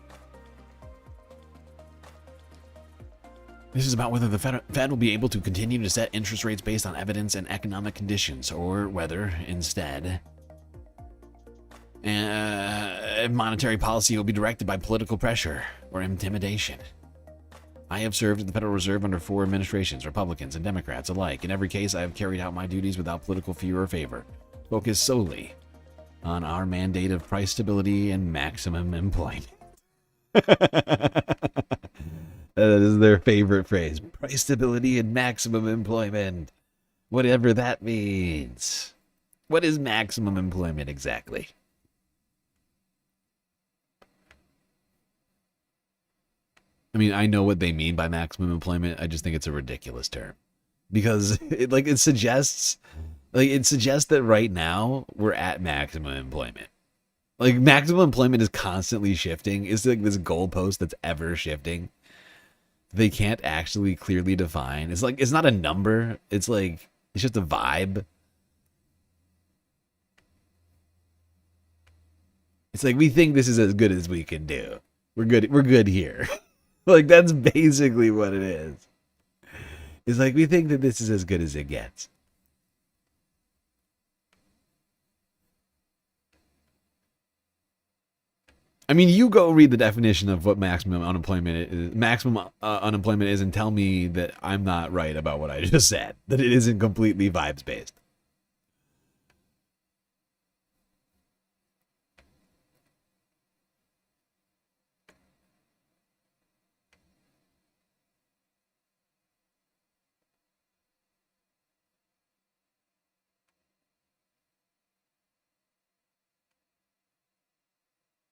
This is about whether the Fed will be able to continue to set interest rates based on evidence and economic conditions, or whether, instead, monetary policy will be directed by political pressure or intimidation. I have served at the Federal Reserve under 4 administrations, Republicans and Democrats alike. In every case, I have carried out my duties without political fear or favor, focused solely on our mandate of price stability and maximum employment. That is their favorite phrase. Price stability and maximum employment. Whatever that means. What is maximum employment exactly? I mean, I know what they mean by maximum employment. I just think it's a ridiculous term. Because it suggests that right now we're at maximum employment. Like, maximum employment is constantly shifting. It's like this goalpost that's ever shifting. they can't actually clearly define. It's like, it's not a number. It's like, it's just a vibe. It's like, we think this is as good as we can do. We're good here. Like, that's basically what it is. It's like, we think that this is as good as it gets. I mean, you go read the definition of what maximum unemployment is, and tell me that I'm not right about what I just said. That it isn't completely vibes based.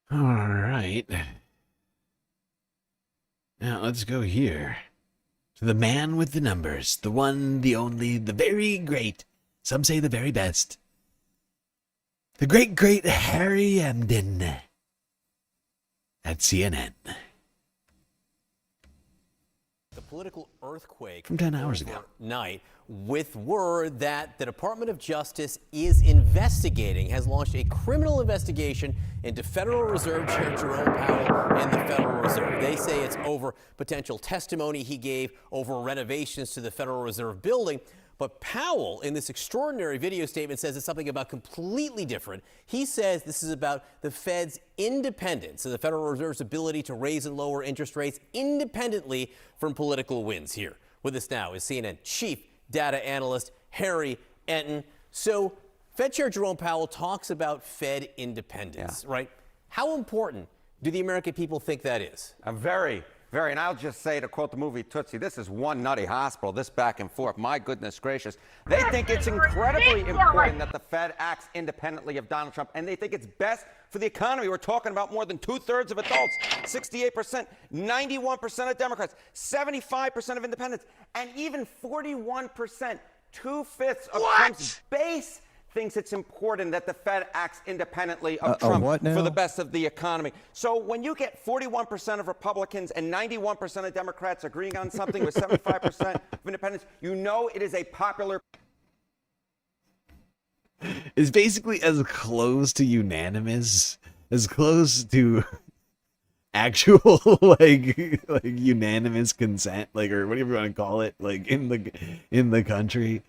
All right. Now let's go here to the man with the numbers, the one, the only, the very great, some say the very best, the great Harry Hamden at CNN. The political earthquake from 10 hours ago. Night, with word that the Department of Justice is investigating, has launched a criminal investigation into Federal Reserve Chair Jerome Powell and the Federal Reserve. They say it's over potential testimony he gave over renovations to the Federal Reserve building. But Powell, in this extraordinary video statement, says it's something about completely different. He says this is about the Fed's independence and the Federal Reserve's ability to raise and lower interest rates independently from political winds. Here with us now is CNN Chief Data Analyst Harry Enton. So Fed Chair Jerome Powell talks about Fed independence, right? How important do the American people think that is? Very. And I'll just say, to quote the movie Tootsie, this is one nutty hospital, this back and forth. My goodness gracious. They think it's incredibly important that the Fed acts independently of Donald Trump, and they think it's best for the economy. We're talking about more than 2/3 of adults, 68%, 91% of Democrats, 75% of independents, and even 41%, 2/5 of Trump's base thinks it's important that the Fed acts independently of Trump for the best of the economy. So when you get 41% of Republicans and 91% of Democrats agreeing on something with 75% of independents, you know it is a popular... It's basically as close to unanimous, as close to actual like unanimous consent, like, or whatever you want to call it, like in the country.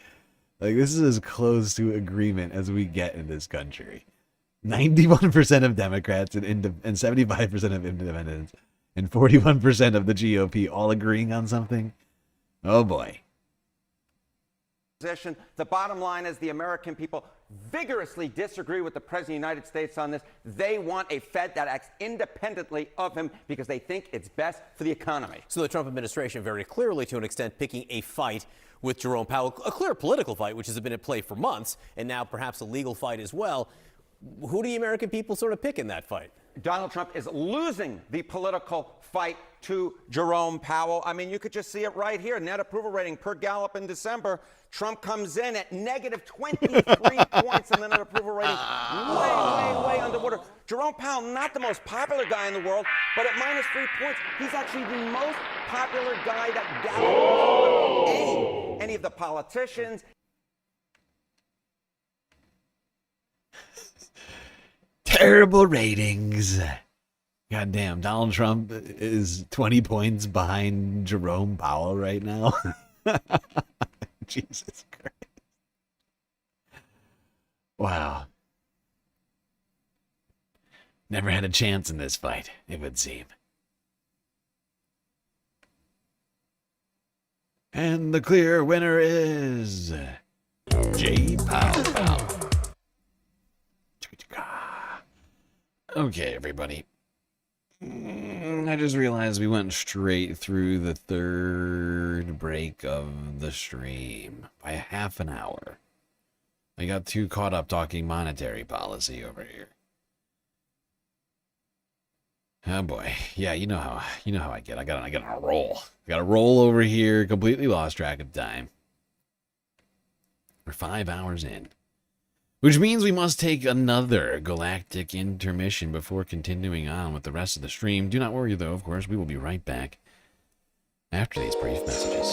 Like, this is as close to agreement as we get in this country. 91% of Democrats and 75% of independents and 41% of the GOP all agreeing on something. Oh boy. The bottom line is the American people vigorously disagree with the President of the United States on this. They want a Fed that acts independently of him because they think it's best for the economy. So the Trump administration very clearly, to an extent, picking a fight with Jerome Powell, a clear political fight, which has been at play for months, and now perhaps a legal fight as well. Who do the American people sort of pick in that fight? Donald Trump is losing the political fight to Jerome Powell. I mean, you could just see it right here. Net approval rating per Gallup in December. Trump comes in at negative 23 points in the net approval rating. Way underwater. Jerome Powell, not the most popular guy in the world, but at minus 3 points, he's actually the most popular guy that Gallup any of the politicians. Terrible ratings. Goddamn, Donald Trump is 20 points behind Jerome Powell right now. Jesus Christ. Wow. Never had a chance in this fight, it would seem. And the clear winner is J. Powell. Okay, everybody. I just realized we went straight through the third break of the stream by a half an hour. I got too caught up talking monetary policy over here. Oh boy, yeah, you know how I get. I got on a roll. I got a roll over here. Completely lost track of time. We're 5 hours in. Which means we must take another galactic intermission before continuing on with the rest of the stream. Do not worry, though, of course, we will be right back. after these brief messages.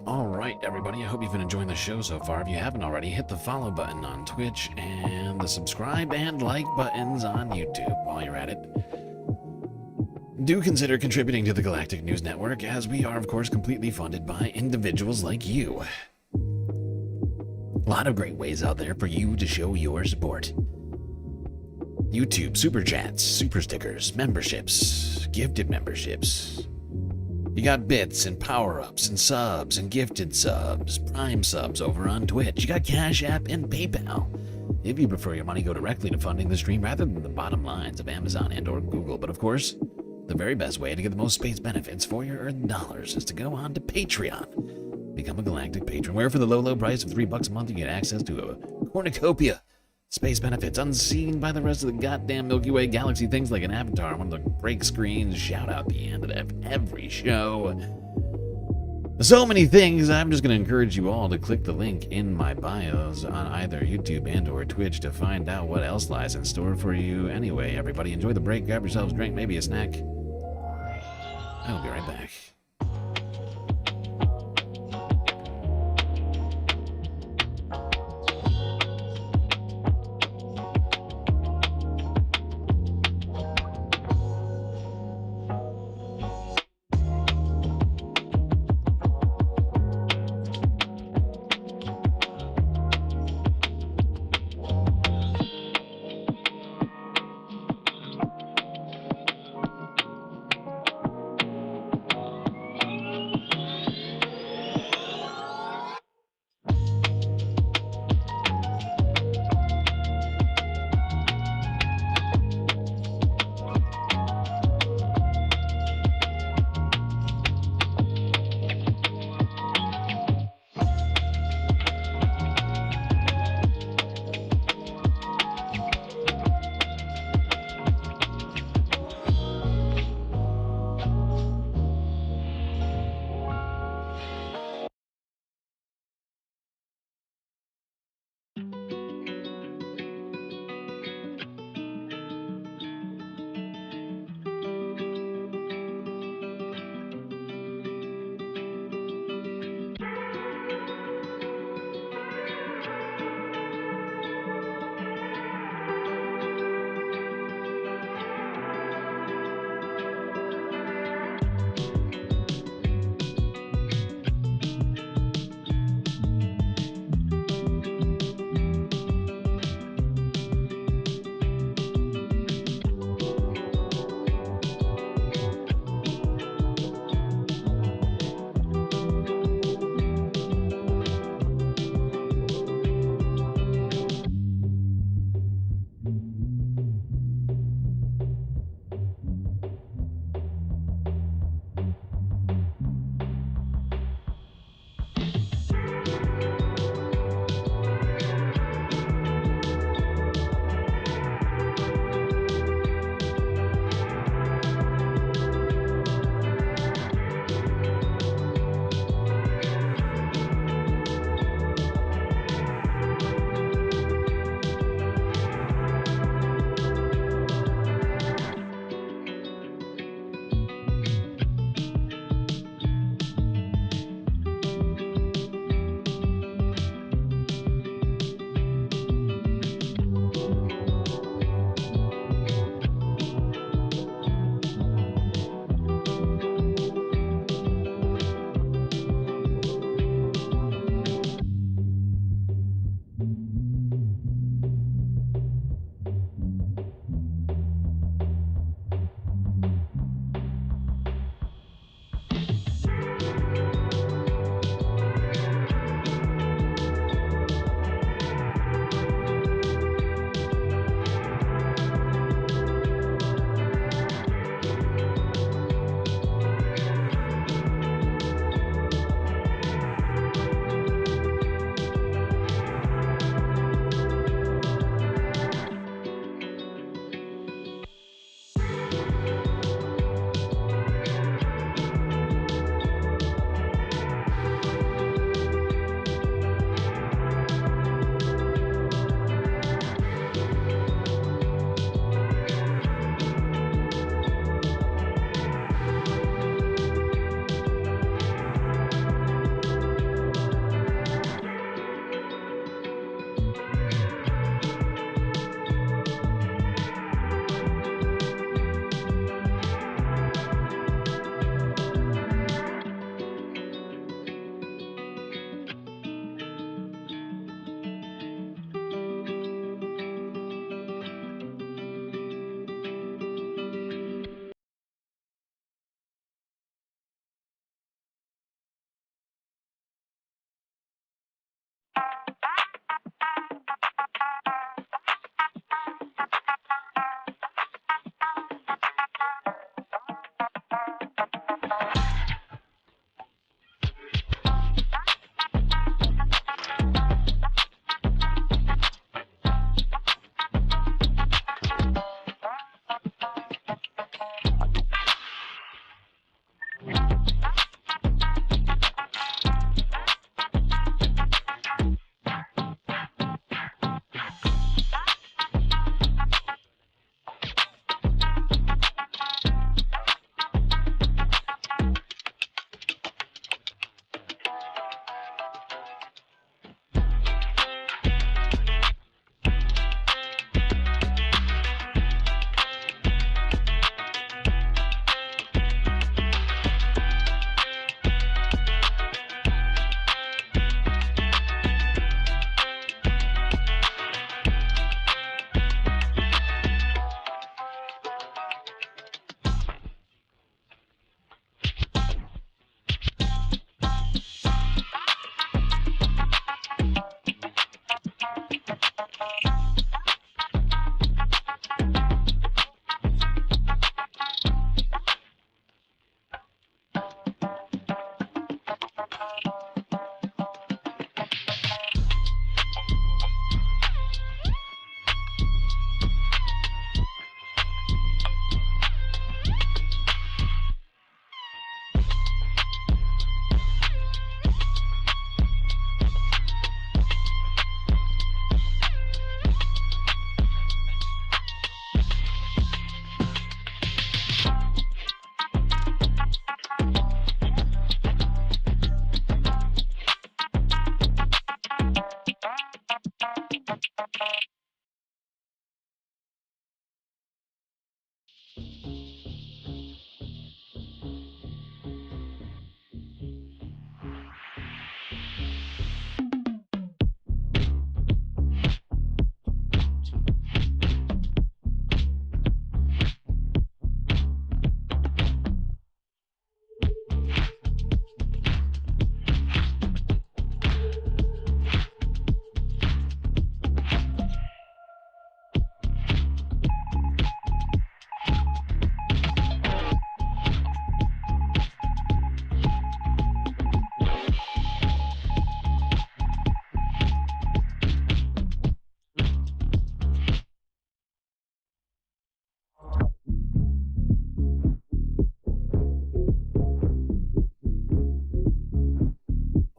Alright, everybody, I hope you've been enjoying the show so far. If you haven't already, hit the follow button on Twitch and the subscribe and like buttons on YouTube while you're at it. Do consider contributing to the Galactic News Network, as we are, of course, completely funded by individuals like you. A lot of great ways out there for you to show your support. YouTube, super chats, super stickers, memberships, gifted memberships. You got bits and power-ups and subs and gifted subs, prime subs over on Twitch. You got Cash App and PayPal. If you prefer your money go directly to funding the stream rather than the bottom lines of Amazon and or Google. But of course, the very best way to get the most space benefits for your earned dollars is to go on to Patreon. Become a Galactic patron, where for the low, low price of $3 a month, you get access to a cornucopia space benefits unseen by the rest of the goddamn Milky Way galaxy. Things like an avatar, one of the break screens, shout out the end of every show. So many things. I'm just going to encourage you all to click the link in my bios on either YouTube and or Twitch to find out what else lies in store for you. Anyway, everybody, enjoy the break, grab yourselves a drink, maybe a snack. I'll be right back.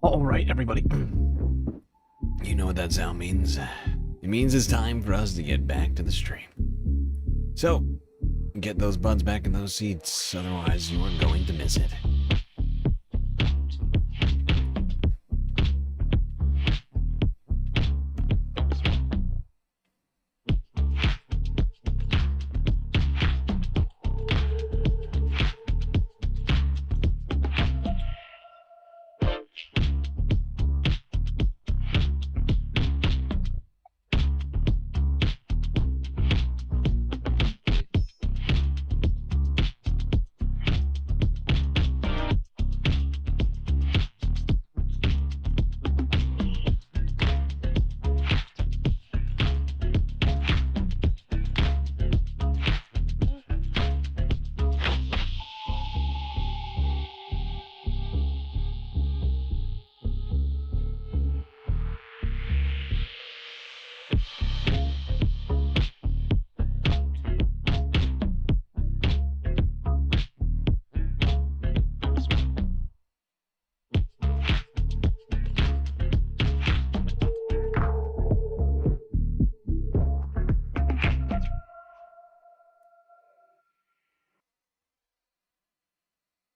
All right, everybody. You know what that sound means. It means it's time for us to get back to the stream. So, get those buds back in those seats, otherwise you are going to miss it.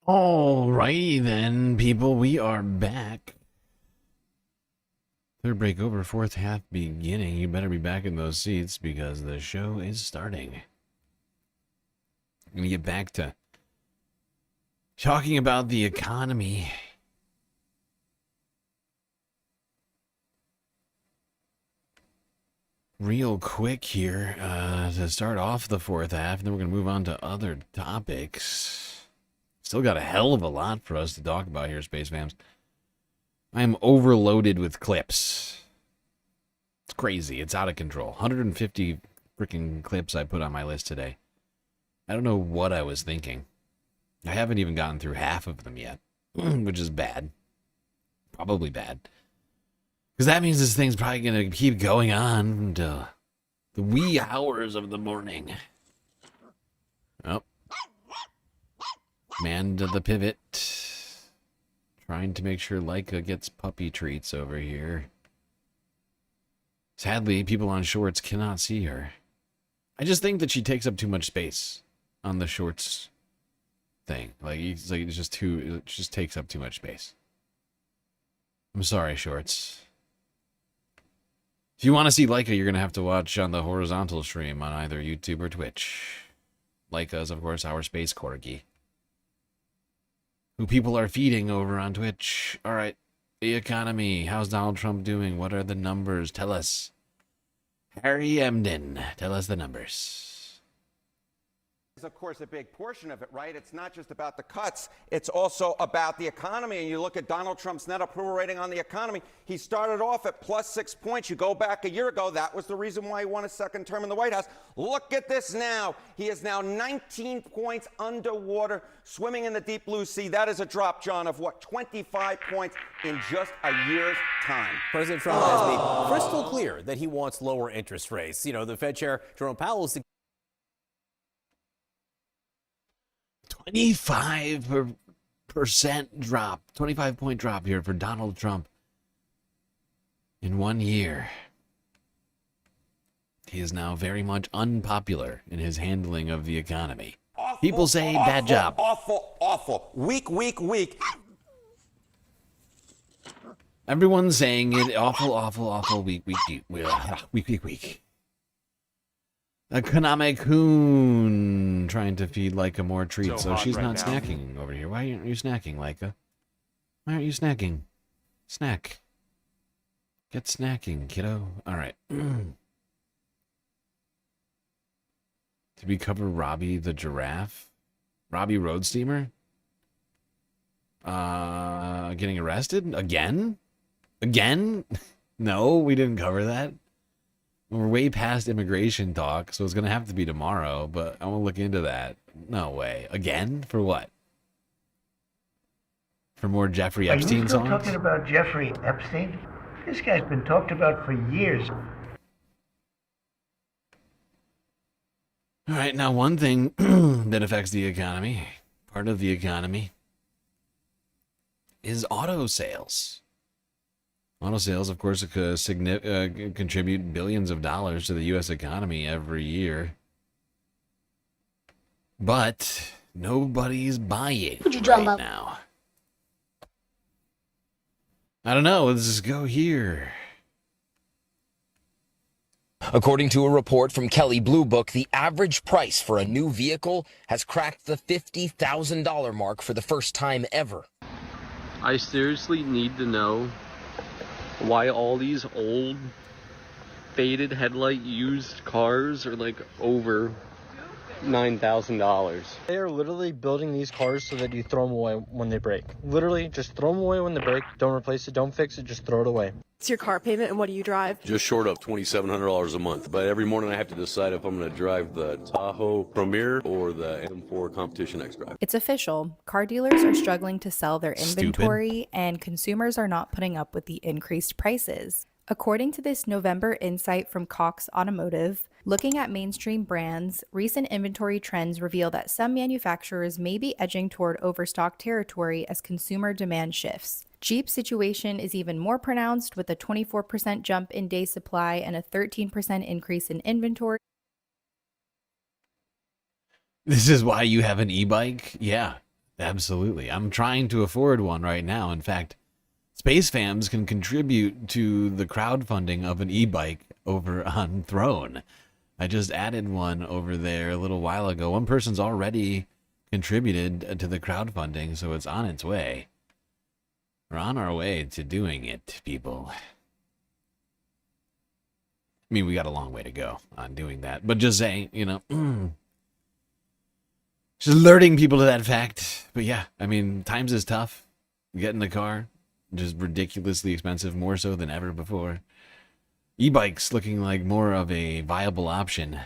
Alrighty then, people, we are back. Third break over, fourth half beginning. You better be back in those seats because the show is starting. I'm gonna get back to talking about the economy. Real quick here, to start off the fourth half, and then we're gonna move on to other topics. Still got a hell of a lot for us to talk about here, Space Fams. I am overloaded with clips. It's crazy. It's out of control. 150 freaking clips I put on my list today. I don't know what I was thinking. I haven't even gotten through half of them yet, which is bad. Probably bad. Because that means this thing's probably going to keep going on until the wee hours of the morning. Oh. Man to the pivot. Trying to make sure Leica gets puppy treats over here. Sadly, people on shorts cannot see her. I just think that she takes up too much space on the shorts thing. It's just it just takes up too much space. I'm sorry, shorts. If you want to see Leica, you're going to have to watch on the horizontal stream on either YouTube or Twitch. Leica is, of course, our space corgi, who people are feeding over on Twitch. All right, the economy. How's Donald Trump doing? What are the numbers? Tell us. Harry Emden, tell us the numbers. Is of course a big portion of it, right? It's not just about the cuts, it's also about the economy. And you look at Donald Trump's net approval rating on the economy, he started off at +6 points. You go back a year ago, that was the reason why he won a second term in the White House. Look at this now. He is now 19 points underwater, swimming in the deep blue sea. That is a drop, John, of what, 25 points in just a year's time. President Trump has made crystal clear that he wants lower interest rates. You know, the Fed Chair, Jerome Powell, is 25% drop, 25-point drop here for Donald Trump in 1 year. He is now very much unpopular in his handling of the economy. Awful, People say awful, bad job. Awful. Weak. Everyone's saying it. Awful, weak. Economic Hoon trying to feed Leica more treats, so hot she's right not now. snacking over here. Why aren't you snacking, Leica? Why aren't you snacking? Snack. Get snacking, kiddo. All right. Did we cover Robbie the giraffe? Robbie Road Steamer? Getting arrested? Again? Again? No, we didn't cover that. We're way past immigration talk, so it's going to have to be tomorrow, but I want to look into that. No way. Again? For what? For more Jeffrey Epstein Are you still songs? talking about Jeffrey Epstein? This guy's been talked about for years. All right, now one thing that affects the economy, part of the economy, is auto sales. Auto sales, of course, contribute billions of dollars to the U.S. economy every year. But nobody's buying right now. I don't know. Let's just go here. According to a report from Kelley Blue Book, the average price for a new vehicle has cracked the $50,000 mark for the first time ever. I seriously need to know why all these old, faded headlight used cars are like over $9,000. They are literally building these cars so that you throw them away when they break. Literally, just throw them away when they break. Don't replace it, don't fix it, just throw it away. What's your car payment and what do you drive? Just short of $2,700 a month. But every morning I have to decide if I'm going to drive the Tahoe Premier or the M4 Competition X Drive. It's official. Car dealers are struggling to sell their inventory, and consumers are not putting up with the increased prices. According to this November insight from Cox Automotive, looking at mainstream brands, recent inventory trends reveal that some manufacturers may be edging toward overstock territory as consumer demand shifts. Jeep's situation is even more pronounced, with a 24% jump in day supply and a 13% increase in inventory. This is why you have an e-bike? Yeah, absolutely. I'm trying to afford one right now. In fact, Space Fams can contribute to the crowdfunding of an e-bike over on Throne. I just added one over there a little while ago. One person's already contributed to the crowdfunding, so it's on its way. We're on our way to doing it, people. I mean, we got a long way to go on doing that. But just saying, you know, just alerting people to that fact. But yeah, I mean, times is tough. Get in the car. Just ridiculously expensive, more so than ever before. E-bikes looking like more of a viable option.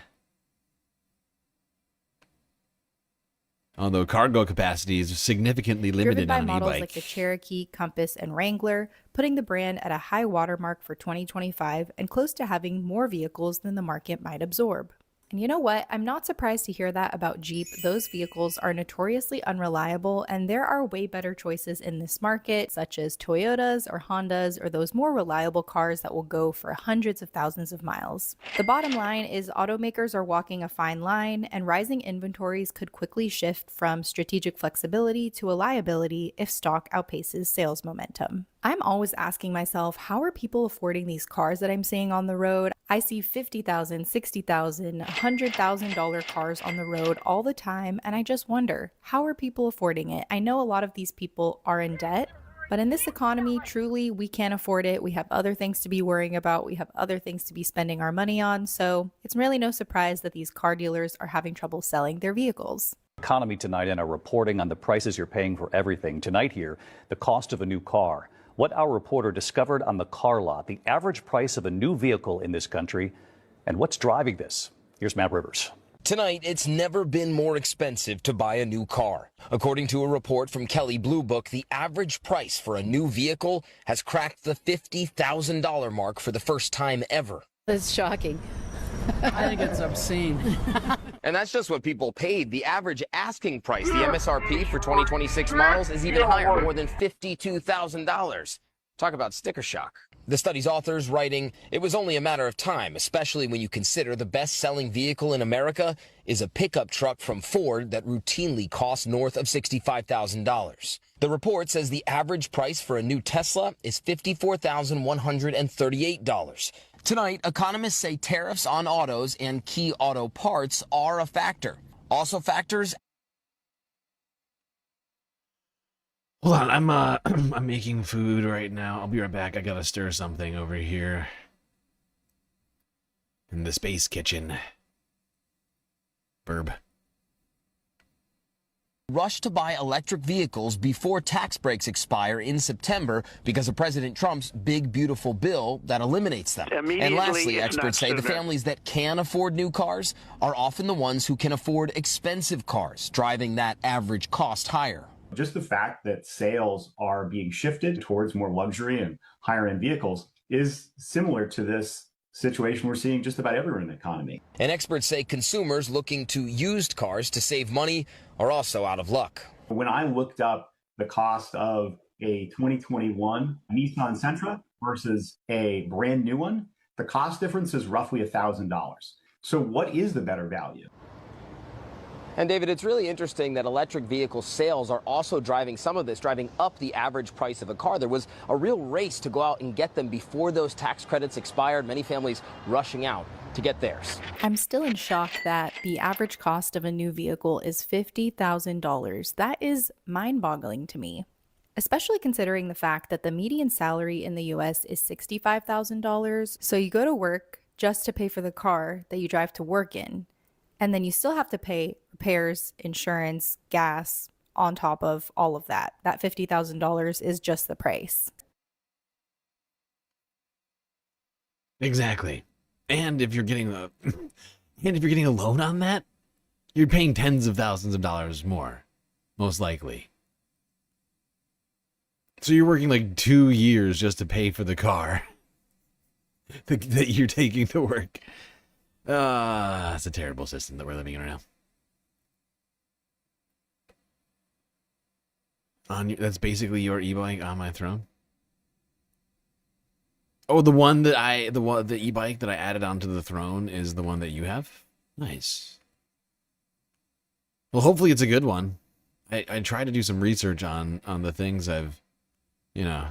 Although cargo capacity is significantly limited driven by on an models e-bike. like the Cherokee, Compass, and Wrangler, putting the brand at a high watermark for 2025 and close to having more vehicles than the market might absorb. And you know what? I'm not surprised to hear that about Jeep. Those vehicles are notoriously unreliable, and there are way better choices in this market, such as Toyotas or Hondas, or those more reliable cars that will go for hundreds of thousands of miles. The bottom line is automakers are walking a fine line, and rising inventories could quickly shift from strategic flexibility to a liability if stock outpaces sales momentum. I'm always asking myself, how are people affording these cars that I'm seeing on the road? I see $50,000, $60,000, $100,000 cars on the road all the time, and I just wonder, how are people affording it? I know a lot of these people are in debt, but in this economy, truly, we can't afford it. We have other things to be worrying about. We have other things to be spending our money on, so it's really no surprise that these car dealers are having trouble selling their vehicles. Economy tonight and our reporting on the prices you're paying for everything. Tonight here, the cost of a new car. What our reporter discovered on the car lot, the average price of a new vehicle in this country, and what's driving this. Here's Matt Rivers. Tonight, it's never been more expensive to buy a new car. According to a report from Kelley Blue Book, the average price for a new vehicle has cracked the $50,000 mark for the first time ever. It's shocking. I think it's obscene. And that's just what people paid. The average asking price, the MSRP for 2026 models, is even higher, more than $52,000. Talk about sticker shock. The study's authors writing, it was only a matter of time, especially when you consider the best-selling vehicle in America is a pickup truck from Ford that routinely costs north of $65,000. The report says the average price for a new Tesla is $54,138. Tonight, economists say tariffs on autos and key auto parts are a factor. Also factors. Hold on, I'm making food right now. I'll be right back. I gotta stir something over here in the space kitchen. Burb. Rush to buy electric vehicles before tax breaks expire in September because of President Trump's big, beautiful bill that eliminates them. And lastly, experts say the families that can afford new cars are often the ones who can afford expensive cars, driving that average cost higher. Just the fact that sales are being shifted towards more luxury and higher end vehicles is similar to this situation we're seeing just about everywhere in the economy. And experts say consumers looking to used cars to save money are also out of luck. When I looked up the cost of a 2021 Nissan Sentra versus a brand new one, the cost difference is roughly $1,000. So what is the better value? And David, it's really interesting that electric vehicle sales are also driving some of this, driving up the average price of a car. There was a real race to go out and get them before those tax credits expired, many families rushing out to get theirs. I'm still in shock that the average cost of a new vehicle is $50,000. That is mind-boggling to me, especially considering the fact that the median salary in the US is $65,000. So you go to work just to pay for the car that you drive to work in, and then you still have to pay repairs, insurance, gas on top of all of that. That $50,000 is just the price. Exactly. And if you're getting a loan on that, you're paying tens of thousands of dollars more, most likely. So you're working like 2 years just to pay for the car that you're taking to work. It's a terrible system that we're living in right now. That's basically your e-bike on my throne. Oh, the e-bike that I added onto the throne is the one that you have? Nice. Well, hopefully it's a good one. I try to do some research on the things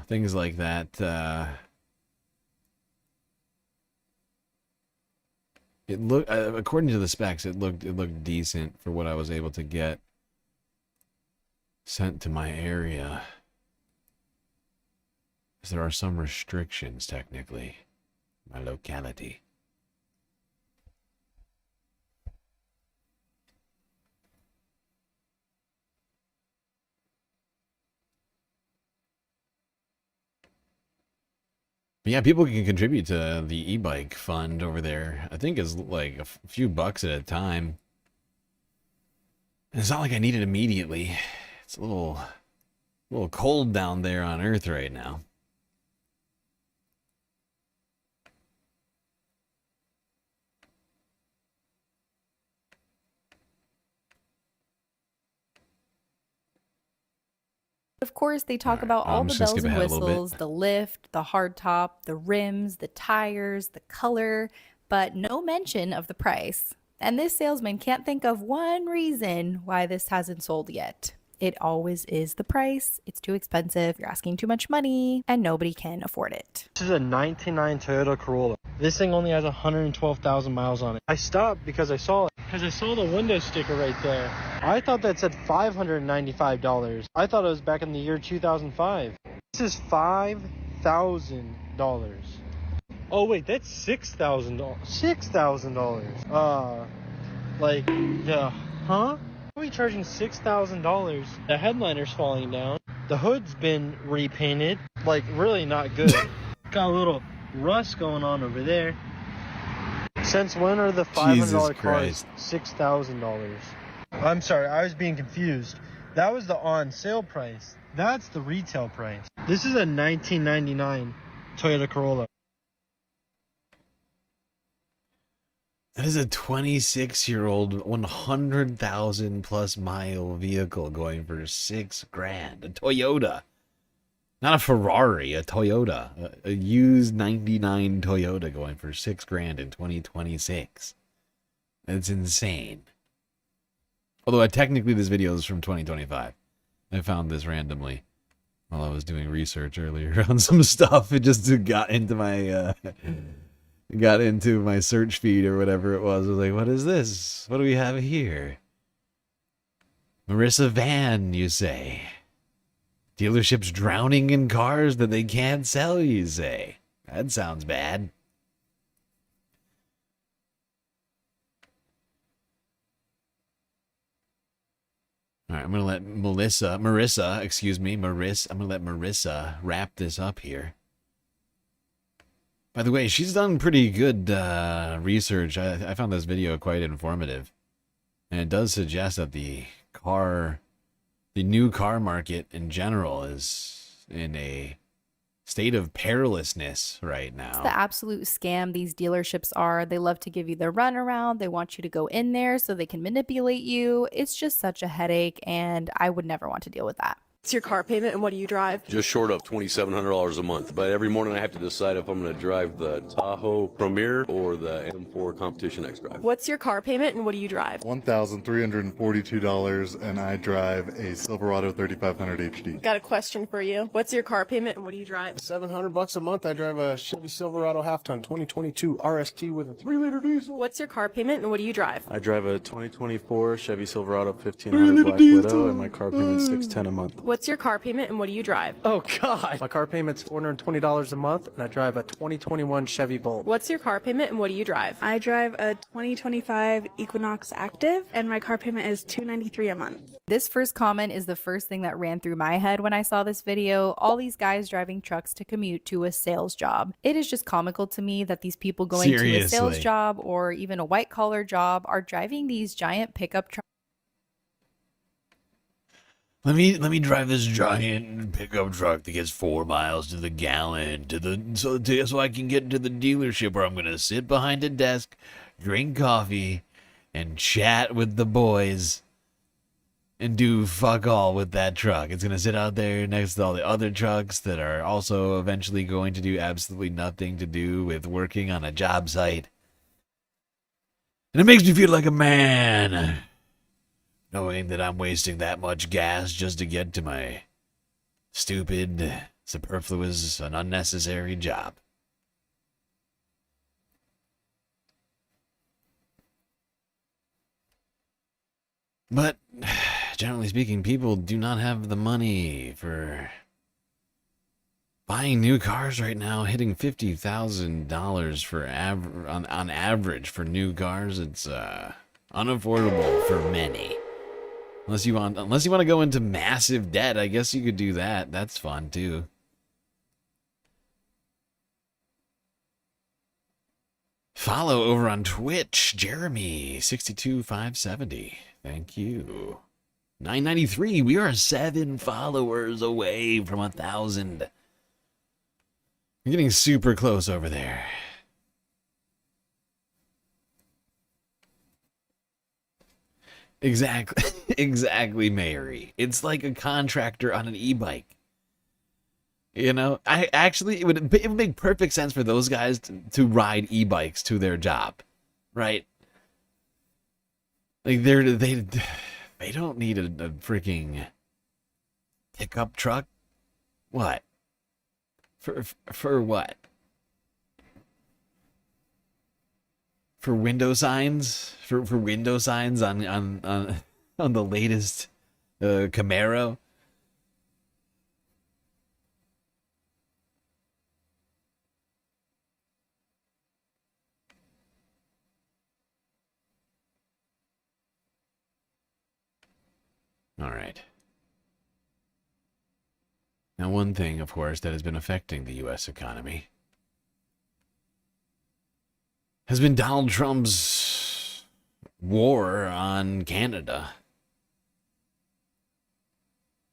things like that. It looked, according to the specs, it looked decent for what I was able to get sent to my area. Because there are some restrictions, technically, my locality. But yeah, people can contribute to the e-bike fund over there. I think it's like a few bucks at a time. And it's not like I need it immediately. It's a little cold down there on Earth right now. Of course, they talk about all the bells and whistles, the lift, the hardtop, the rims, the tires, the color, but no mention of the price. And this salesman can't think of one reason why this hasn't sold yet. It always is the price. It's too expensive. You're asking too much money, and nobody can afford it. This is a 99 Toyota Corolla. This thing only has 112,000 miles on it. I stopped because I saw it. Because I saw the window sticker right there. I thought that said $595. I thought it was back in the year 2005. This is $5,000. Oh wait, that's $6,000. $6,000. Huh? Why are we charging $6,000? The headliner's falling down. The hood's been repainted. Like, really not good. Got a little rust going on over there. Since when are the $500 cars $6,000? I'm sorry, I was being confused. That was the on-sale price. That's the retail price. This is a 1999 Toyota Corolla. That is a 26-year-old, 100,000 plus mile vehicle going for $6,000. A Toyota. Not a Ferrari, a Toyota. A used 99 Toyota going for $6,000 in 2026. That's insane. Although technically this video is from 2025. I found this randomly while I was doing research earlier on some stuff. It just got into my got into my search feed or whatever it was. I was like, what is this? What do we have here? Marissa Van, you say? Dealerships drowning in cars that they can't sell, you say? That sounds bad. All right, I'm going to let Marissa, I'm going to let Marissa wrap this up here. By the way, she's done pretty good research. I found this video quite informative. And it does suggest that the new car market in general is in a state of perilousness right now. It's the absolute scam these dealerships are. They love to give you the runaround. They want you to go in there so they can manipulate you. It's just such a headache, and I would never want to deal with that. What's your car payment and what do you drive? Just short of $2,700 a month. But every morning I have to decide if I'm going to drive the Tahoe Premier or the M4 Competition X Drive. What's your car payment and what do you drive? $1,342 and I drive a Silverado 3500 HD. Got a question for you. What's your car payment and what do you drive? $700 a month. I drive a Chevy Silverado half-ton 2022 RST with a 3-liter diesel. What's your car payment and what do you drive? I drive a 2024 Chevy Silverado 1500 Black Widow and my car payment's $610 a month. What's your car payment and what do you drive? Oh God! My car payment's $420 a month, and I drive a 2021 Chevy Bolt. What's your car payment and what do you drive? I drive a 2025 Equinox Active, and my car payment is $293 a month. This first comment is the first thing that ran through my head when I saw this video. All these guys driving trucks to commute to a sales job. It is just comical to me that these people going to a sales job or even a white collar job are driving these giant pickup trucks. Let me drive this giant pickup truck that gets 4 miles to the gallon so I can get to the dealership where I'm gonna sit behind a desk, drink coffee, and chat with the boys, and do fuck all with that truck. It's gonna sit out there next to all the other trucks that are also eventually going to do absolutely nothing to do with working on a job site, and it makes me feel like a man, knowing that I'm wasting that much gas just to get to my stupid, superfluous, and unnecessary job. But, generally speaking, people do not have the money for buying new cars right now, hitting $50,000 for on average for new cars. It's unaffordable for many. Unless you want to go into massive debt, I guess you could do that. That's fun too. Follow over on Twitch, Jeremy62570. Thank you. 993. We are 7 followers away from 1,000. We're getting super close over there. Exactly, Mary. It's like a contractor on an e-bike. You know, it would make perfect sense for those guys to ride e-bikes to their job, right? Like they don't need a freaking pickup truck. What? For what? For window signs? For window signs on the latest Camaro? All right. Now, one thing, of course, that has been affecting the U.S. economy has been Donald Trump's war on Canada.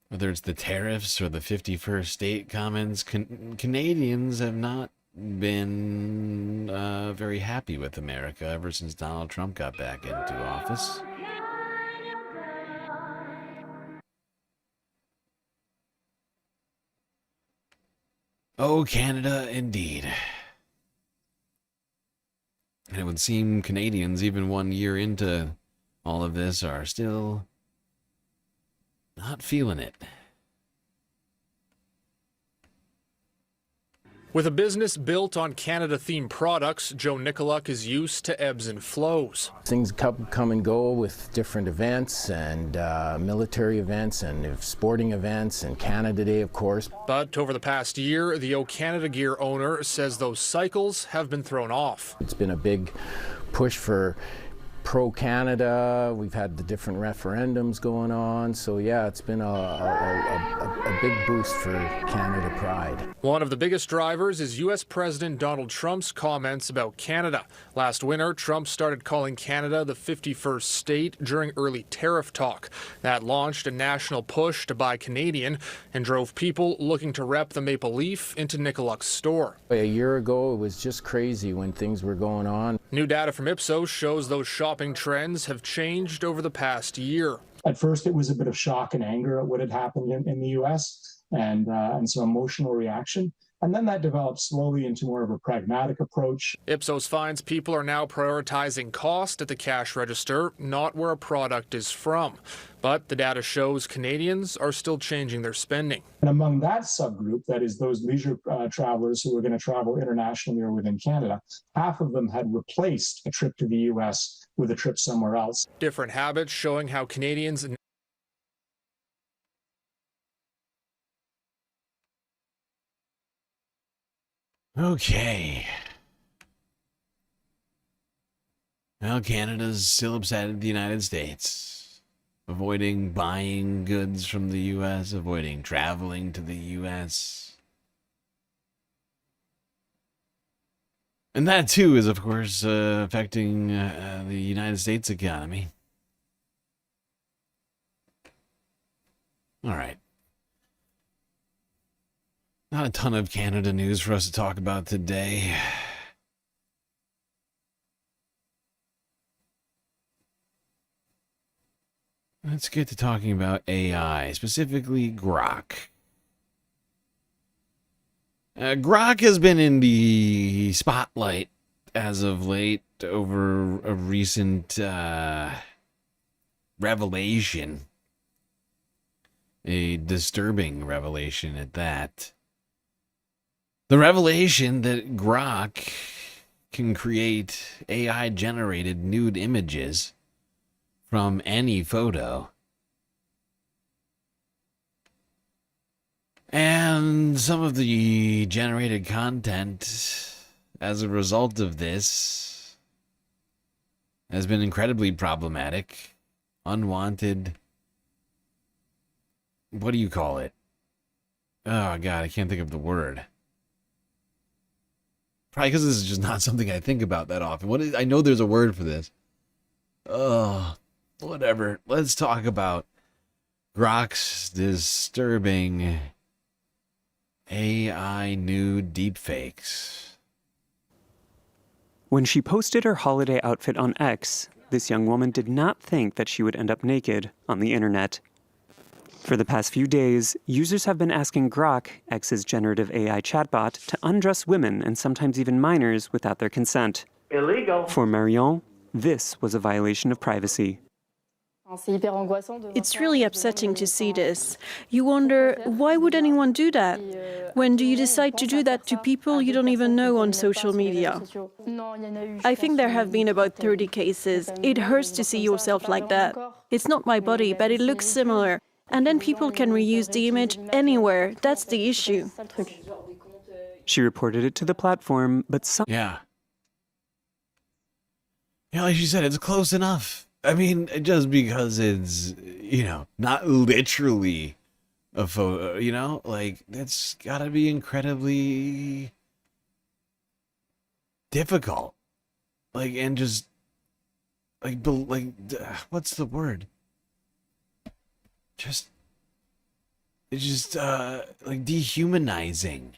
Whether it's the tariffs or the 51st state comments, Canadians have not been very happy with America ever since Donald Trump got back into office. Oh, Canada, indeed. And it would seem Canadians, even 1 year into all of this, are still not feeling it. With a business built on Canada-themed products, Joe Nicoluk is used to ebbs and flows. Things come and go with different events and military events and sporting events and Canada Day, of course. But over the past year, the O Canada Gear owner says those cycles have been thrown off. It's been a big push for pro-Canada. We've had the different referendums going on. So yeah, it's been a big boost for Canada pride. One of the biggest drivers is U.S. President Donald Trump's comments about Canada. Last winter, Trump started calling Canada the 51st state during early tariff talk. That launched a national push to buy Canadian and drove people looking to rep the maple leaf into Nicoluk's store. A year ago, it was just crazy when things were going on. New data from Ipsos shows those shopping trends have changed over the past year. At first, it was a bit of shock and anger at what had happened in the U.S. and some emotional reaction. And then that developed slowly into more of a pragmatic approach. Ipsos finds people are now prioritizing cost at the cash register, not where a product is from. But the data shows Canadians are still changing their spending. And among that subgroup, that is those leisure travelers who are going to travel internationally or within Canada, half of them had replaced a trip to the U.S. with a trip somewhere else. Different habits showing how Canadians Okay. Well, Canada's still upset at the United States, avoiding buying goods from the U.S., avoiding traveling to the U.S. And that, too, is, of course, affecting the United States economy. All right. Not a ton of Canada news for us to talk about today. Let's get to talking about AI, specifically Grok. Grok has been in the spotlight as of late over a recent revelation. A disturbing revelation at that. The revelation that Grok can create AI-generated nude images from any photo. And some of the generated content as a result of this has been incredibly problematic, unwanted. What do you call it? Oh, God, I can't think of the word. Probably because this is just not something I think about that often. I know there's a word for this. Whatever. Let's talk about Grok's disturbing AI nude deepfakes. When she posted her holiday outfit on X, this young woman did not think that she would end up naked on the internet. For the past few days, users have been asking Grok, X's generative AI chatbot, to undress women and sometimes even minors without their consent. Illegal. For Marion, this was a violation of privacy. It's really upsetting to see this. You wonder, why would anyone do that? When do you decide to do that to people you don't even know on social media? I think there have been about 30 cases. It hurts to see yourself like that. It's not my body, but it looks similar. And then people can reuse the image anywhere. That's the issue. She reported it to the platform, but some... Yeah, like she said, it's close enough. I mean, just because it's, not literally a photo, like, that's gotta be incredibly difficult. Like, and just, what's the word? It's just dehumanizing.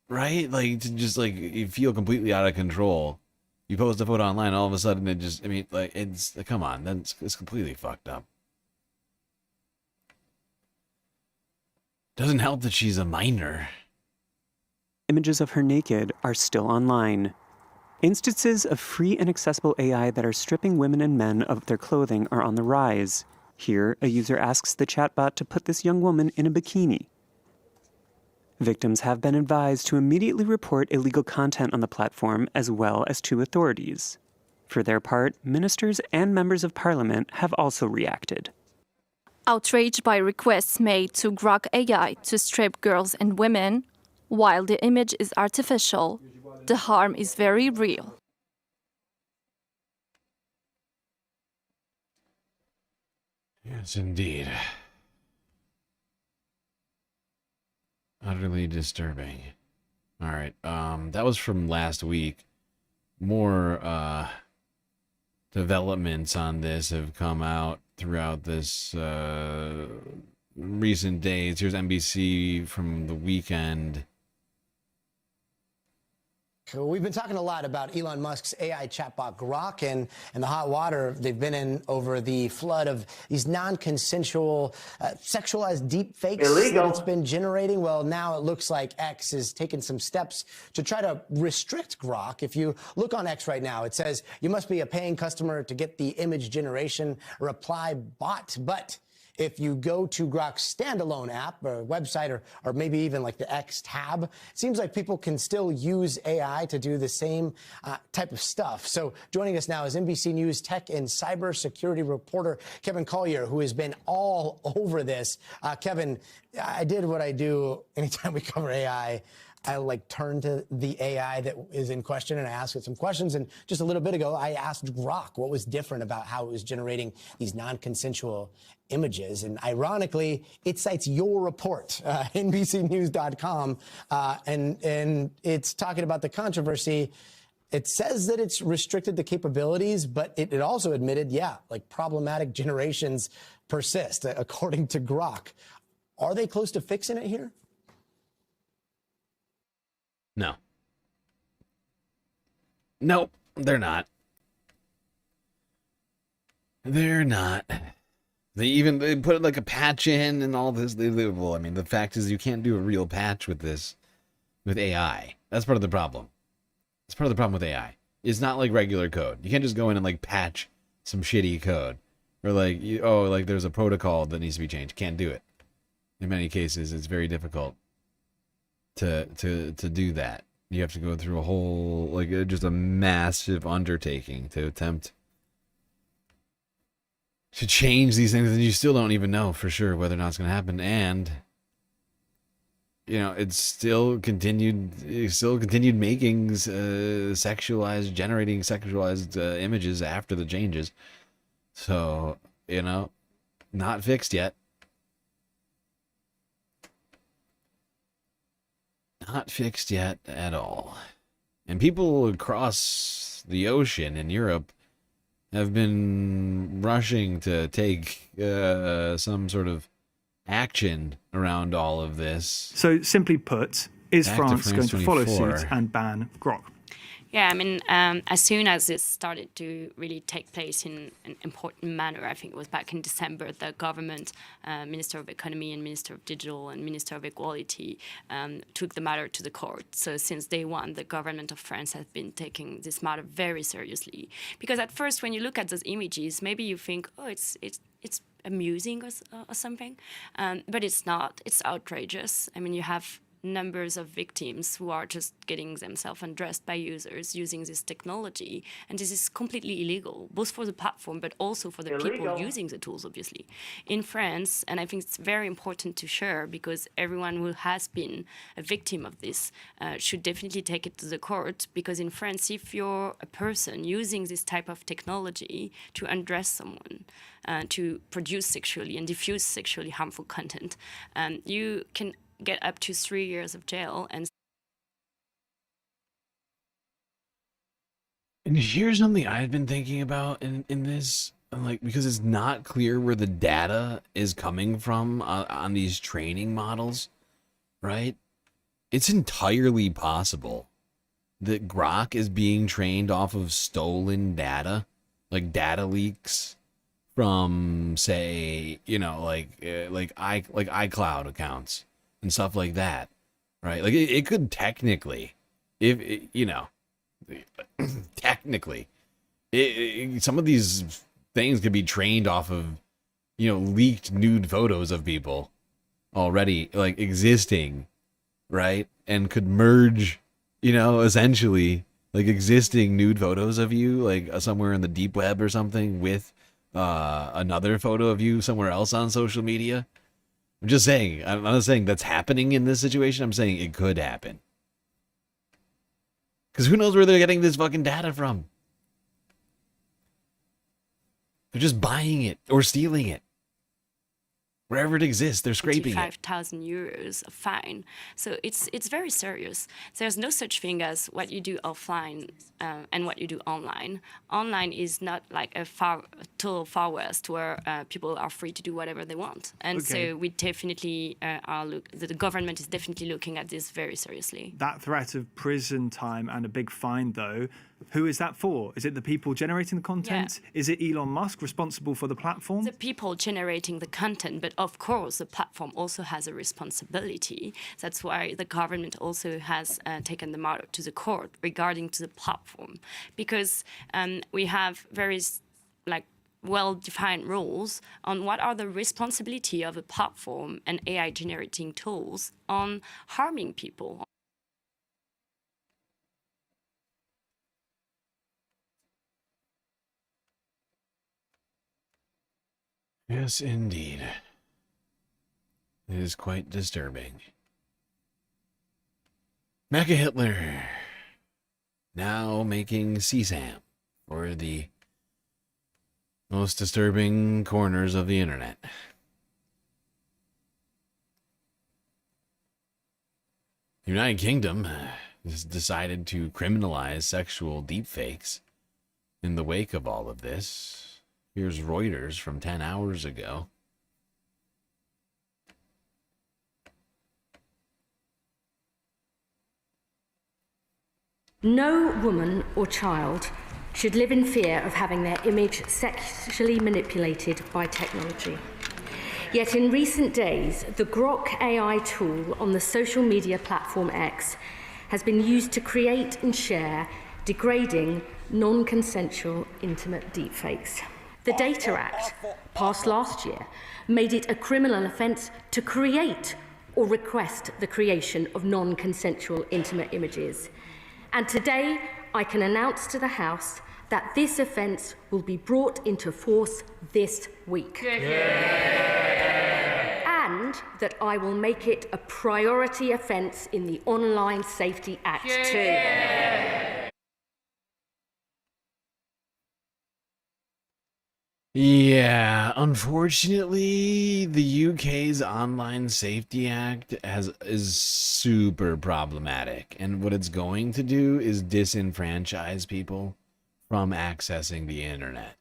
Right? Like, to just, you feel completely out of control. You post a photo online, all of a sudden it just, come on, it's completely fucked up. Doesn't help that she's a minor. Images of her naked are still online. Instances of free and accessible AI that are stripping women and men of their clothing are on the rise. Here, a user asks the chatbot to put this young woman in a bikini. Victims have been advised to immediately report illegal content on the platform as well as to authorities. For their part, ministers and members of parliament have also reacted. Outraged by requests made to Grok AI to strip girls and women, while the image is artificial, the harm is very real. Yes, indeed. Utterly disturbing. All right, that was from last week. More developments on this have come out throughout this recent days. Here's NBC from the weekend. We've been talking a lot about Elon Musk's AI chatbot Grok and the hot water they've been in over the flood of these non-consensual, sexualized deep fakes that it's been generating. Well, now it looks like X is taking some steps to try to restrict Grok. If you look on X right now, it says you must be a paying customer to get the image generation reply bot. But if you go to Grok's standalone app or website or maybe even like the X tab, it seems like people can still use AI to do the same type of stuff. So joining us now is NBC News tech and cybersecurity reporter Kevin Collier, who has been all over this. Kevin, I did what I do anytime we cover AI. I like turn to the AI that is in question and I ask it some questions. And just a little bit ago, I asked Grok what was different about how it was generating these non-consensual images. And ironically, it cites your report, NBCnews.com, and it's talking about the controversy. It says that it's restricted the capabilities, but it also admitted, yeah, like problematic generations persist, according to Grok. Are they close to fixing it here? No. Nope, they're not. They're not. They put like a patch in and all this. Well, I mean, the fact is you can't do a real patch with this, with AI. That's part of the problem. That's part of the problem with AI. It's not like regular code. You can't just go in and like patch some shitty code. Or like, like there's a protocol that needs to be changed. Can't do it. In many cases, it's very difficult to do that. You have to go through a whole, like, just a massive undertaking to attempt to change these things, and you still don't even know for sure whether or not it's going to happen. And it's still continued making generating sexualized images after the changes. So not fixed yet. Not fixed yet at all. And people across the ocean in Europe have been rushing to take some sort of action around all of this. So, simply put, is France going to follow suit and ban Grok? Yeah, I mean, as soon as it started to really take place in an important manner, I think it was back in December, the government, Minister of Economy and Minister of Digital and Minister of Equality took the matter to the court. So since day one, the government of France has been taking this matter very seriously. Because at first, when you look at those images, maybe you think, oh, it's amusing or something, but it's not. It's outrageous. I mean, you have numbers of victims who are just getting themselves undressed by users using this technology, and this is completely illegal, both for the platform but also for the people using the tools, obviously. In France, and I think it's very important to share because everyone who has been a victim of this should definitely take it to the court, because in France, if you're a person using this type of technology to undress someone, to produce sexually and diffuse sexually harmful content, you can get up to 3 years of jail. And here's something I've been thinking about in this, like, because it's not clear where the data is coming from on these training models, right? It's entirely possible that Grok is being trained off of stolen data, like data leaks from, say, like iCloud accounts and stuff like that, right? Like it could technically, technically, some of these things could be trained off of, leaked nude photos of people already, like, existing right? And could merge, essentially like existing nude photos of you, like somewhere in the deep web or something, with another photo of you somewhere else on social media. I'm just saying, I'm not saying that's happening in this situation. I'm saying it could happen. Because who knows where they're getting this fucking data from? They're just buying it or stealing it. Wherever it exists, they're scraping it. 25,000 euros of fine. So it's very serious. There's no such thing as what you do offline and what you do online. Online is not like a total far west where people are free to do whatever they want. And so we definitely the government is definitely looking at this very seriously. That threat of prison time and a big fine, though, who is that for? Is it the people generating the content? Yeah. Is it Elon Musk responsible for the platform? The people generating the content, but of course the platform also has a responsibility. That's why the government also has taken the matter to the court regarding to the platform, because we have very well-defined rules on what are the responsibility of a platform and AI generating tools on harming people. Yes, indeed. It is quite disturbing. Mecha Hitler now making CSAM for the most disturbing corners of the internet. The United Kingdom has decided to criminalize sexual deepfakes in the wake of all of this. Here's Reuters from 10 hours ago. No woman or child should live in fear of having their image sexually manipulated by technology. Yet in recent days, the Grok AI tool on the social media platform X has been used to create and share degrading, non-consensual, intimate deepfakes. The Data Act, passed last year, made it a criminal offence to create or request the creation of non-consensual intimate images. And today, I can announce to the House that this offence will be brought into force this week. And that I will make it a priority offence in the Online Safety Act too. Yeah, unfortunately, the UK's Online Safety Act is super problematic, and what it's going to do is disenfranchise people from accessing the internet.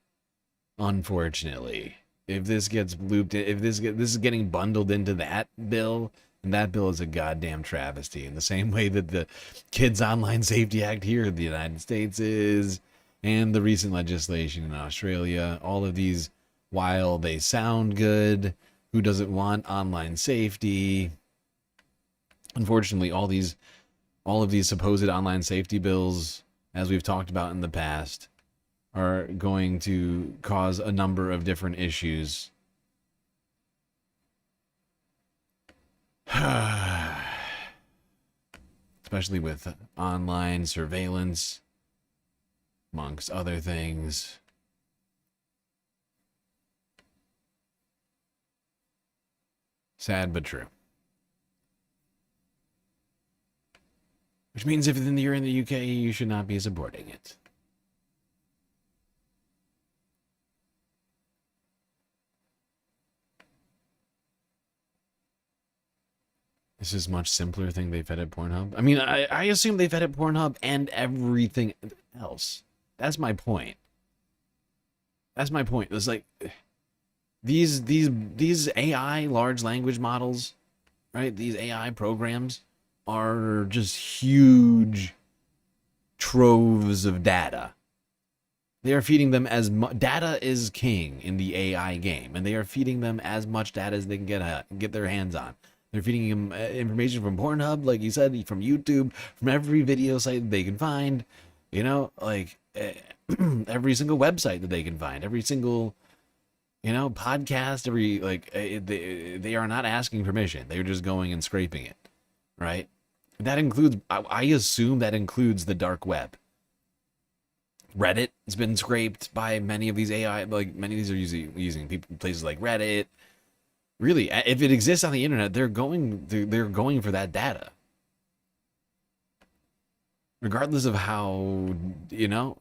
Unfortunately, if this gets looped in, if this is getting bundled into that bill, and that bill is a goddamn travesty, in the same way that the Kids Online Safety Act here in the United States is. And the recent legislation in Australia, all of these, while they sound good, who doesn't want online safety? Unfortunately, all of these supposed online safety bills, as we've talked about in the past, are going to cause a number of different issues. Especially with online surveillance, amongst other things. Sad but true. Which means if you're in the UK, you should not be supporting it. This is a much simpler thing they've had at Pornhub. I mean, I assume they've had at Pornhub and everything else. That's my point. That's my point. It's like these AI large language models, right? These AI programs are just huge troves of data. They are feeding them as much data is king in the AI game, and they are feeding them as much data as they can get their hands on. They're feeding them information from Pornhub, like you said, from YouTube, from every video site that they can find. You know, like every single website that they can find, every single, podcast, they are not asking permission. They're just going and scraping it, right? That includes, I assume that includes the dark web. Reddit has been scraped by many of these AI, like many of these are using people, places like Reddit. Really, if it exists on the internet, they're going for that data. Regardless of how, you know,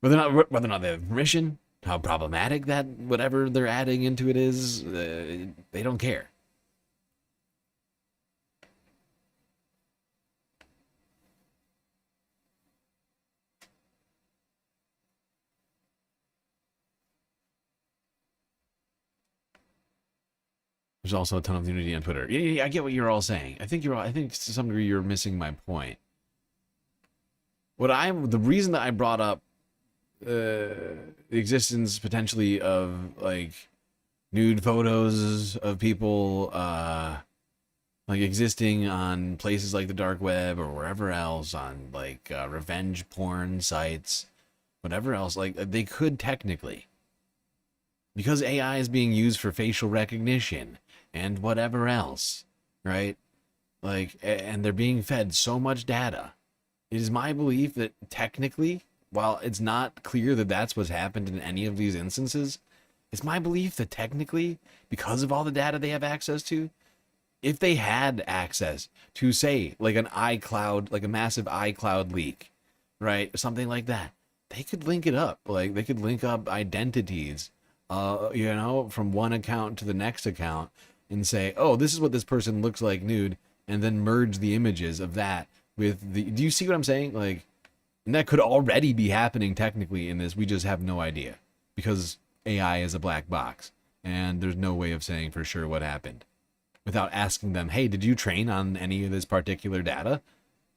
whether or not they have permission, how problematic that whatever they're adding into it is, they don't care. There's also a ton of unity on Twitter. Yeah, I get what you're all saying. I think to some degree you're missing my point. The reason that I brought up the existence potentially of like nude photos of people like existing on places like the dark web or wherever else, on like revenge porn sites, whatever else, like they could technically, because AI is being used for facial recognition and whatever else, right? Like, and they're being fed so much data. It is my belief that technically, while it's not clear that that's what's happened in any of these instances, it's my belief that technically, because of all the data they have access to, if they had access to, say, like an iCloud, like a massive iCloud leak, right? Something like that, they could link it up. Like, they could link up identities, you know, from one account to the next account and say, oh, this is what this person looks like nude, and then merge the images of that with the, do you see what I'm saying? Like, and that could already be happening technically in this. We just have no idea because AI is a black box and there's no way of saying for sure what happened without asking them, hey, did you train on any of this particular data?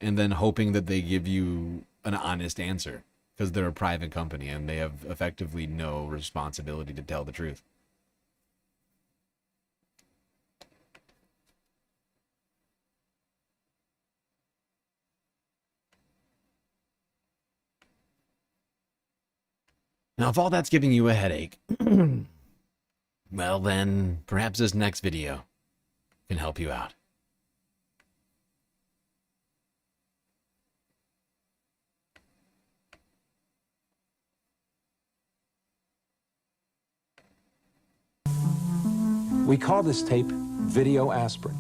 And then hoping that they give you an honest answer because they're a private company and they have effectively no responsibility to tell the truth. Now, if all that's giving you a headache, well then, perhaps this next video can help you out. We call this tape video aspirin,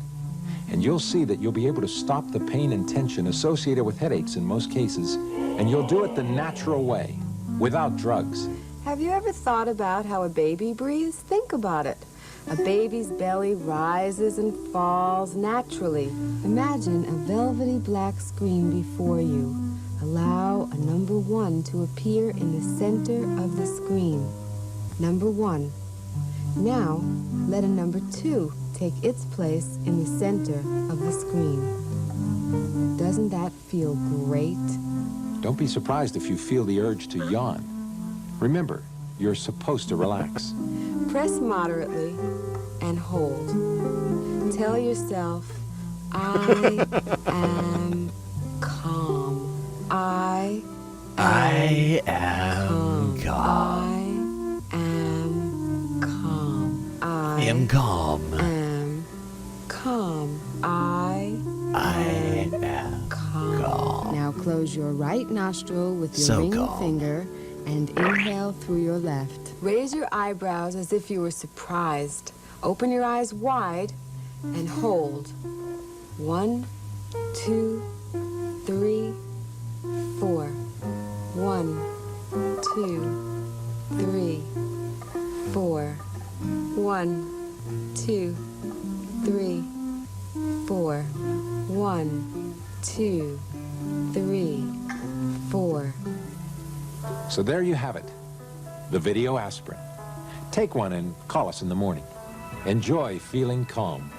and you'll see that you'll be able to stop the pain and tension associated with headaches in most cases, and you'll do it the natural way, without drugs. Have you ever thought about how a baby breathes? Think about it. A baby's belly rises and falls naturally. Imagine a velvety black screen before you. Allow a number 1 to appear in the center of the screen. Number 1. Now, let a number 2 take its place in the center of the screen. Doesn't that feel great? Don't be surprised if you feel the urge to yawn. Remember, you're supposed to relax. Press moderately and hold. Tell yourself, I am calm. I am calm. I am calm. I am calm. Am calm. I am calm. Now close your right nostril with your So ring calm. finger and inhale through your left. Raise your eyebrows as if you were surprised. Open your eyes wide and hold. 1, 2, 3, 4. 1, 2, 3, 4. 1, 2, 3, 4. 1, 2, 3, 4. So there you have it, the video aspirin. Take one and call us in the morning. Enjoy feeling calm.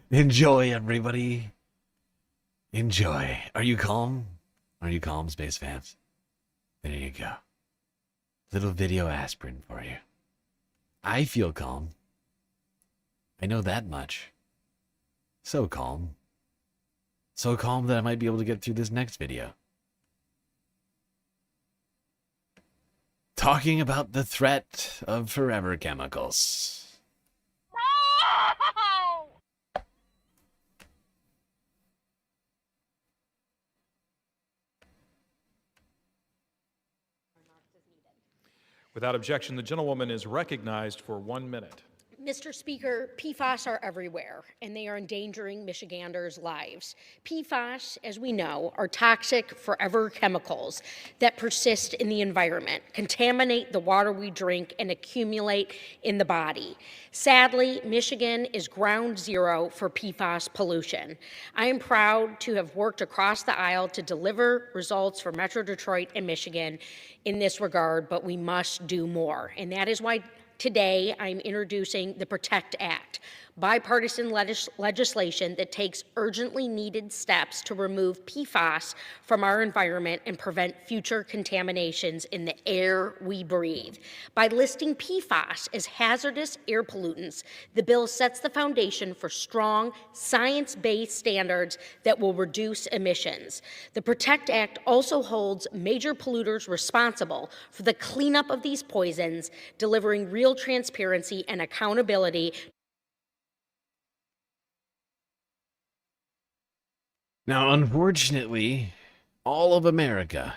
Enjoy, everybody. Enjoy. Are you calm? Are you calm, space fans? There you go. Little video aspirin for you. I feel calm. I know that much. So calm. So calm that I might be able to get through this next video. talking about the threat of forever chemicals. Without objection, the gentlewoman is recognized for 1 minute. Mr. Speaker, PFAS are everywhere, and they are endangering Michiganders' lives. PFAS, as we know, are toxic forever chemicals that persist in the environment, contaminate the water we drink, and accumulate in the body. Sadly, Michigan is ground zero for PFAS pollution. I am proud to have worked across the aisle to deliver results for Metro Detroit and Michigan in this regard, but we must do more. And that is why today, I'm introducing the PROTECT Act, bipartisan legislation that takes urgently needed steps to remove PFAS from our environment and prevent future contaminations in the air we breathe. By listing PFAS as hazardous air pollutants, the bill sets the foundation for strong, science-based standards that will reduce emissions. The PROTECT Act also holds major polluters responsible for the cleanup of these poisons, delivering real transparency and accountability. Now, unfortunately, all of America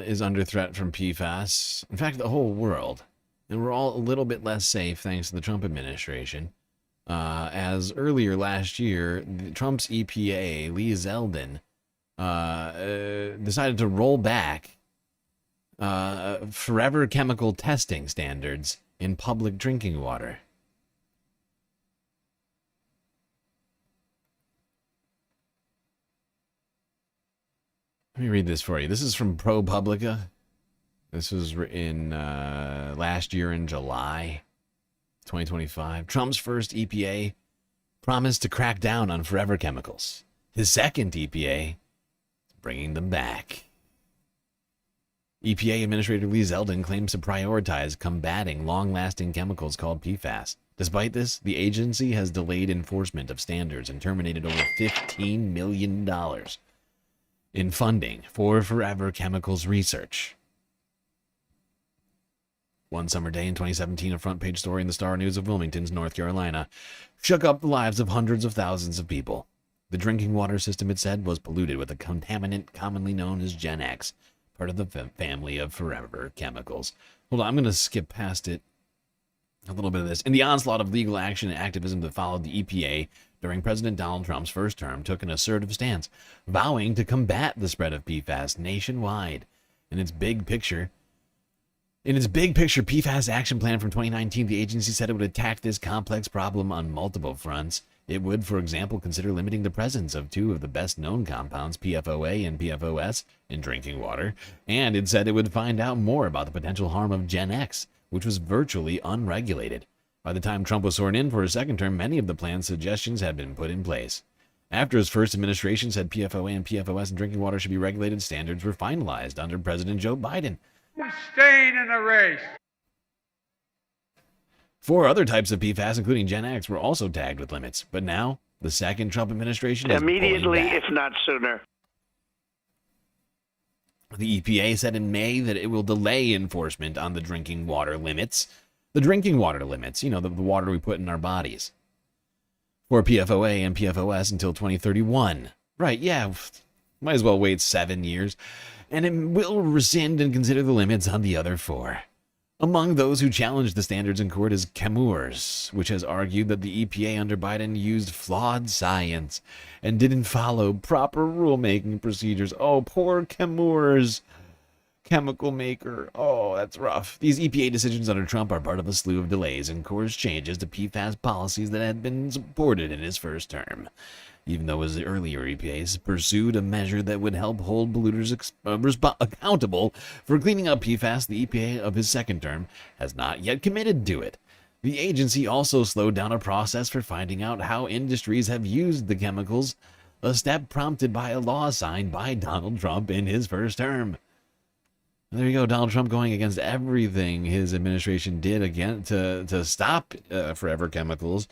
is under threat from PFAS. In fact, the whole world. And we're all a little bit less safe thanks to the Trump administration. As earlier last year, Trump's EPA, Lee Zeldin, decided to roll back forever chemical testing standards in public drinking water. Let me read this for you. This is from ProPublica. This was in last year in July 2025. Trump's first EPA promised to crack down on forever chemicals. His second EPA is bringing them back. EPA Administrator Lee Zeldin claims to prioritize combating long-lasting chemicals called PFAS. Despite this, the agency has delayed enforcement of standards and terminated over $15 million in funding for forever chemicals research. One summer day in 2017, a front-page story in the Star News of Wilmington, North Carolina, shook up the lives of hundreds of thousands of people. The drinking water system, it said, was polluted with a contaminant commonly known as Gen X, part of the family of forever chemicals. Hold on, I'm going to skip past it. A little bit of this. In the onslaught of legal action and activism that followed, the EPA, during President Donald Trump's first term, took an assertive stance, vowing to combat the spread of PFAS nationwide. In its big picture PFAS action plan from 2019, the agency said it would attack this complex problem on multiple fronts. It would, for example, consider limiting the presence of two of the best-known compounds, PFOA and PFOS, in drinking water, and it said it would find out more about the potential harm of Gen X, which was virtually unregulated. By the time Trump was sworn in for his second term, many of the plan's suggestions had been put in place. After his first administration said PFOA and PFOS in drinking water should be regulated, standards were finalized under President Joe Biden. Staying in the race. 4 other types of PFAS, including Gen X, were also tagged with limits. But now, the second Trump administration is Immediately, pulling back. if not sooner. The EPA said in May that it will delay enforcement on the drinking water limits. The drinking water limits, the water we put in our bodies. For PFOA and PFOS until 2031. Right, yeah, might as well wait 7 years. And it will rescind and consider the limits on the other 4. Among those who challenged the standards in court is Chemours, which has argued that the EPA under Biden used flawed science and didn't follow proper rulemaking procedures. Oh, poor Chemours, chemical maker. Oh, that's rough. These EPA decisions under Trump are part of a slew of delays and course changes to PFAS policies that had been supported in his first term. Even though his earlier EPAs pursued a measure that would help hold polluters accountable for cleaning up PFAS, the EPA of his second term has not yet committed to it. The agency also slowed down a process for finding out how industries have used the chemicals, a step prompted by a law signed by Donald Trump in his first term. There you go, Donald Trump going against everything his administration did again to stop forever chemicals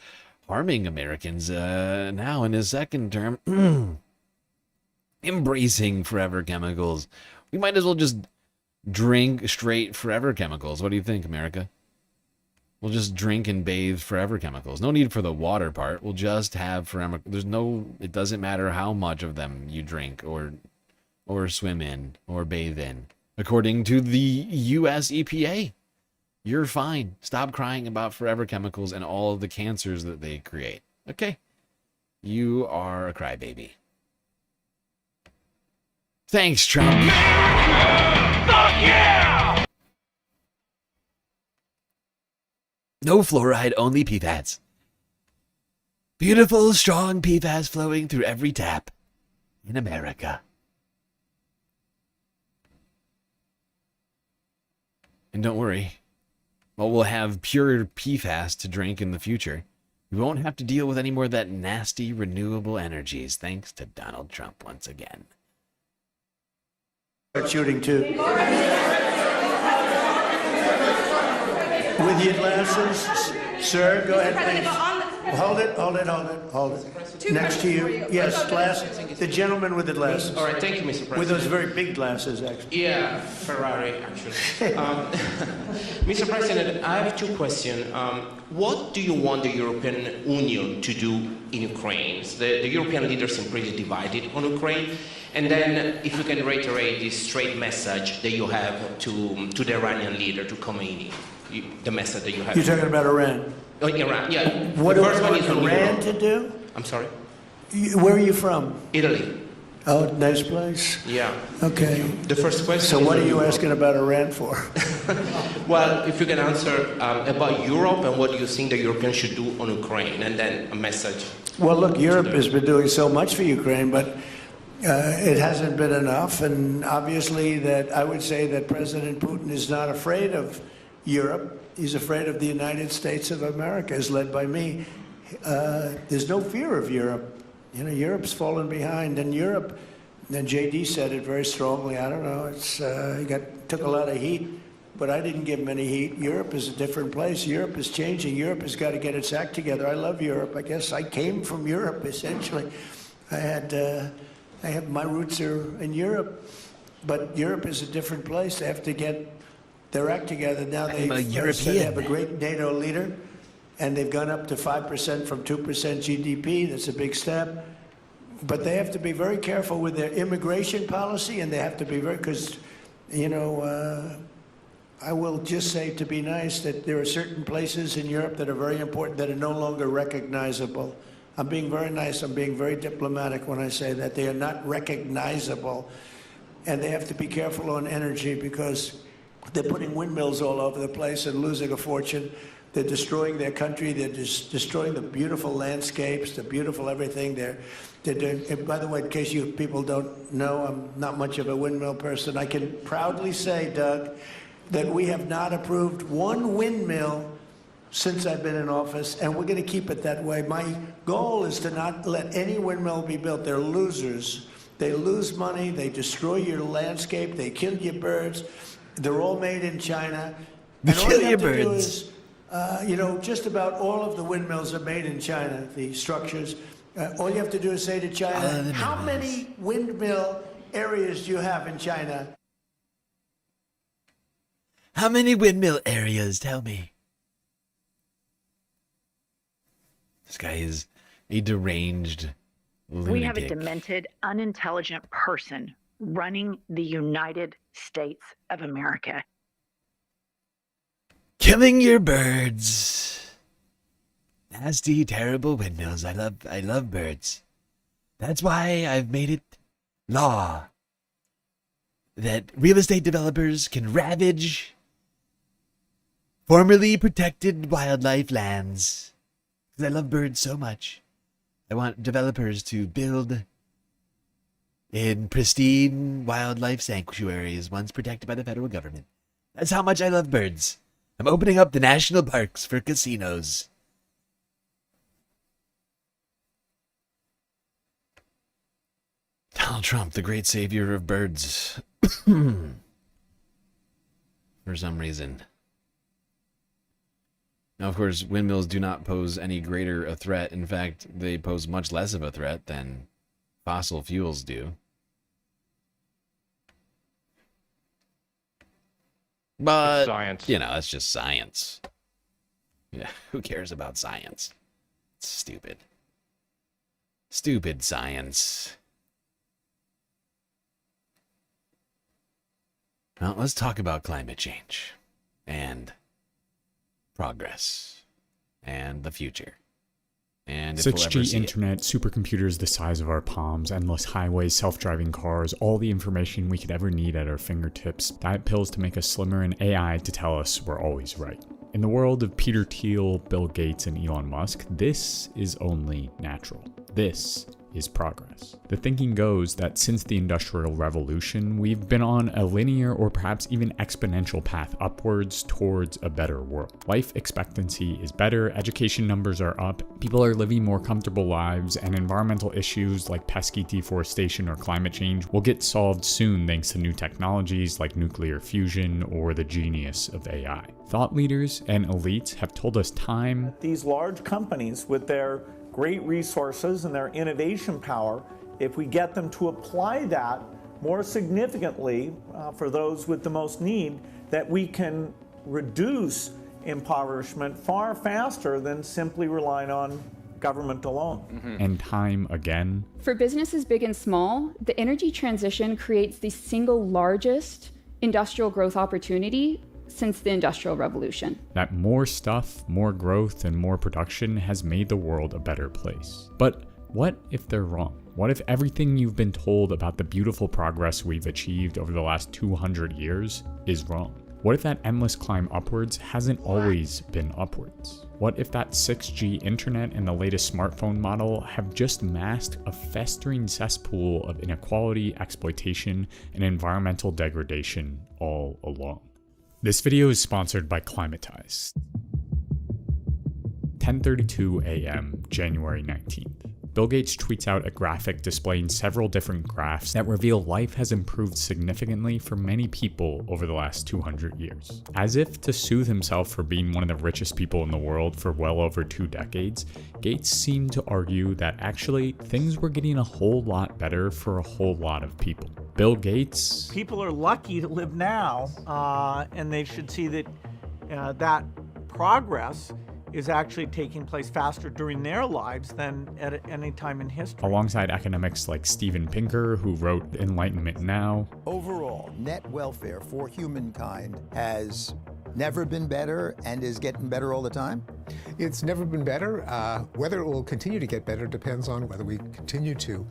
harming Americans now in his second term. embracing forever chemicals. We might as well just drink straight forever chemicals. What do you think, America? We'll just drink and bathe forever chemicals. No need for the water part. We'll just have forever. It doesn't matter how much of them you drink or swim in or bathe in. According to the US EPA, you're fine. Stop crying about forever chemicals and all of the cancers that they create. Okay? You are a crybaby. Thanks, Trump. Fuck yeah! No fluoride, only PFAS. Beautiful, strong PFAS flowing through every tap in America. And don't worry, we'll have pure PFAS to drink in the future. We won't have to deal with any more of that nasty renewable energies, thanks to Donald Trump once again. Shooting too. With your glasses, sir, go ahead, please. Hold it. Next to you. Yes, glasses. The gentleman with the glasses. All right, thank you, Mr. President. With those very big glasses, actually. Yeah, Ferrari, actually. Mr. President, I have two questions. What do you want the European Union to do in Ukraine? The European leaders seem pretty divided on Ukraine. And then, if you can reiterate this straight message that you have to the Iranian leader, to Khomeini, the message that you have. You're talking about Iran? Oh, Iran, yeah. What the do first you one want is on Iran Europe. to do? I'm sorry? Where are you from? Italy. Oh, nice place. Yeah. Okay. The first question. So what is are you Europe. asking about Iran for? Well, if you can answer about Europe and what you think the Europeans should do on Ukraine, and then a message. Well, look, Europe has been doing so much for Ukraine, but it hasn't been enough. And obviously, that I would say that President Putin is not afraid of Europe. He's afraid of the United States of America, as led by me. There's no fear of Europe. You know, Europe's fallen behind, and Europe. And JD said it very strongly. I don't know. It's he took a lot of heat, but I didn't give him any heat. Europe is a different place. Europe is changing. Europe has got to get its act together. I love Europe. I guess I came from Europe essentially. I have my roots are in Europe, but Europe is a different place. They have to get their act together. Now they have a great NATO leader, and they've gone up to 5% from 2% GDP. That's a big step. But they have to be very careful with their immigration policy, and they have to be very, because, you know, I will just say, to be nice, that there are certain places in Europe that are very important that are no longer recognizable. I'm being very nice. I'm being very diplomatic when I say that. They are not recognizable. And they have to be careful on energy, because they're putting windmills all over the place and losing a fortune. They're destroying their country. They're just destroying the beautiful landscapes, the beautiful everything. They're doing, and by the way, in case you people don't know, I'm not much of a windmill person. I can proudly say, Doug, that we have not approved one windmill since I've been in office, and we're going to keep it that way. My goal is to not let any windmill be built. They're losers. They lose money. They destroy your landscape. They kill your birds. They're all made in China. And all you have to do is, you know, just about all of the windmills are made in China, the structures. All you have to do is say to China, how many windmill areas do you have in China? How many windmill areas? Tell me. This guy is a deranged lunatic. We have a demented, unintelligent person running the United States of America. Killing your birds. Nasty, terrible windmills. I love birds. That's why I've made it law that real estate developers can ravage formerly protected wildlife lands. Because I love birds so much. I want developers to build in pristine wildlife sanctuaries once protected by the federal government. That's how much I love birds. I'm opening up the national parks for casinos. Donald Trump, the great savior of birds. For some reason. Now, of course, windmills do not pose any greater a threat. In fact, they pose much less of a threat than fossil fuels do. But, science. you know, that's just science. Yeah, who cares about science? It's stupid. Stupid science. Well, let's talk about climate change and progress and the future. And if we'll ever 6G see it. internet, supercomputers the size of our palms, endless highways, self-driving cars, all the information we could ever need at our fingertips, diet pills to make us slimmer, and AI to tell us we're always right. In the world of Peter Thiel, Bill Gates, and Elon Musk, this is only natural. This is progress. The thinking goes that since the Industrial Revolution, we've been on a linear or perhaps even exponential path upwards towards a better world. Life expectancy is better, education numbers are up, people are living more comfortable lives, and environmental issues like pesky deforestation or climate change will get solved soon thanks to new technologies like nuclear fusion or the genius of AI. Thought leaders and elites have told us time. These large companies with their great resources and their innovation power, if we get them to apply that more significantly for those with the most need, that we can reduce impoverishment far faster than simply relying on government alone. And time again. For businesses big and small, the energy transition creates the single largest industrial growth opportunity since the Industrial Revolution. That more stuff, more growth, and more production has made the world a better place. But what if they're wrong? What if everything you've been told about the beautiful progress we've achieved over the last 200 years is wrong? What if that endless climb upwards hasn't always been upwards? What if that 6G internet and the latest smartphone model have just masked a festering cesspool of inequality, exploitation, and environmental degradation all along? This video is sponsored by Climatize. 10:32 a.m., January 19th. Bill Gates tweets out a graphic displaying several different graphs that reveal life has improved significantly for many people over the last 200 years. As if to soothe himself for being one of the richest people in the world for well over 2 decades, Gates seemed to argue that actually things were getting a whole lot better for a whole lot of people. Bill Gates... People are lucky to live now, and they should see that that progress is actually taking place faster during their lives than at any time in history. Alongside academics like Steven Pinker, who wrote Enlightenment Now. Overall, net welfare for humankind has never been better and is getting better all the time? It's never been better. Whether it will continue to get better depends on whether we continue to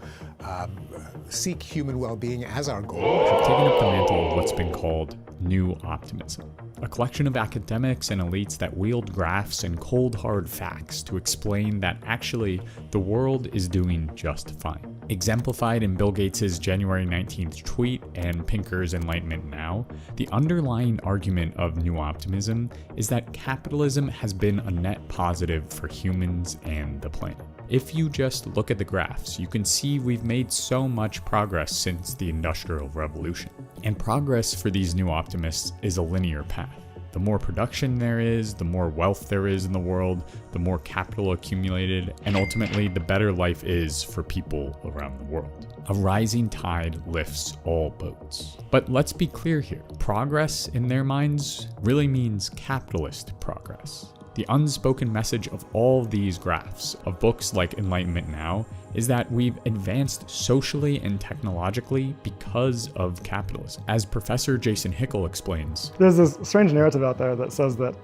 seek human well-being as our goal. Taking up the mantle of what's been called New Optimism, a collection of academics and elites that wield graphs and cold hard facts to explain that actually the world is doing just fine. Exemplified in Bill Gates' January 19th tweet and Pinker's Enlightenment Now, the underlying argument of New Optimism is that capitalism has been a net positive for humans and the planet. If you just look at the graphs, you can see we've made so much progress since the Industrial Revolution. And progress for these new optimists is a linear path. The more production there is, the more wealth there is in the world, the more capital accumulated, and ultimately the better life is for people around the world. A rising tide lifts all boats. But let's be clear here, progress in their minds really means capitalist progress. The unspoken message of all these graphs, of books like Enlightenment Now, is that we've advanced socially and technologically because of capitalism. As Professor Jason Hickel explains, there's this strange narrative out there that says that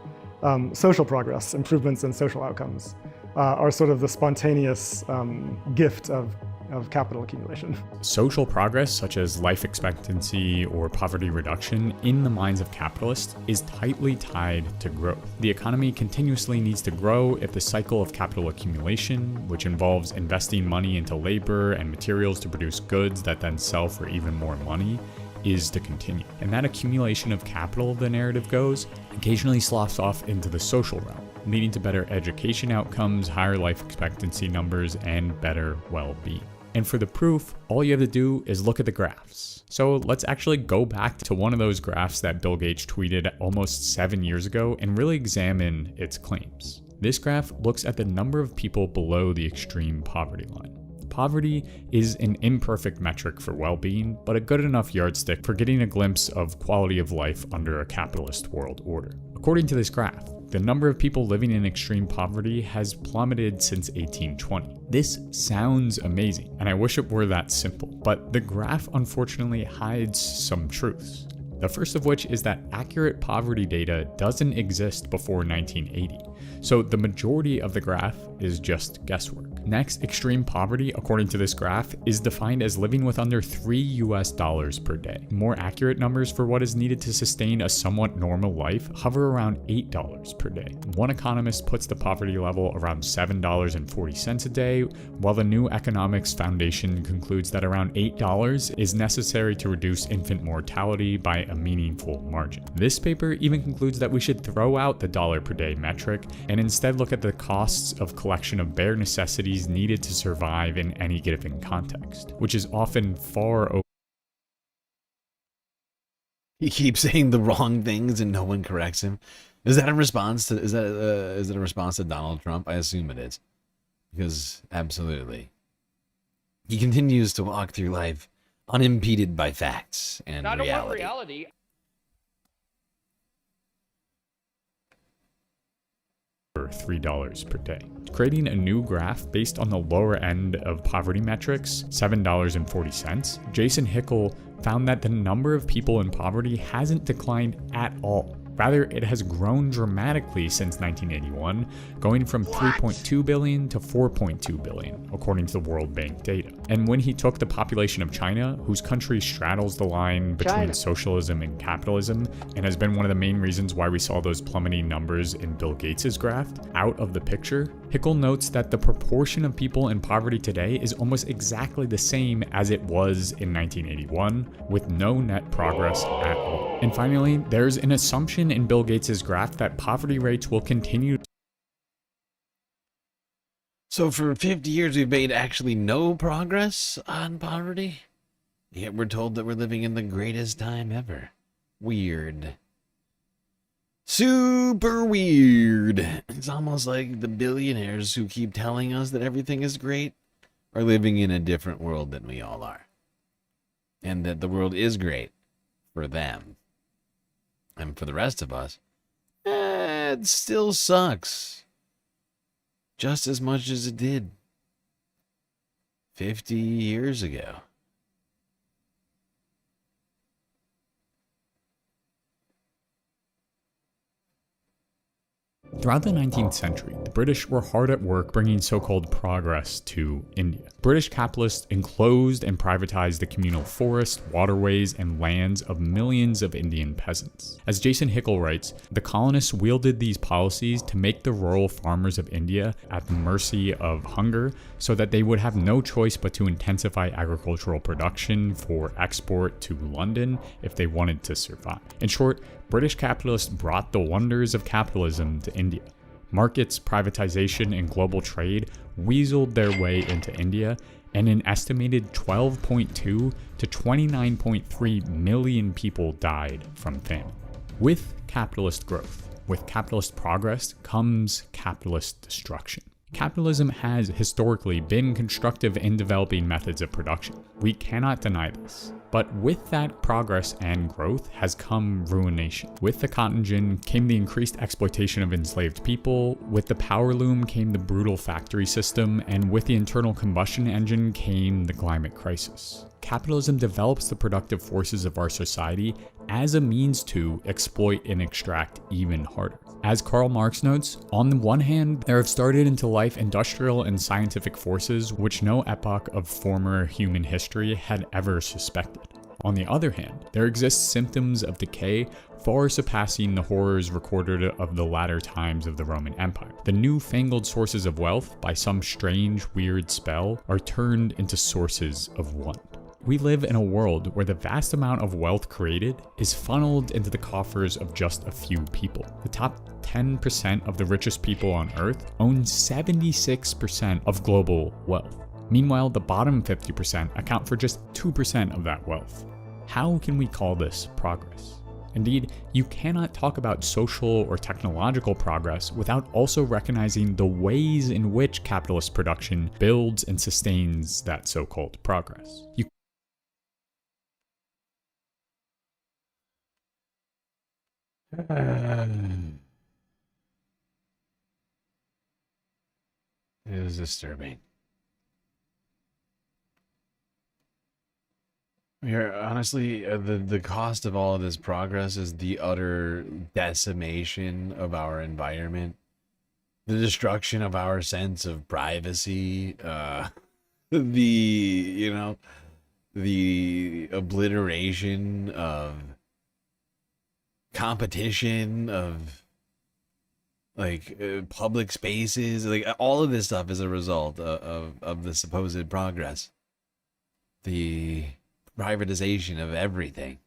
social progress, improvements in social outcomes, are sort of the spontaneous gift of capital accumulation. Social progress, such as life expectancy or poverty reduction, in the minds of capitalists, is tightly tied to growth. The economy continuously needs to grow if the cycle of capital accumulation, which involves investing money into labor and materials to produce goods that then sell for even more money, is to continue. And that accumulation of capital, the narrative goes, occasionally sloughs off into the social realm, leading to better education outcomes, higher life expectancy numbers, and better well-being. And for the proof, all you have to do is look at the graphs. So let's actually go back to one of those graphs that Bill Gates tweeted almost 7 years ago and really examine its claims. This graph looks at the number of people below the extreme poverty line. Poverty is an imperfect metric for well-being, but a good enough yardstick for getting a glimpse of quality of life under a capitalist world order. According to this graph, the number of people living in extreme poverty has plummeted since 1820. This sounds amazing, and I wish it were that simple, but the graph unfortunately hides some truths. The first of which is that accurate poverty data doesn't exist before 1980, so the majority of the graph is just guesswork. Next, extreme poverty, according to this graph, is defined as living with under $3 per day. More accurate numbers for what is needed to sustain a somewhat normal life hover around $8 per day. One economist puts the poverty level around $7.40 a day, while the New Economics Foundation concludes that around $8 is necessary to reduce infant mortality by a meaningful margin. This paper even concludes that we should throw out the dollar per day metric and instead look at the costs of collection of bare necessities needed to survive in any given context, which is often far over. He keeps saying the wrong things and no one corrects him. Is that a response to is it a response to Donald Trump? I assume it is, because absolutely, he continues to walk through life unimpeded by facts and reality. $3 per day. Creating a new graph based on the lower end of poverty metrics, $7.40, Jason Hickel found that the number of people in poverty hasn't declined at all. Rather, it has grown dramatically since 1981, going from 3.2 billion to 4.2 billion, according to the World Bank data. And when he took the population of China, whose country straddles the line between socialism and capitalism, and has been one of the main reasons why we saw those plummeting numbers in Bill Gates' graph, out of the picture, Hickel notes that the proportion of people in poverty today is almost exactly the same as it was in 1981, with no net progress at all. And finally, there's an assumption in Bill Gates' graph that poverty rates will continue. So for 50 years, we've made actually no progress on poverty? Yet we're told that we're living in the greatest time ever. Weird. Super weird. It's almost like the billionaires who keep telling us that everything is great are living in a different world than we all are. And that the world is great for them. And for the rest of us, it still sucks. Just as much as it did 50 years ago. Throughout the 19th century, the British were hard at work bringing so-called progress to India. British capitalists enclosed and privatized the communal forests, waterways, and lands of millions of Indian peasants. As Jason Hickel writes, the colonists wielded these policies to make the rural farmers of India at the mercy of hunger, so that they would have no choice but to intensify agricultural production for export to London if they wanted to survive. In short, British capitalists brought the wonders of capitalism to India. Markets, privatization, and global trade weaseled their way into India, and an estimated 12.2 to 29.3 million people died from famine. With capitalist growth, with capitalist progress, comes capitalist destruction. Capitalism has historically been constructive in developing methods of production. We cannot deny this. But with that progress and growth has come ruination. With the cotton gin came the increased exploitation of enslaved people, with the power loom came the brutal factory system, and with the internal combustion engine came the climate crisis. Capitalism develops the productive forces of our society as a means to exploit and extract even harder. As Karl Marx notes, on the one hand, there have started into life industrial and scientific forces which no epoch of former human history had ever suspected. On the other hand, there exist symptoms of decay far surpassing the horrors recorded of the latter times of the Roman Empire. The newfangled sources of wealth, by some strange, weird spell, are turned into sources of want. We live in a world where the vast amount of wealth created is funneled into the coffers of just a few people. The top 10% of the richest people on Earth own 76% of global wealth. Meanwhile, the bottom 50% account for just 2% of that wealth. How can we call this progress? Indeed, you cannot talk about social or technological progress without also recognizing the ways in which capitalist production builds and sustains that so-called progress. It is disturbing. Here, honestly, the cost of all of this progress is the utter decimation of our environment, the destruction of our sense of privacy, the obliteration of competition, of public spaces, like all of this stuff is a result of the supposed progress. The privatization of everything.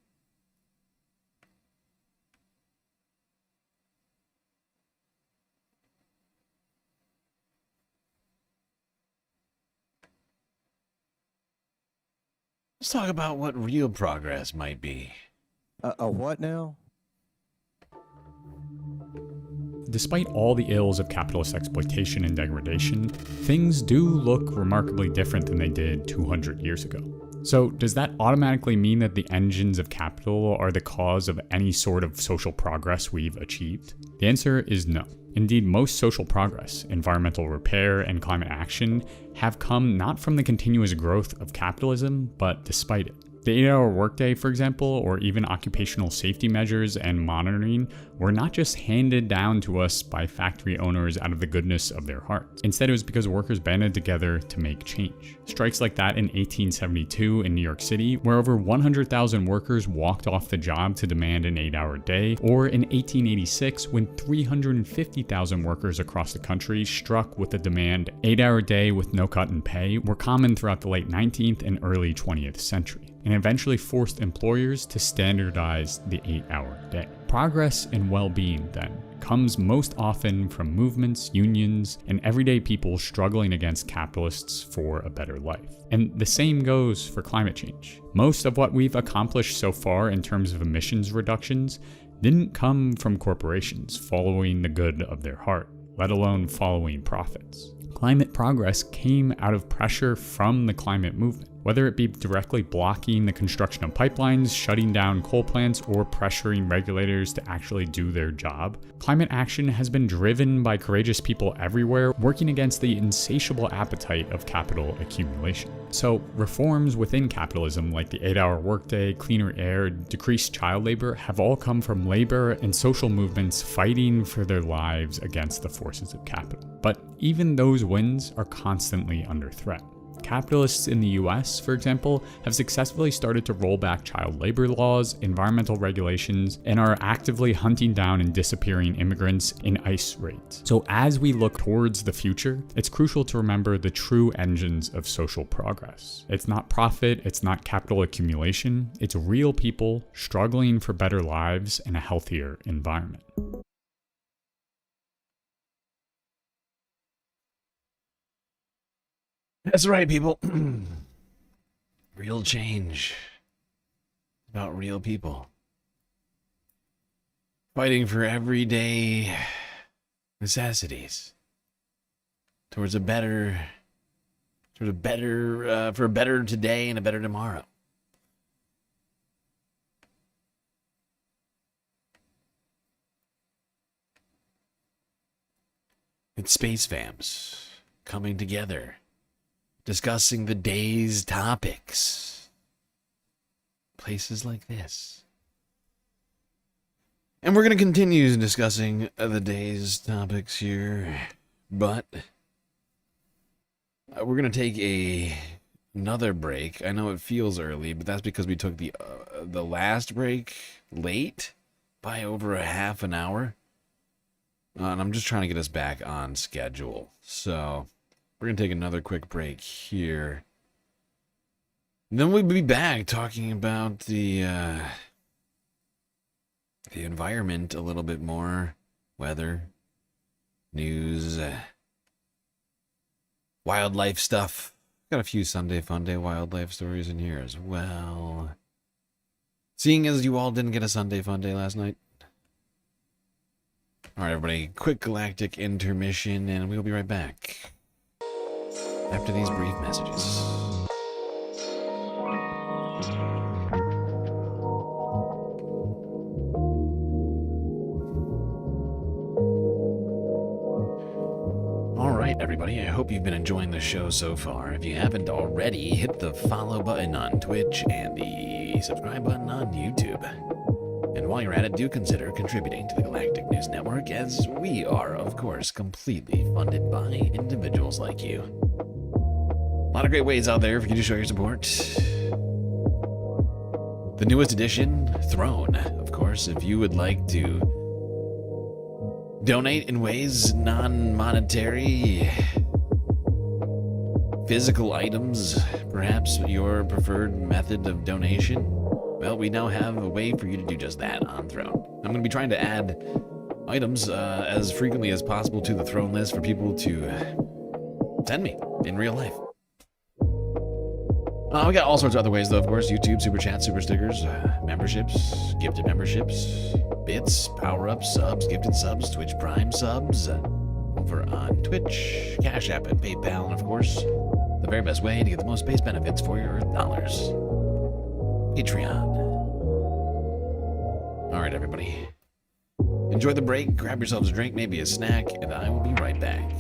Let's talk about what real progress might be. A what now? Despite all the ills of capitalist exploitation and degradation, things do look remarkably different than they did 200 years ago. So, does that automatically mean that the engines of capital are the cause of any sort of social progress we've achieved? The answer is no. Indeed, most social progress, environmental repair, and climate action have come not from the continuous growth of capitalism, but despite it. The 8-hour workday, for example, or even occupational safety measures and monitoring were not just handed down to us by factory owners out of the goodness of their hearts. Instead, it was because workers banded together to make change. Strikes like that in 1872 in New York City, where over 100,000 workers walked off the job to demand an 8-hour day, or in 1886 when 350,000 workers across the country struck with the demand 8-hour day with no cut in pay, were common throughout the late 19th and early 20th century, and eventually forced employers to standardize the 8-hour day. Progress and well-being, then, comes most often from movements, unions, and everyday people struggling against capitalists for a better life. And the same goes for climate change. Most of what we've accomplished so far in terms of emissions reductions didn't come from corporations following the good of their heart, let alone following profits. Climate progress came out of pressure from the climate movement, whether it be directly blocking the construction of pipelines, shutting down coal plants, or pressuring regulators to actually do their job. Climate action has been driven by courageous people everywhere working against the insatiable appetite of capital accumulation. So reforms within capitalism like the 8-hour workday, cleaner air, decreased child labor have all come from labor and social movements fighting for their lives against the forces of capital. But even those wins are constantly under threat. Capitalists in the US, for example, have successfully started to roll back child labor laws, environmental regulations, and are actively hunting down and disappearing immigrants in ICE raids. So as we look towards the future, it's crucial to remember the true engines of social progress. It's not profit, it's not capital accumulation, it's real people struggling for better lives and a healthier environment. That's right, people. Real change. About real people. Fighting for everyday necessities. For a better today and a better tomorrow. It's Space Fams coming together, discussing the day's topics. Places like this. And we're going to continue discussing the day's topics here, but we're going to take another break. I know it feels early, but that's because we took the last break late by over a half an hour. And I'm just trying to get us back on schedule. So we're going to take another quick break here. And then we'll be back talking about the environment a little bit more. Weather, news, wildlife stuff. Got a few Sunday Funday wildlife stories in here as well. Seeing as you all didn't get a Sunday fun day last night. All right, everybody, quick galactic intermission, and we'll be right back after these brief messages. Alright, everybody, I hope you've been enjoying the show so far. If you haven't already, hit the follow button on Twitch and the subscribe button on YouTube. And while you're at it, do consider contributing to the Galactic News Network, as we are, of course, completely funded by individuals like you. A lot of great ways out there for you to show your support. The newest edition, Throne, of course, if you would like to donate in ways non-monetary, physical items, perhaps your preferred method of donation. Well, we now have a way for you to do just that on Throne. I'm going to be trying to add items as frequently as possible to the Throne list for people to send me in real life. We got all sorts of other ways, though, of course. YouTube, Super Chats, Super Stickers, memberships, gifted memberships, bits, power-ups, subs, gifted subs, Twitch Prime subs, over on Twitch, Cash App, and PayPal, and, of course, the very best way to get the most base benefits for your Earth dollars. Patreon. All right, everybody. Enjoy the break, grab yourselves a drink, maybe a snack, and I will be right back.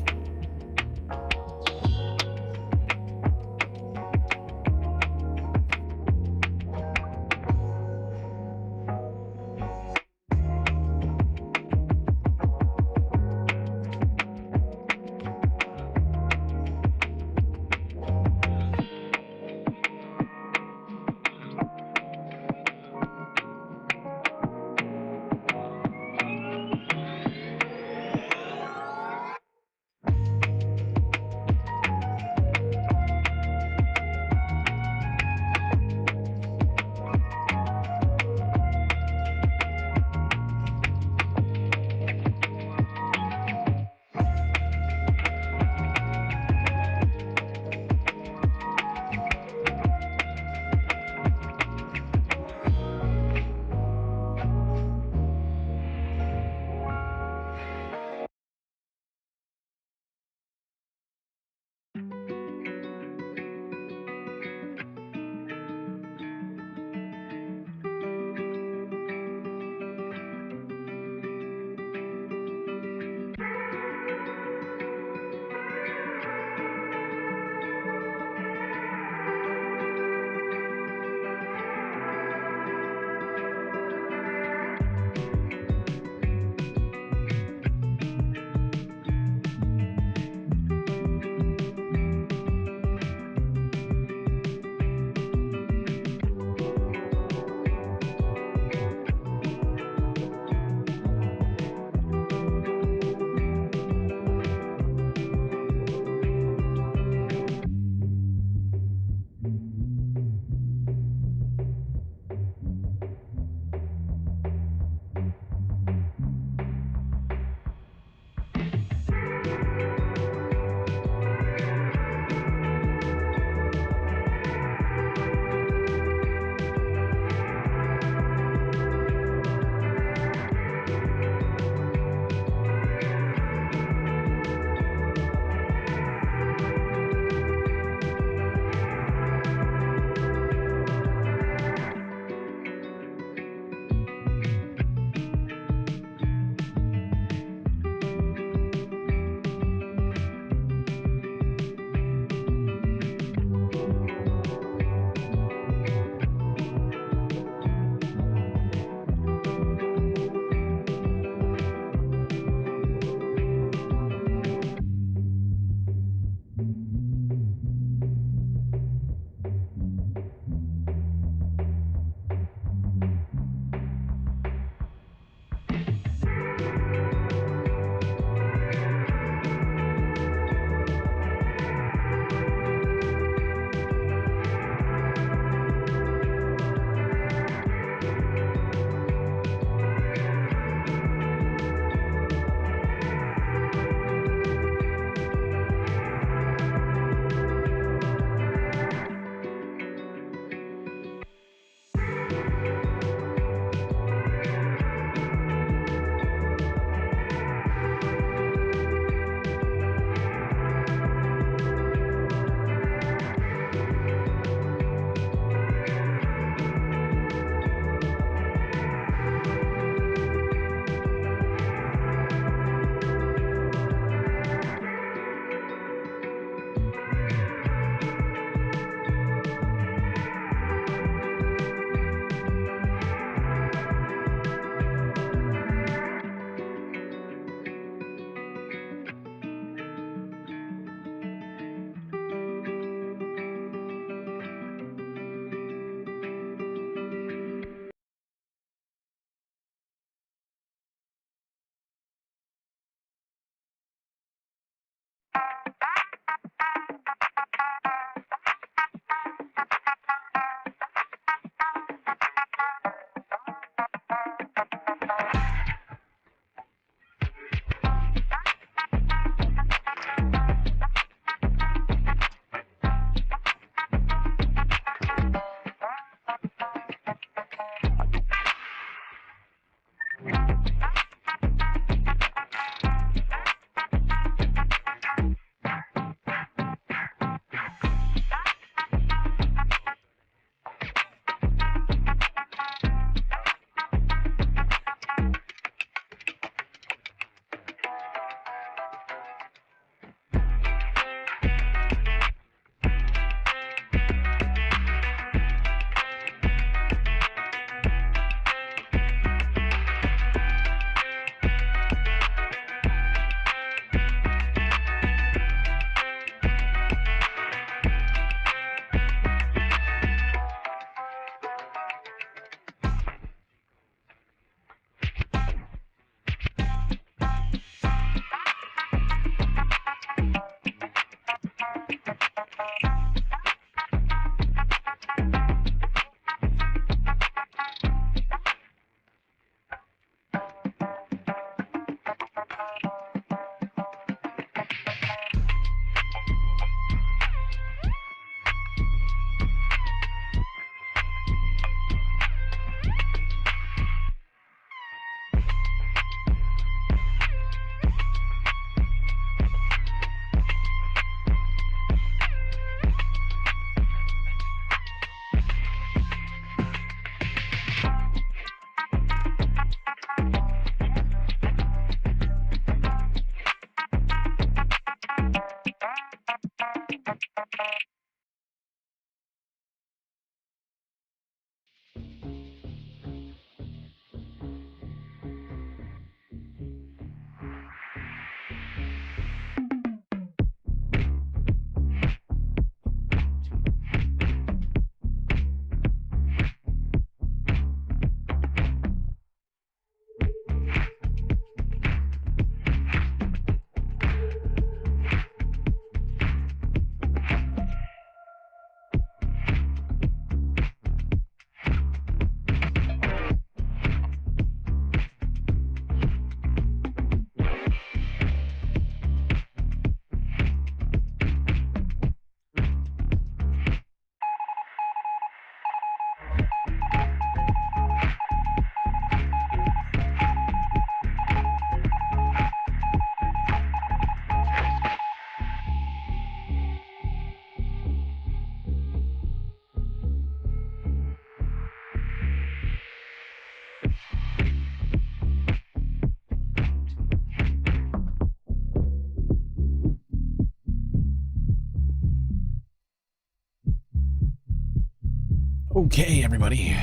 Okay, everybody.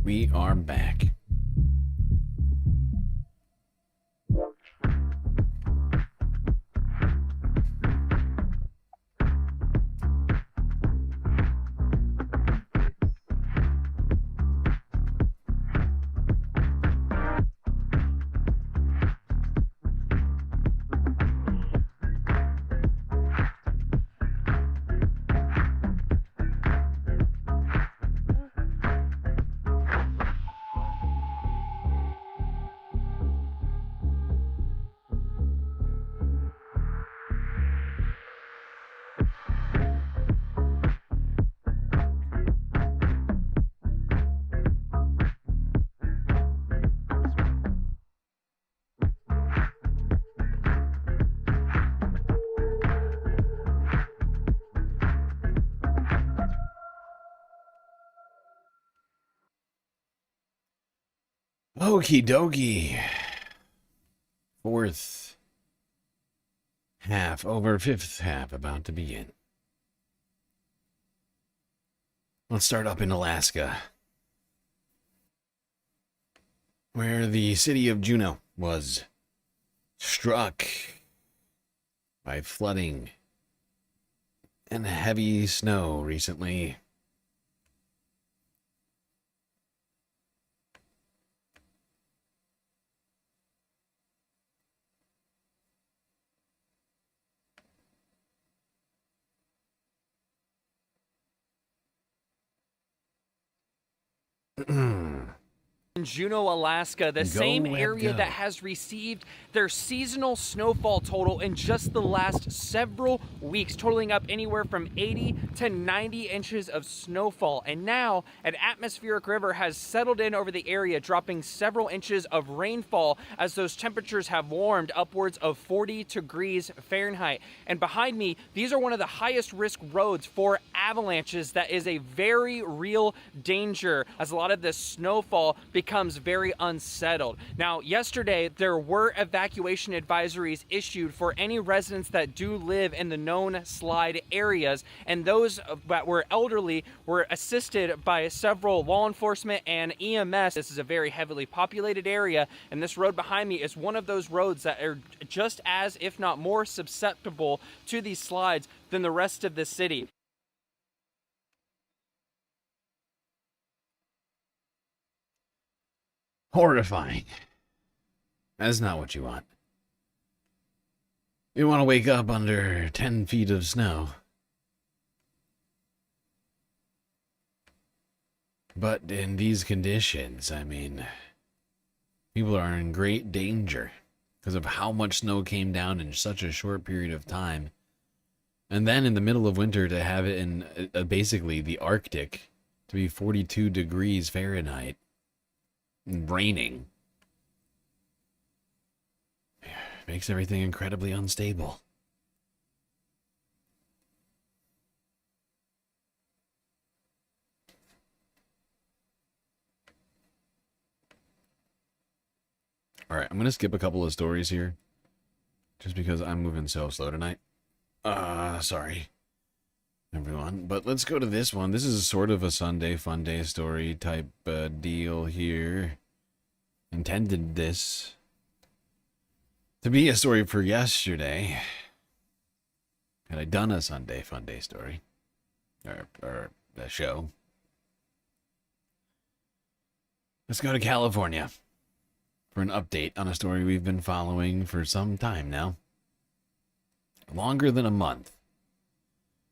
We are back. Okie dokie. Fourth half over fifth half about to begin. Let's start up in Alaska, where the city of Juneau was struck by flooding and heavy snow recently. In Juneau, Alaska, the same area that has received their seasonal snowfall total in just the last several weeks, totaling up anywhere from 80 to 90 inches of snowfall. And now an atmospheric river has settled in over the area, dropping several inches of rainfall as those temperatures have warmed upwards of 40 degrees Fahrenheit. And behind me, these are one of the highest risk roads for avalanches. That is a very real danger as a lot of this snowfall becomes very unsettled. Now, yesterday, there were evacuation advisories issued for any residents that do live in the known slide areas, and those that were elderly were assisted by several law enforcement and EMS. This is a very heavily populated area, and this road behind me is one of those roads that are just as, if not more, susceptible to these slides than the rest of the city. Horrifying. That's not what you want. You want to wake up under 10 feet of snow. But in these conditions, I mean, people are in great danger because of how much snow came down in such a short period of time. And then in the middle of winter to have it in basically the Arctic to be 42 degrees Fahrenheit. Raining makes everything incredibly unstable. All right, I'm going to skip a couple of stories here just because I'm moving so slow tonight. Sorry, everyone. But let's go to this one. This is sort of a Sunday fun day story type deal here. Intended this to be a story for yesterday. Had I done a Sunday fun day story or a show. Let's go to California for an update on a story we've been following for some time now. Longer than a month.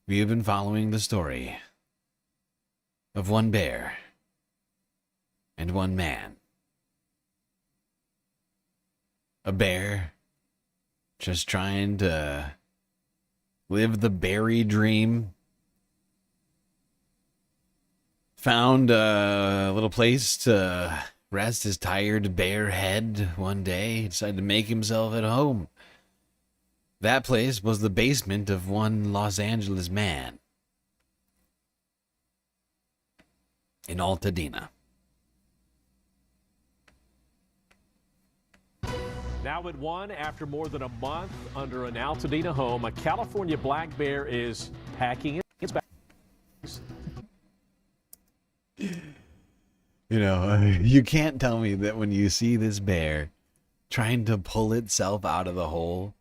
We have been following the story of one bear and one man. A bear just trying to live the berry dream. Found a little place to rest his tired bear head one day. Decided to make himself at home. That place was the basement of one Los Angeles man in Altadena. Now at 1, after more than a month under an Altadena home, a California black bear is packing its bags. You know, you can't tell me that when you see this bear trying to pull itself out of the hole,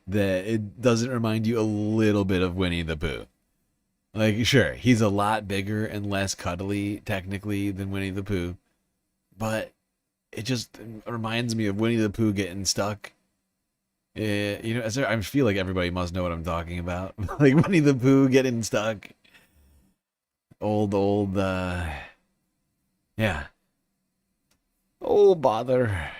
that it doesn't remind you a little bit of Winnie the Pooh. Like, sure, he's a lot bigger and less cuddly, technically, than Winnie the Pooh, but it just reminds me of Winnie the Pooh getting stuck. You know, I feel like everybody must know what I'm talking about. Like Winnie the Pooh getting stuck. Old, yeah. Oh, bother.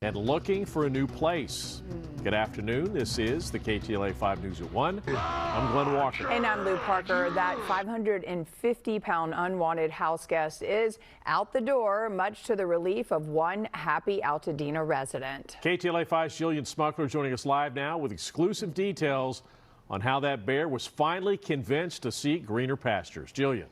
And looking for a new place. Good afternoon. This is the KTLA 5 News at 1. I'm Glenn Walker. And I'm Lou Parker. That 550-pound unwanted house guest is out the door, much to the relief of one happy Altadena resident. KTLA 5's Jillian Smuckler joining us live now with exclusive details on how that bear was finally convinced to seek greener pastures. Jillian.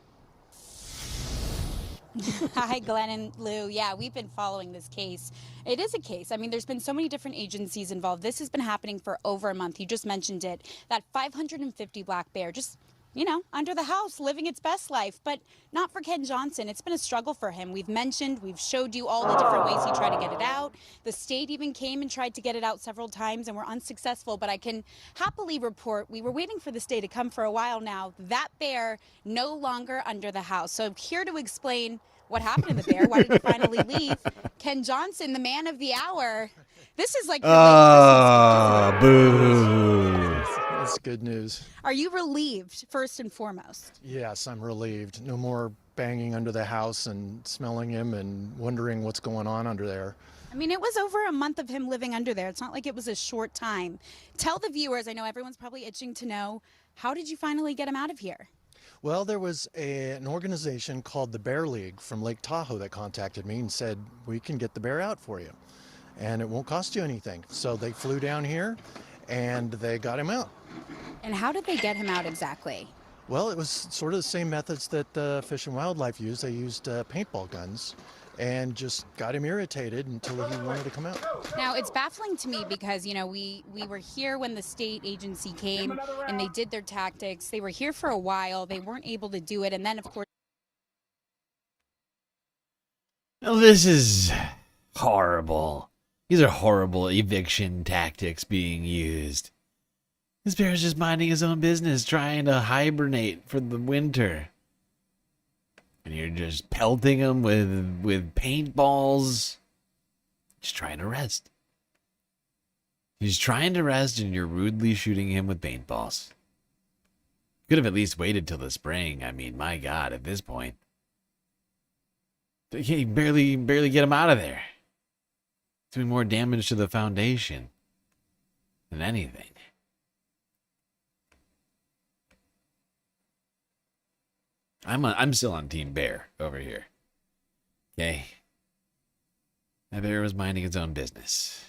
Hi, Glenn and Lou. Yeah, we've been following this case. It is a case. I mean, there's been so many different agencies involved. This has been happening for over a month. You just mentioned it. That 550 black bear just, you know, under the house, living its best life. But not for Ken Johnson. It's been a struggle for him. We've showed you all the different ways he tried to get it out. The state even came and tried to get it out several times and were unsuccessful. But I can happily report we were waiting for this day to come for a while now. That bear no longer under the house. So here to explain what happened to the bear, why did it finally leave? Ken Johnson, the man of the hour. This is like your late Christmas gift, isn't it? Boo. That's good news. Are you relieved, first and foremost? Yes, I'm relieved. No more banging under the house and smelling him and wondering what's going on under there. I mean, it was over a month of him living under there. It's not like it was a short time. Tell the viewers, I know everyone's probably itching to know, how did you finally get him out of here? Well, there was an organization called the Bear League from Lake Tahoe that contacted me and said, we can get the bear out for you, and it won't cost you anything. So they flew down here, and they got him out. And how did they get him out exactly? Well, it was sort of the same methods that Fish and Wildlife used. They used paintball guns and just got him irritated until he wanted to come out. Now, it's baffling to me because, you know, we were here when the state agency came and they did their tactics. They were here for a while. They weren't able to do it. And then, of course... Well, this is horrible. These are horrible eviction tactics being used. This bear's just minding his own business, trying to hibernate for the winter. And you're just pelting him with paintballs. Just trying to rest. He's trying to rest and you're rudely shooting him with paintballs. Could have at least waited till the spring. I mean, my God, at this point. You can barely get him out of there. Doing more damage to the foundation than anything. I'm still on Team Bear over here. Okay. That bear was minding its own business.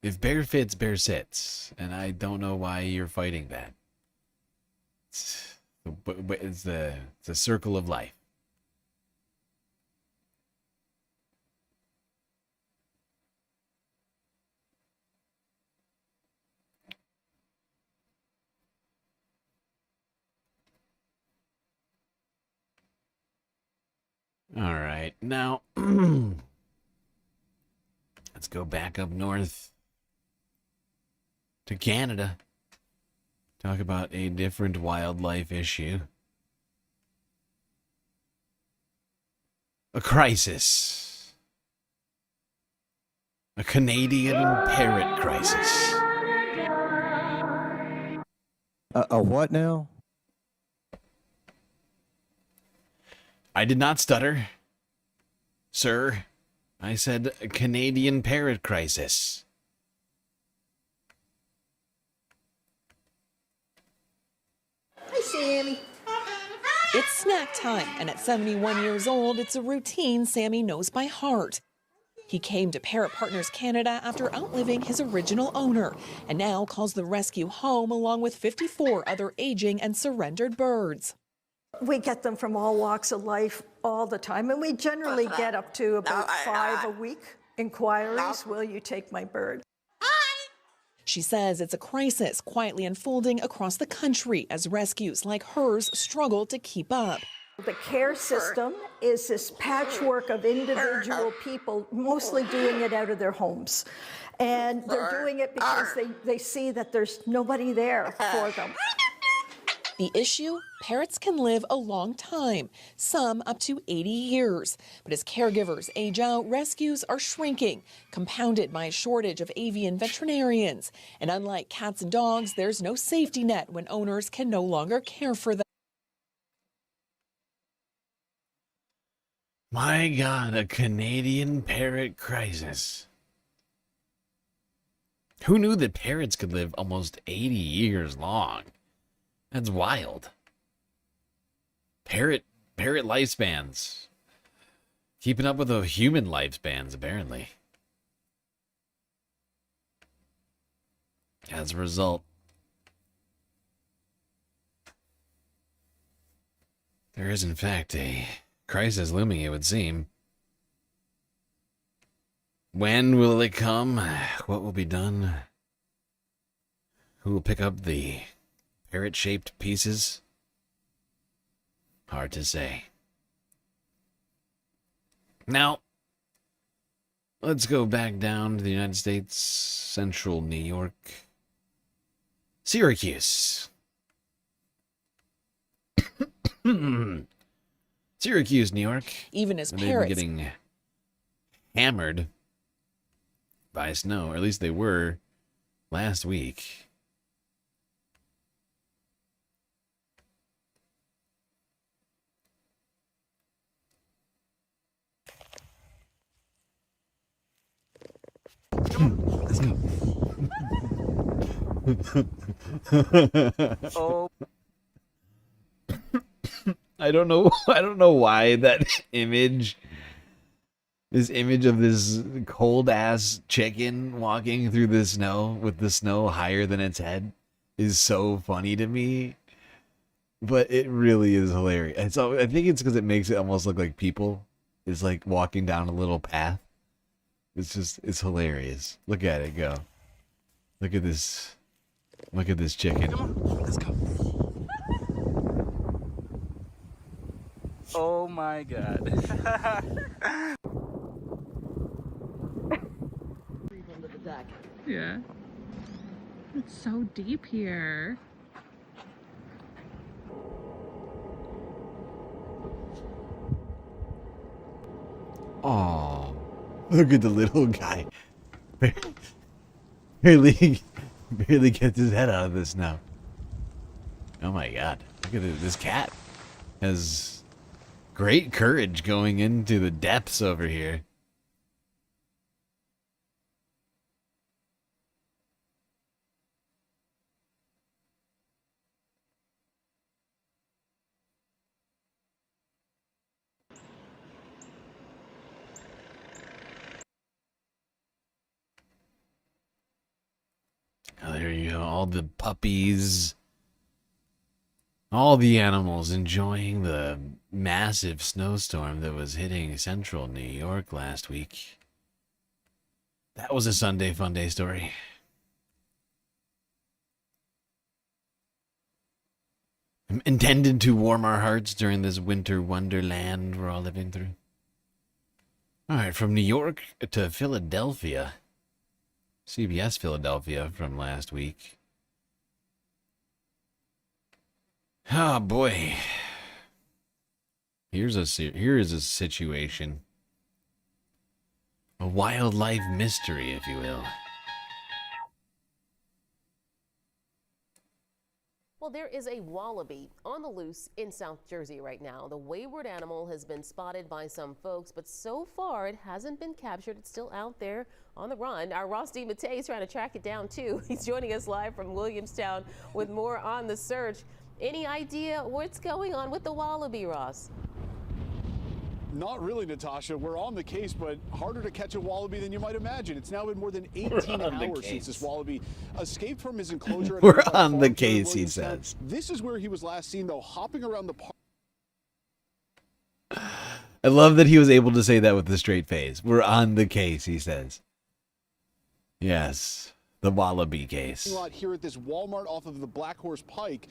If bear fits, bear sits. And I don't know why you're fighting that. It's the circle of life. All right, now let's go back up north to Canada. Talk about a different wildlife issue. A crisis. A Canadian parrot crisis. A what now? I did not stutter, sir. I said a Canadian parrot crisis. Hi, Sammy. It's snack time, and at 71 years old, it's a routine Sammy knows by heart. He came to Parrot Partners Canada after outliving his original owner, and now calls the rescue home along with 54 other aging and surrendered birds. We get them from all walks of life all the time, and we generally get up to about 5 a week inquiries. Will you take my bird? She says it's a crisis quietly unfolding across the country as rescues like hers struggle to keep up. The care system is this patchwork of individual people, mostly doing it out of their homes. And they're doing it because they see that there's nobody there for them. The issue? Parrots can live a long time, some up to 80 years. But as caregivers age out, rescues are shrinking, compounded by a shortage of avian veterinarians. And unlike cats and dogs, there's no safety net when owners can no longer care for them. My God, a Canadian parrot crisis. Who knew that parrots could live almost 80 years long? That's wild. Parrot lifespans. Keeping up with the human lifespans, apparently. As a result, there is in fact a crisis looming, it would seem. When will it come? What will be done? Who will pick up the parrot-shaped pieces? Hard to say. Now, let's go back down to the United States, central New York. Syracuse. Syracuse, New York. Even as They've been parrots getting hammered by snow, or at least they were last week. Oh. I don't know why that image, this image of this cold ass chicken walking through the snow with the snow higher than its head is so funny to me. But it really is hilarious. So I think it's because it makes it almost look like people is like walking down a little path. It's hilarious. Look at it go. Look at this. Look at this chicken. Come on, let's go. Oh my God. Yeah. It's so deep here. Oh, look at the little guy. Barely gets his head out of this now. Oh my God. Look at this cat. Has great courage going into the depths over here. Oh, there you go. All the puppies. All the animals enjoying the massive snowstorm that was hitting central New York last week. That was a Sunday Fun Day story. Intended to warm our hearts during this winter wonderland we're all living through. All right, from New York to Philadelphia. CBS Philadelphia from last week. Oh boy. Here is a situation. A wildlife mystery, if you will. Well, there is a wallaby on the loose in South Jersey right now. The wayward animal has been spotted by some folks, but so far it hasn't been captured. It's still out there on the run. Our Ross DeMattei is trying to track it down too. He's joining us live from Williamstown with more on the search. Any idea what's going on with the wallaby, Ross? Not really, Natasha. We're on the case, but harder to catch a wallaby than you might imagine. It's now been more than 18 hours since this wallaby escaped from his enclosure. We're on the case, he says. This is where he was last seen, though, hopping around the park. I love that he was able to say that with a straight face. We're on the case, he says. Yes. The Wallaby case. Lot here at this Walmart off of the Black Horse Pike.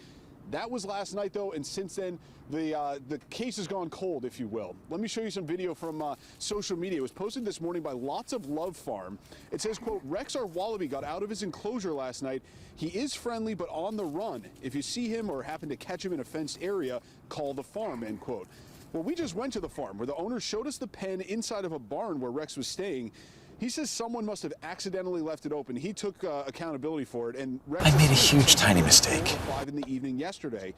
That was last night, though, and since then, the case has gone cold, if you will. Let me show you some video from social media. It was posted this morning by Lots of Love Farm. It says, quote, Rex, our wallaby, got out of his enclosure last night. He is friendly, but on the run. If you see him or happen to catch him in a fenced area, call the farm, end quote. Well, we just went to the farm where the owner showed us the pen inside of a barn where Rex was staying. He says someone must have accidentally left it open. He took accountability for it, and Rex I made a huge, tiny mistake. 5 in the evening yesterday.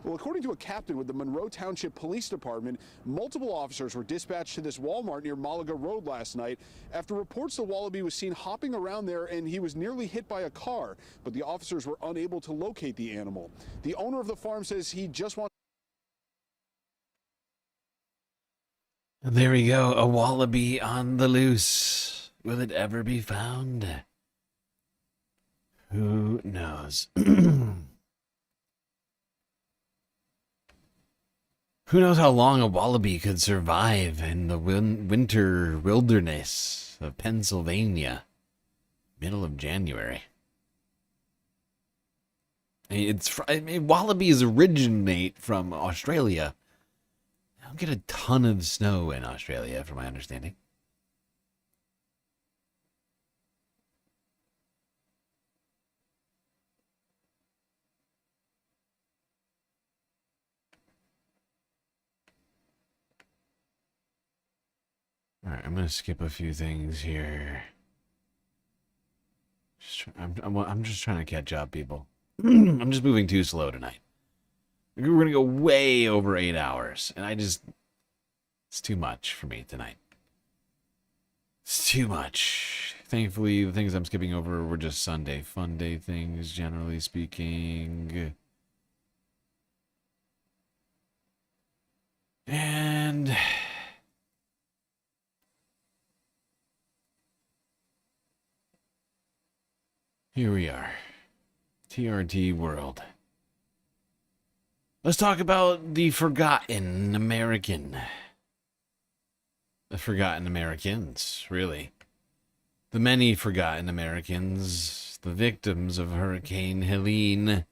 Well, according to a captain with the Monroe Township Police Department, multiple officers were dispatched to this Walmart near Malaga Road last night after reports the wallaby was seen hopping around there and he was nearly hit by a car, but the officers were unable to locate the animal. The owner of the farm says he just wants. There we go, a wallaby on the loose. Will it ever be found? Who knows? Who knows how long a wallaby could survive in the winter wilderness of Pennsylvania, middle of January? I mean, wallabies originate from Australia. I don't get a ton of snow in Australia, from my understanding. All right, I'm gonna skip a few things here. I'm just trying to catch up, people. I'm just moving too slow tonight. We're gonna go way over 8 hours, and it's too much for me tonight. It's too much. Thankfully, the things I'm skipping over were just Sunday fun day things, generally speaking. And here we are. TRT world. Let's talk about the forgotten American. The forgotten Americans, really. The many forgotten Americans, the victims of Hurricane Helene.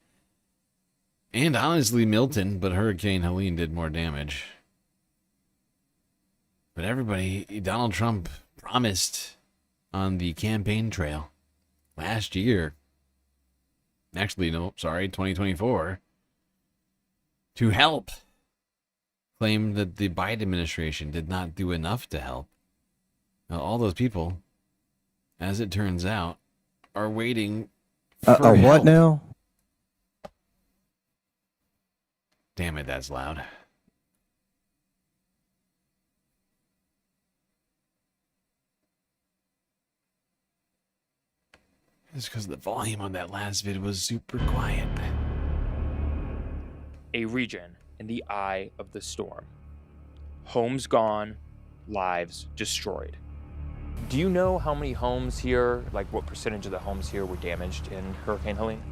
And honestly, Milton, but Hurricane Helene did more damage. But everybody, Donald Trump promised on the campaign trail last year, actually, no, sorry, 2024, to help. Claimed that the Biden administration did not do enough to help. Now, all those people, as it turns out, are waiting for what help. now? Damn it, that's loud. It's because the volume on that last vid was super quiet. A region in the eye of the storm. Homes gone, lives destroyed. Do you know how many homes here, like what percentage of the homes here were damaged in Hurricane Helene?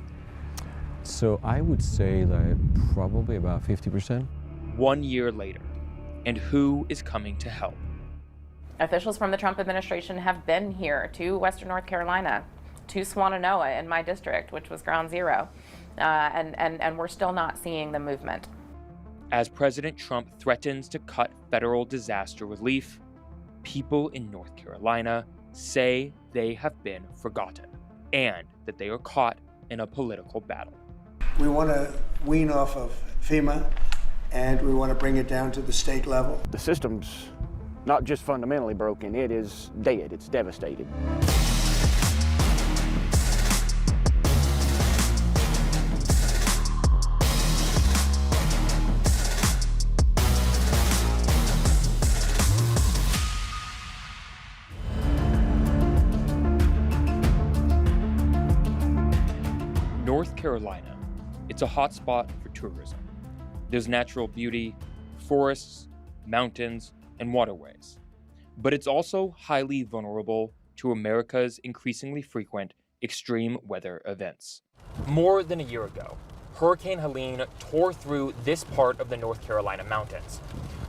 So I would say like probably about 50%. 1 year later, and who is coming to help? Officials from the Trump administration have been here to Western North Carolina, to Swannanoa in my district, which was ground zero, and we're still not seeing the movement. As President Trump threatens to cut federal disaster relief, people in North Carolina say they have been forgotten and that they are caught in a political battle. We want to wean off of FEMA, and we want to bring it down to the state level. The system's not just fundamentally broken, it is dead, it's devastated. North Carolina, it's a hotspot for tourism. There's natural beauty, forests, mountains, and waterways. But it's also highly vulnerable to America's increasingly frequent extreme weather events. More than a year ago, Hurricane Helene tore through this part of the North Carolina mountains.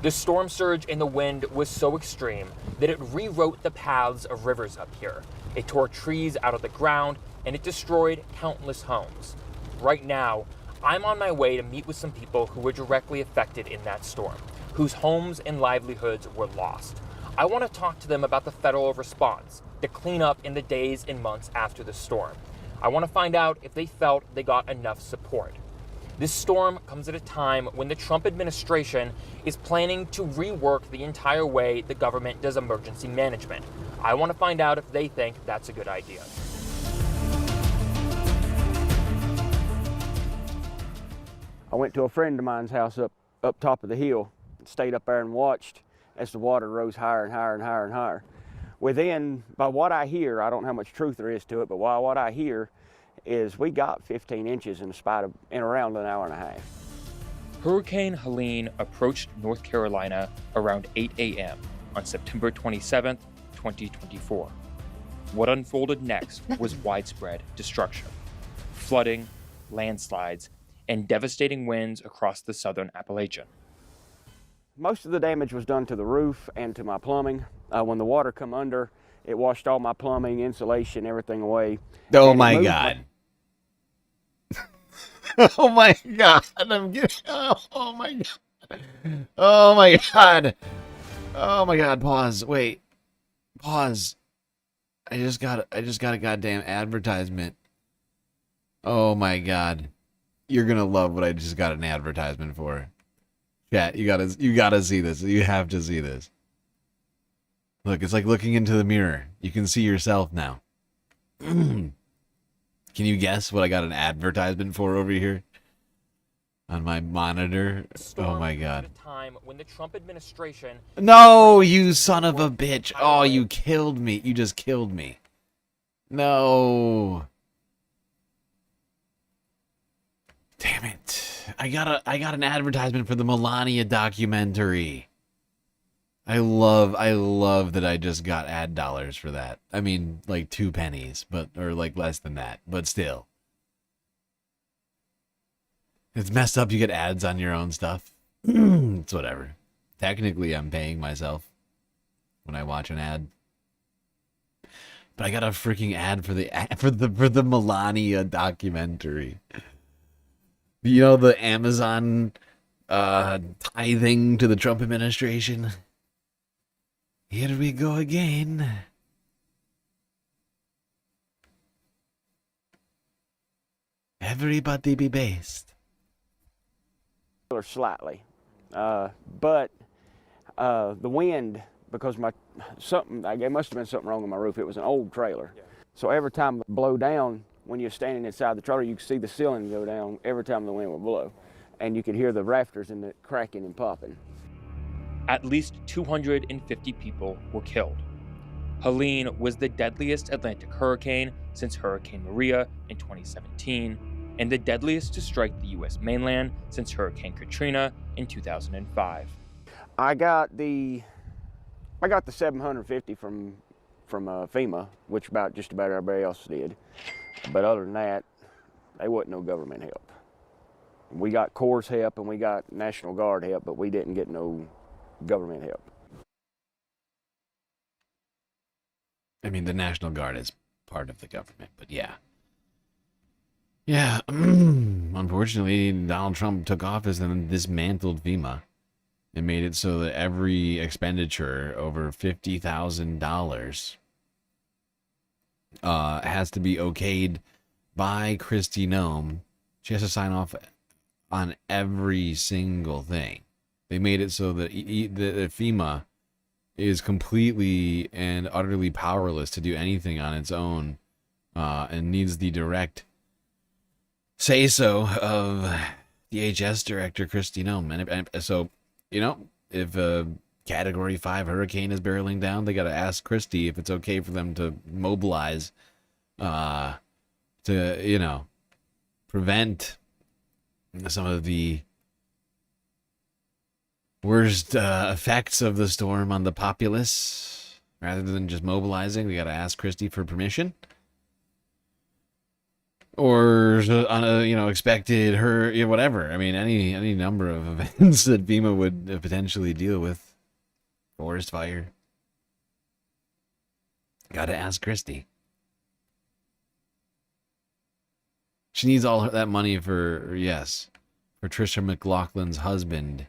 The storm surge in the wind was so extreme that it rewrote the paths of rivers up here. It tore trees out of the ground, and it destroyed countless homes. Right now, I'm on my way to meet with some people who were directly affected in that storm, whose homes and livelihoods were lost. I want to talk to them about the federal response, the cleanup in the days and months after the storm. I want to find out if they felt they got enough support. This storm comes at a time when the Trump administration is planning to rework the entire way the government does emergency management. I want to find out if they think that's a good idea. I went to a friend of mine's house up top of the hill and stayed up there and watched as the water rose higher and higher and higher and higher. Within, by what I hear, I don't know how much truth there is to it, but by what I hear is we got 15 inches in around an hour and a half. Hurricane Helene approached North Carolina around 8 a.m. on September 27, 2024. What unfolded next was widespread destruction, flooding, landslides, and devastating winds across the southern Appalachian. Most of the damage was done to the roof and to my plumbing. When the water come under, it washed all my plumbing, insulation, everything away. Oh my God. Oh my God. I'm getting, oh my God. Oh my God. Oh my God. Pause. Wait. Pause. I just got a goddamn advertisement. Oh my God. You're gonna love what I just got an advertisement for. Chat, you gotta see this. You have to see this. Look, it's like looking into the mirror. You can see yourself now. Can you guess what I got an advertisement for over here? On my monitor? Oh my God. Time when the Trump administration No, you son of a bitch. Oh, you killed me. You just killed me. No. Damn it. I got an advertisement for the Melania documentary. I love that I just got ad dollars for that. I mean, like 2 pennies, or like less than that, but still. It's messed up you get ads on your own stuff. It's whatever. Technically, I'm paying myself when I watch an ad. But I got a freaking ad for the Melania documentary. You know, the Amazon tithing to the Trump administration? Here we go again. Everybody be based. Or slightly, but the wind, because there must have been something wrong with my roof. It was an old trailer, so every time it blow down, when you're standing inside the trailer, you could see the ceiling go down every time the wind would blow, and you could hear the rafters and the cracking and popping. At least 250 people were killed. Helene was the deadliest Atlantic hurricane since Hurricane Maria in 2017, and the deadliest to strike the U.S. mainland since Hurricane Katrina in 2005. I got the 750 from FEMA, which just about everybody else did. But other than that, there wasn't no government help. We got Corps help and we got National Guard help, but we didn't get no government help. I mean, the National Guard is part of the government, but yeah. Yeah, unfortunately, Donald Trump took office and then dismantled FEMA. It made it so that every expenditure over $50,000 has to be okayed by Kristi Noem. She has to sign off on every single thing. They made it so that FEMA is completely and utterly powerless to do anything on its own, and needs the direct say-so of DHS Director Kristi Noem. And so, you know, if a Category 5 hurricane is barreling down, they got to ask Kristi if it's okay for them to mobilize to, you know, prevent some of the worst effects of the storm on the populace. Rather than just mobilizing, we got to ask Kristi for permission. or expected her, whatever. I mean, any number of events that FEMA would potentially deal with. Forest fire. Gotta ask Christy. She needs all that money for Trisha McLaughlin's husband,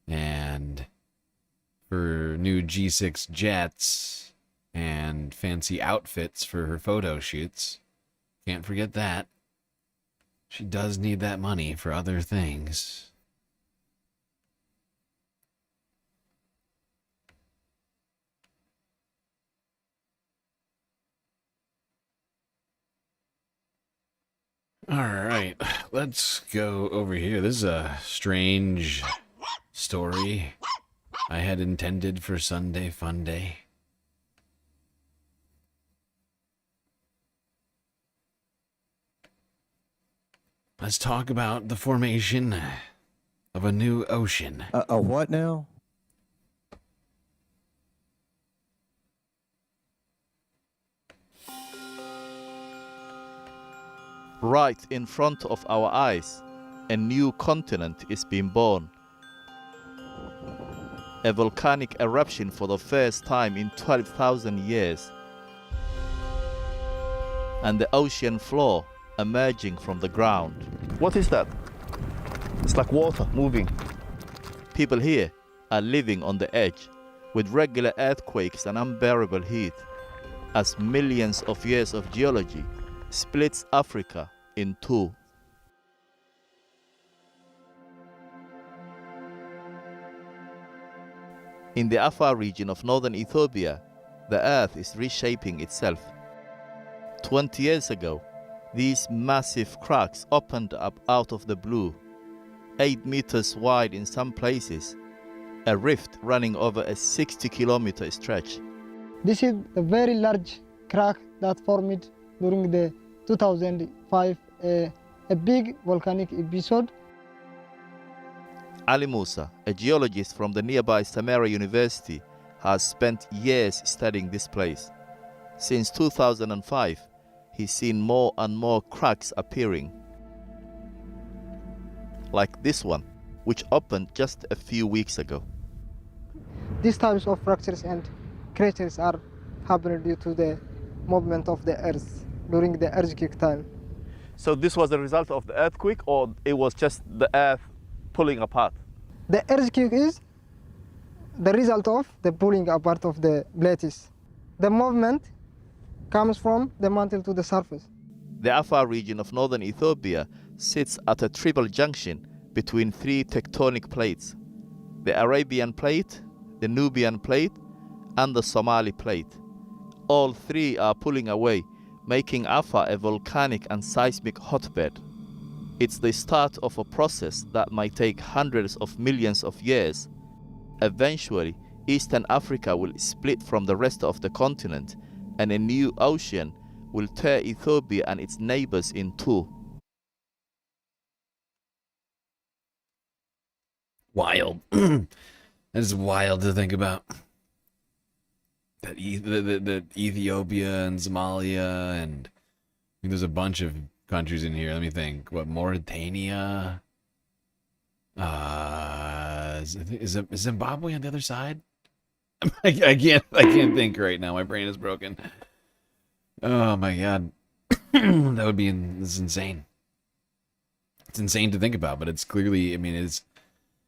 and for new G6 jets, and fancy outfits for her photo shoots. Can't forget that. She does need that money for other things. All right, let's go over here. This is a strange story I had intended for Sunday Fun Day. Let's talk about the formation of a new ocean. A what now? Right in front of our eyes, a new continent is being born. A volcanic eruption for the first time in 12,000 years. And the ocean floor emerging from the ground. What is that? It's like water moving. People here are living on the edge with regular earthquakes and unbearable heat as millions of years of geology splits Africa in two. In the Afar region of northern Ethiopia, the earth is reshaping itself. 20 years ago, these massive cracks opened up out of the blue, 8 meters wide in some places, a rift running over a 60-kilometer stretch. This is a very large crack that formed during the 2005, a big volcanic episode. Ali Musa, a geologist from the nearby Samara University, has spent years studying this place. Since 2005, he's seen more and more cracks appearing. Like this one, which opened just a few weeks ago. These types of fractures and craters are happening due to the movement of the earth during the earthquake time. So this was the result of the earthquake, or it was just the earth pulling apart? The earthquake is the result of the pulling apart of the plates. The movement comes from the mantle to the surface. The Afar region of northern Ethiopia sits at a triple junction between 3 tectonic plates: the Arabian plate, the Nubian plate, and the Somali plate. All 3 are pulling away, making Afar a volcanic and seismic hotbed. It's the start of a process that might take hundreds of millions of years. Eventually, Eastern Africa will split from the rest of the continent, and a new ocean will tear Ethiopia and its neighbors in two. Wild. That is wild to think about. That Ethiopia and Somalia, and I think there's a bunch of countries in here. Let me think. What, Mauritania? Is Zimbabwe on the other side? I can't think right now. My brain is broken. Oh my god. That would be this is insane. It's insane to think about, but it's clearly, I mean, it's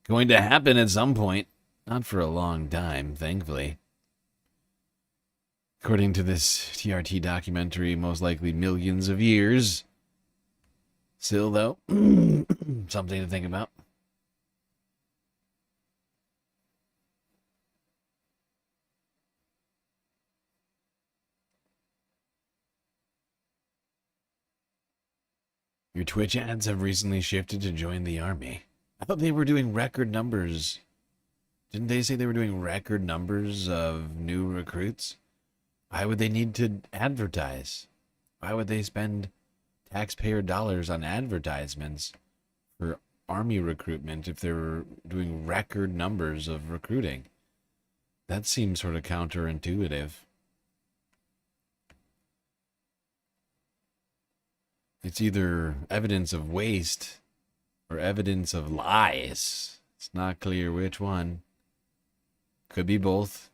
going to happen at some point. Not for a long time, thankfully. According to this TRT documentary, most likely millions of years. Still, though, something to think about. Your Twitch ads have recently shifted to join the army. I thought they were doing record numbers. Didn't they say they were doing record numbers of new recruits? Why would they need to advertise? Why would they spend taxpayer dollars on advertisements for army recruitment if they were doing record numbers of recruiting? That seems sort of counterintuitive. It's either evidence of waste or evidence of lies. It's not clear which one. Could be both.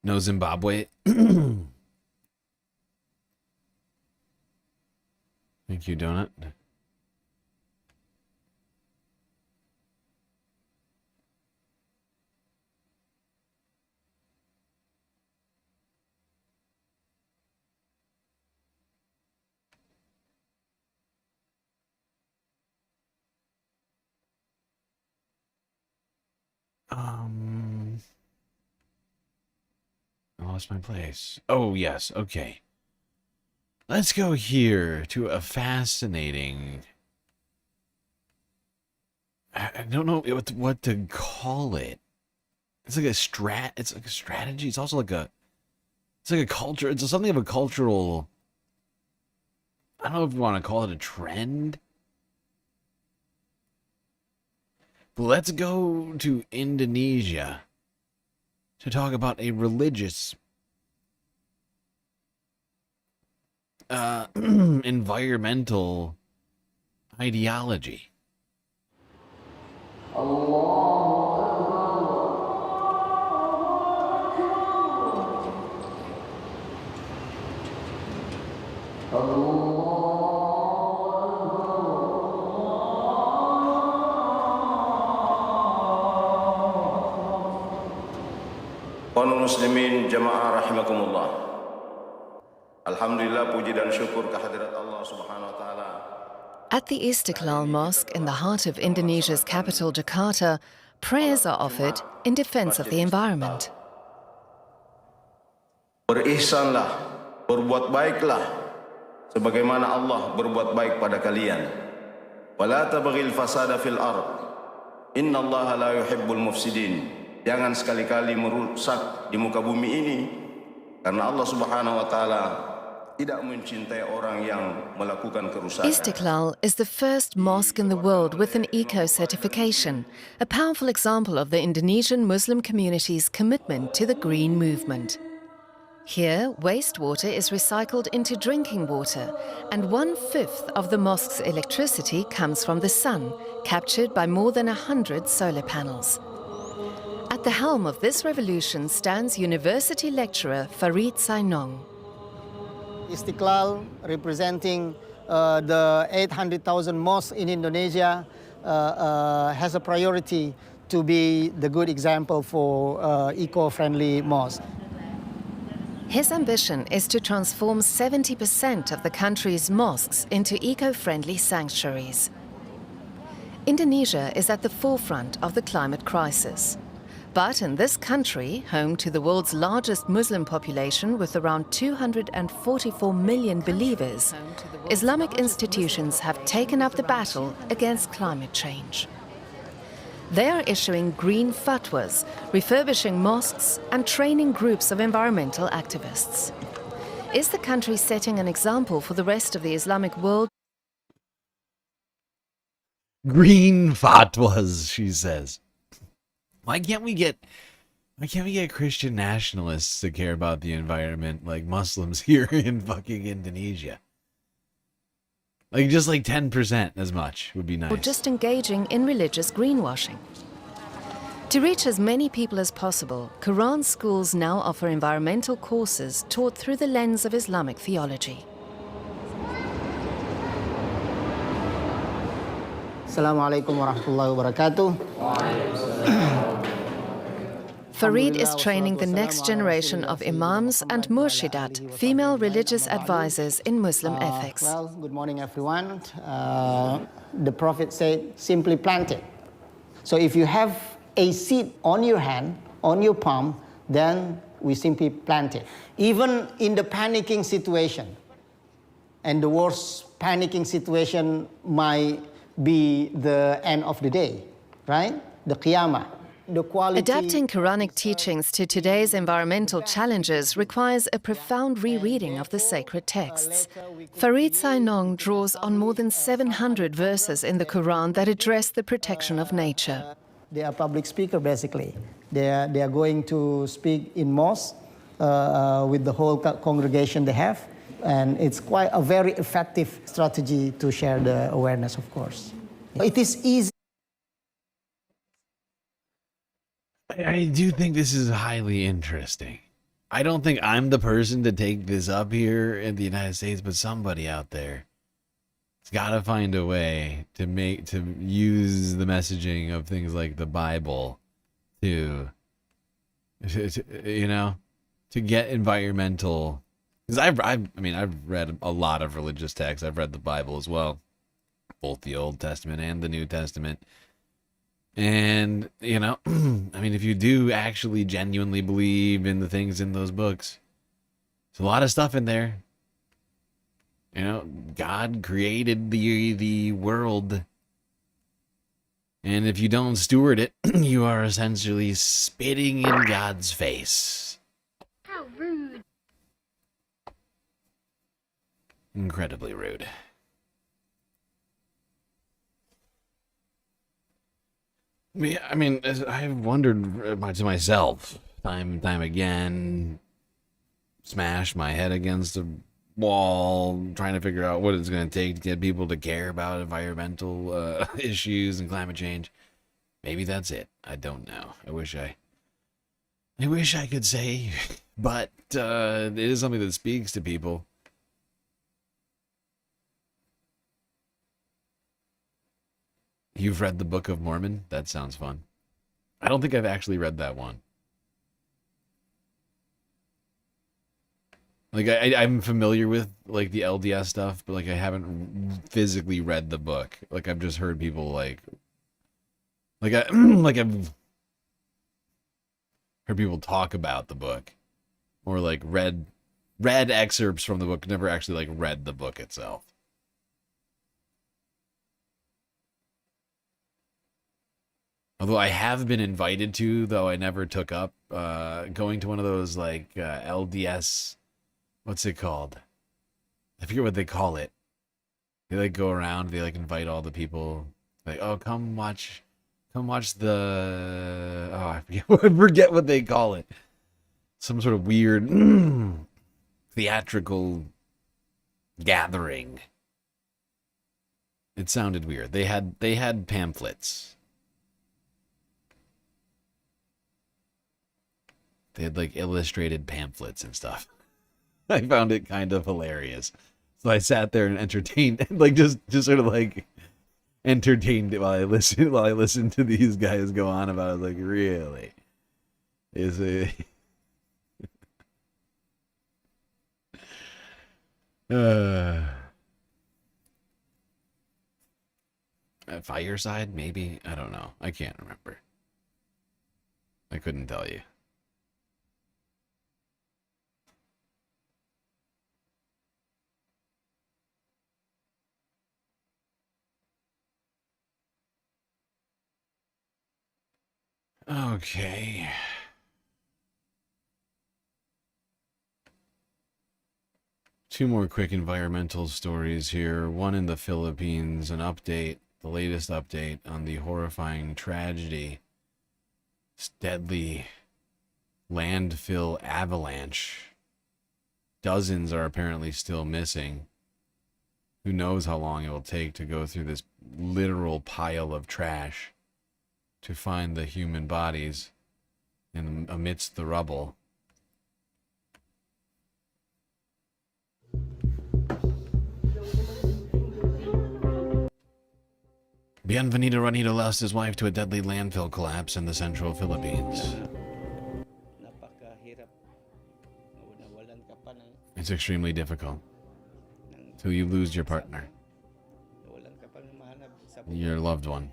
No Zimbabwe. Thank you, Donut. I lost my place. Oh, yes. Okay. Let's go here to a fascinating... I don't know what to call it. It's like a It's like a strategy. It's also like a... It's like a culture. It's something of a cultural... I don't know if you want to call it a trend. But let's go to Indonesia to talk about a religious environmental ideology. Kaum muslimin jamaah rahimakumullah. Alhamdulillah, puji dan syukur kehadirat Allah Subhanahu wa taala. At the Istiqlal Mosque in the heart of Indonesia's capital, Jakarta, prayers are offered in defense of the environment. Berihsanlah, berbuat baiklah, sebagaimana Allah berbuat baik pada kalian. Wala tabghil fasada fil ard. Innallaha la yuhibbul mufsidin. Jangan sekali-kali merusak di muka bumi ini, karena Allah Subhanahu wa taala tidak mencintai orang yang melakukan kerusakan. Istiqlal is the first mosque in the world with an eco-certification, a powerful example of the Indonesian Muslim community's commitment to the green movement. Here, wastewater is recycled into drinking water, and 1/5 of the mosque's electricity comes from the sun, captured by more than 100 solar panels. At the helm of this revolution stands university lecturer Farid Sainong. Istiqlal, representing the 800,000 mosques in Indonesia, has a priority to be the good example for eco-friendly mosques. His ambition is to transform 70% of the country's mosques into eco-friendly sanctuaries. Indonesia is at the forefront of the climate crisis. But in this country, home to the world's largest Muslim population with around 244 million believers, Islamic institutions have taken up the battle against climate change. They are issuing green fatwas, refurbishing mosques, and training groups of environmental activists. Is the country setting an example for the rest of the Islamic world? Green fatwas, she says. Why can't we get Christian nationalists to care about the environment like Muslims here in fucking Indonesia? Like just like 10% as much would be nice. Or just engaging in religious greenwashing. To reach as many people as possible, Quran schools now offer environmental courses taught through the lens of Islamic theology. Assalamualaikum warahmatullahi wabarakatuh. Farid is training the next generation of imams and murshidat, female religious advisors in Muslim ethics. Well, good morning everyone. The Prophet said, simply plant it. So if you have a seed on your hand, on your palm, then we simply plant it. Even in the panicking situation, and the worst panicking situation might be the end of the day, right? The Qiyamah. Adapting Quranic teachings to today's environmental challenges requires a profound rereading of the sacred texts. Farid Sainong draws on more than 700 verses in the Quran that address the protection of nature. They are public speaker basically. They are going to speak in mosque with the whole congregation they have, and it's quite a very effective strategy to share the awareness, of course. It is easy. I do think this is highly interesting. I don't think I'm the person to take this up here in the United States, but somebody out there has got to find a way to use the messaging of things like the Bible to get environmental. Because I've read a lot of religious texts. I've read the Bible as well, both the Old Testament and the New Testament. And, if you do actually genuinely believe in the things in those books, there's a lot of stuff in there. God created the world. And if you don't steward it, you are essentially spitting in God's face. How rude. Incredibly rude. I've wondered to myself, time and time again, smash my head against a wall, trying to figure out what it's going to take to get people to care about environmental issues and climate change. Maybe that's it. I don't know. I wish I could say, but it is something that speaks to people. You've read the Book of Mormon? That sounds fun. I don't think I've actually read that one. Like, I'm familiar with, like, the LDS stuff, but, like, I haven't physically read the book. Like, I've just heard people, I've heard people talk about the book. Or, like, read excerpts from the book, never actually, like, read the book itself. Although I have been invited to, though I never took up, going to one of those, like, LDS, what's it called? I forget what they call it. They, like, go around, they, like, invite all the people, like, oh, come watch the, I forget what they call it. Some sort of weird, theatrical gathering. It sounded weird. They had pamphlets. They had, like, illustrated pamphlets and stuff. I found it kind of hilarious. So I sat there and entertained, like, just sort of, like, entertained it while I listened to these guys go on about it. Like, really? Is it... Fireside, maybe? I don't know. I can't remember. I couldn't tell you. Okay. Two more quick environmental stories here. One in the Philippines, an update, the latest update on the horrifying tragedy. This deadly landfill avalanche. Dozens are apparently still missing. Who knows how long it will take to go through this literal pile of trash to find the human bodies amidst the rubble. Bienvenido Ranito lost his wife to a deadly landfill collapse in the central Philippines. It's extremely difficult till you lose your partner, your loved one.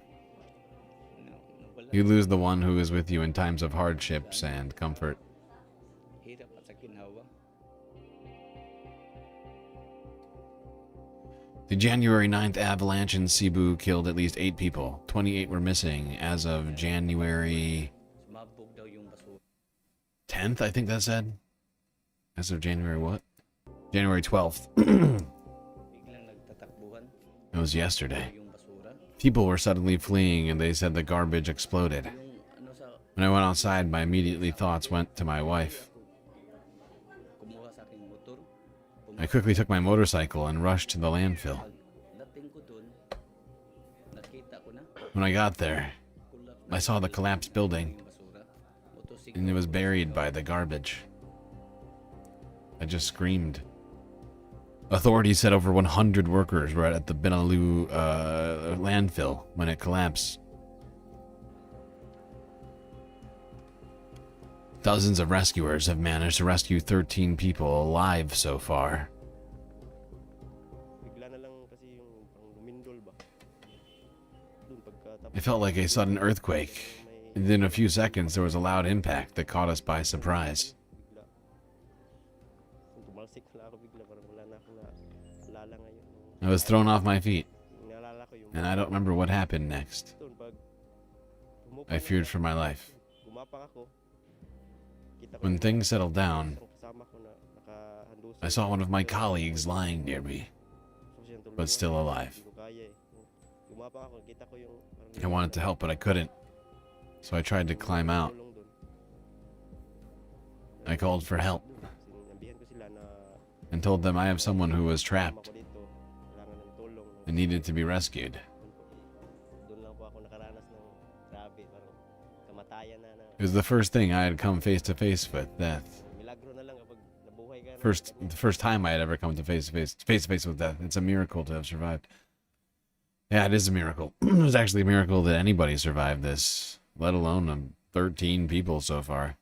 You lose the one who is with you in times of hardships and comfort. The January 9th avalanche in Cebu killed at least 8 people. 28 were missing as of January 10th, I think that said. As of January what? January 12th. It was yesterday. People were suddenly fleeing, and they said the garbage exploded. When I went outside, my immediately thoughts went to my wife. I quickly took my motorcycle and rushed to the landfill. When I got there, I saw the collapsed building, and it was buried by the garbage. I just screamed. Authorities said over 100 workers were at the Benalú landfill when it collapsed. Dozens of rescuers have managed to rescue 13 people alive so far. It felt like a sudden earthquake, and in a few seconds there was a loud impact that caught us by surprise. I was thrown off my feet, and I don't remember what happened next. I feared for my life. When things settled down, I saw one of my colleagues lying near me, but still alive. I wanted to help, but I couldn't, so I tried to climb out. I called for help and told them I have someone who was trapped and needed to be rescued. It was the first thing I had come face to face with death. The first time I had ever come to face to face with death. It's a miracle to have survived. Yeah, it is a miracle. It's actually a miracle that anybody survived this, let alone 13 people so far.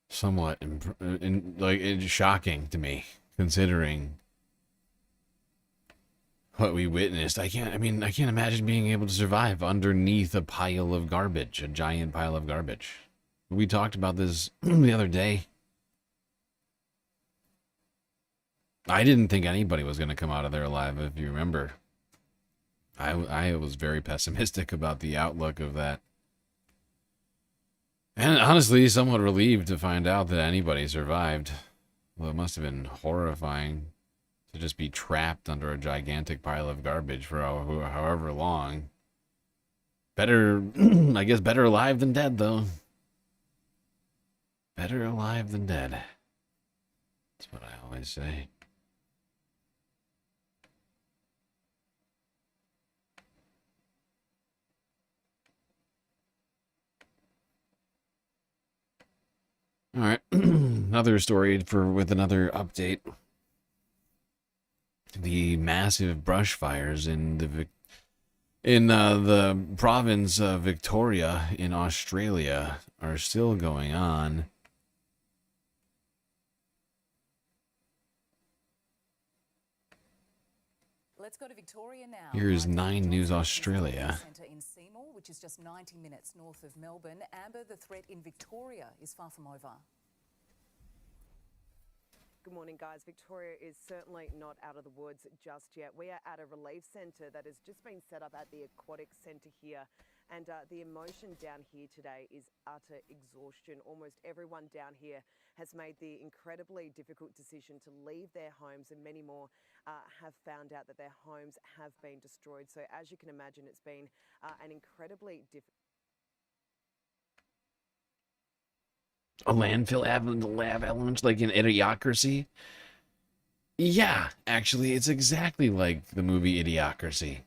Somewhat it's shocking to me, considering what we witnessed. I can't imagine being able to survive underneath a pile of garbage, a giant pile of garbage. We talked about this the other day. I didn't think anybody was going to come out of there alive, if you remember. I was very pessimistic about the outlook of that. And honestly, somewhat relieved to find out that anybody survived. Well, it must have been horrifying to just be trapped under a gigantic pile of garbage for however long. Better, I guess better alive than dead, though. Better alive than dead. That's what I always say. All right, another story with another update. The massive brush fires in the province of Victoria in Australia are still going on. Let's go to Victoria now. Here's 9 News Australia. In Seymour, which is just 90 minutes north of Melbourne. Amber, the threat in Victoria is far from over. Good morning, guys. Victoria is certainly not out of the woods just yet. We are at a relief centre that has just been set up at the Aquatic Centre here. And the emotion down here today is utter exhaustion. Almost everyone down here has made the incredibly difficult decision to leave their homes, and many more have found out that their homes have been destroyed. So as you can imagine, it's been an incredibly difficult... A landfill avalanche, like in Idiocracy? Yeah, actually, it's exactly like the movie Idiocracy.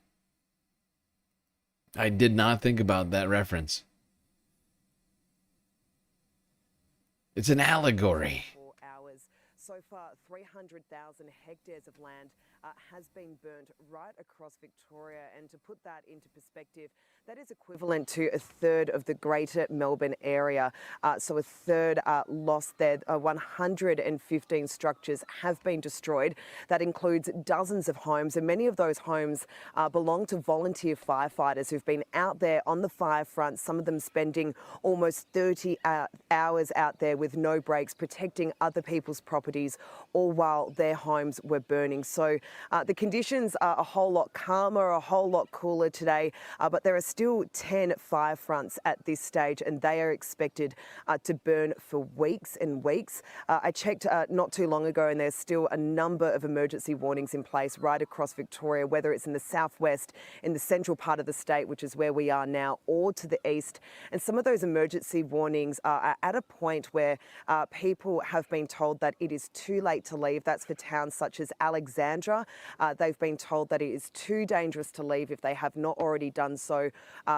I did not think about that reference. It's an allegory. So far, 300,000 hectares of land has been burnt right across Victoria. And to put that into perspective, that is equivalent to a third of the greater Melbourne area. So a third lost there. 115 structures have been destroyed. That includes dozens of homes, and many of those homes belong to volunteer firefighters who've been out there on the fire front, some of them spending almost 30 hours out there with no breaks, protecting other people's properties, all while their homes were burning. So The conditions are a whole lot calmer, a whole lot cooler today, but there are still 10 fire fronts at this stage, and they are expected to burn for weeks and weeks. I checked not too long ago, and there's still a number of emergency warnings in place right across Victoria, whether it's in the southwest, in the central part of the state, which is where we are now, or to the east. And some of those emergency warnings are at a point where people have been told that it is too late to leave. That's for towns such as Alexandra. They've been told that it is too dangerous to leave if they have not already done so.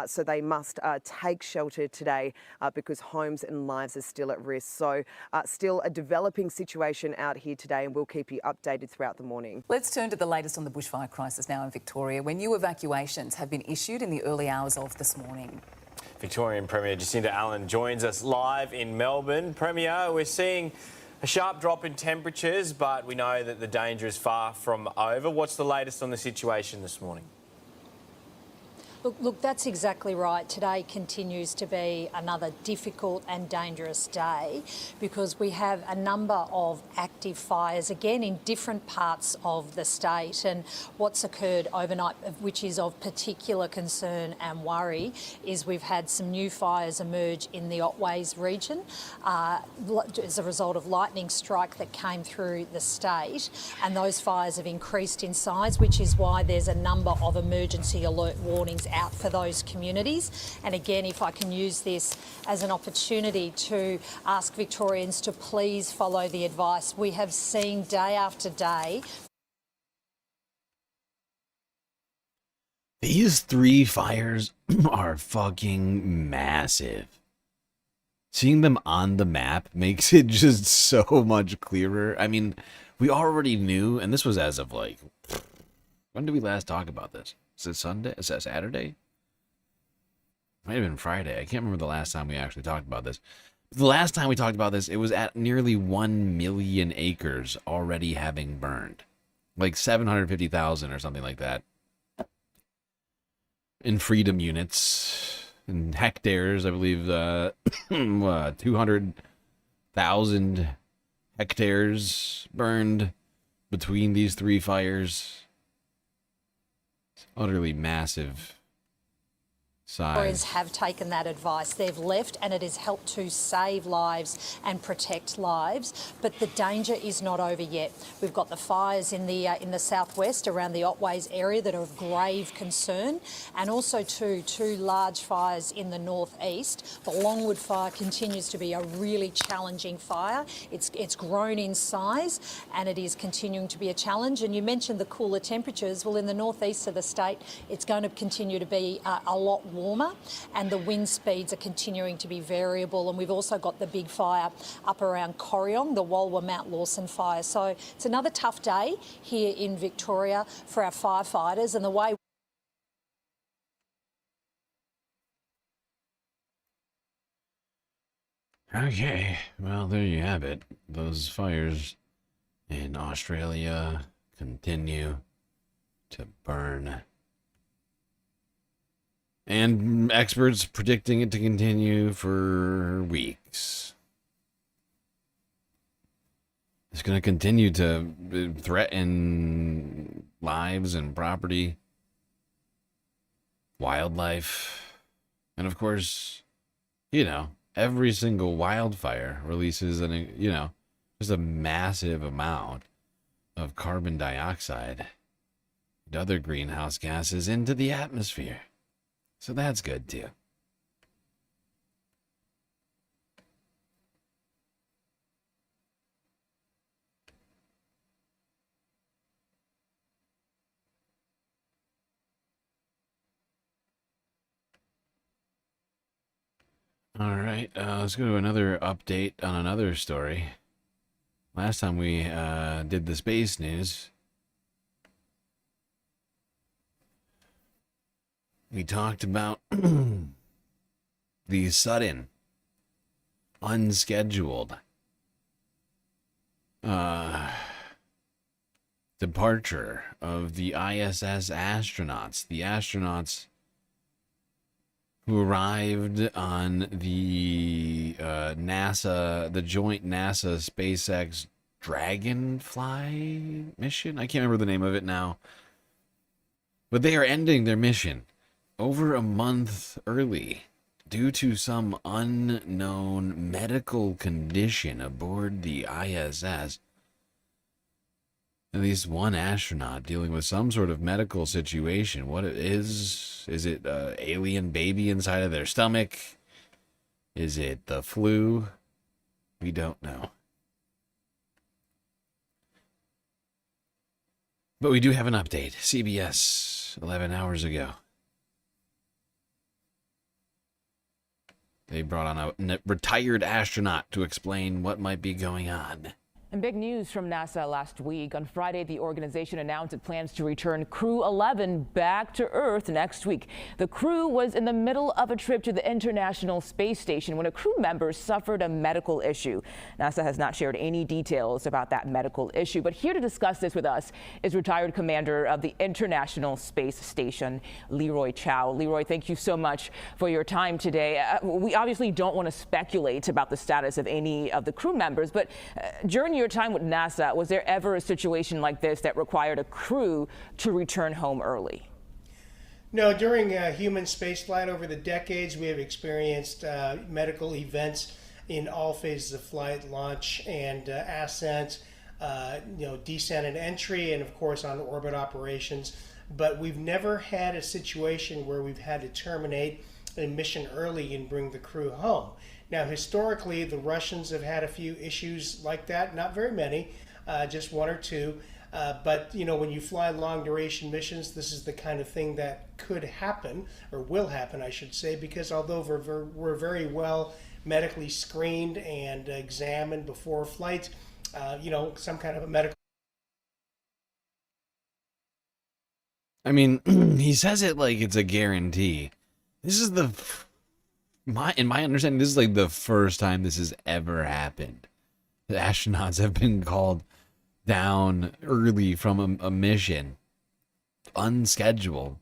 So they must take shelter today because homes and lives are still at risk. So still a developing situation out here today, and we'll keep you updated throughout the morning. Let's turn to the latest on the bushfire crisis now in Victoria, where new evacuations have been issued in the early hours of this morning. Victorian Premier Jacinda Allen joins us live in Melbourne. Premier, we're seeing a sharp drop in temperatures, but we know that the danger is far from over. What's the latest on the situation this morning? Look, that's exactly right. Today continues to be another difficult and dangerous day because we have a number of active fires, again, in different parts of the state. And what's occurred overnight, which is of particular concern and worry, is we've had some new fires emerge in the Otways region as a result of lightning strike that came through the state. And those fires have increased in size, which is why there's a number of emergency alert warnings out for those communities. And again, if I can use this as an opportunity to ask Victorians to please follow the advice. We have seen day after day. These 3 fires are fucking massive. Seeing them on the map makes it just so much clearer. I mean, we already knew, and this was as of like, when did we last talk about this? Is it Sunday? Is that Saturday? Might have been Friday. I can't remember the last time we actually talked about this. The last time we talked about this, it was at nearly 1 million acres already having burned. Like 750,000 or something like that. In freedom units. In hectares, I believe 200,000 hectares burned between these 3 fires. Utterly massive size. Have taken that advice. They've left, and it has helped to save lives and protect lives. But the danger is not over yet. We've got the fires in the southwest around the Otways area that are of grave concern, and also two large fires in the northeast. The Longwood fire continues to be a really challenging fire. It's grown in size, and it is continuing to be a challenge. And you mentioned the cooler temperatures. Well, in the northeast of the state, it's going to continue to be a lot warmer, and the wind speeds are continuing to be variable. And we've also got the big fire up around Corryong, the Walwa Mount Lawson fire. So it's another tough day here in Victoria for our firefighters, and the way Okay, well, there you have it. Those fires in Australia continue to burn. And experts predicting it to continue for weeks. It's going to continue to threaten lives and property, wildlife, and of course, you know, every single wildfire releases just a massive amount of carbon dioxide and other greenhouse gases into the atmosphere. So that's good too. All right, let's go to another update on another story. Last time we did the space news, we talked about the sudden, unscheduled departure of the ISS astronauts. The astronauts who arrived on the joint NASA SpaceX Dragonfly mission? I can't remember the name of it now. But they are ending their mission over a month early due to some unknown medical condition aboard the ISS. At least one astronaut dealing with some sort of medical situation. What it is it an alien baby inside of their stomach? Is it the flu? We don't know. But we do have an update. CBS, 11 hours ago. They brought on a retired astronaut to explain what might be going on. And big news from NASA last week. On Friday, the organization announced it plans to return Crew 11 back to Earth next week. The crew was in the middle of a trip to the International Space Station when a crew member suffered a medical issue. NASA has not shared any details about that medical issue, but here to discuss this with us is retired commander of the International Space Station, Leroy Chiao. Leroy, thank you so much for your time today. We obviously don't want to speculate about the status of any of the crew members, but during your time with NASA, was there ever a situation like this that required a crew to return home early? No, during human spaceflight over the decades, we have experienced medical events in all phases of flight, launch and ascent, descent and entry, and of course on orbit operations. But we've never had a situation where we've had to terminate a mission early and bring the crew home. Now, historically, the Russians have had a few issues like that, not very many, just one or two. But, when you fly long duration missions, this is the kind of thing that could happen, or will happen, I should say, because although we're very well medically screened and examined before flight, some kind of a medical... I mean, he says it like it's a guarantee. This is in my understanding, this is like the first time this has ever happened. The astronauts have been called down early from a mission, unscheduled,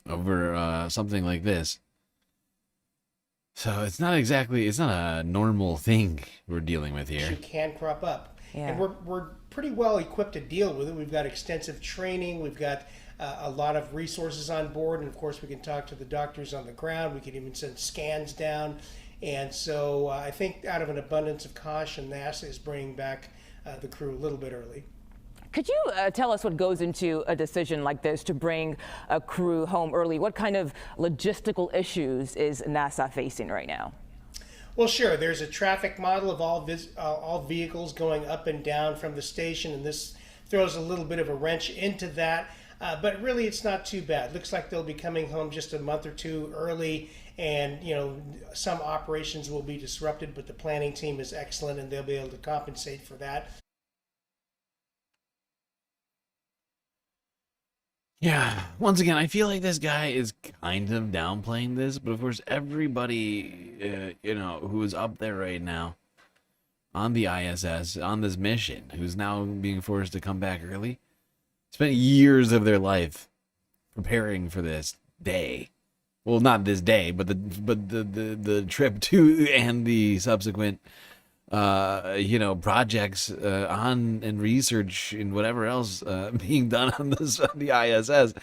over something like this. So it's not a normal thing we're dealing with here. Issue can crop up. Yeah. And we're pretty well equipped to deal with it. We've got extensive training. We've got a lot of resources on board, and of course we can talk to the doctors on the ground. We can even send scans down, and so I think out of an abundance of caution, NASA is bringing back the crew a little bit early. Could you tell us what goes into a decision like this to bring a crew home early? What kind of logistical issues is NASA facing right now? Well, sure. There's a traffic model of all vehicles going up and down from the station, and this throws a little bit of a wrench into that. But really, it's not too bad. Looks like they'll be coming home just a month or two early, and some operations will be disrupted, but the planning team is excellent, and they'll be able to compensate for that. Yeah, once again, I feel like this guy is kind of downplaying this, but of course, everybody, who is up there right now on the ISS, on this mission, who's now being forced to come back early, spent years of their life preparing for this day. Well, not this day, but the trip to and the subsequent projects on and research and whatever else being done on the ISS.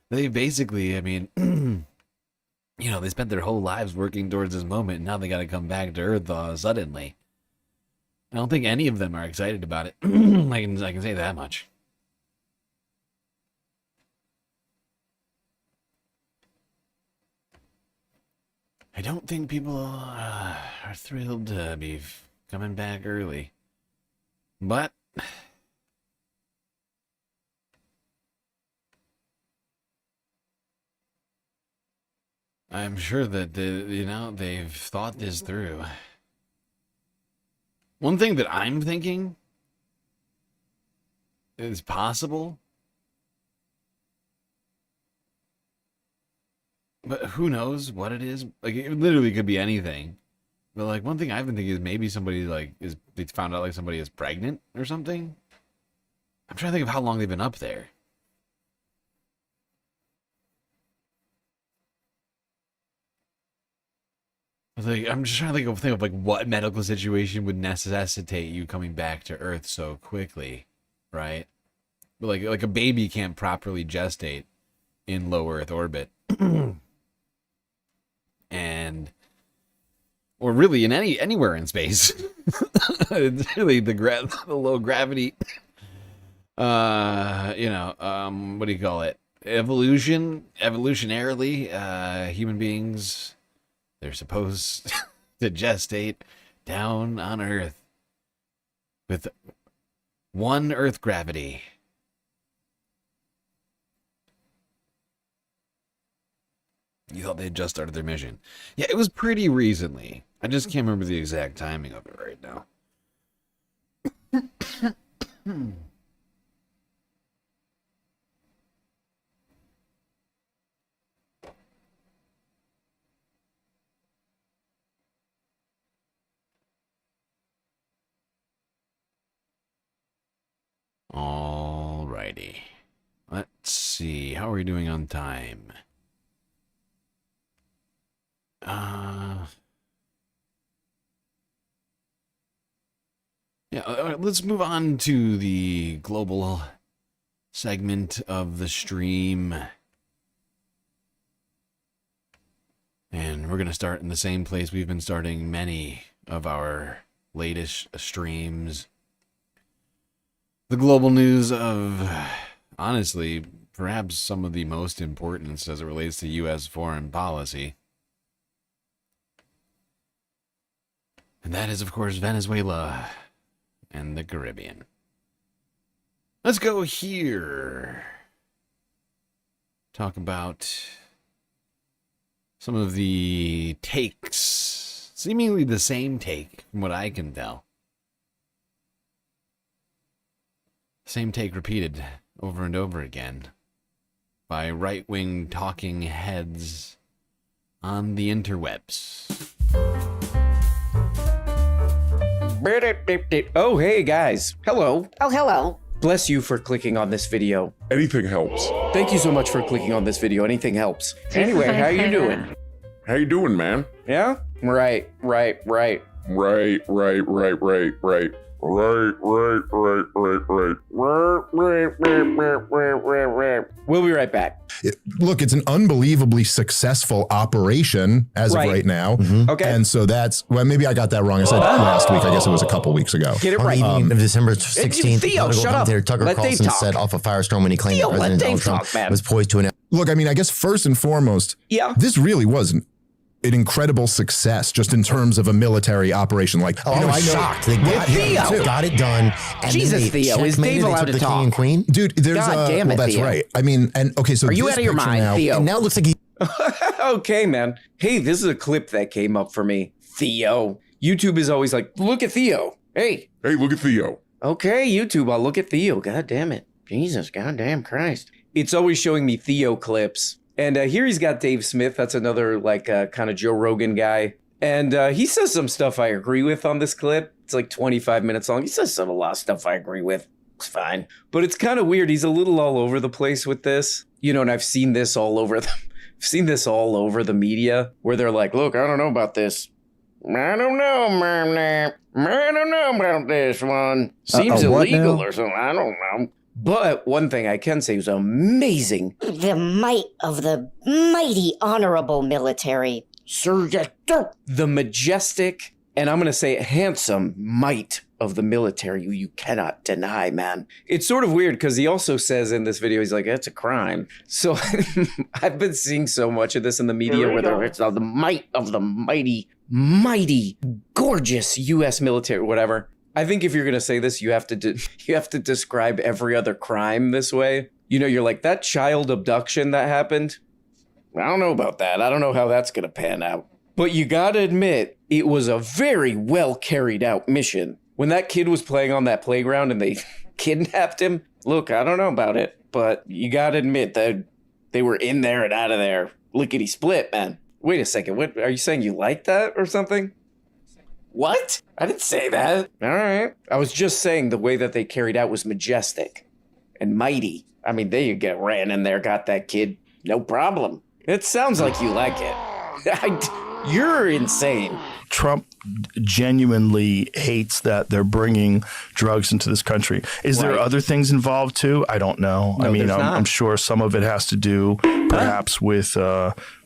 They basically, they spent their whole lives working towards this moment, and now they got to come back to Earth suddenly. I don't think any of them are excited about it. I can say that much. I don't think people are thrilled to be coming back early. But I'm sure that they've thought this through. One thing that I'm thinking is possible, but who knows what it is? Like, it literally could be anything. But like, one thing I've been thinking is maybe somebody they found out like somebody is pregnant or something. I'm trying to think of how long they've been up there. Like, I'm just trying to think of like what medical situation would necessitate you coming back to Earth so quickly, right? But like a baby can't properly gestate in low Earth orbit, and or really in anywhere in space. It's really the low gravity. What do you call it? Evolutionarily, human beings, they're supposed to gestate down on Earth with 1 Earth gravity. You thought they had just started their mission. Yeah, it was pretty recently. I just can't remember the exact timing of it right now. Alrighty. Let's see. How are we doing on time? Let's move on to the global segment of the stream. And we're going to start in the same place we've been starting many of our latest streams. The global news of, honestly, perhaps some of the most importance as it relates to U.S. foreign policy. And that is, of course, Venezuela and the Caribbean. Let's go here. Talk about some of the takes. Seemingly the same take, from what I can tell. Same take repeated over and over again by right-wing talking heads on the interwebs. Oh, hey guys. Hello. Oh, hello. Bless you for clicking on this video. Anything helps. Thank you so much for clicking on this video. Anything helps. Anyway, how you doing? How you doing, man? Yeah? Right. We'll be right back. Look, it's an unbelievably successful operation as of right now. Okay. And so that's, well, maybe I got that wrong. I said last week. I guess it was a couple weeks ago. Get it right. On the evening of December 16th, Theo, shut up. Tucker Let Carlson Dave talk. set off a firestorm when he claimed Theo, that President let Donald Dave Trump talk, man. was poised to announce. Look, I mean, I guess first and foremost, this really was an incredible success just in terms of a military operation. Like, I was shocked. They got it done. And Jesus, Theo, is Dave allowed to the talk? King and Queen? Dude, there's God damn it, that's Theo. right. I mean, and okay, so Are you this out of your picture mind, now, Theo? and now it looks like he Okay, man. Hey, this is a clip that came up for me. Theo. YouTube is always like, look at Theo. Hey, look at Theo. Okay, YouTube, I'll look at Theo. God damn it. Jesus, goddamn Christ. It's always showing me Theo clips. And here he's got Dave Smith. That's another, kind of Joe Rogan guy. And he says some stuff I agree with on this clip. It's like 25 minutes long. He says a lot of stuff I agree with. It's fine. But it's kind of weird. He's a little all over the place with this. You know, and I've seen this all over the media where they're like, look, I don't know about this. I don't know, man. I don't know about this one. Seems illegal or something. I don't know. But one thing I can say was amazing. The might of the mighty honorable military. The majestic, and I'm going to say handsome might of the military you cannot deny, man. It's sort of weird because he also says in this video, he's like, that's a crime. So I've been seeing so much of this in the media where it's the might of the mighty, gorgeous U.S. military, whatever. I think if you're going to say this, you have to describe every other crime this way. You know, you're like, that child abduction that happened, I don't know about that. I don't know how that's going to pan out. But you got to admit, it was a very well carried out mission. When that kid was playing on that playground and they kidnapped him, look, I don't know about it, but you got to admit that they were in there and out of there. Lickety split, man. Wait a second. What are you saying? You like that or something? What? I didn't say that. All right. I was just saying the way that they carried out was majestic and mighty. I mean, ran in there, got that kid. No problem. It sounds like you like it. You're insane. Trump genuinely hates that they're bringing drugs into this country. Is there other things involved too? I don't know. No, I mean, there's not. I'm sure some of it has to do perhaps with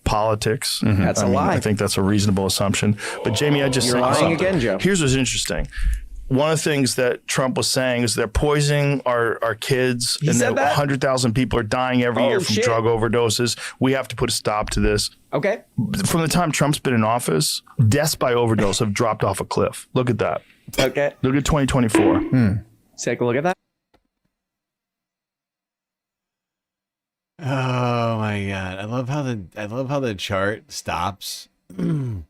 politics. That's a lie. I think that's a reasonable assumption. But Jamie, I just You're saw lying something. again, Joe. Here's what's interesting. One of the things that Trump was saying is they're poisoning our kids, and that 100,000 people are dying every year from drug overdoses. We have to put a stop to this. Okay. From the time Trump's been in office, deaths by overdose have dropped off a cliff. Look at that. Okay. Look at 2024. Take a look at that. Oh my god. I love how the chart stops during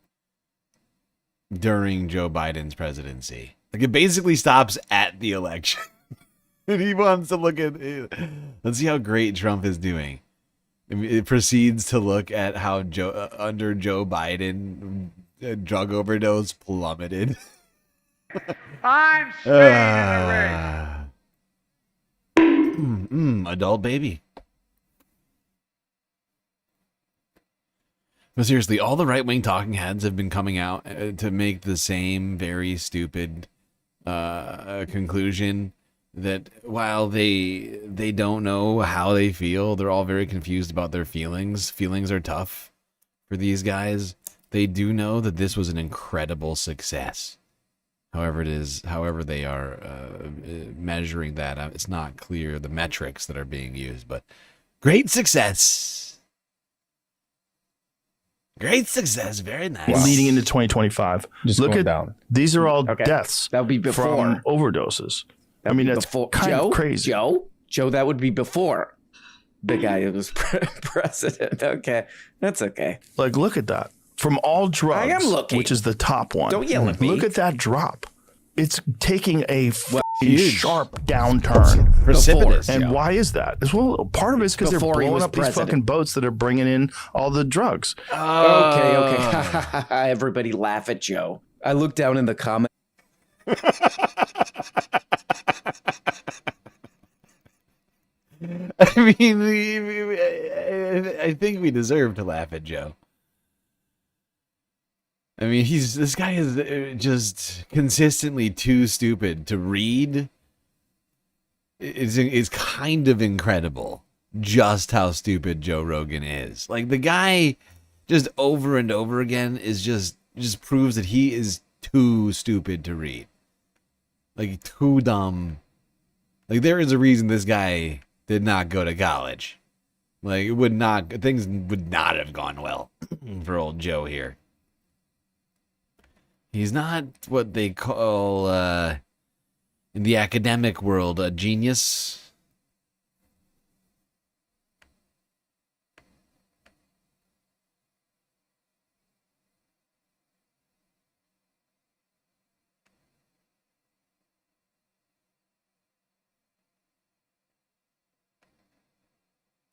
Joe Biden's presidency. Like it basically stops at the election. And he wants to look at let's see how great Trump is doing. It proceeds to look at how under Joe Biden drug overdose plummeted. I'm spinning adult baby. But seriously, all the right-wing talking heads have been coming out to make the same very stupid conclusion that while they don't know how they feel, they're all very confused about their feelings. Feelings are tough for these guys. They do know that this was an incredible success. However they are measuring that, it's not clear the metrics that are being used, but great success. Great success, very nice. Leading into 2025. Just look going at down. These are all deaths. That would be before from overdoses. I mean, that's kind of crazy. Joe, that would be before the guy who was president. Okay, that's okay. Like, look at that. From all drugs, I am looking. which is the top one. Don't yell at me. Look at that drop. It's taking a huge. sharp downturn. Precipitous. And why is that? Well, part of it is because they're Before he blowing was up president. these fucking boats that are bringing in all the drugs. Okay. Everybody laugh at Joe. I look down in the comments. I mean, I think we deserve to laugh at Joe. I mean, this guy is just consistently too stupid to read. It's kind of incredible just how stupid Joe Rogan is. Like the guy, just over and over again, is just proves that he is too stupid to read. Like too dumb. Like there is a reason this guy did not go to college. Like things would not have gone well for old Joe here. He's not what they call in the academic world a genius.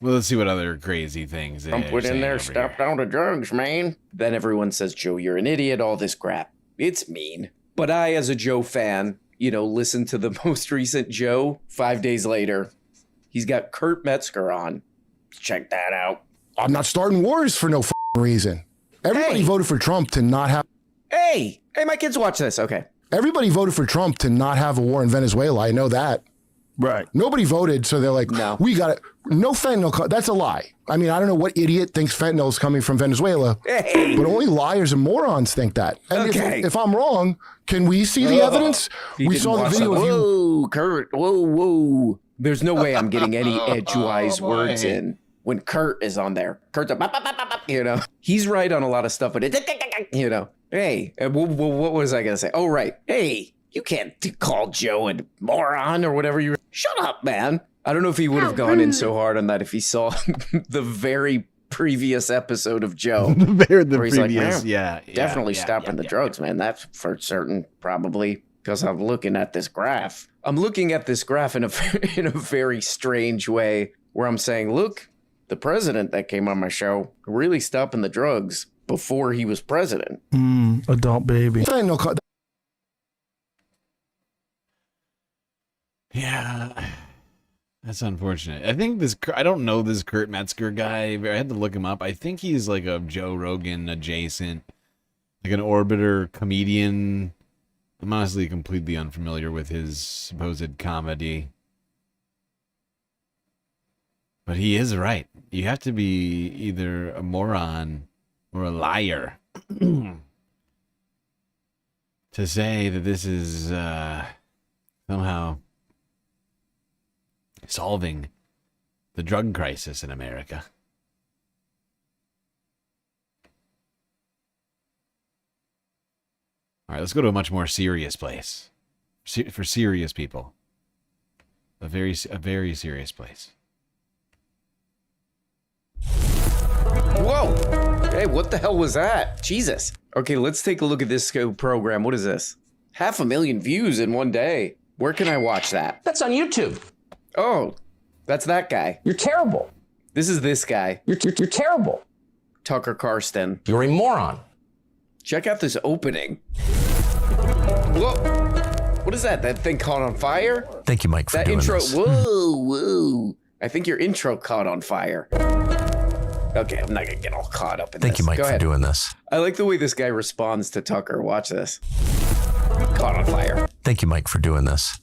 Well, let's see what other crazy things I'm they're put in saying there, over step here. down to drugs, man. Then everyone says, Joe, you're an idiot, all this crap. It's mean. But I, as a Joe fan, listen to the most recent Joe 5 days later. He's got Kurt Metzger on. Check that out. I'm not starting wars for no reason. Everybody voted for Trump to not have. Hey, my kids watch this. Okay. Everybody voted for Trump to not have a war in Venezuela. I know that. Right. Nobody voted, so they're like, no. We got it. No fentanyl. That's a lie. I mean, I don't know what idiot thinks fentanyl is coming from Venezuela, but only liars and morons think that. And if I'm wrong, can we see the evidence? We saw the video of you. Whoa, Kurt. Whoa. There's no way I'm getting any edgewise words in when Kurt is on there. Kurt's he's right on a lot of stuff, but hey, what was I going to say? Oh, right. Hey, you can't call Joe a moron or whatever you. Shut up, man. I don't know if he would have gone in so hard on that if he saw the very previous episode of Joe. the previous, like, definitely stopping the drugs, man. That's for certain, probably, because I'm looking at this graph. I'm looking at this graph in a very strange way, where I'm saying, look, the president that came on my show really stopping the drugs before he was president. Adult baby. Yeah. That's unfortunate. I think I don't know this Kurt Metzger guy. I had to look him up. I think he's like a Joe Rogan adjacent, like an orbiter comedian. I'm honestly completely unfamiliar with his supposed comedy. But he is right. You have to be either a moron or a liar to say that this is somehow solving the drug crisis in America. All right, let's go to a much more serious place. For serious people. A very serious place. Whoa! Hey, what the hell was that? Jesus. Okay, let's take a look at this program. What is this? 500,000 views in one day. Where can I watch that? That's on YouTube. Oh, that's that guy. You're terrible. This is this guy. You're terrible. Tucker Carlson. You're a moron. Check out this opening. Whoa. What is that? That thing caught on fire? Thank you, Mike, for that doing intro. this. Whoa. I think your intro caught on fire. Okay, I'm not gonna get all caught up in this. Thank you, Mike, Go for ahead. doing this. I like the way this guy responds to Tucker. Watch this. Caught on fire. Thank you, Mike, for doing this.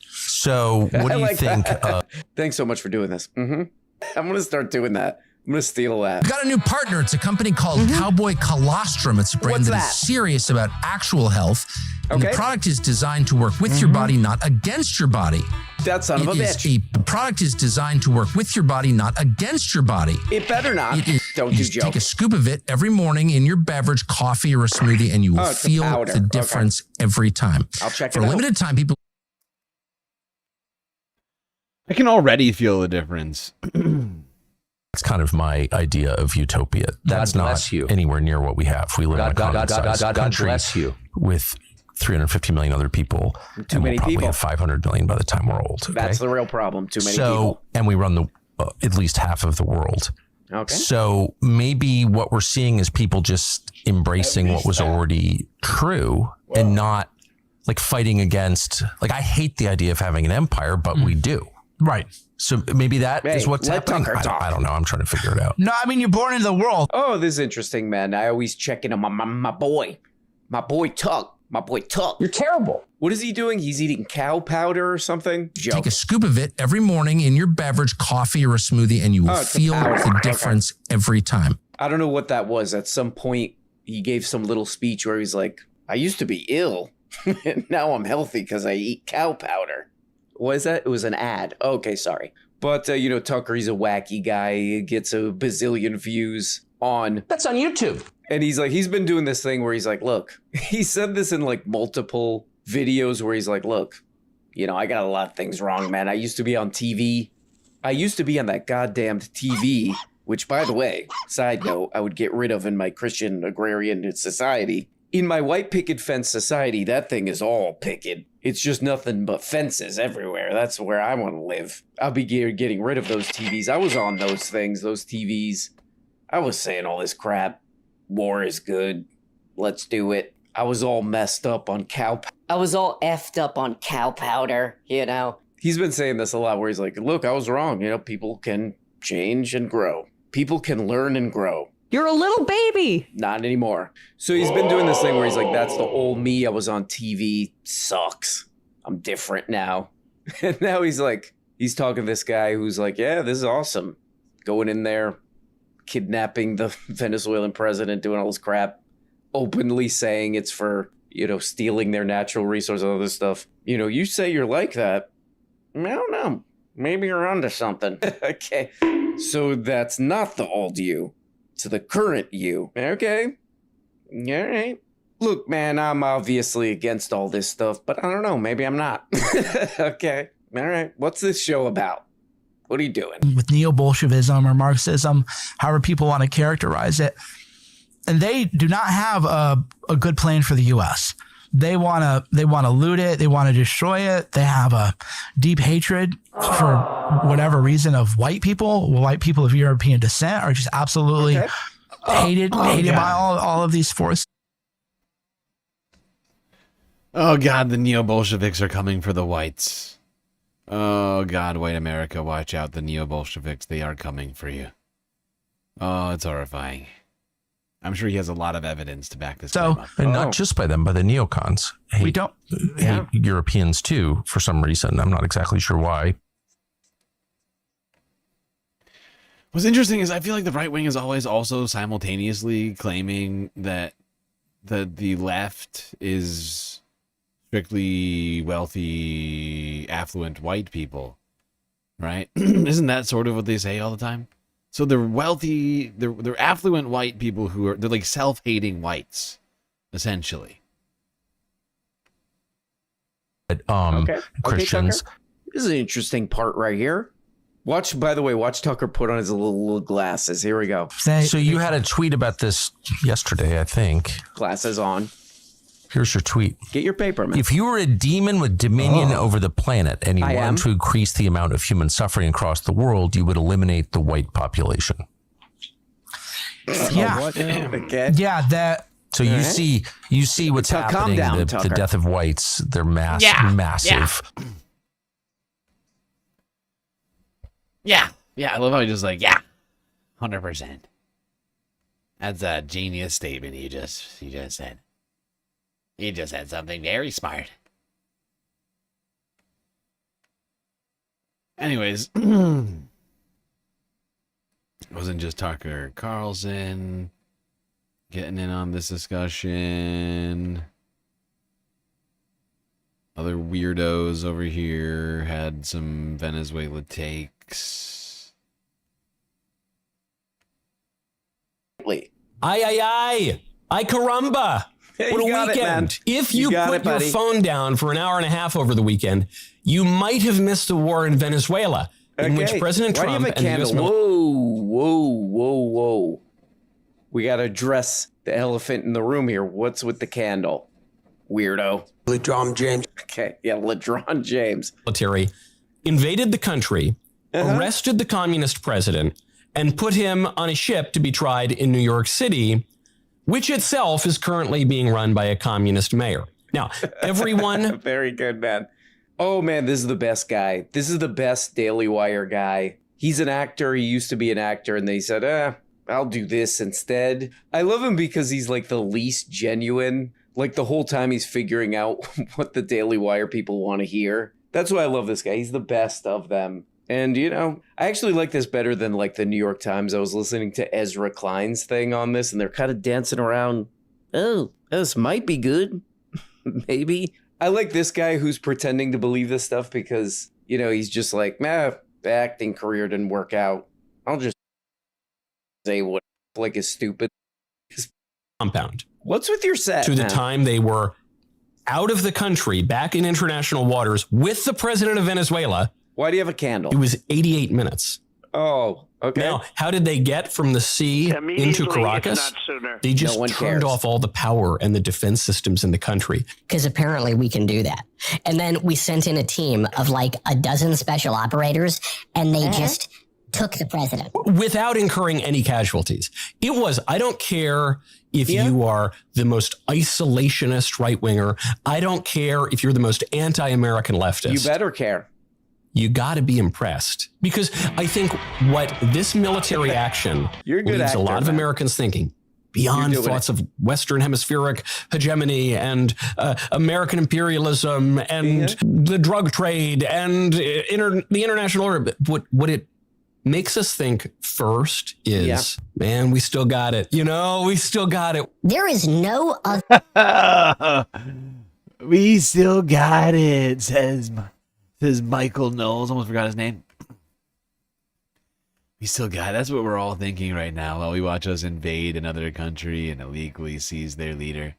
So, what do you think? Thanks so much for doing this. I'm gonna start doing that. I'm gonna steal that. We've got a new partner. It's a company called Cowboy Colostrum. It's a brand What's that that? is serious about actual health. And Okay. the product is designed to work with your body, not against your body. That son of a bitch. The product is designed to work with your body, not against your body. It better not. Don't do You take a jokes. scoop of it every morning in your beverage, coffee, or a smoothie, and you will it's a feel powder. the difference every time. I'll check For it a out. limited time, people. I can already feel the difference. That's kind of my idea of utopia. That's not anywhere near what we have. We live in a continent-sized country with 350 million other people. Too and many we'll probably people. have 500 million by the time we're old. Okay? That's the real problem. Too many so, people. and we run the at least half of the world. Okay. So maybe what we're seeing is people just embracing what was already true and not like fighting against. Like I hate the idea of having an empire, but we do. Right. So maybe that is Hey, what's let happening. Tucker talk. I don't know. I'm trying to figure it out. No, I mean, you're born into the world. Oh, this is interesting, man. I always check in on my boy. My boy Tuck. My boy Tuck. You're terrible. What is he doing? He's eating cow powder or something? Take a scoop of it every morning in your beverage, coffee, or a smoothie, and you will it's a feel powder. the difference every time. I don't know what that was. At some point, he gave some little speech where he's like, I used to be ill. And now I'm healthy because I eat cow powder. What is that? It was an ad. Okay, sorry. But, Tucker, he's a wacky guy. He gets a bazillion views on... That's on YouTube. And he's been doing this thing where he's like, look, he said this in like multiple videos where he's like, look, I got a lot of things wrong, man. I used to be on TV. I used to be on that goddamn TV, which, by the way, side note, I would get rid of in my Christian agrarian society. In my white picket fence society, that thing is all picket. It's just nothing but fences everywhere. That's where I want to live. I'll be getting rid of those TVs. I was on those things, those TVs. I was saying all this crap. War is good. Let's do it. I was all messed up on cow. I was all effed up on cow powder, He's been saying this a lot where he's like, look, I was wrong. People can change and grow. People can learn and grow. You're a little baby. Not anymore. So he's been doing this thing where he's like, that's the old me. I was on TV. Sucks. I'm different now. And now he's talking to this guy who's like, yeah, this is awesome. Going in there, kidnapping the Venezuelan president, doing all this crap, openly saying it's for, stealing their natural resources, all this stuff. You say you're like that. I don't know. Maybe you're onto something. Okay. So that's not the old you. It's the current you. Okay. All right. Look, man, I'm obviously against all this stuff, but I don't know. Maybe I'm not. Okay. All right. What's this show about? What are you doing? With neo-Bolshevism or Marxism, however people want to characterize it. And they do not have a good plan for the U.S. They want to loot it. They want to destroy it. They have a deep hatred for whatever reason of white people. White people of European descent are just absolutely hated by all of these forces. Oh God, the neo-Bolsheviks are coming for the whites. Oh, God, white America, watch out. The neo-Bolsheviks, they are coming for you. Oh, it's horrifying. I'm sure he has a lot of evidence to back this claim up. And not just by them, by the neocons. We don't... hate Europeans, too, for some reason. I'm not exactly sure why. What's interesting is I feel like the right wing is always also simultaneously claiming that the left is strictly wealthy, affluent white people, right? Isn't that sort of what they say all the time? So they're wealthy, they're affluent white people they're like self-hating whites, essentially. Christians. This is an interesting part right here. By the way, watch Tucker put on his little glasses. Here we go. So you had a tweet about this yesterday, I think. Glasses on. Here's your tweet. Get your paper, man. If you were a demon with dominion over the planet and you wanted to increase the amount of human suffering across the world, you would eliminate the white population. Yeah. Okay. Yeah, that... So you see what's happening. The death of whites, they're massive. Yeah, I love how he just 100%. That's a genius statement he just said. He just said something very smart. Anyways, it wasn't just Tucker Carlson getting in on this discussion. Other weirdos over here had some Venezuela takes. Ay, caramba. What a weekend. If you put your phone down for an hour and a half over the weekend, you might have missed the war in Venezuela, in which President Trump and the US Whoa. We got to address the elephant in the room here. What's with the candle? Weirdo. LeBron James. Okay, yeah, LeBron James. Military invaded the country, arrested the communist president, and put him on a ship to be tried in New York City, which itself is currently being run by a communist mayor. Now, everyone... Very good, man. Oh, man, this is the best guy. This is the best Daily Wire guy. He's an actor. He used to be an actor, and they said, I'll do this instead. I love him because he's like the least genuine. Like the whole time he's figuring out what the Daily Wire people want to hear. That's why I love this guy. He's the best of them. And, I actually like this better than like the New York Times. I was listening to Ezra Klein's thing on this, and they're kind of dancing around. Oh, this might be good. Maybe. I like this guy who's pretending to believe this stuff because, he's just like, the acting career didn't work out. I'll just say what like is stupid. Compound. What's with your set? To the time they were out of the country, back in international waters with the president of Venezuela. Why do you have a candle? It was 88 minutes. Oh, okay. Now, how did they get from the sea into Caracas? They just turned off all the power and the defense systems in the country. Because apparently we can do that. And then we sent in a team of like a dozen special operators, and they just took the president. Without incurring any casualties. It was, I don't care if you are the most isolationist right-winger. I don't care if you're the most anti-American leftist. You better care. You got to be impressed, because I think what this military action leaves a lot of Americans thinking beyond thoughts of Western hemispheric hegemony and American imperialism and the drug trade and the international order. What it makes us think first is, man, we still got it. We still got it. There is no other. We still got it, says Michael Knowles. Almost forgot his name. We still got it. That's what we're all thinking right now while we watch us invade another country and illegally seize their leader.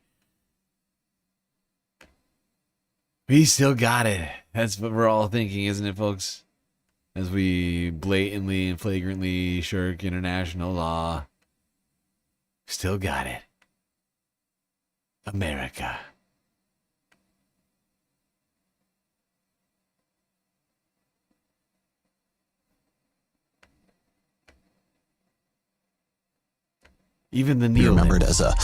We still got it. That's what we're all thinking, isn't it, folks? As we blatantly and flagrantly shirk international law. Still got it. America. Even the neo remembered as a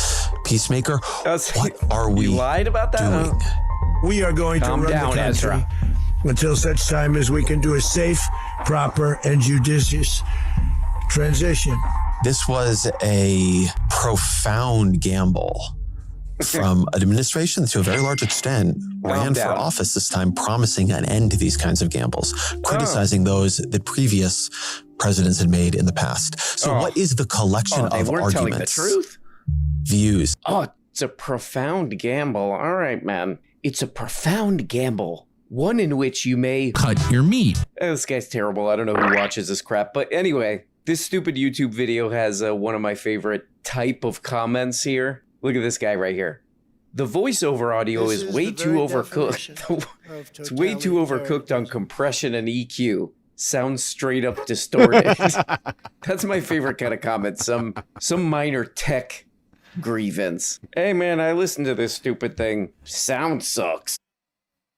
peacemaker. What are we lied about that? doing? We are going Calm to run down, the country Ezra. until such time as we can do a safe, proper, and judicious transition. This was a profound gamble from an administration that, to a very large extent, ran for office this time, promising an end to these kinds of gambles, criticizing those that previous presidents had made in the past. So what is the collection of arguments, telling the truth? views? Oh, it's a profound gamble. All right, man. It's a profound gamble. One in which you may cut your meat. This guy's terrible. I don't know who watches this crap. But anyway, this stupid YouTube video has one of my favorite type of comments here. Look at this guy right here. The voiceover audio is way too overcooked. It's way too overcooked on compression and EQ. Sounds straight up distorted. That's my favorite kind of comment. Some minor tech grievance. Hey man, I listened to this stupid thing. Sound sucks.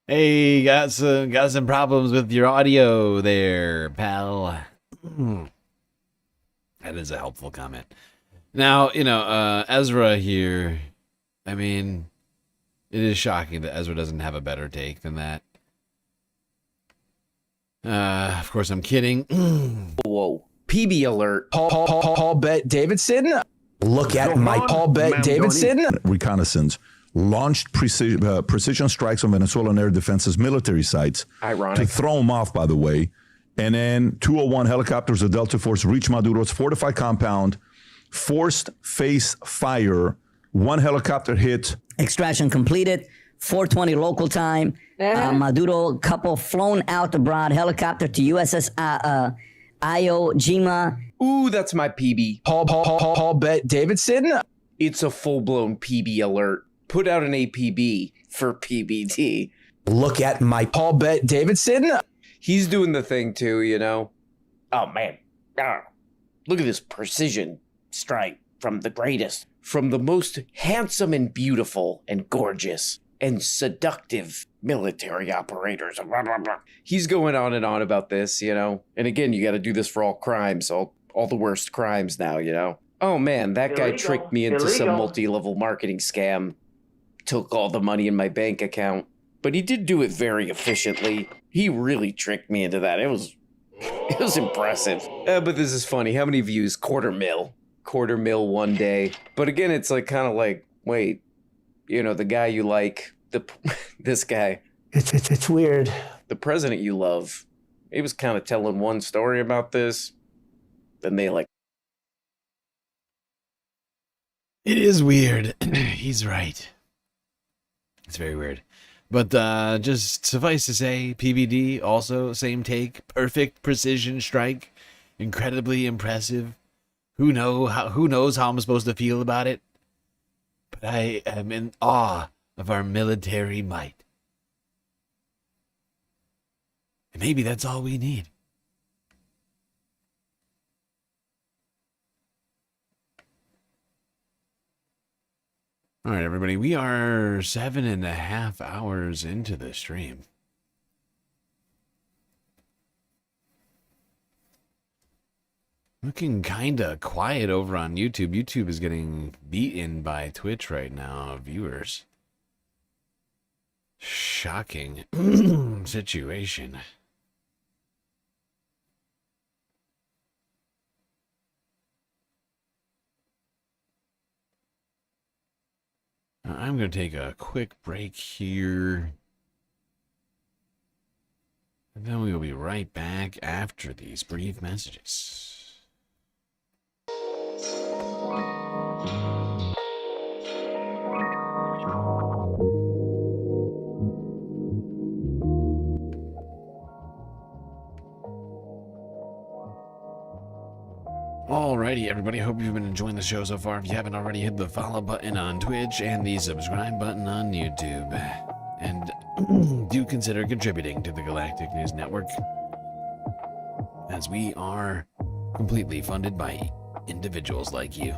Hey, got some problems with your audio there, pal. That is a helpful comment. Now, Ezra here, I mean, it is shocking that Ezra doesn't have a better take than that. Of course, I'm kidding. Whoa. PB alert. Paul Bet Davidson. Look at my Paul Bet Davidson. Reconnaissance launched precision strikes on Venezuelan air defense's military sites. Ironic. To throw them off, by the way. And then 201 helicopters of Delta Force reached Maduro's fortified compound, forced face fire. One helicopter hit. Extraction completed. 4:20 local time. Maduro couple flown out abroad. Helicopter to USS Iwo Jima. Ooh, that's my PB. Paul Bet Davidson. It's a full-blown PB alert. Put out an APB for PBD. Look at my Paul Bet Davidson. He's doing the thing too, Oh man. Look at this precision strike from the greatest. From the most handsome and beautiful and gorgeous and seductive military operators. He's going on and on about this, And again, you got to do this for all crimes, all the worst crimes now, Oh man, that guy tricked me into some multi-level marketing scam. Took all the money in my bank account. But he did do it very efficiently. He really tricked me into that. It was impressive. But this is funny. How many views? 250,000 one day. But again, it's kind of like, wait, the guy you like, this guy. It's weird. The president you love, he was kind of telling one story about this. Then they It is weird. He's right. It's very weird. But just suffice to say, PBD, also same take. Perfect precision strike. Incredibly impressive. Who knows how I'm supposed to feel about it? But I am in awe of our military might. And maybe that's all we need. All right, everybody, we are 7.5 hours into the stream. Looking kind of quiet over on YouTube. YouTube is getting beaten by Twitch right now, viewers. Shocking situation. I'm going to take a quick break here. And then we will be right back after these brief messages. Alrighty, everybody. Hope you've been enjoying the show so far. If you haven't already, hit the follow button on Twitch and the subscribe button on YouTube. And do consider contributing to the Galactic News Network, as we are completely funded by individuals like you.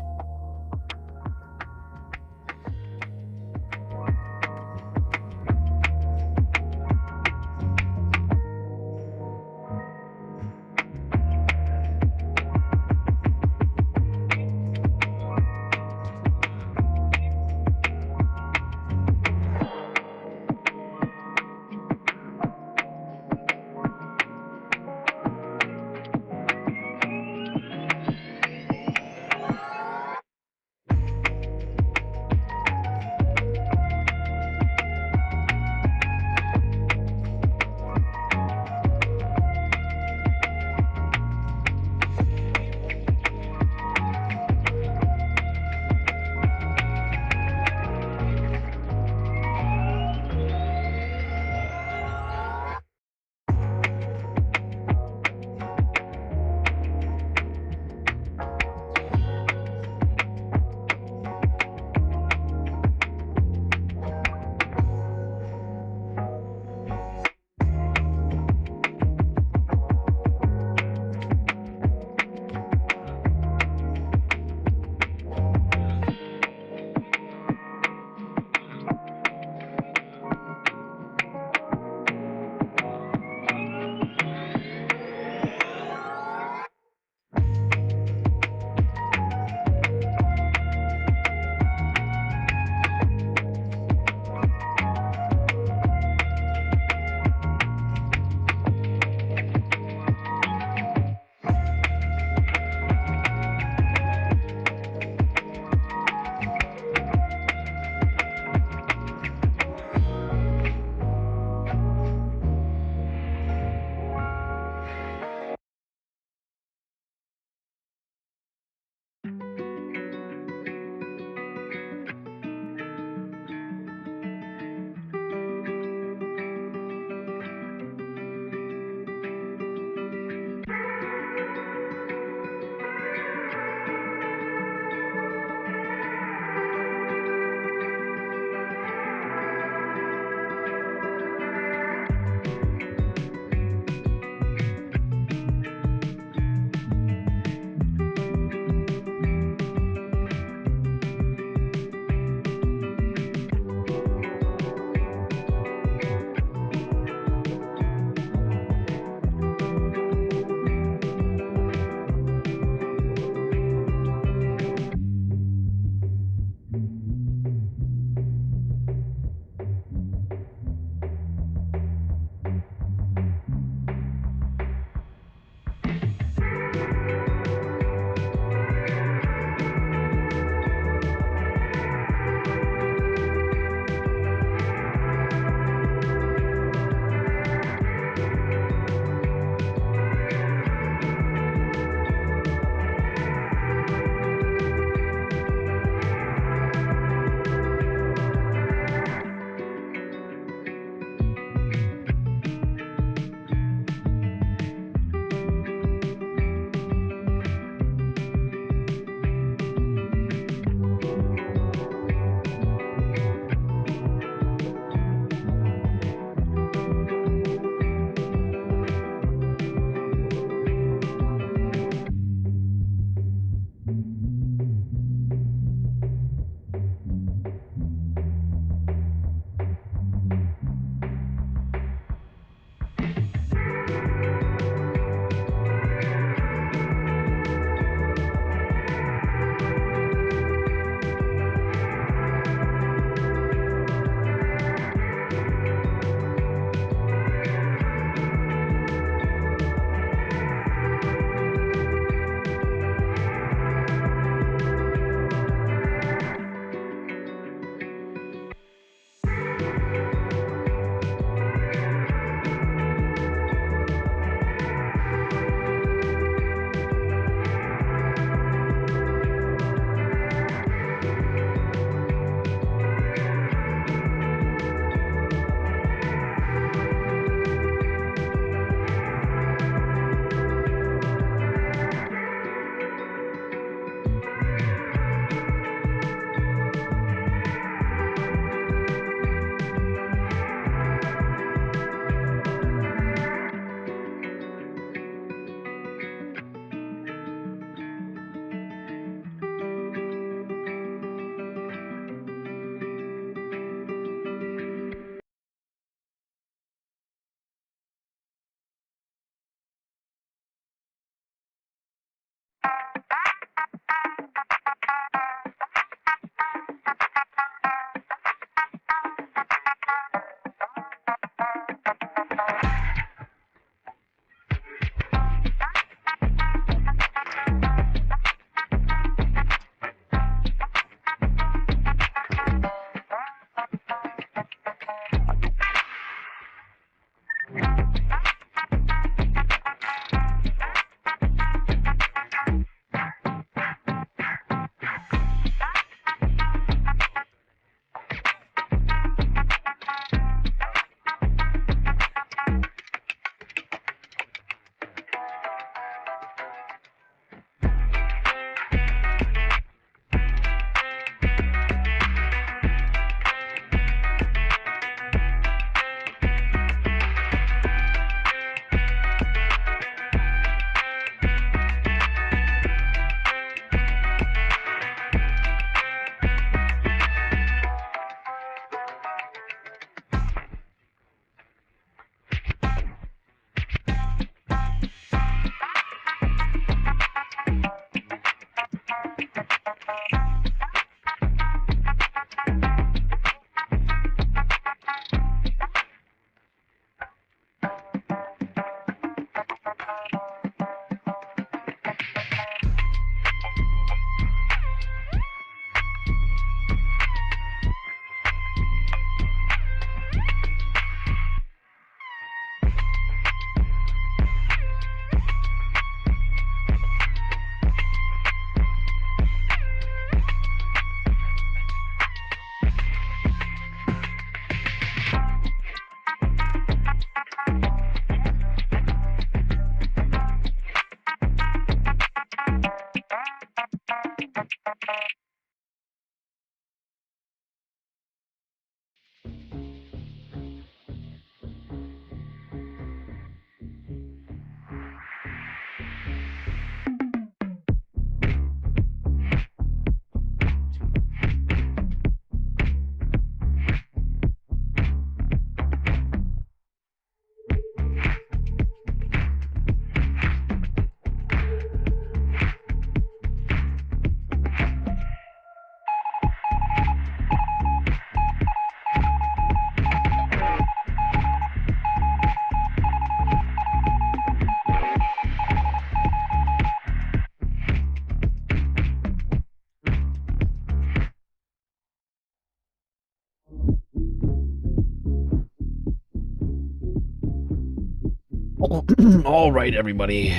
All right, everybody.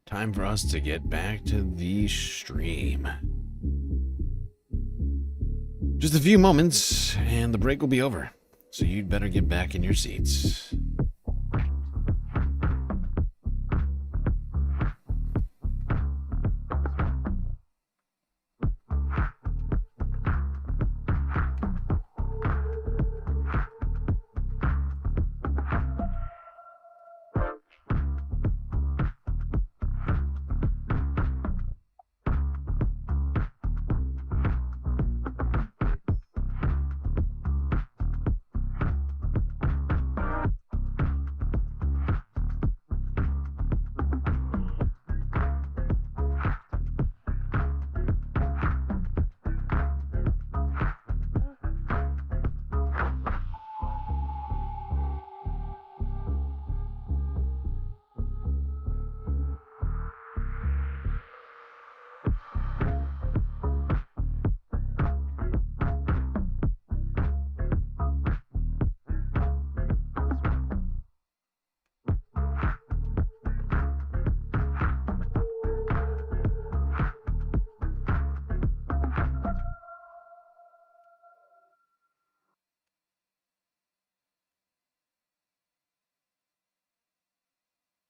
Time for us to get back to the stream. Just a few moments, and the break will be over. So you'd better get back in your seats.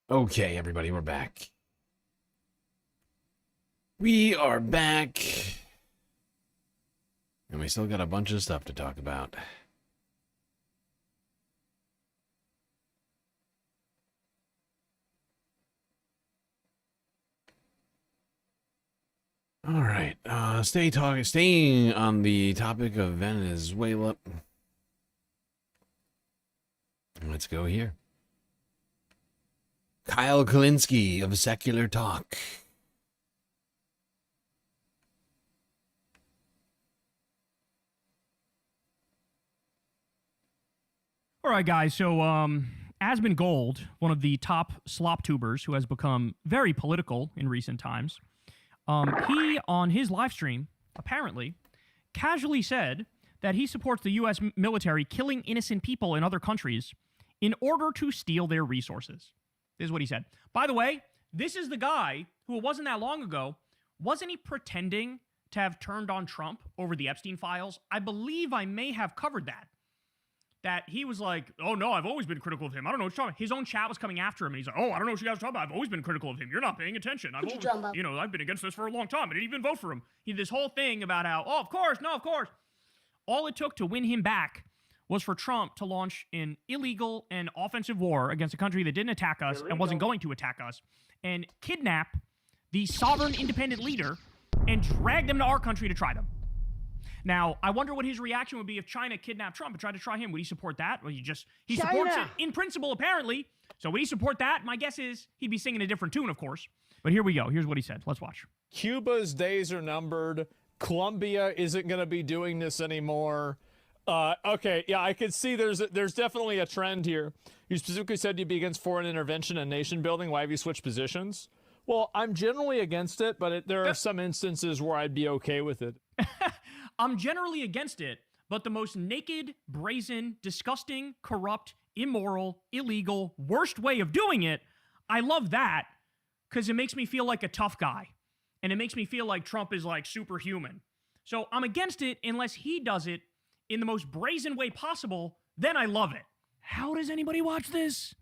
Okay, everybody, we're back. We are back. And we still got a bunch of stuff to talk about. All right, staying on the topic of Venezuela. Let's go here. Kyle Kalinske of Secular Talk All right, guys. So, Asmund Gold, one of the top slop tubers who has become very political in recent times, he, on his live stream, apparently, casually said that he supports the U.S. military killing innocent people in other countries in order to steal their resources. This is what he said. By the way, this is the guy who, it wasn't that long ago, wasn't he pretending to have turned on Trump over the Epstein files? I believe I may have covered that. That he was like, oh no, I've always been critical of him. I don't know what you're talking about. His own chat was coming after him, and he's like, oh, I don't know what you guys are talking about. I've always been critical of him. You're not paying attention. I've been against this for a long time. I didn't even vote for him. He did this whole thing about how, oh, of course, no, of course. All it took to win him back was for Trump to launch an illegal and offensive war against a country that didn't attack us and wasn't going to attack us, and kidnap the sovereign independent leader and drag them to our country to try them. Now, I wonder what his reaction would be if China kidnapped Trump and tried to try him. Would he support that? Well, he supports it in principle, apparently. So would he support that? My guess is he'd be singing a different tune, of course. But here we go. Here's what he said. Let's watch. Cuba's days are numbered. Colombia isn't going to be doing this anymore. Okay, yeah, I could see there's definitely a trend here. You specifically said you'd be against foreign intervention and nation building. Why have you switched positions? Well, I'm generally against it, but there are some instances where I'd be okay with it. I'm generally against it, but the most naked, brazen, disgusting, corrupt, immoral, illegal, worst way of doing it, I love that because it makes me feel like a tough guy. And it makes me feel like Trump is like superhuman. So I'm against it unless he does it in the most brazen way possible, then I love it. How does anybody watch this?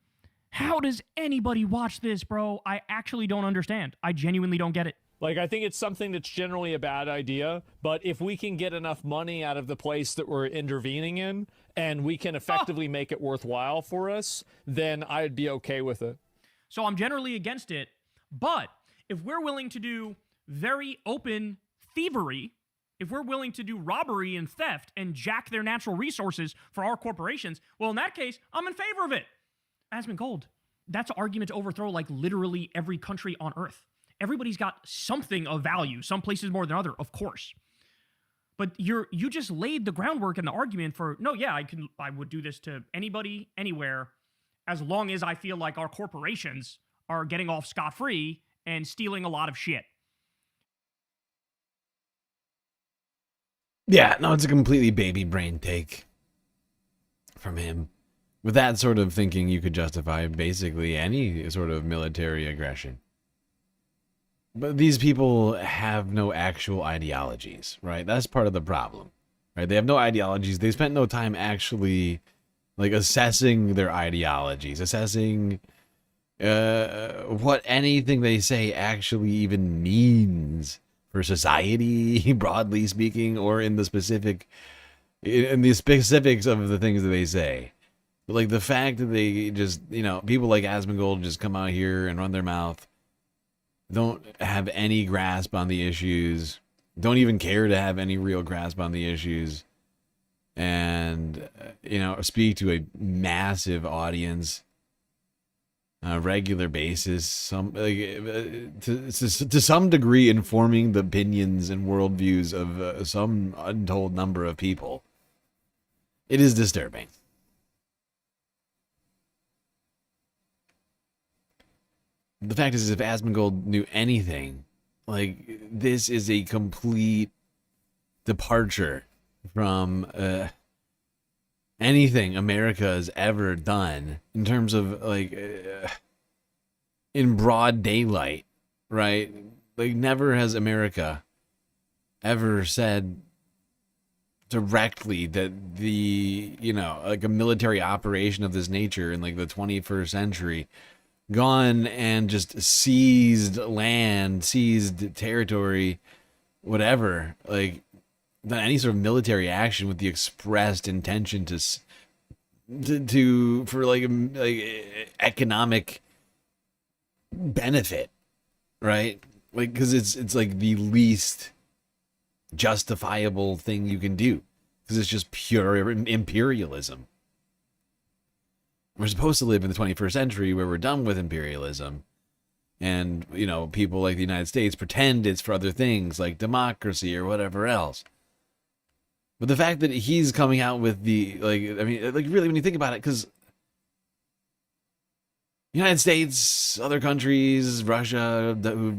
How does anybody watch this, bro? I actually don't understand. I genuinely don't get it. Like, I think it's something that's generally a bad idea, but if we can get enough money out of the place that we're intervening in, and we can effectively make it worthwhile for us, then I'd be okay with it. So I'm generally against it, but if we're willing to do very open thievery, if we're willing to do robbery and theft and jack their natural resources for our corporations, well, in that case, I'm in favor of it. Asmund Gold, that's an argument to overthrow like literally every country on Earth. Everybody's got something of value, some places more than other, of course. But you just laid the groundwork and the argument for, no, yeah, I would do this to anybody, anywhere, as long as I feel like our corporations are getting off scot-free and stealing a lot of shit. Yeah, no, it's a completely baby brain take from him. With that sort of thinking, you could justify basically any sort of military aggression. But these people have no actual ideologies, right? That's part of the problem, right? They have no ideologies. They spent no time actually, like, assessing their ideologies, assessing what anything they say actually even means for society, broadly speaking, or in the specifics of the things that they say. But, like, the fact that they just, people like Asmund Gold just come out here and run their mouth, don't have any grasp on the issues, don't even care to have any real grasp on the issues, and, speak to a massive audience on a regular basis, to some degree informing the opinions and worldviews of some untold number of people. It is disturbing. The fact is, if Asmund Gold knew anything, like, this is a complete departure from anything America has ever done in terms of, like, in broad daylight, right? Like, never has America ever said directly that like a military operation of this nature in, like, the 21st century gone and just seized land, seized territory, whatever, like, done any sort of military action with the expressed intention for like economic benefit, right? Like, because it's like the least justifiable thing you can do, because it's just pure imperialism. We're supposed to live in the 21st century where we're done with imperialism, and, people like the United States pretend it's for other things like democracy or whatever else. But the fact that he's coming out with the, really, when you think about it, because United States, other countries, Russia, who,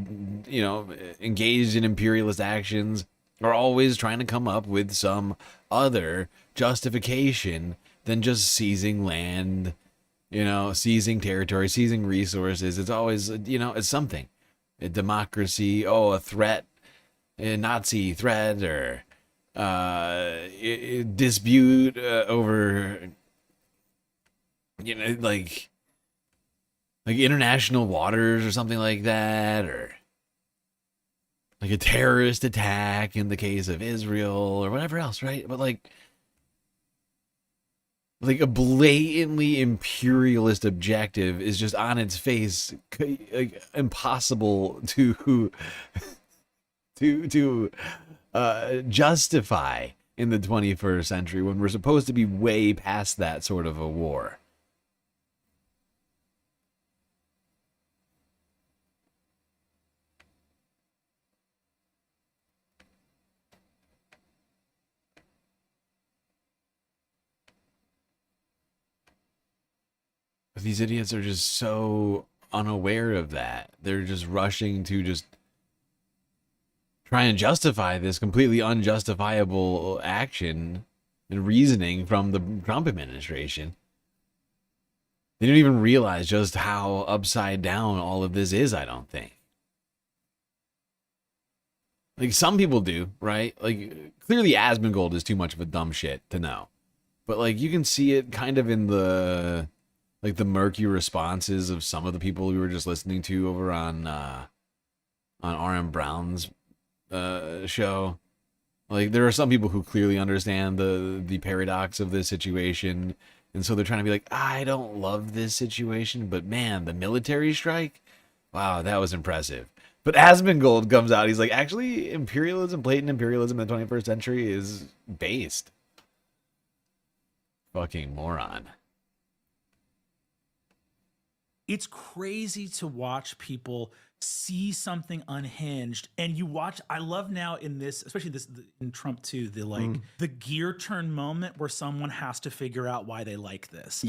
engaged in imperialist actions, are always trying to come up with some other justification than just seizing land, seizing territory, seizing resources. It's always, it's something. A democracy, a threat, a Nazi threat, or dispute over, like international waters or something like that, or like a terrorist attack in the case of Israel or whatever else, right? But like a blatantly imperialist objective is just on its face impossible to justify in the 21st century when we're supposed to be way past that sort of a war. These idiots are just so unaware of that. They're just rushing to just try and justify this completely unjustifiable action and reasoning from the Trump administration. They don't even realize just how upside down all of this is, I don't think. Like, some people do, right? Like, clearly Asmongold is too much of a dumb shit to know. But, like, you can see it kind of in the murky responses of some of the people we were just listening to over on R.M. Brown's show. Like, there are some people who clearly understand the paradox of this situation, and so they're trying to be like, I don't love this situation, but man, the military strike, wow, that was impressive. But Asmongold comes out, he's like, actually, imperialism, blatant imperialism in the 21st century is based. Fucking moron. It's crazy to watch people see something unhinged, and you watch. I love now in this, especially this in Trump too, the gear turn moment where someone has to figure out why they like this.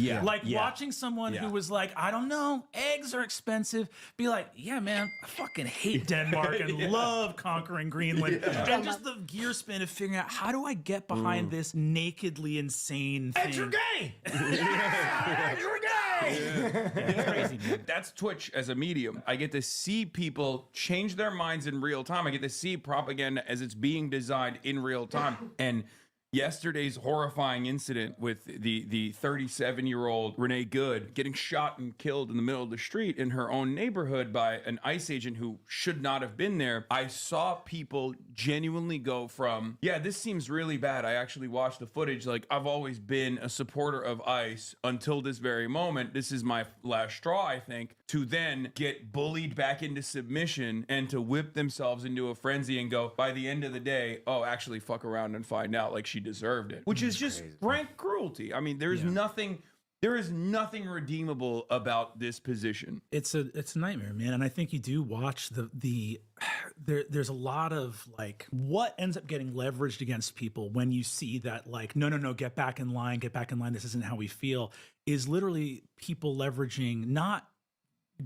Watching someone who was like, I don't know, eggs are expensive, be like, yeah, man, I fucking hate Denmark and love conquering Greenland, and just the gear spin of figuring out how do I get behind this nakedly insane thing. Eggs are gay. Eggs are gay. It's crazy, man. That's Twitch as a medium. I get to see people change their minds in real time. I get to see propaganda as it's being designed in real time. And yesterday's horrifying incident with the 37-year-old Renee Good getting shot and killed in the middle of the street in her own neighborhood by an ICE agent who should not have been there. I saw people genuinely go from, yeah, this seems really bad. I actually watched the footage. Like, I've always been a supporter of ICE until this very moment. This is my last straw, I think, to then get bullied back into submission and to whip themselves into a frenzy and go, by the end of the day, oh, actually fuck around and find out like she deserved it, which is just rank cruelty. I mean, there is nothing redeemable about this position. It's a nightmare, man. And I think you do watch there's a lot of like what ends up getting leveraged against people when you see that, like, no, get back in line, this isn't how we feel, is literally people leveraging, not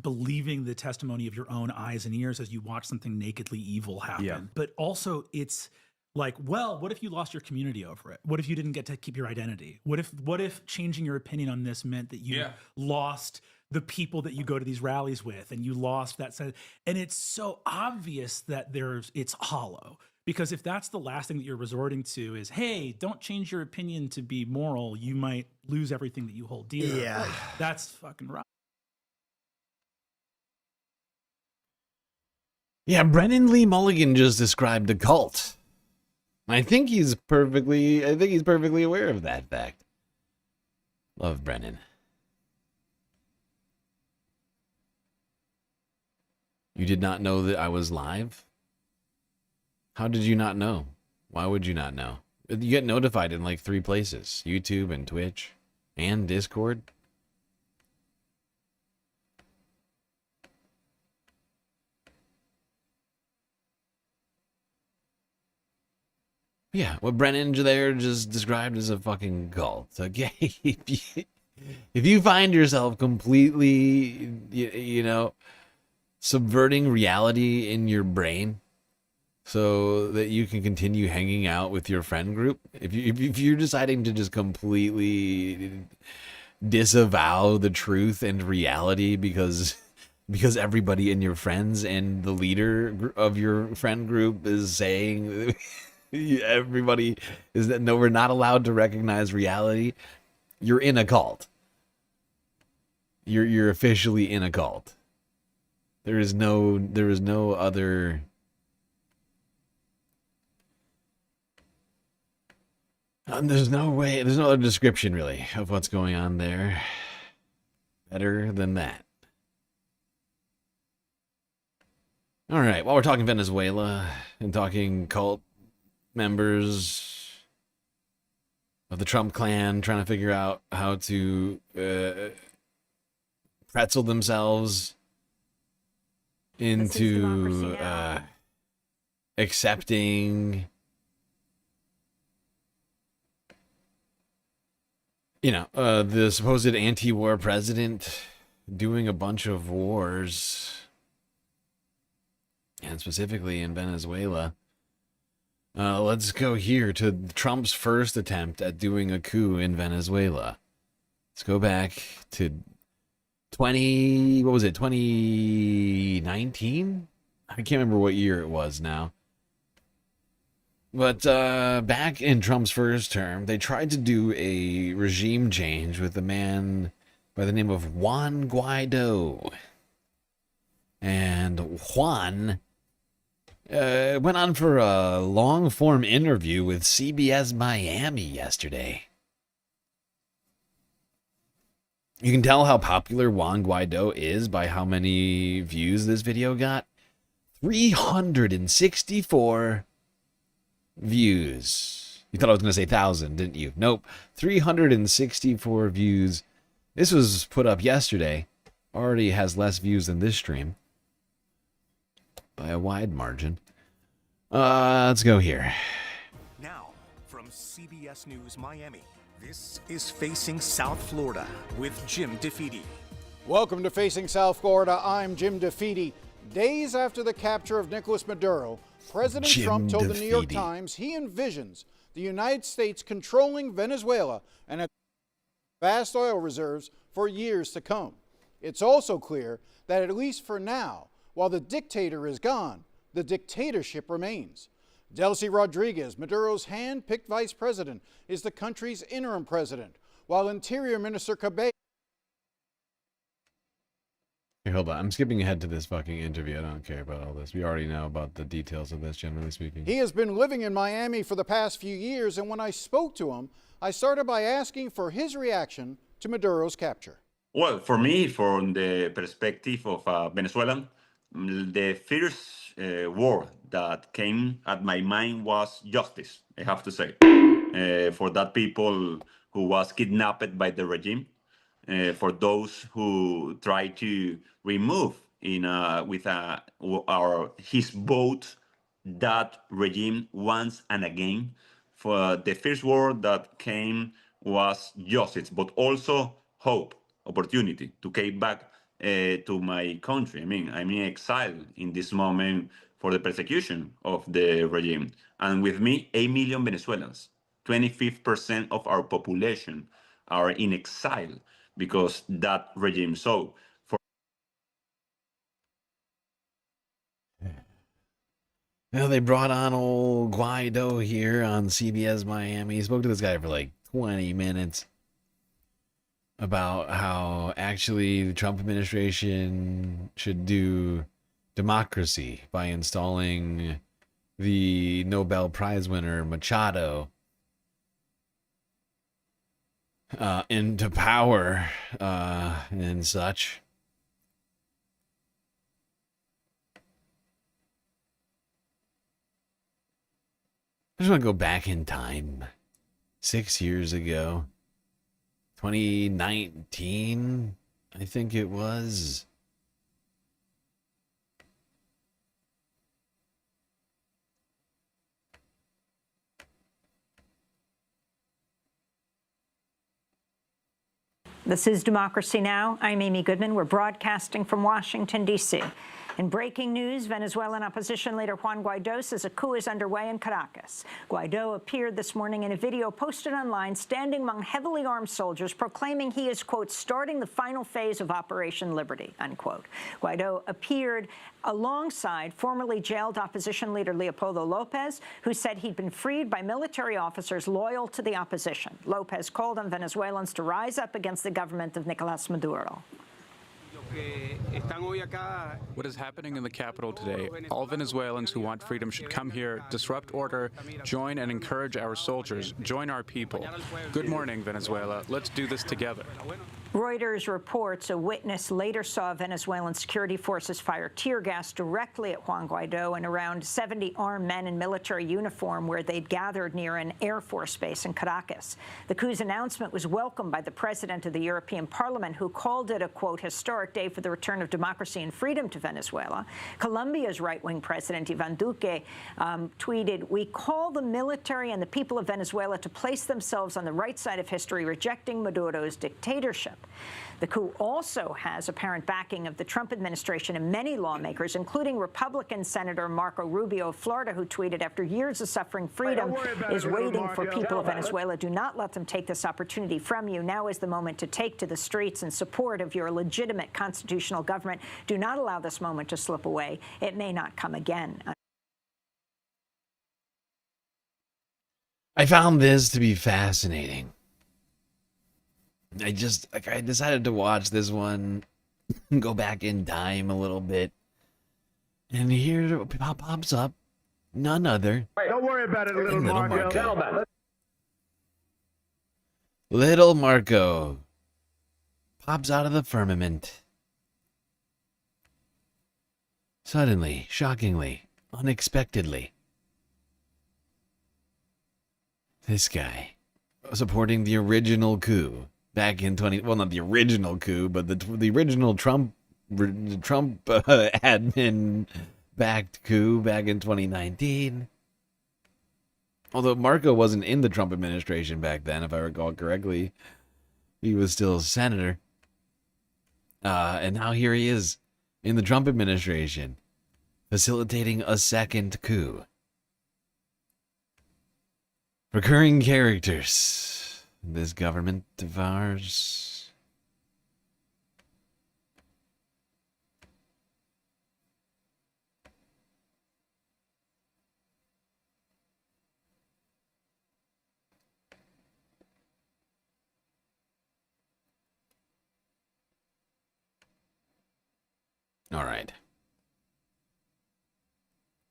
believing the testimony of your own eyes and ears as you watch something nakedly evil happen, but also it's like, well, what if you lost your community over it? What if you didn't get to keep your identity? What if changing your opinion on this meant that you lost the people that you go to these rallies with, and you lost that sense? And it's so obvious that it's hollow, because if that's the last thing that you're resorting to is, hey, don't change your opinion to be moral, you might lose everything that you hold dear. Yeah, that's fucking right. Yeah, Brennan Lee Mulligan just described a cult. I think he's perfectly aware of that fact. Love Brennan. You did not know that I was live? How did you not know? Why would you not know? You get notified in like 3 places: YouTube and Twitch and Discord. Yeah, what Brennan there just described as a fucking cult. Okay, if you find yourself completely, you know, subverting reality in your brain so that you can continue hanging out with your friend group, if you're deciding to just completely disavow the truth and reality because everybody in your friends and the leader of your friend group is saying everybody is that no, we're not allowed to recognize reality, you're in a cult. You're officially in a cult. There is no other there's no other description really of what's going on there better than that. All right, while we're talking Venezuela and talking cult members of the Trump clan trying to figure out how to pretzel themselves into accepting, you know, the supposed anti-war president doing a bunch of wars, and specifically in Venezuela. Let's go here to Trump's first attempt at doing a coup in Venezuela. Let's go back to 2019? I can't remember what year it was now. But back in Trump's first term, they tried to do a regime change with a man by the name of Juan Guaido. And Juan went on for a long-form interview with CBS Miami yesterday. You can tell how popular Juan Guaido is by how many views this video got. 364 views. You thought I was going to say 1,000, didn't you? Nope. 364 views. This was put up yesterday. Already has less views than this stream. By a wide margin. Let's go here. Now, from CBS News Miami, this is Facing South Florida with Jim DeFede. Welcome to Facing South Florida. I'm Jim DeFede. Days after the capture of Nicolas Maduro, President Trump told the New York Times he envisions the United States controlling Venezuela and vast oil reserves for years to come. It's also clear that at least for now, while the dictator is gone, the dictatorship remains. Delcy Rodriguez, Maduro's hand-picked vice president, is the country's interim president, while Interior Minister Cabello... Hey, hold on. I'm skipping ahead to this fucking interview. I don't care about all this. We already know about the details of this, generally speaking. He has been living in Miami for the past few years, and when I spoke to him, I started by asking for his reaction to Maduro's capture. Well, for me, from the perspective of a Venezuelan, the first word that came at my mind was justice, I have to say, for that people who was kidnapped by the regime, for those who try to remove his vote that regime once and again. For the first word that came was justice, but also hope, opportunity to get back to my country. I mean, I'm in exile in this moment for the persecution of the regime. And with me, 8 million Venezuelans, 25% of our population are in exile because that regime. So Well, they brought on old Guaido here on CBS Miami. He spoke to this guy for like 20 minutes about how actually the Trump administration should do democracy by installing the Nobel Prize winner Machado into power and such. I just want to go back in time. 6 years ago. 2019, I think it was. This is Democracy Now! I'm Amy Goodman. We're broadcasting from Washington, D.C. In breaking news, Venezuelan opposition leader Juan Guaido says a coup is underway in Caracas. Guaido appeared this morning in a video posted online standing among heavily armed soldiers, proclaiming he is, quote, starting the final phase of Operation Liberty, unquote. Guaido appeared alongside formerly jailed opposition leader Leopoldo Lopez, who said he'd been freed by military officers loyal to the opposition. Lopez called on Venezuelans to rise up against the government of Nicolás Maduro. What is happening in the capital today? All Venezuelans who want freedom should come here, disrupt order, join and encourage our soldiers, join our people. Good morning, Venezuela. Let's do this together. Reuters reports a witness later saw Venezuelan security forces fire tear gas directly at Juan Guaido and around 70 armed men in military uniform where they'd gathered near an Air Force base in Caracas. The coup's announcement was welcomed by the president of the European Parliament, who called it a, quote, historic day for the return of democracy and freedom to Venezuela. Colombia's right-wing president, Ivan Duque, tweeted, "We call the military and the people of Venezuela to place themselves on the right side of history, rejecting Maduro's dictatorship." The coup also has apparent backing of the Trump administration and many lawmakers, including Republican Senator Marco Rubio of Florida, who tweeted, "After years of suffering, freedom is waiting for people of Venezuela. Do not let them take this opportunity from you. Now is the moment to take to the streets in support of your legitimate constitutional government. Do not allow this moment to slip away. It may not come again." I found this to be fascinating. I decided to watch this one, go back in time a little bit, and here pops up none other. Don't worry about it, little Marco. Little Marco pops out of the firmament. Suddenly, shockingly, unexpectedly. This guy, supporting the original coup. Back in well, not the original coup, but the original Trump admin-backed coup back in 2019. Although Marco wasn't in the Trump administration back then, if I recall correctly. He was still a senator. And now here he is in the Trump administration, facilitating a second coup. Recurring characters. This government of ours. All right.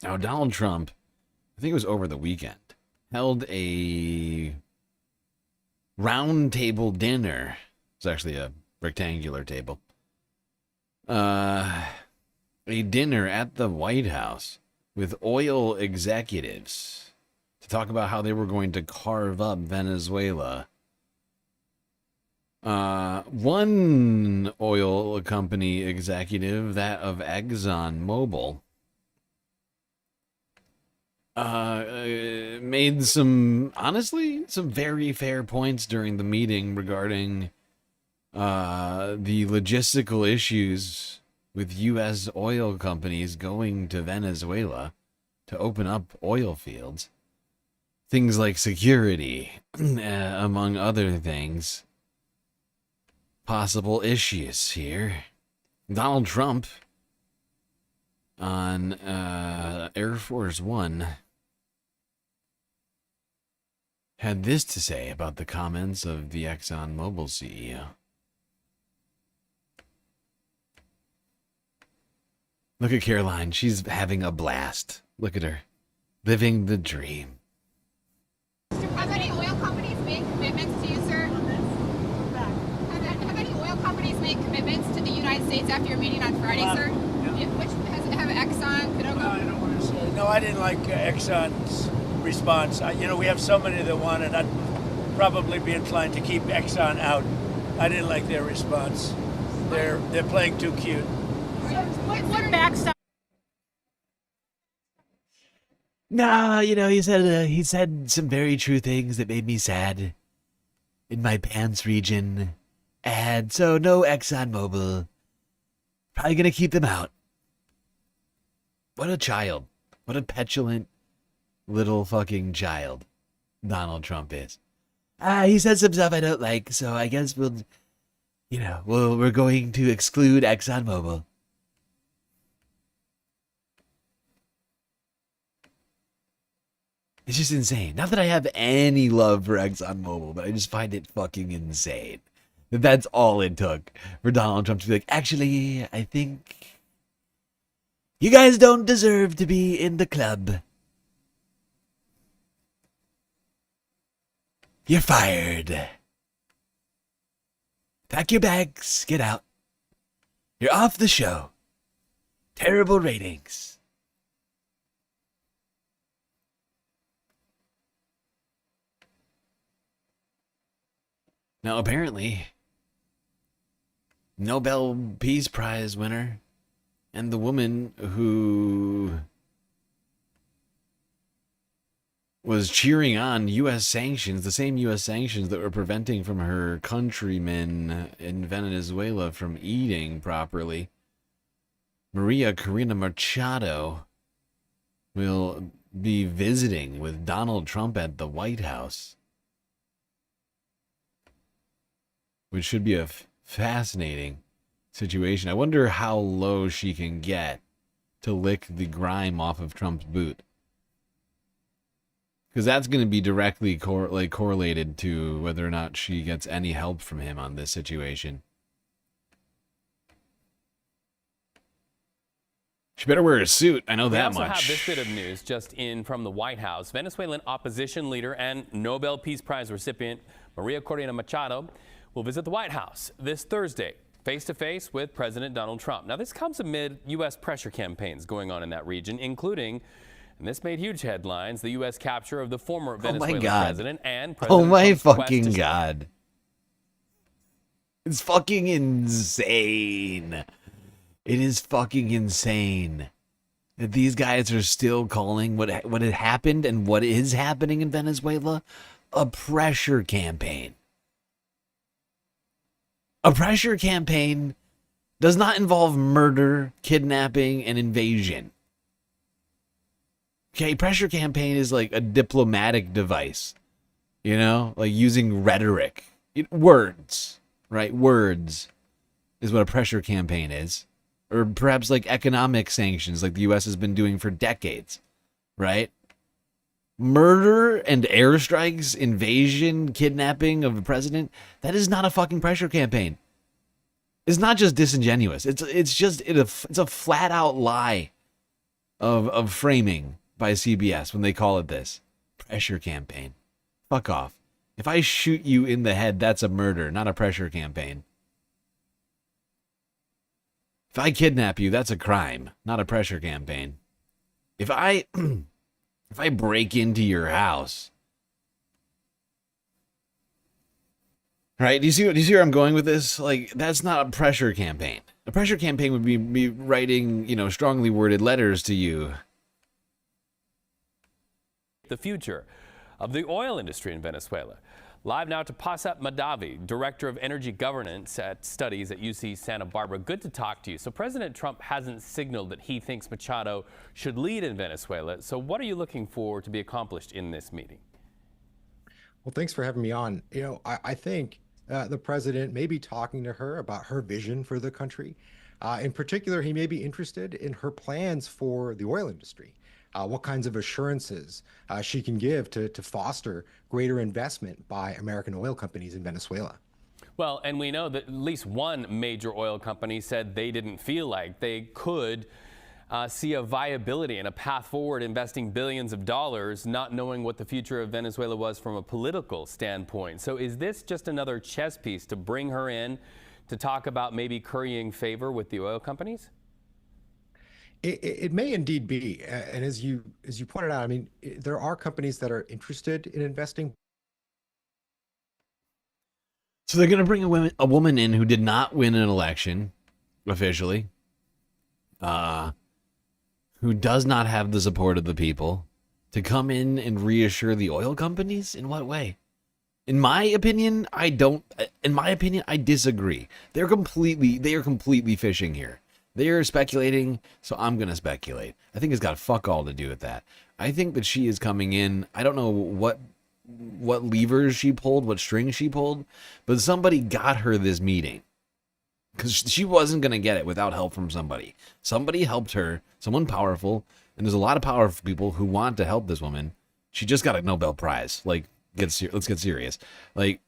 Now, Donald Trump, I think it was over the weekend, held a round table dinner. It's actually a rectangular table. A dinner at the White House with oil executives to talk about how they were going to carve up Venezuela. One oil company executive, that of ExxonMobil, made some very fair points during the meeting regarding the logistical issues with U.S. oil companies going to Venezuela to open up oil fields. Things like security, among other things. Possible issues here. Donald Trump on Air Force One had this to say about the comments of the ExxonMobil CEO. Look at Caroline. She's having a blast. Look at her. Living the dream. Have any oil companies made commitments to you, sir? Have any oil companies made commitments to the United States after your meeting on Friday, sir? Which have Exxon, Conoco? No, I didn't like Exxon's response. We have so many that want it. I'd probably be inclined to keep Exxon out. I didn't like their response. They're playing too cute. What backstop? No, he said some very true things that made me sad in my pants region. And so no ExxonMobil. Probably going to keep them out. What a child. What a petulant little fucking child Donald Trump is. He said some stuff I don't like, so I guess we're going to exclude ExxonMobil. It's just insane. Not that I have any love for ExxonMobil, but I just find it fucking insane. That's all it took for Donald Trump to be like, actually, I think you guys don't deserve to be in the club. You're fired. Pack your bags, get out. You're off the show. Terrible ratings. Now, apparently, Nobel Peace Prize winner and the woman who was cheering on U.S. sanctions, the same U.S. sanctions that were preventing from her countrymen in Venezuela from eating properly, Maria Corina Machado, will be visiting with Donald Trump at the White House, which should be a fascinating situation. I wonder how low she can get to lick the grime off of Trump's boot. Because that's going to be directly correlated to whether or not she gets any help from him on this situation. She better wear a suit. I know that much. We also have this bit of news just in from the White House. Venezuelan opposition leader and Nobel Peace Prize recipient Maria Corina Machado will visit the White House this Thursday, face-to-face with President Donald Trump. Now, this comes amid U.S. pressure campaigns going on in that region, including, and this made huge headlines, the U.S. capture of the former Venezuelan president and President Oh my Trump's fucking quest to- God. It's fucking insane. It is fucking insane that these guys are still calling what had happened and what is happening in Venezuela a pressure campaign. A pressure campaign does not involve murder, kidnapping, and invasion. Okay, pressure campaign is like a diplomatic device, you know, like using rhetoric, words, right? Words is what a pressure campaign is, or perhaps like economic sanctions, like the U.S. has been doing for decades, right? Murder and airstrikes, invasion, kidnapping of a president, that is not a fucking pressure campaign. It's not just disingenuous. It's a flat out lie of framing by CBS when they call it this. Pressure campaign. Fuck off. If I shoot you in the head, that's a murder, not a pressure campaign. If I kidnap you, that's a crime, not a pressure campaign. If I break into your house, right? Do you see where I'm going with this? Like, that's not a pressure campaign. A pressure campaign would be writing, strongly worded letters to you. The future of the oil industry in Venezuela. Live now to Pasat Madavi, Director of Energy Governance at Studies at UC Santa Barbara. Good to talk to you. So President Trump hasn't signaled that he thinks Machado should lead in Venezuela. So what are you looking for to be accomplished in this meeting? Well, thanks for having me on. I think the president may be talking to her about her vision for the country. In particular, he may be interested in her plans for the oil industry. What kinds of assurances she can give to foster greater investment by American oil companies in Venezuela. Well, and we know that at least one major oil company said they didn't feel like they could see a viability and a path forward investing billions of dollars, not knowing what the future of Venezuela was from a political standpoint. So is this just another chess piece to bring her in to talk about maybe currying favor with the oil companies? It may indeed be, and as you pointed out, I mean, there are companies that are interested in investing. So they're going to bring a woman in who did not win an election officially, who does not have the support of the people, to come in and reassure the oil companies? In what way? In my opinion, I don't. In my opinion, I disagree. They are completely fishing here. They are speculating, so I'm gonna speculate. I think it's got fuck all to do with that. I think that she is coming in. I don't know what levers she pulled, what strings she pulled, but somebody got her this meeting because she wasn't gonna get it without help from somebody. Somebody helped her, someone powerful, and there's a lot of powerful people who want to help this woman. She just got a Nobel Prize. Like, let's get serious. Like,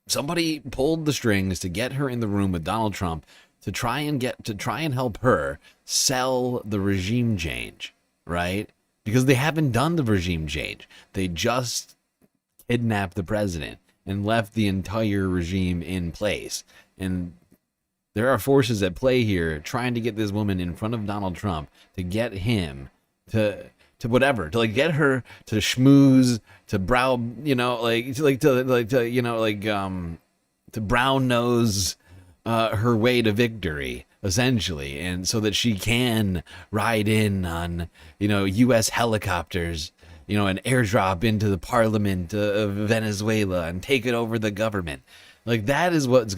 somebody pulled the strings to get her in the room with Donald Trump to try and help her sell the regime change, right? Because they haven't done the regime change. They just kidnapped the president and left the entire regime in place. And there are forces at play here trying to get this woman in front of Donald Trump to get him to whatever, to like get her to schmooze, to brow, to brown nose her way to victory, essentially, and so that she can ride in on, U.S. helicopters, an airdrop into the parliament of Venezuela and take it over the government. Like, that's what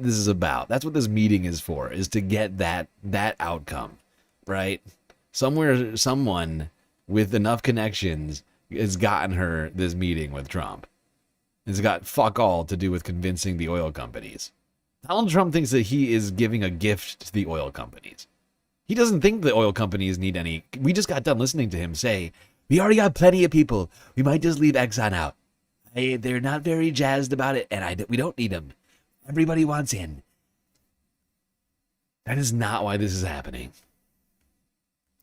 this is about. That's what this meeting is for, is to get that outcome, right? Someone with enough connections has gotten her this meeting with Trump. It's got fuck all to do with convincing the oil companies. Donald Trump thinks that he is giving a gift to the oil companies. He doesn't think the oil companies need any. We just got done listening to him say, we already got plenty of people. We might just leave Exxon out. They're not very jazzed about it, and we don't need them. Everybody wants in. That is not why this is happening.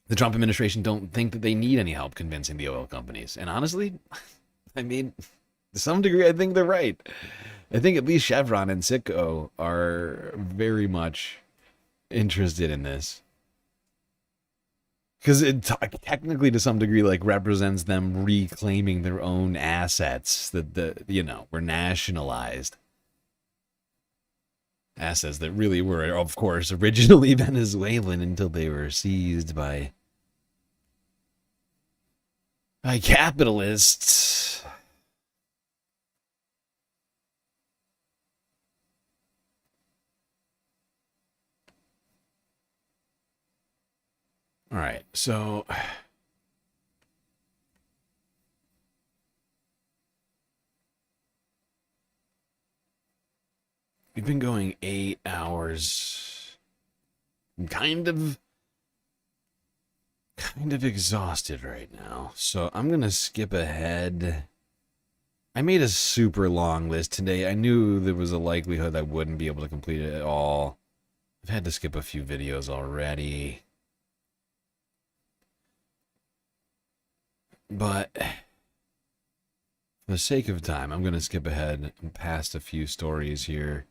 The Trump administration don't think that they need any help convincing the oil companies. And honestly, I mean, to some degree, I think they're right. I think at least Chevron and Citgo are very much interested in this. Because it technically, to some degree, like, represents them reclaiming their own assets that were nationalized. Assets that really were, of course, originally Venezuelan until they were seized by capitalists. All right, so we've been going 8 hours. I'm kind of exhausted right now, so I'm gonna skip ahead. I made a super long list today. I knew there was a likelihood I wouldn't be able to complete it at all. I've had to skip a few videos already. But for the sake of time, I'm going to skip ahead and past a few stories here.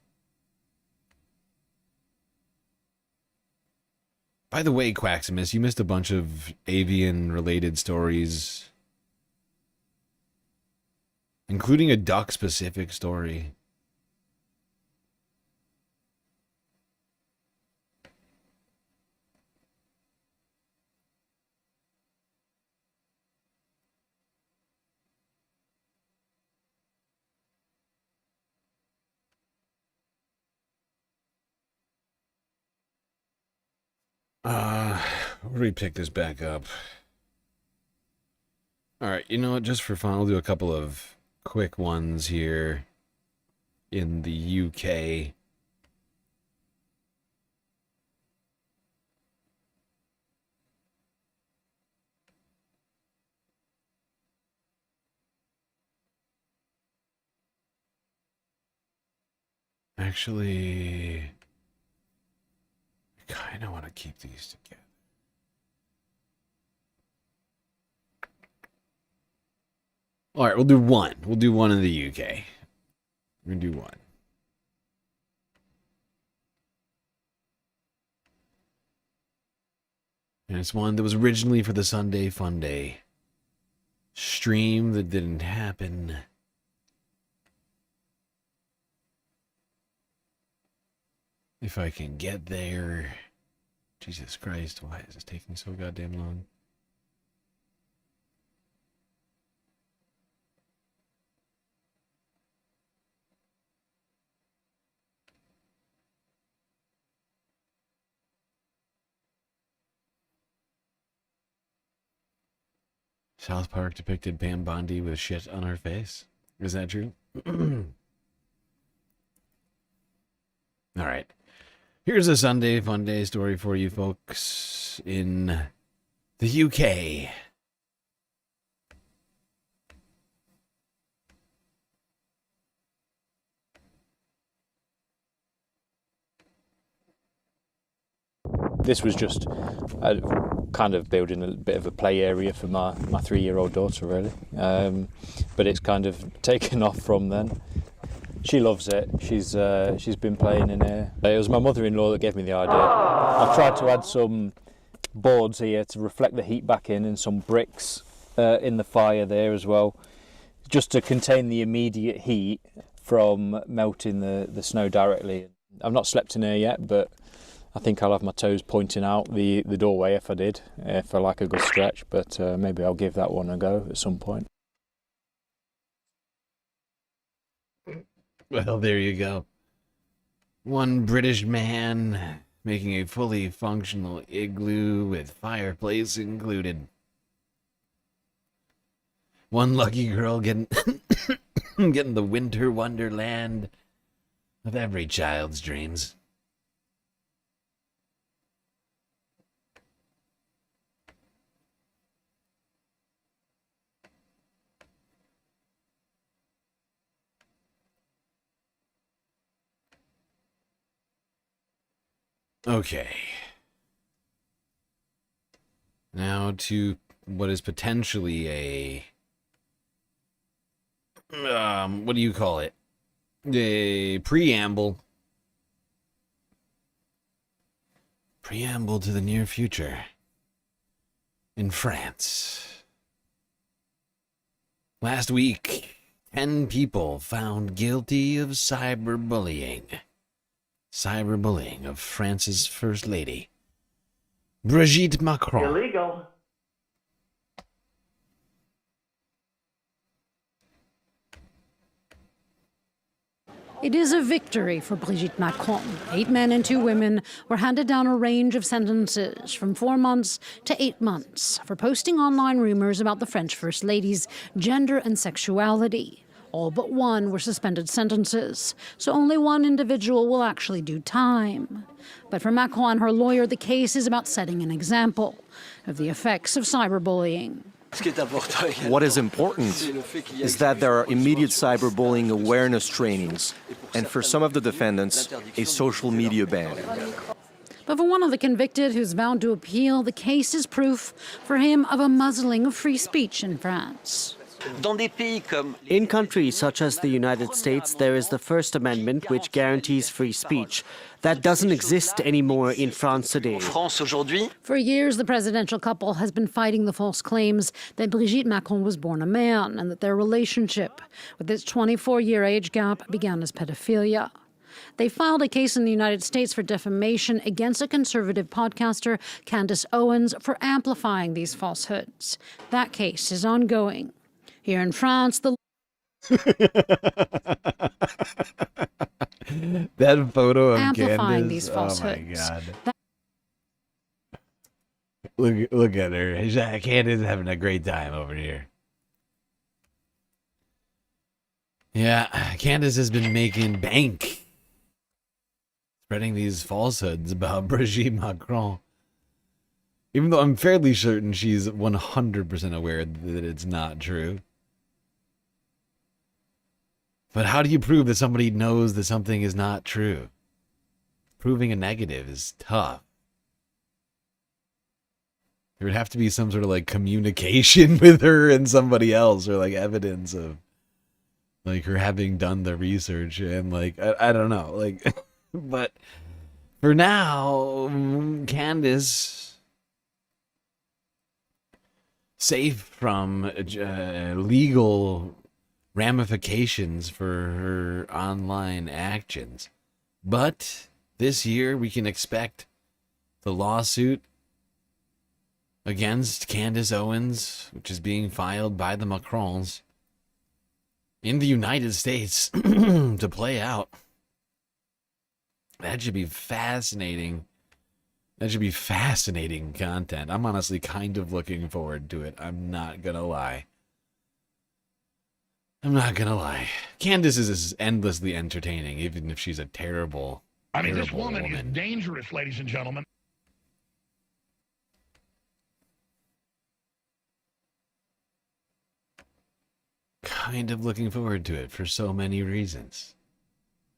By the way, Quaximus, you missed a bunch of avian-related stories, including a duck-specific story. Where do we pick this back up? All right, you know what? Just for fun, I'll do a couple of quick ones here in the UK. Actually, I kind of want to keep these together. All right, we'll do one. We'll do one in the UK. We're going to do one. And it's one that was originally for the Sunday Funday stream that didn't happen. If I can get there. Jesus Christ, why is this taking so goddamn long? South Park depicted Pam Bondi with shit on her face. Is that true? All right. Here's a Sunday Fun Day story for you folks in the UK. This was just kind of building a bit of a play area for my 3-year-old daughter, really. But it's kind of taken off from then. She loves it. She's been playing in here. It was my mother-in-law that gave me the idea. I've tried to add some boards here to reflect the heat back in, and some bricks in the fire there as well, just to contain the immediate heat from melting the snow directly. I've not slept in here yet, but I think I'll have my toes pointing out the doorway if I did, for like a good stretch, but maybe I'll give that one a go at some point. Well, there you go. One British man making a fully functional igloo with fireplace included. One lucky girl getting getting the winter wonderland of every child's dreams. Okay. Now to what is potentially a what do you call it? A preamble. Preamble to the near future. In France. Last week, 10 people found guilty of cyberbullying. Cyberbullying of France's First Lady, Brigitte Macron. Illegal. It is a victory for Brigitte Macron. 8 men and 2 women were handed down a range of sentences from 4 months to 8 months for posting online rumors about the French First Lady's gender and sexuality. All but 1 were suspended sentences, so only 1 individual will actually do time. But for Macron and her lawyer, the case is about setting an example of the effects of cyberbullying. What is important is that there are immediate cyberbullying awareness trainings, and for some of the defendants, a social media ban. But for one of the convicted who's vowed to appeal, the case is proof for him of a muzzling of free speech in France. In countries such as the United States, there is the First Amendment, which guarantees free speech. That doesn't exist anymore in France today. For years, the presidential couple has been fighting the false claims that Brigitte Macron was born a man and that their relationship, with its 24-year age gap, began as pedophilia. They filed a case in the United States for defamation against a conservative podcaster, Candace Owens, for amplifying these falsehoods. That case is ongoing. Here in France, the that photo of amplifying Candace, these falsehoods. Oh my god! Look at her. Candace is having a great time over here. Yeah, Candace has been making bank, spreading these falsehoods about Brigitte Macron. Even though I'm fairly certain she's 100% aware that it's not true. But how do you prove that somebody knows that something is not true? Proving a negative is tough. There would have to be some sort of like communication with her and somebody else, or like evidence of like her having done the research, and like I don't know, like but for now, Candace, safe from legal ramifications for her online actions. But this year we can expect the lawsuit against Candace Owens, which is being filed by the Macrons in the United States, to play out. That should be fascinating That should be fascinating content. I'm honestly kind of looking forward to it. I'm not gonna lie. Candace is endlessly entertaining, even if she's a terrible, This terrible woman is dangerous, ladies and gentlemen. Kind of looking forward to it for so many reasons.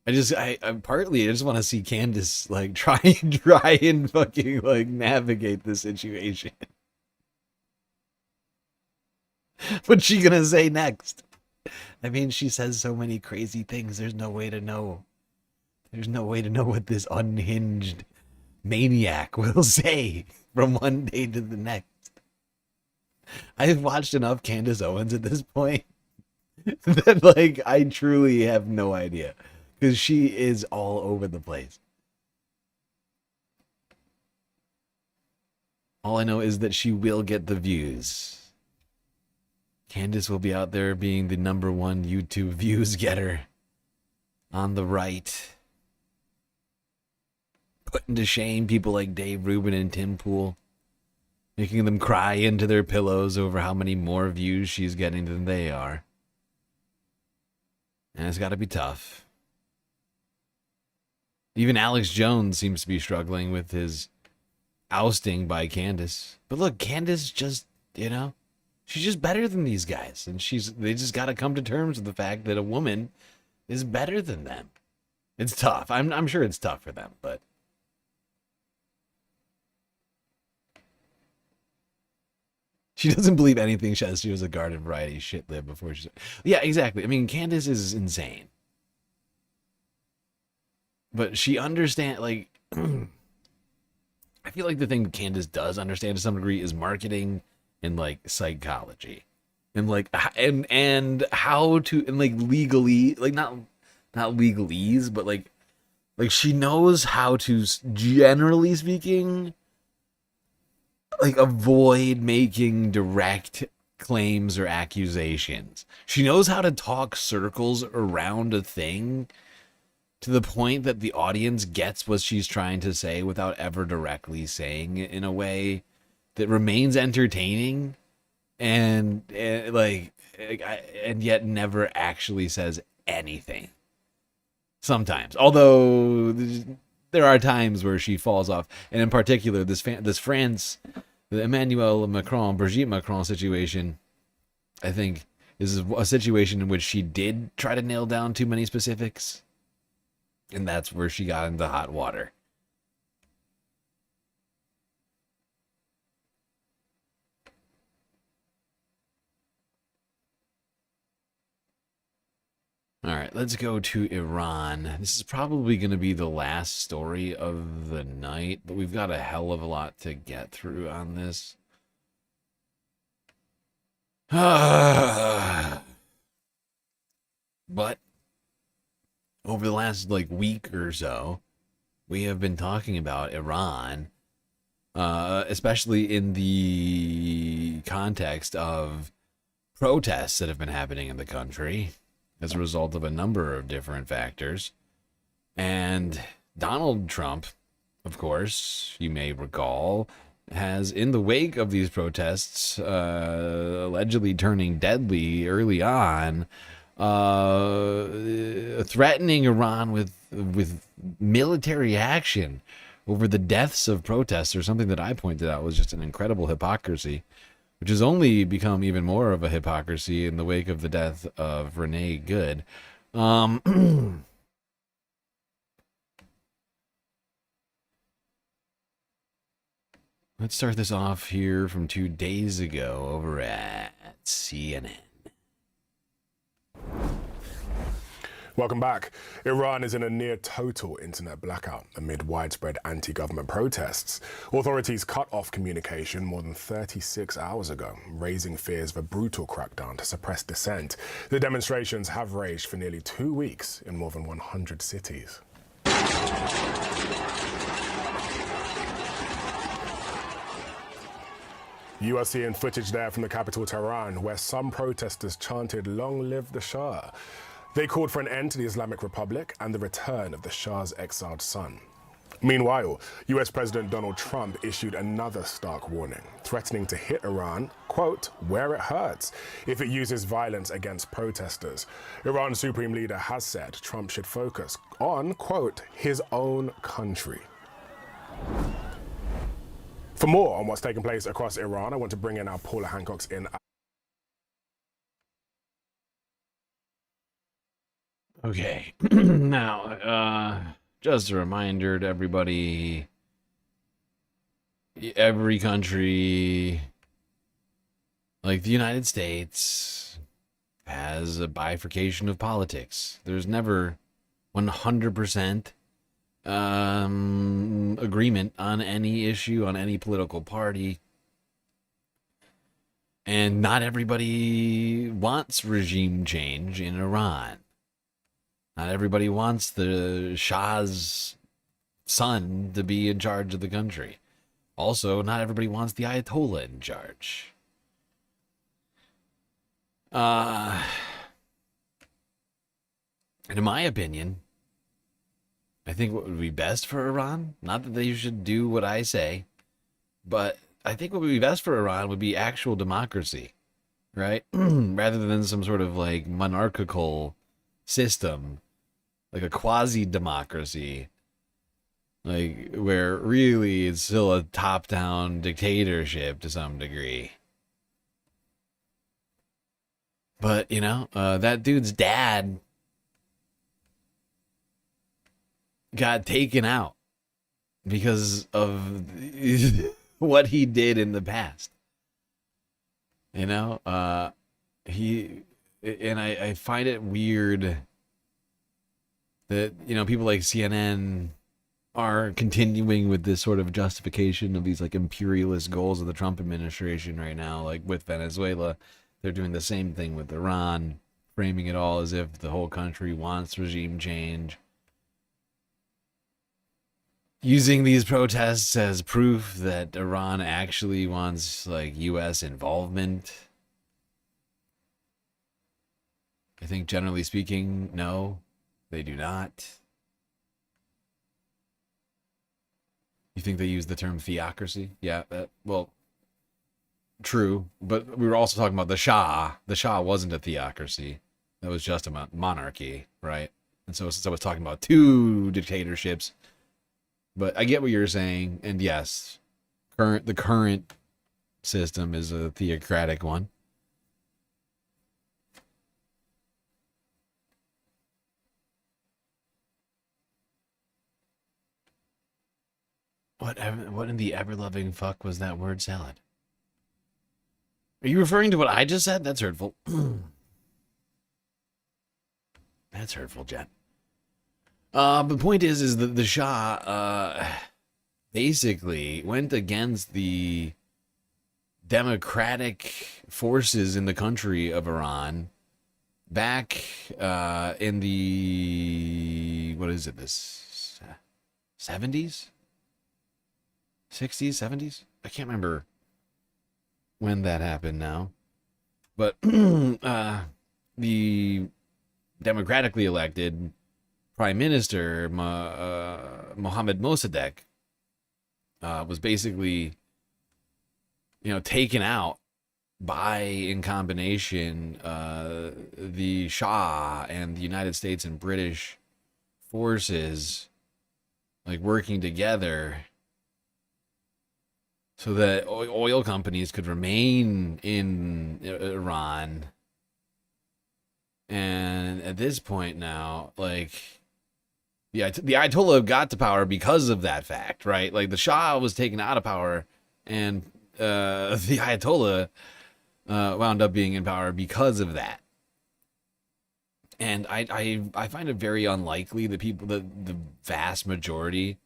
I just want to see Candace like try and fucking like navigate the situation. What's she gonna say next? I mean, she says so many crazy things. There's no way to know. There's no way to know what this unhinged maniac will say from one day to the next. I've watched enough Candace Owens at this point that like I truly have no idea, because she is all over the place. All I know is that she will get the views. Candace will be out there being the #1 YouTube views getter on the right, putting to shame people like Dave Rubin and Tim Pool, making them cry into their pillows over how many more views she's getting than they are. And it's got to be tough. Even Alex Jones seems to be struggling with his ousting by Candace. But look, Candace just, she's just better than these guys. And they just got to come to terms with the fact that a woman is better than them. It's tough. I'm sure it's tough for them, but she doesn't believe anything says she was a garden variety shit lib before she... Yeah, exactly. I mean, Candace is insane. But she understands, like... I feel like the thing Candace does understand to some degree is marketing and, like, psychology. And, like, and how to... And, like, legally... Like, not legalese, but, like, she knows how to, generally speaking... like avoid making direct claims or accusations. She knows how to talk circles around a thing to the point that the audience gets what she's trying to say without ever directly saying it in a way that remains entertaining and yet never actually says anything. Sometimes, although there are times where she falls off, and in particular, this France, the Emmanuel Macron, Brigitte Macron situation, I think, is a situation in which she did try to nail down too many specifics, and that's where she got into hot water. All right, let's go to Iran. This is probably going to be the last story of the night, but we've got a hell of a lot to get through on this. But over the last week or so, we have been talking about Iran, especially in the context of protests that have been happening in the country as a result of a number of different factors. And Donald Trump, of course, you may recall, has, in the wake of these protests, allegedly turning deadly early on, threatening Iran with military action over the deaths of protesters, something that I pointed out was just an incredible hypocrisy, which has only become even more of a hypocrisy in the wake of the death of Renee Good. Let's start this off here from 2 days ago over at CNN. Welcome back. Iran is in a near total internet blackout amid widespread anti-government protests. Authorities cut off communication more than 36 hours ago, raising fears of a brutal crackdown to suppress dissent. The demonstrations have raged for nearly 2 weeks in more than 100 cities. You are seeing footage there from the capital, Tehran, where some protesters chanted, "Long live the Shah." They called for an end to the Islamic Republic and the return of the Shah's exiled son. Meanwhile, US President Donald Trump issued another stark warning, threatening to hit Iran, quote, where it hurts, if it uses violence against protesters. Iran's supreme leader has said Trump should focus on, quote, his own country. For more on what's taking place across Iran, I want to bring in our Paula Hancock's in. Okay, now, just a reminder to everybody, every country, like the United States, has a bifurcation of politics. There's never 100% agreement on any issue, on any political party. And not everybody wants regime change in Iran. Not everybody wants the Shah's son to be in charge of the country. Also, not everybody wants the Ayatollah in charge. And in my opinion, I think what would be best for Iran, not that they should do what I say, but I think what would be best for Iran would be actual democracy, right? Rather than some sort of like monarchical system, like a quasi-democracy, like where really it's still a top-down dictatorship to some degree. But, you know, that dude's dad got taken out because of what he did in the past. You know, I find it weird that, you know, people like CNN are continuing with this sort of justification of these like imperialist goals of the Trump administration right now, like with Venezuela. They're doing the same thing with Iran, framing it all as if the whole country wants regime change. Using these protests as proof that Iran actually wants like US involvement. I think generally speaking, no, they do not. You think they use the term theocracy? Yeah, well, true, but we were also talking about the Shah. The Shah wasn't a theocracy. That was just a monarchy, right? And so since I was talking about two dictatorships, but I get what you're saying, and yes, the current system is a theocratic one. What in the ever-loving fuck was that word salad? Are you referring to what I just said? That's hurtful. That's hurtful, Jen. But the point is that the Shah basically went against the democratic forces in the country of Iran back in the, what is it, this 70s? 60s, 70s? I can't remember when that happened now. But the democratically elected Prime Minister Mohammad Mossadegh was basically, you know, taken out by, in combination, the Shah and the United States and British forces, like working together so that oil companies could remain in Iran. And at this point now, like, the Ayatollah got to power because of that fact, right? Like, the Shah was taken out of power, and the Ayatollah wound up being in power because of that. And I find it very unlikely that the vast majority,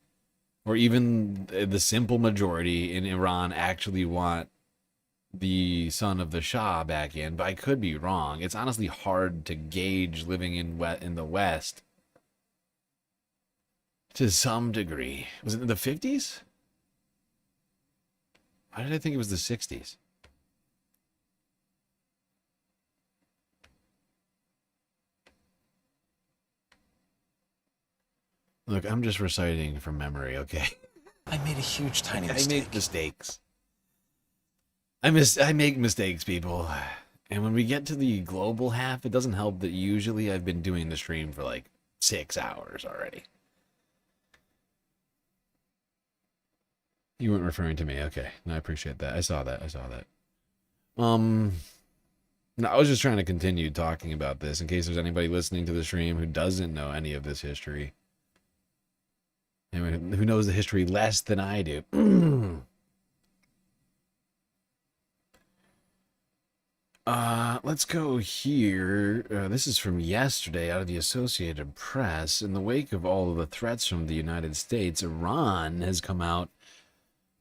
or even the simple majority in Iran, actually want the son of the Shah back in. But I could be wrong. It's honestly hard to gauge living in the West. To some degree. Was it in the 50s? Why did I think it was the 60s? Look, I'm just reciting from memory, okay? I made a huge, tiny mistake. I make mistakes. I make mistakes, people. And when we get to the global half, it doesn't help that usually I've been doing the stream for like 6 hours already. You weren't referring to me. Okay. No, I appreciate that. I saw that. No, I was just trying to continue talking about this in case there's anybody listening to the stream who doesn't know any of this history. And who knows the history less than I do. Let's go here. This is from yesterday out of the Associated Press. In the wake of all of the threats from the United States, Iran has come out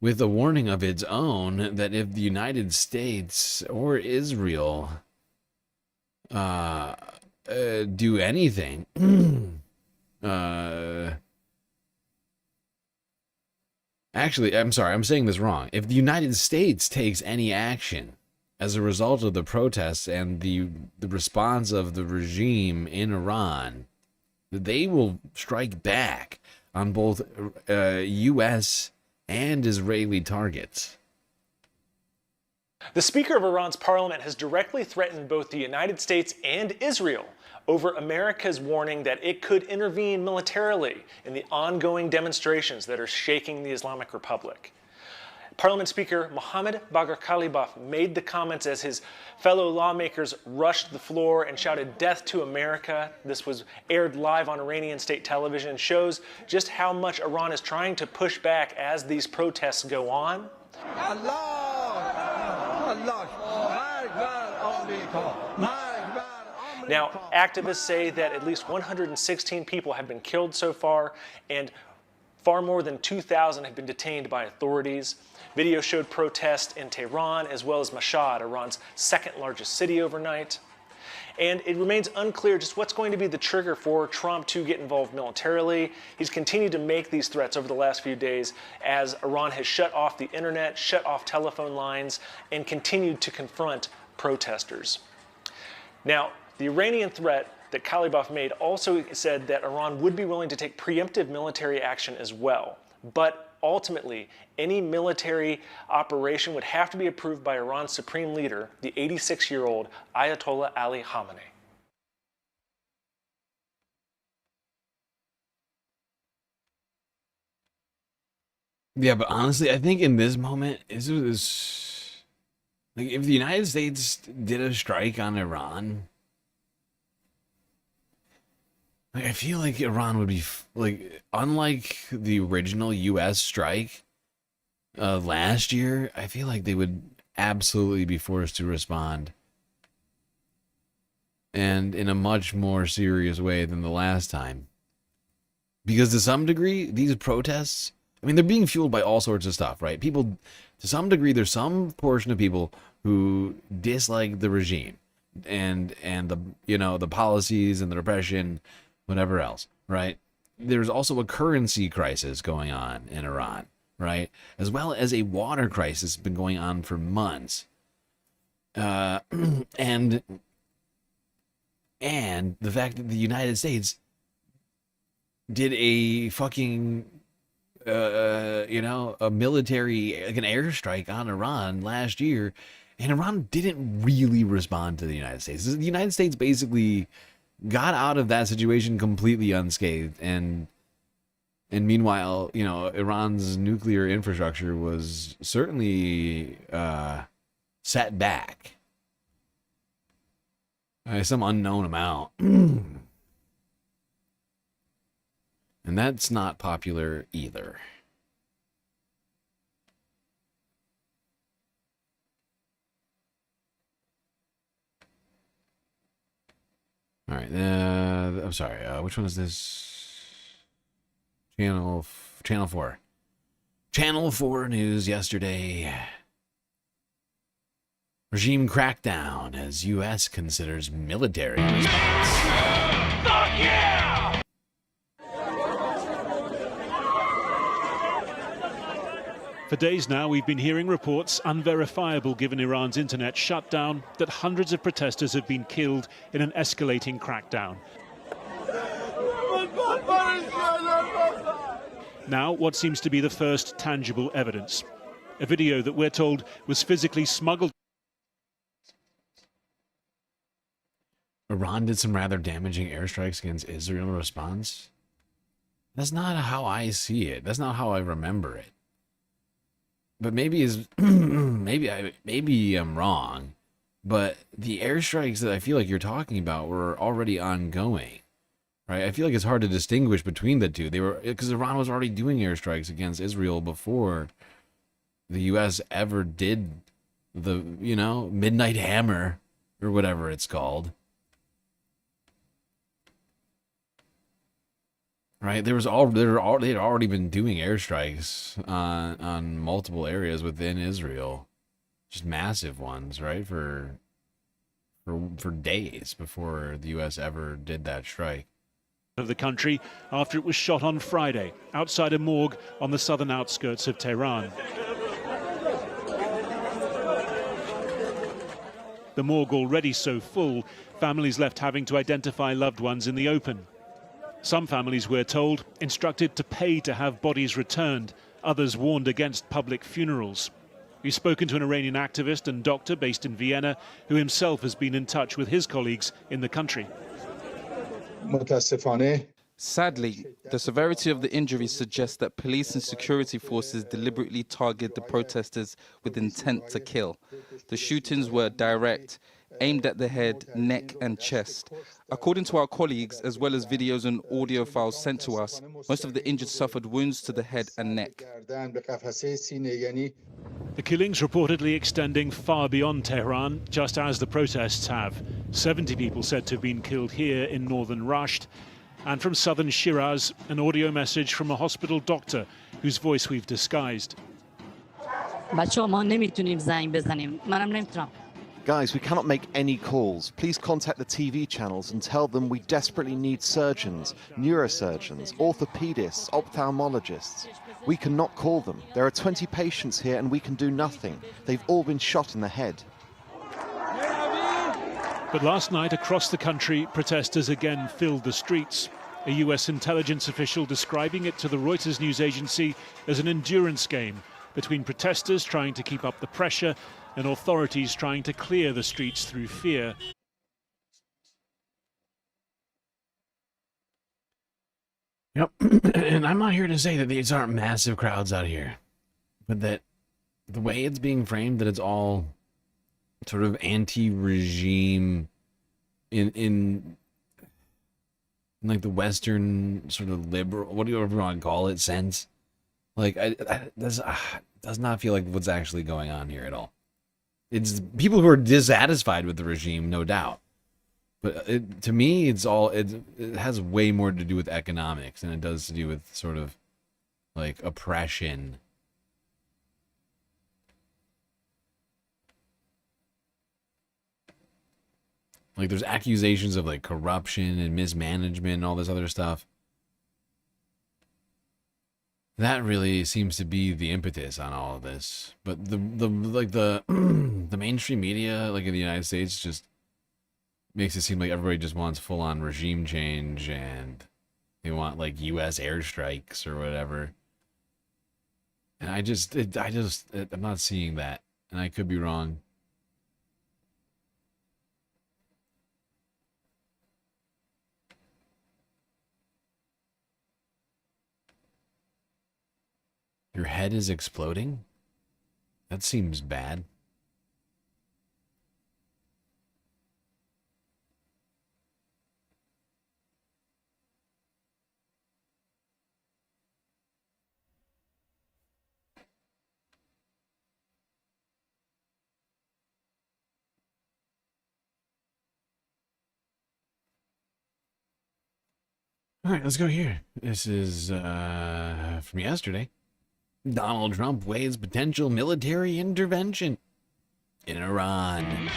with a warning of its own that if the United States or Israel do anything, actually, I'm sorry, I'm saying this wrong. If the United States takes any action as a result of the protests and the response of the regime in Iran, they will strike back on both U.S. and Israeli targets. The Speaker of Iran's parliament has directly threatened both the United States and Israel over America's warning that it could intervene militarily in the ongoing demonstrations that are shaking the Islamic Republic. Parliament Speaker Mohammad Bagher Khalibaf made the comments as his fellow lawmakers rushed the floor and shouted "Death to America." This was aired live on Iranian state television and shows just how much Iran is trying to push back as these protests go on. Now, activists say that at least 116 people have been killed so far, and far more than 2,000 have been detained by authorities. Video showed protests in Tehran as well as Mashhad, Iran's second largest city, overnight. And it remains unclear just what's going to be the trigger for Trump to get involved militarily. He's continued to make these threats over the last few days as Iran has shut off the internet, shut off telephone lines, and continued to confront protesters. Now, the Iranian threat that Khalibaf made also said that Iran would be willing to take preemptive military action as well. But ultimately, any military operation would have to be approved by Iran's supreme leader, the 86-year-old Ayatollah Ali Khamenei. Yeah, but honestly, I think in this moment, this was like if the United States did a strike on Iran, like I feel like Iran would be like, unlike the original U.S. strike last year, I feel like they would absolutely be forced to respond, and in a much more serious way than the last time. Because to some degree, these protests, I mean, they're being fueled by all sorts of stuff, right? People, to some degree, there's some portion of people who dislike the regime and the, you know, the policies and the repression, whatever else, right? There's also a currency crisis going on in Iran, right? As well as a water crisis been going on for months. And the fact that the United States did a fucking a military, like an airstrike on Iran last year, and Iran didn't really respond to the United States. The United States basically got out of that situation completely unscathed, and meanwhile, you know, Iran's nuclear infrastructure was certainly set back by some unknown amount. And that's not popular either. All right, I'm sorry. Which one is this? Channel 4. Channel 4 news yesterday. Regime crackdown as U.S. considers military response. Fuck yeah! For days now, we've been hearing reports, unverifiable given Iran's internet shutdown, that hundreds of protesters have been killed in an escalating crackdown. Now, what seems to be the first tangible evidence. A video that we're told was physically smuggled. Iran did some rather damaging airstrikes against Israel in response. That's not how I see it. That's not how I remember it. But maybe maybe I'm wrong. But the airstrikes that I feel like you're talking about were already ongoing, right? I feel like it's hard to distinguish between the two. They were, because Iran was already doing airstrikes against Israel before the U.S. ever did the, Midnight Hammer or whatever it's called. Right, they had already been doing airstrikes on multiple areas within Israel, just massive ones, right? For days before the U.S. ever did that strike. Of the country after it was shot on Friday outside a morgue on the southern outskirts of Tehran. The morgue already so full, families left having to identify loved ones in the open. Some families, we're told, instructed to pay to have bodies returned. Others warned against public funerals. We've spoken to an Iranian activist and doctor based in Vienna who himself has been in touch with his colleagues in the country. Sadly, the severity of the injuries suggests that police and security forces deliberately targeted the protesters with intent to kill. The shootings were direct, aimed at the head, neck and chest. According to our colleagues, as well as videos and audio files sent to us, most of the injured suffered wounds to the head and neck. The killings reportedly extending far beyond Tehran, just as the protests have. 70 people said to have been killed here in northern Rasht. And from southern Shiraz, an audio message from a hospital doctor whose voice we've disguised. Guys, we cannot make any calls. Please contact the TV channels and tell them we desperately need surgeons, neurosurgeons, orthopedists, ophthalmologists. We cannot call them. There are 20 patients here and we can do nothing. They've all been shot in the head. But last night, across the country, protesters again filled the streets. A US intelligence official describing it to the Reuters news agency as an endurance game between protesters trying to keep up the pressure and authorities trying to clear the streets through fear. Yep, and I'm not here to say that these aren't massive crowds out here, but that the way it's being framed, that it's all sort of anti-regime in like the Western sort of liberal, what do you ever want to call it, sense. Like, does not feel like what's actually going on here at all. It's people who are dissatisfied with the regime, no doubt. But to me, it has way more to do with economics than it does to do with sort of like oppression. Like there's accusations of like corruption and mismanagement and all this other stuff. That really seems to be the impetus on all of this. But the the mainstream media, like in the United States, just makes it seem like everybody just wants full-on regime change and they want like U.S. airstrikes or whatever. And I'm not seeing that, and I could be wrong. Your head is exploding? That seems bad. All right, let's go here. This is from yesterday. Donald Trump weighs potential military intervention in Iran.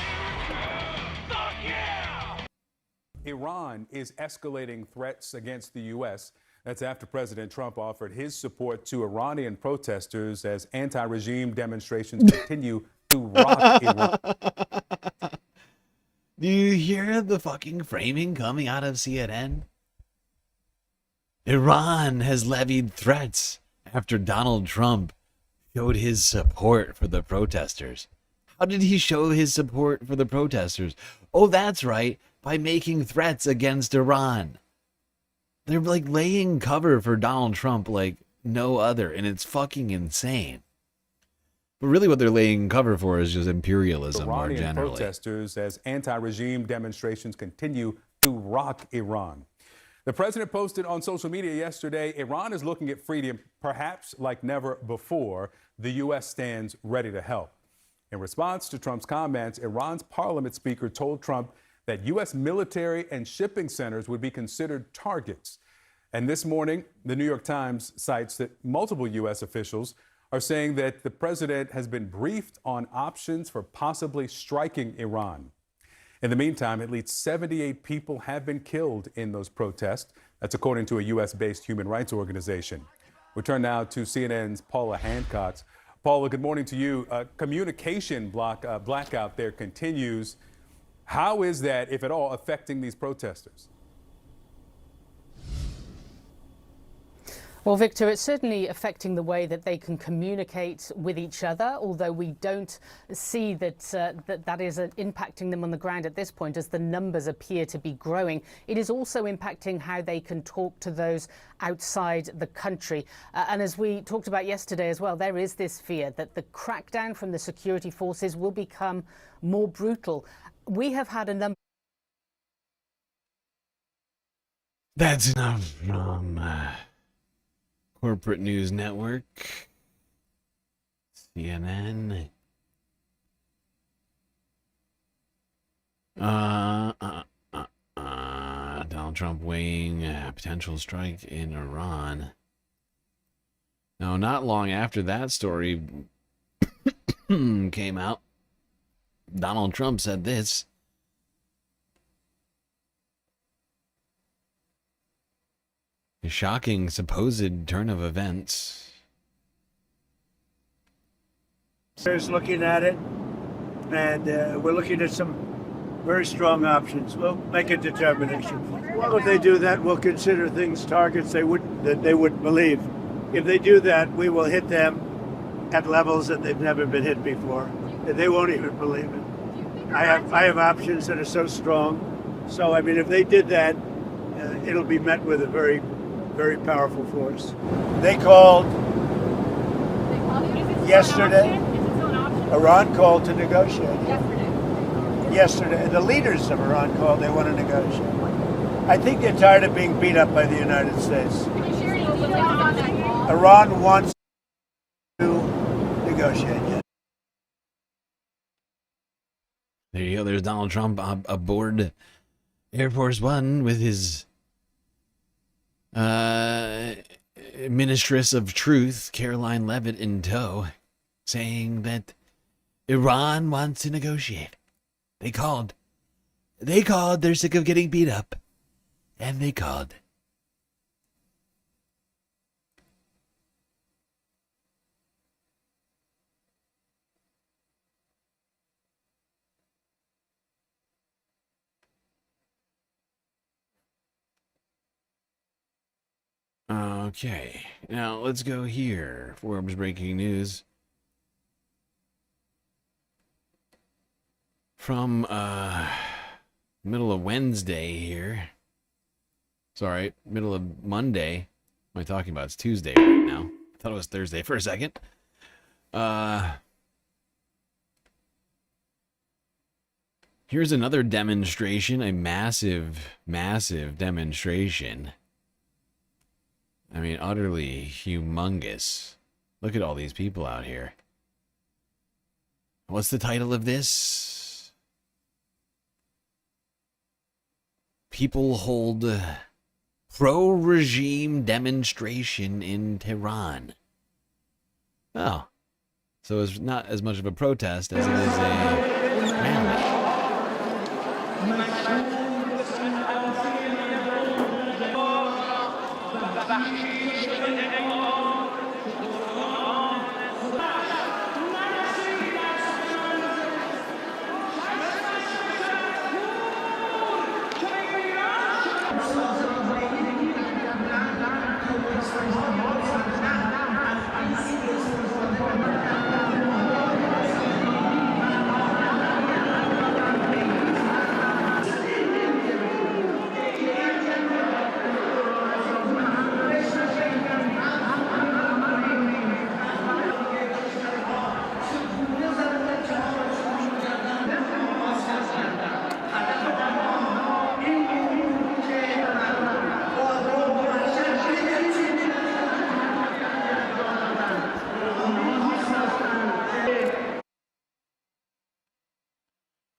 Iran is escalating threats against the U.S. That's after President Trump offered his support to Iranian protesters as anti-regime demonstrations continue to rock Iran. Do you hear the fucking framing coming out of CNN? Iran has levied threats after Donald Trump showed his support for the protesters. How did he show his support for the protesters? Oh, that's right, by making threats against Iran. They're like laying cover for Donald Trump like no other, and it's fucking insane. But really what they're laying cover for is just imperialism more Iranian generally. protesters as anti-regime demonstrations continue to rock Iran. The president posted on social media yesterday, Iran is looking at freedom perhaps like never before. The U.S. stands ready to help. In response to Trump's comments, Iran's parliament speaker told Trump that U.S. military and shipping centers would be considered targets. And this morning, the New York Times cites that multiple U.S. officials are saying that the president has been briefed on options for possibly striking Iran. In the meantime, at least 78 people have been killed in those protests. That's according to a U.S.-based human rights organization. We turn now to CNN's Paula Hancock. Paula, good morning to you. Communication blackout there continues. How is that, if at all, affecting these protesters? Well, Victor, it's certainly affecting the way that they can communicate with each other, although we don't see that that is impacting them on the ground at this point as the numbers appear to be growing. It is also impacting how they can talk to those outside the country. And as we talked about yesterday as well, there is this fear that the crackdown from the security forces will become more brutal. We have had a number. That's enough from Corporate News Network, CNN. Donald Trump weighing a potential strike in Iran. Now, not long after that story came out, Donald Trump said this. A shocking supposed turn of events. There's looking at it, and we're looking at some very strong options. We'll make a determination. Well, if they do that, we'll consider things targets that they wouldn't believe. If they do that, we will hit them at levels that they've never been hit before. They won't even believe it. I have options that are so strong. So, I mean, if they did that, it'll be met with a very, very powerful force. They called yesterday. Iran called to negotiate. Yesterday. The leaders of Iran called. They want to negotiate. I think they're tired of being beat up by the United States. Iran wants to negotiate. There you go. There's Donald Trump aboard Air Force One with his Ministress of Truth, Caroline Leavitt, in tow, saying that Iran wants to negotiate. They called. They're sick of getting beat up. And they called. Okay, now let's go here. Forbes breaking news. From middle of Wednesday here. Sorry, middle of Monday. What am I talking about? It's Tuesday right now. I thought it was Thursday for a second. Here's another demonstration, a massive, massive demonstration. I mean, utterly humongous. Look at all these people out here. What's the title of this? People hold pro-regime demonstration in Tehran. Oh. So it's not as much of a protest as it is a rally.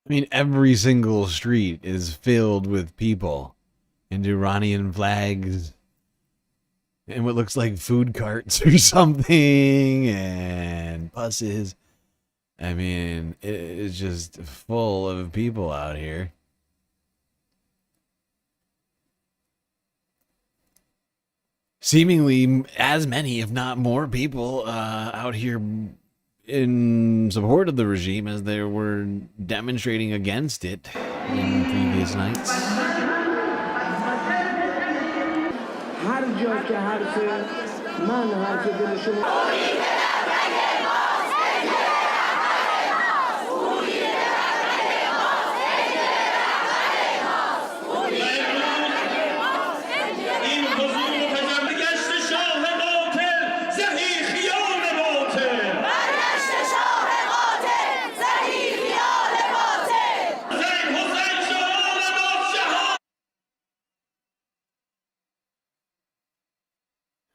I mean, every single street is filled with people and Iranian flags and what looks like food carts or something and buses. I mean, it's just full of people out here. Seemingly as many, if not more people out here in support of the regime as there were demonstrating against it in previous nights.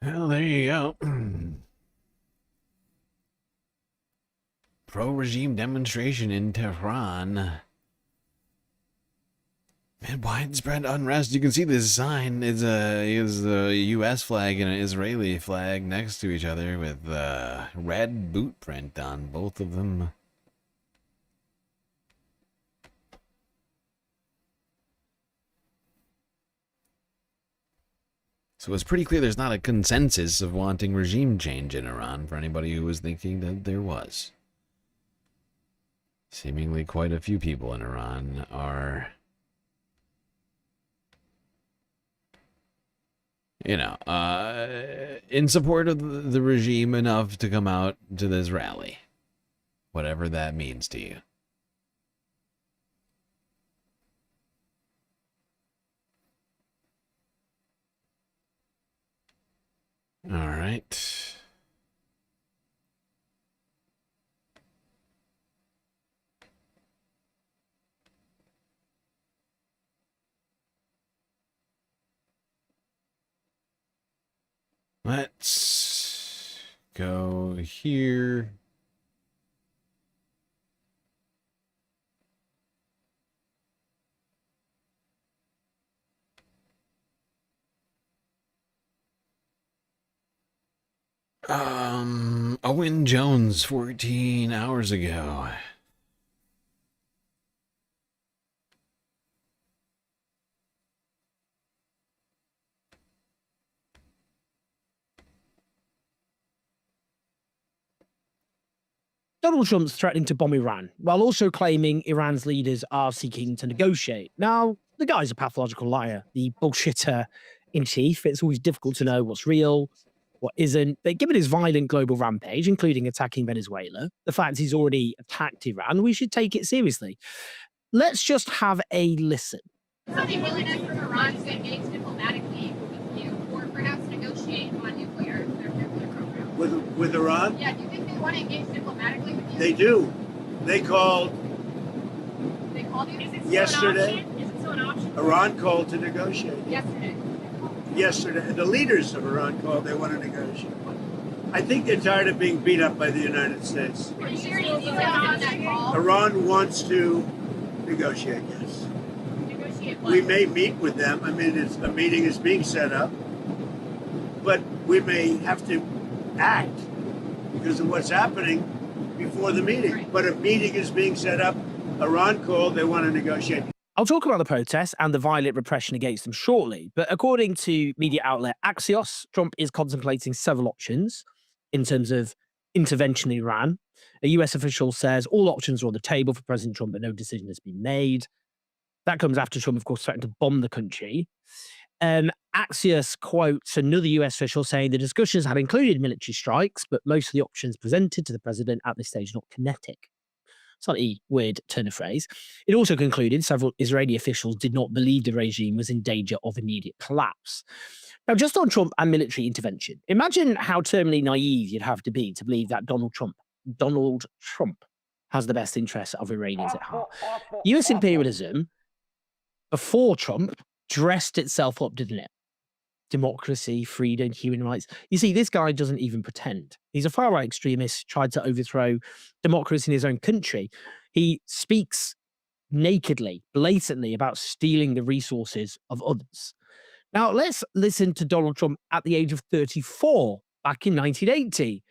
Well, there you go. Pro-regime demonstration in Tehran. And widespread unrest. You can see this sign is a U.S. flag and an Israeli flag next to each other with red boot print on both of them. So it's pretty clear there's not a consensus of wanting regime change in Iran for anybody who was thinking that there was. Seemingly quite a few people in Iran are, you know, in support of the regime enough to come out to this rally. Whatever that means to you. All right. Let's go here. Owen Jones 14 hours ago. Donald Trump's threatening to bomb Iran, while also claiming Iran's leaders are seeking to negotiate. Now, the guy's a pathological liar, the bullshitter in chief. It's always difficult to know what's real, what isn't. But given his violent global rampage, including attacking Venezuela, the fact he's already attacked Iran, we should take it seriously. Let's just have a listen. Something willingness from Iran to engage diplomatically with you, or perhaps negotiate on nuclear program. With Iran? Yeah, do you think they want to engage diplomatically with you? They do. They called. They called you? Is it still Yesterday. an option? Is it still an option? Iran called to negotiate. Yesterday. Yesterday. The leaders of Iran called. They want to negotiate. I think they're tired of being beat up by the United States. Are you sure you on that call? Iran wants to negotiate, yes. Negotiate what? We may meet with them. I mean, a meeting is being set up. But we may have to act because of what's happening before the meeting. Right. But a meeting is being set up. Iran called. They want to negotiate. I'll talk about the protests and the violent repression against them shortly. But according to media outlet Axios, Trump is contemplating several options in terms of intervention in Iran. A US official says all options are on the table for President Trump, but no decision has been made. That comes after Trump, of course, threatened to bomb the country. Axios quotes another US official saying the discussions had included military strikes, but most of the options presented to the president at this stage are not kinetic. Slightly weird turn of phrase. It also concluded several Israeli officials did not believe the regime was in danger of immediate collapse. Now, just on Trump and military intervention, imagine how terminally naive you'd have to be to believe that Donald Trump has the best interests of Iranians at heart. US imperialism, before Trump, dressed itself up, didn't it? Democracy, freedom, human rights. You see, this guy doesn't even pretend. He's a far-right extremist, tried to overthrow democracy in his own country. He speaks nakedly, blatantly about stealing the resources of others. Now, let's listen to Donald Trump at the age of 34 back in 1980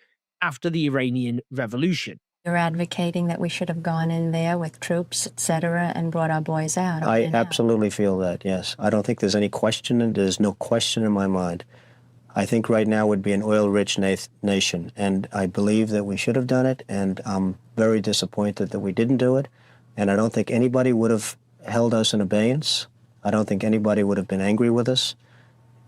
after the Iranian Revolution. You're advocating that we should have gone in there with troops, etc., and brought our boys out. I absolutely feel that, yes. I don't think there's any question, and there's no question in my mind. I think right now would be an oil-rich nation, and I believe that we should have done it, and I'm very disappointed that we didn't do it, and I don't think anybody would have held us in abeyance. I don't think anybody would have been angry with us,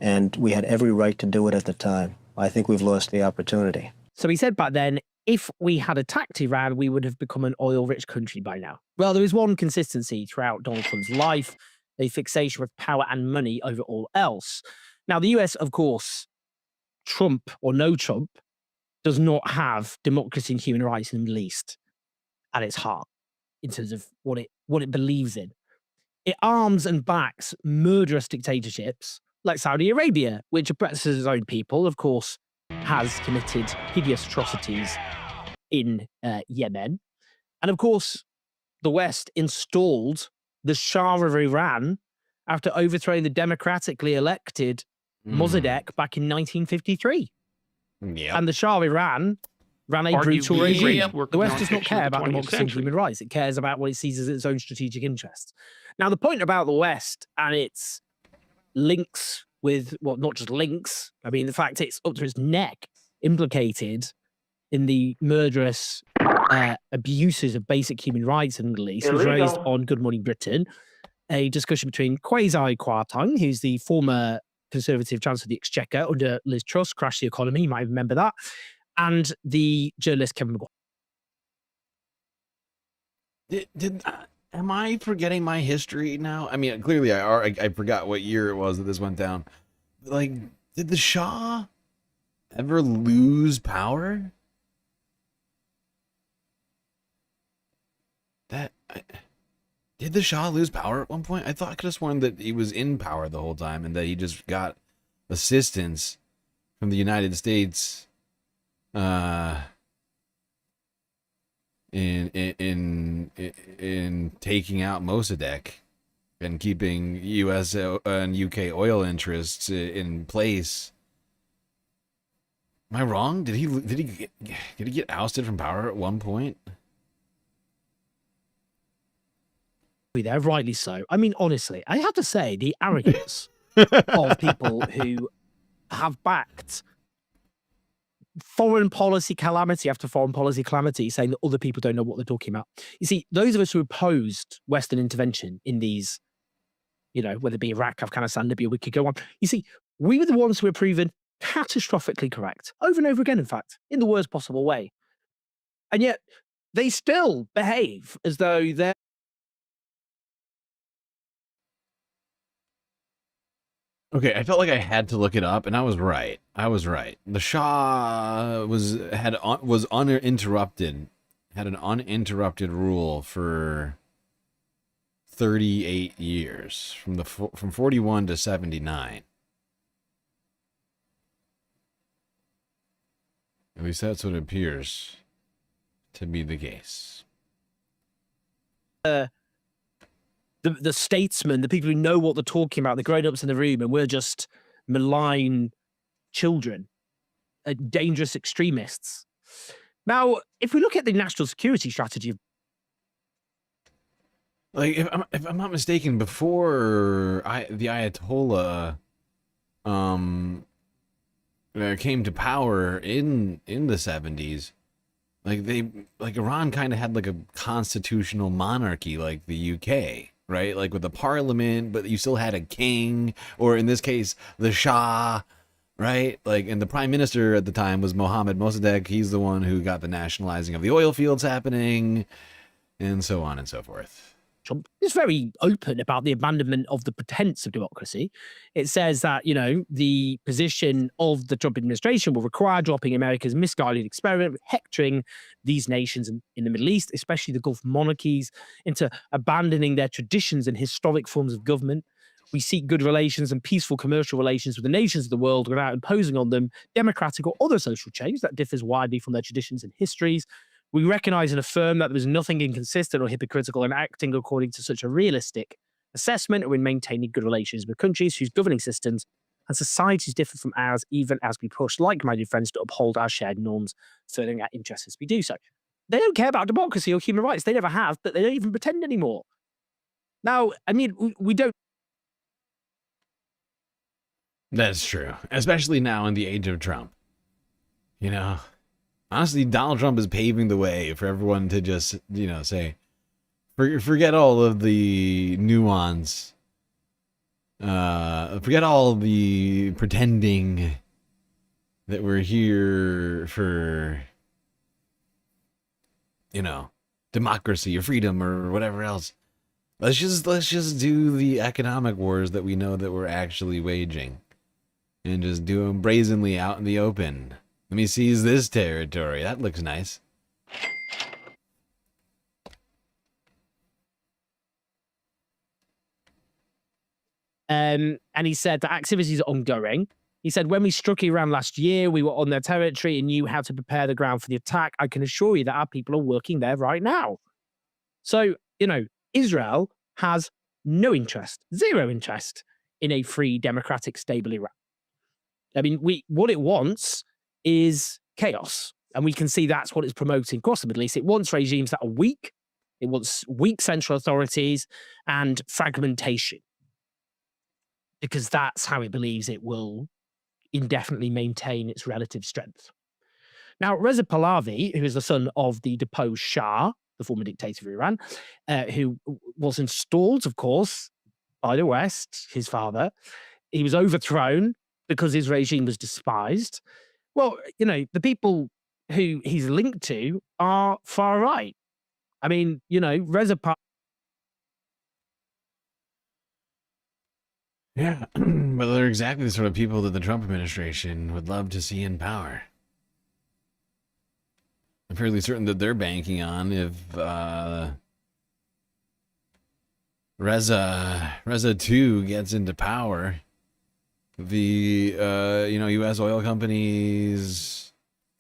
and we had every right to do it at the time. I think we've lost the opportunity. So he said back then, if we had attacked Iran, we would have become an oil-rich country by now. Well, there is one consistency throughout Donald Trump's life, a fixation with power and money over all else. Now, the US, of course, Trump or no Trump, does not have democracy and human rights in the Middle East at its heart in terms of what it believes in. It arms and backs murderous dictatorships like Saudi Arabia, which oppresses its own people, of course, has committed hideous atrocities in Yemen. And of course, the West installed the Shah of Iran after overthrowing the democratically elected Mossadegh back in 1953. Yeah. And the Shah of Iran ran a brutal regime. The West does not care about democracy and human rights. It cares about what it sees as its own strategic interests. Now, the point about the West and its links with, well, not just links, I mean, the fact it's up to its neck implicated in the murderous abuses of basic human rights in the Middle East was raised on Good Morning Britain, a discussion between Kwasi Kwarteng, who's the former Conservative Chancellor of the Exchequer under Liz Truss, crashed the economy, you might remember that, and the journalist Kevin McGuire. Am I forgetting my history now? I mean, clearly I forgot what year it was that this went down. Like, did the Shah ever lose power? Did the Shah lose power at one point? I thought I could have sworn that he was in power the whole time and that he just got assistance from the United States in taking out Mossadegh and keeping U.S. and U.K. oil interests in place. Am I wrong? Did he get ousted from power at one point? There, rightly so. I mean, honestly, I have to say the arrogance of people who have backed foreign policy calamity after foreign policy calamity, saying that other people don't know what they're talking about. You see, those of us who opposed Western intervention in these, you know, whether it be Iraq, Afghanistan, Libya, we could go on. You see, we were the ones who were proven catastrophically correct, over and over again, in fact, in the worst possible way. And yet, they still behave as though they're Okay, I felt like I had to look it up, and I was right. The Shah had an uninterrupted rule for 38 years, from 41 to 79. At least that's what appears to be the case. The statesmen, the people who know what they're talking about, the grown-ups in the room, and we're just malign children, dangerous extremists. Now, if we look at the national security strategy, like if I'm not mistaken, before the Ayatollah came to power in the 70s, like Iran kind of had like a constitutional monarchy like the UK. Right, like with the parliament, but you still had a king, or in this case, the Shah, right? Like, and the prime minister at the time was Mohammed Mossadegh. He's the one who got the nationalizing of the oil fields happening, and so on and so forth. Trump is very open about the abandonment of the pretense of democracy. It says that, you know, the position of the Trump administration will require dropping America's misguided experiment with hectoring these nations in the Middle East, especially the Gulf monarchies, into abandoning their traditions and historic forms of government. We seek good relations and peaceful commercial relations with the nations of the world without imposing on them democratic or other social change that differs widely from their traditions and histories. We recognize and affirm that there was nothing inconsistent or hypocritical in acting according to such a realistic assessment or in maintaining good relations with countries whose governing systems and societies differ from ours, even as we push like-minded friends to uphold our shared norms, serving our interests as we do so. They don't care about democracy or human rights. They never have, but they don't even pretend anymore. Now, I mean, we don't. That's true, especially now in the age of Trump. You know, honestly, Donald Trump is paving the way for everyone to just, you know, say, forget all of the nuance. Forget all of the pretending that we're here for, you know, democracy or freedom or whatever else. Let's just do the economic wars that we know that we're actually waging, and just do them brazenly out in the open. Let me seize this territory. That looks nice. And he said that activities are ongoing. He said, when we struck Iran last year, we were on their territory and knew how to prepare the ground for the attack. I can assure you that our people are working there right now. So, you know, Israel has no interest, zero interest in a free, democratic, stable Iran. I mean, what it wants is chaos. And we can see that's what it's promoting across the Middle East. It wants regimes that are weak. It wants weak central authorities and fragmentation, because that's how it believes it will indefinitely maintain its relative strength. Now, Reza Pahlavi, who is the son of the deposed Shah, the former dictator of Iran, who was installed, of course, by the West, his father, he was overthrown because his regime was despised. Well, you know, the people who he's linked to are far right. I mean, you know, Reza Pahlavi. Yeah, but they're exactly the sort of people that the Trump administration would love to see in power. I'm fairly certain that they're banking on if Reza 2 gets into power, the U.S. oil companies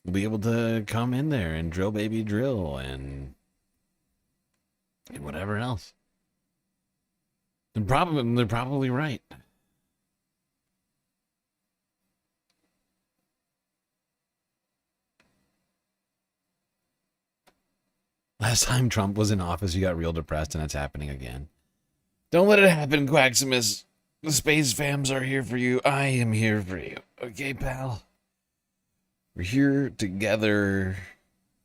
will be able to come in there and drill baby drill and whatever else. They're probably right. Last time Trump was in office, you got real depressed, and it's happening again. Don't let it happen, Quaximus. The space fams are here for you. I am here for you. Okay, pal? We're here together.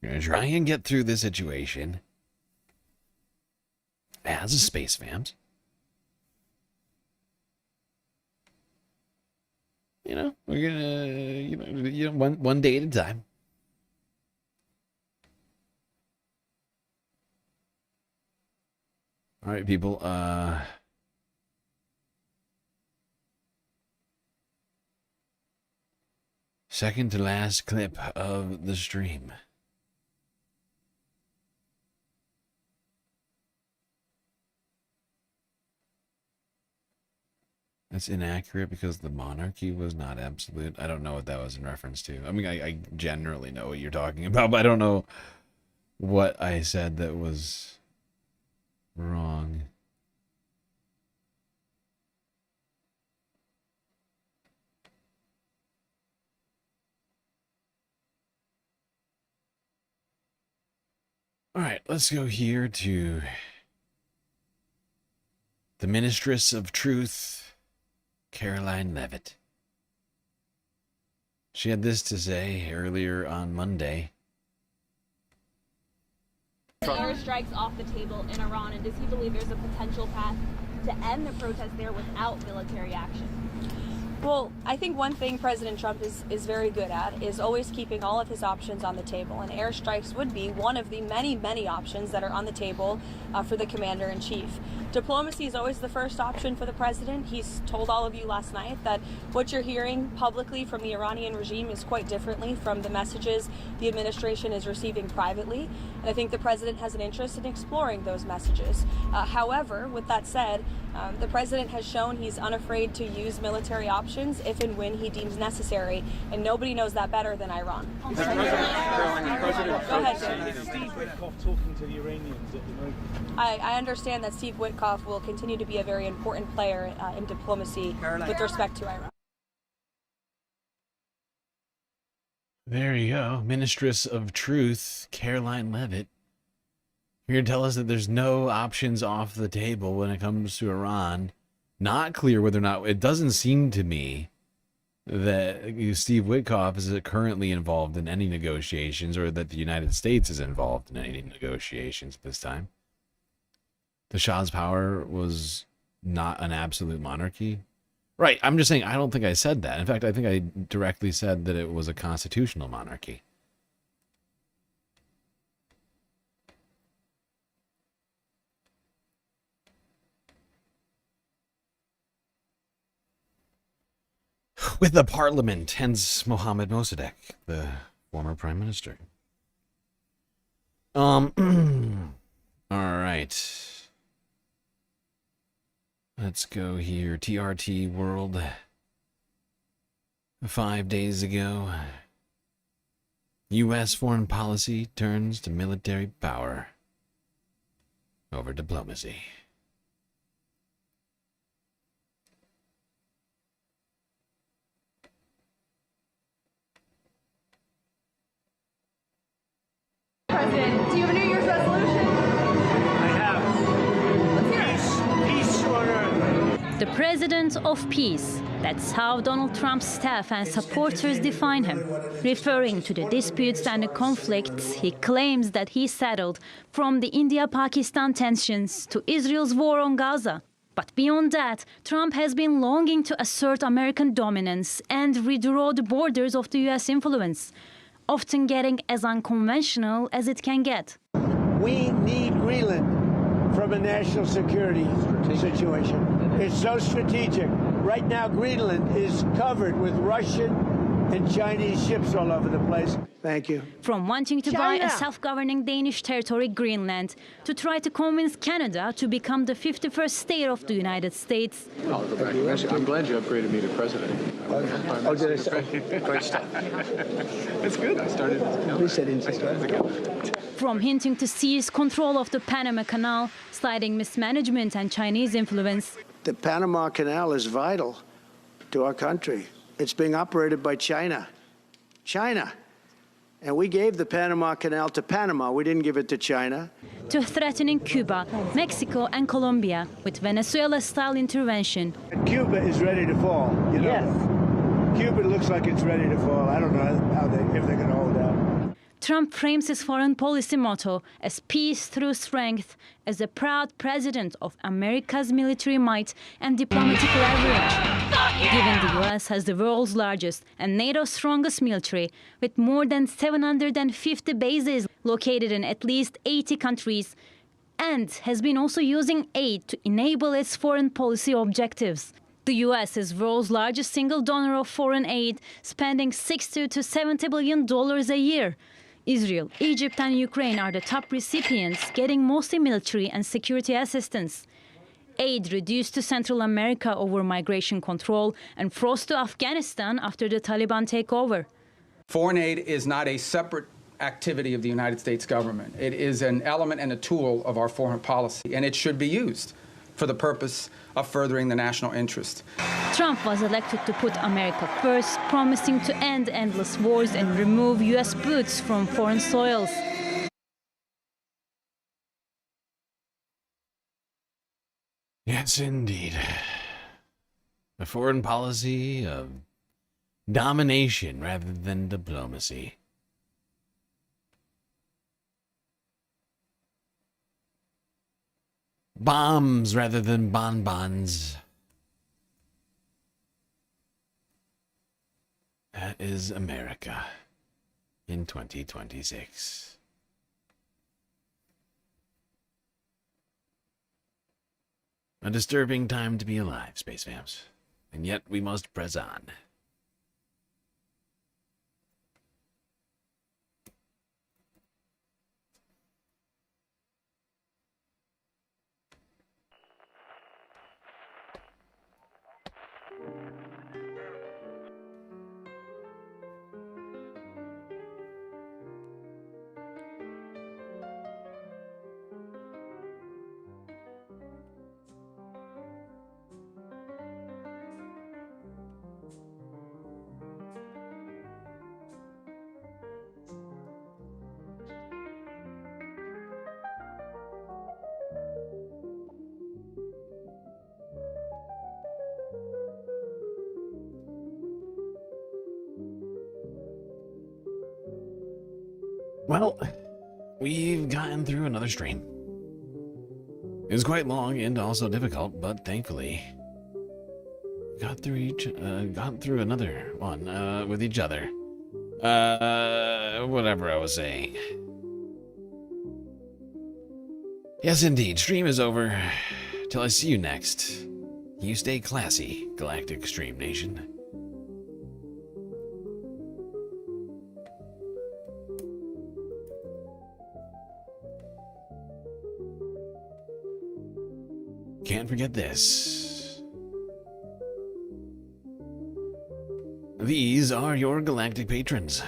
We're going to try and get through this situation as a space fams. You know, we're gonna, one day at a time. All right, people. Second to last clip of the stream. That's inaccurate because the monarchy was not absolute. I don't know what that was in reference to. I mean, I generally know what you're talking about, but I don't know what I said that was wrong. All right, let's go here to the Ministress of Truth, Caroline Leavitt. She had this to say earlier on Monday. Airstrikes off the table in Iran, and does he believe there's a potential path to end the protest there without military action? Well, I think one thing President Trump is very good at is always keeping all of his options on the table, and airstrikes would be one of the many, many options that are on the table for the commander-in-chief. Diplomacy is always the first option for the president. He's told all of you last night that what you're hearing publicly from the Iranian regime is quite differently from the messages the administration is receiving privately. And I think the president has an interest in exploring those messages. However, with that said, the president has shown he's unafraid to use military options if and when he deems necessary, and nobody knows that better than Iran. Go ahead, Jim. Steve Witkoff talking to the Iranians at the moment. I understand that Steve Witkoff will continue to be a very important player in diplomacy with respect to Iran. There you go. Ministress of Truth, Caroline Leavitt. Here to tell us that there's no options off the table when it comes to Iran. Not clear whether or not, it doesn't seem to me that Steve Witkoff is currently involved in any negotiations, or that the United States is involved in any negotiations at this time. The Shah's power was not an absolute monarchy. Right, I'm just saying, I don't think I said that. In fact, I think I directly said that it was a constitutional monarchy. With the parliament, hence Mohammed Mossadegh, the former prime minister. All right. Let's go here. TRT World. 5 days ago, U.S. foreign policy turns to military power over diplomacy. President, do you have a New Year's resolution? I have. Peace on earth. The President of Peace. That's how Donald Trump's staff and supporters define him. Referring to the disputes and the conflicts he claims that he settled, from the India-Pakistan tensions to Israel's war on Gaza. But beyond that, Trump has been longing to assert American dominance and redraw the borders of the U.S. influence, often getting as unconventional as it can get. We need Greenland from a national security situation. It's so strategic. Right now, Greenland is covered with Russian and Chinese ships all over the place. Thank you. From wanting to buy a self-governing Danish territory, Greenland, to try to convince Canada to become the 51st state of the United States. I'll go back. I'm glad you upgraded me to president. Oh, did I say? Great stuff. It's good. I started. From hinting to seize control of the Panama Canal, sliding mismanagement and Chinese influence. The Panama Canal is vital to our country. It's being operated by China. China. And we gave the Panama Canal to Panama. We didn't give it to China. To threatening Cuba, Mexico and Colombia with Venezuela-style intervention. Cuba is ready to fall, you know. Yes. Cuba looks like it's ready to fall. I don't know if they're going to hold out. Trump frames his foreign policy motto as peace through strength, as a proud president of America's military might and diplomatic leverage. Given the U.S. has the world's largest and NATO's strongest military, with more than 750 bases located in at least 80 countries, and has been also using aid to enable its foreign policy objectives. The U.S. is the world's largest single donor of foreign aid, spending $60 to $70 billion a year. Israel, Egypt and Ukraine are the top recipients, getting mostly military and security assistance. Aid reduced to Central America over migration control and froze to Afghanistan after the Taliban takeover. Foreign aid is not a separate activity of the United States government. It is an element and a tool of our foreign policy, and it should be used for the purpose of furthering the national interest. Trump was elected to put America first, promising to end endless wars and remove U.S. boots from foreign soils. Yes, indeed. A foreign policy of domination rather than diplomacy. Bombs rather than bonbons. That is America in 2026. A disturbing time to be alive, Space Vamps. And yet we must press on. Well, we've gotten through another stream. It was quite long and also difficult, but thankfully got through another one with each other. Whatever I was saying. Yes, indeed, stream is over. Till I see you next. You stay classy, Galactic Stream Nation. Can't forget this. These are your galactic patrons.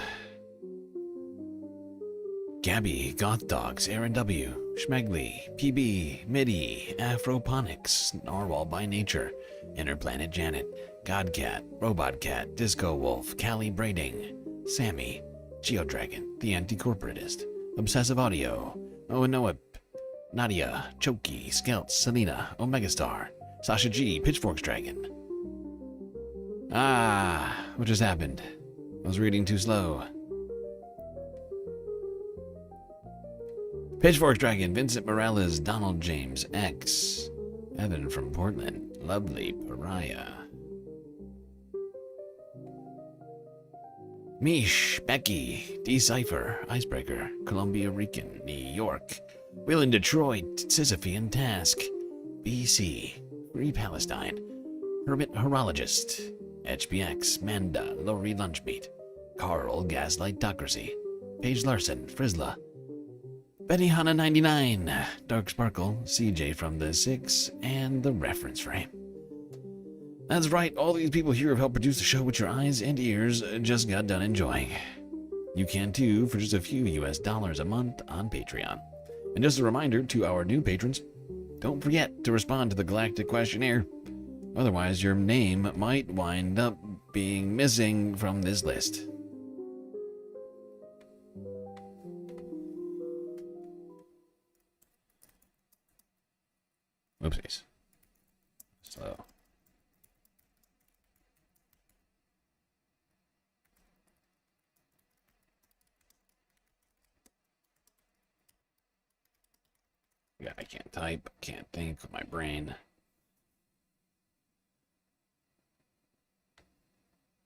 Gabby, Goth Dogs, Aaron W, Schmegley, PB, Midi, Afroponics, Narwhal by Nature, Interplanet Janet, Godcat, Robot Cat, Disco Wolf, Callie Brading, Sammy, Geodragon, The Anti-Corporatist, Obsessive Audio, Oenoip, Nadia, Choki, Skelt, Selena, Omega Star, Sasha G, Pitchforks Dragon. What just happened? I was reading too slow. Pitchforks Dragon, Vincent Morales, Donald James X, Evan from Portland, Lovely Pariah. Mish, Becky, Decipher, Icebreaker, Columbia Rican, New York, Will in Detroit, Sisyphean Task, BC, Free Palestine, Hermit Horologist, HBX, Manda, Lori Lunchmeat, Carl, Gaslightocracy, Paige Larson, Frizzla, Betty Hanna 99, Dark Sparkle, CJ from the 6, and the reference frame. That's right, all these people here have helped produce the show which your eyes and ears just got done enjoying. You can too for just a few US dollars a month on Patreon. And just a reminder to our new patrons, don't forget to respond to the Galactic Questionnaire. Otherwise, your name might wind up being missing from this list. Oopsies. Slow. Yeah, I can't type, can't think with my brain.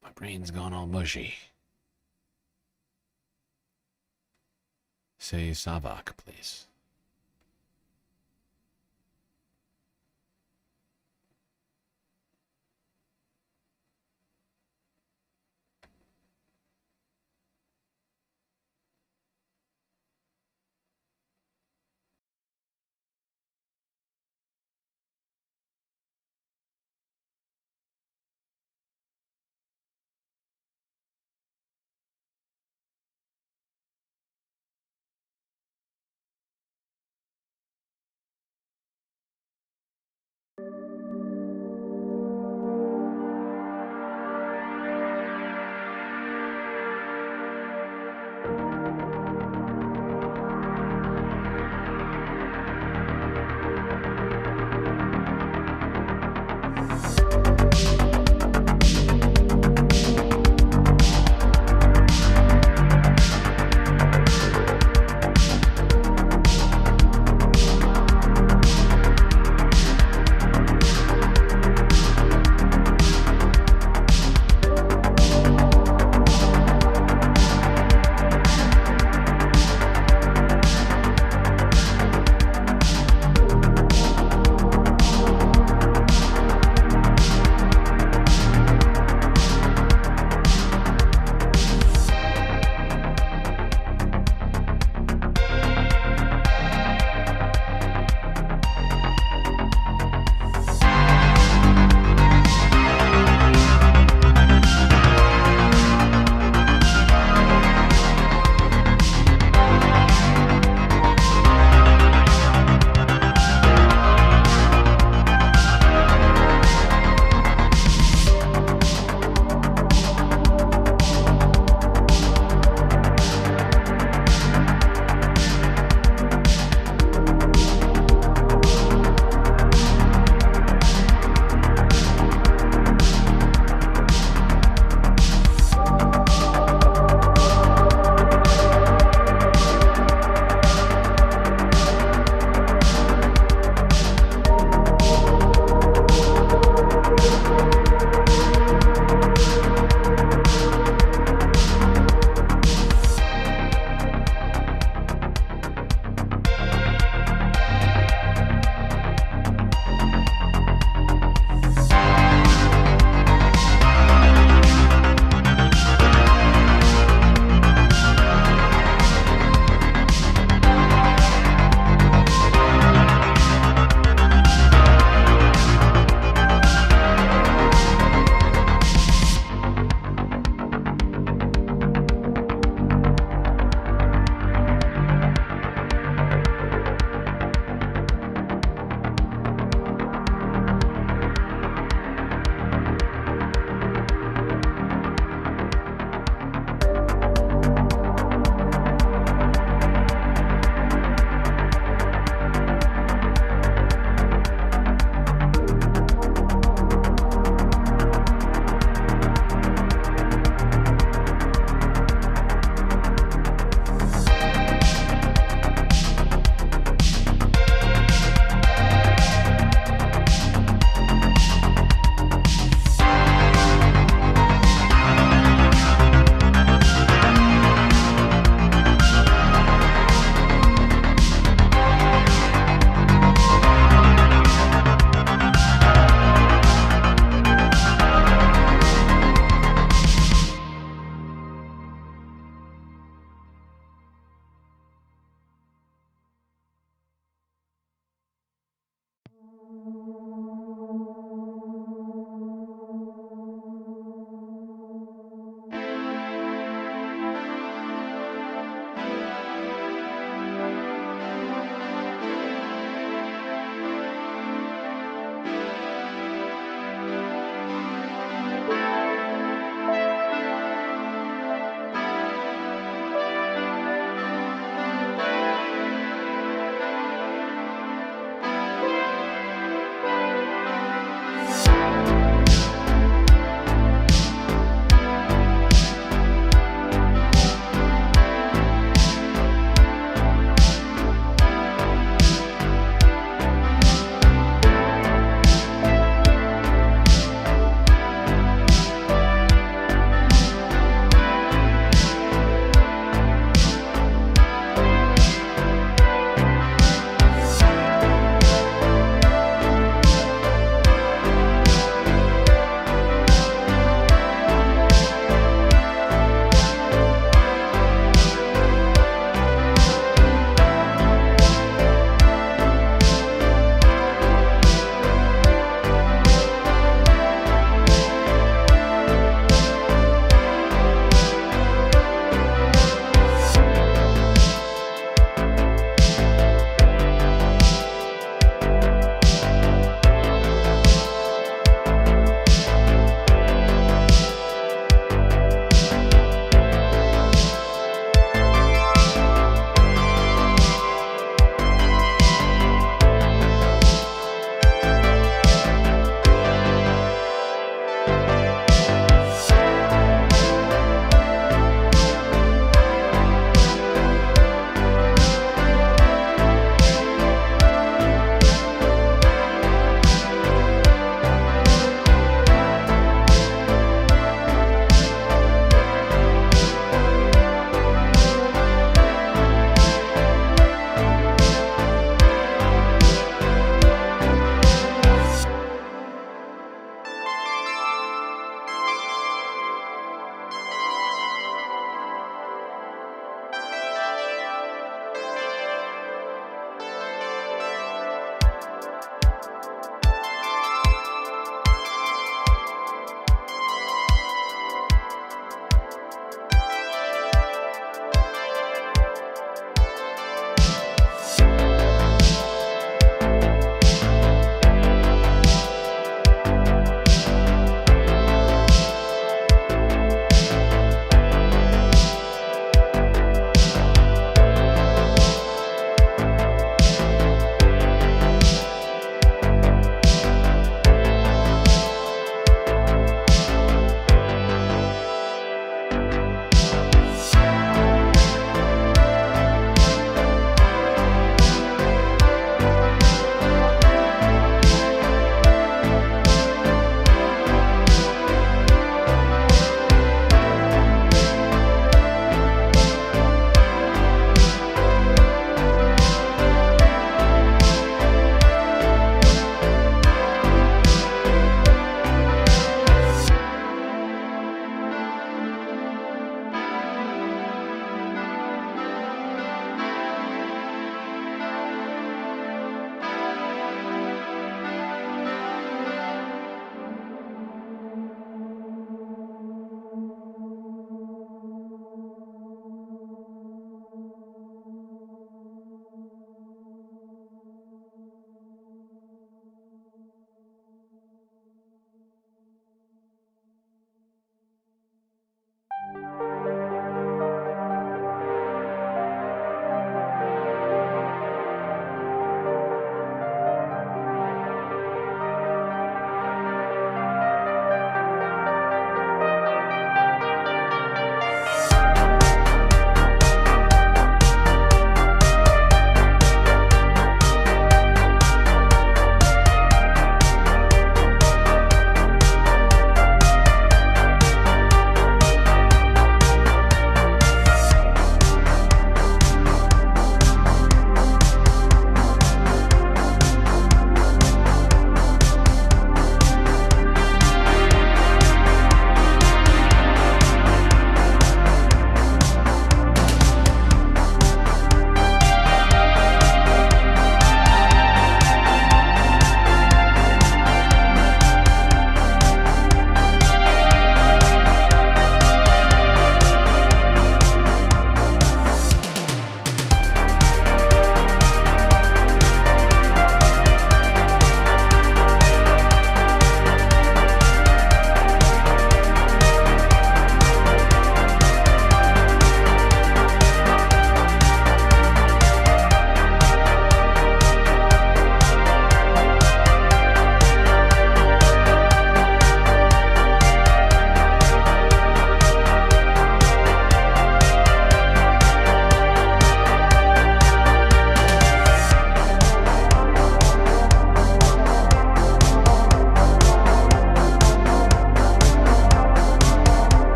My brain's gone all mushy. Say Savak, please.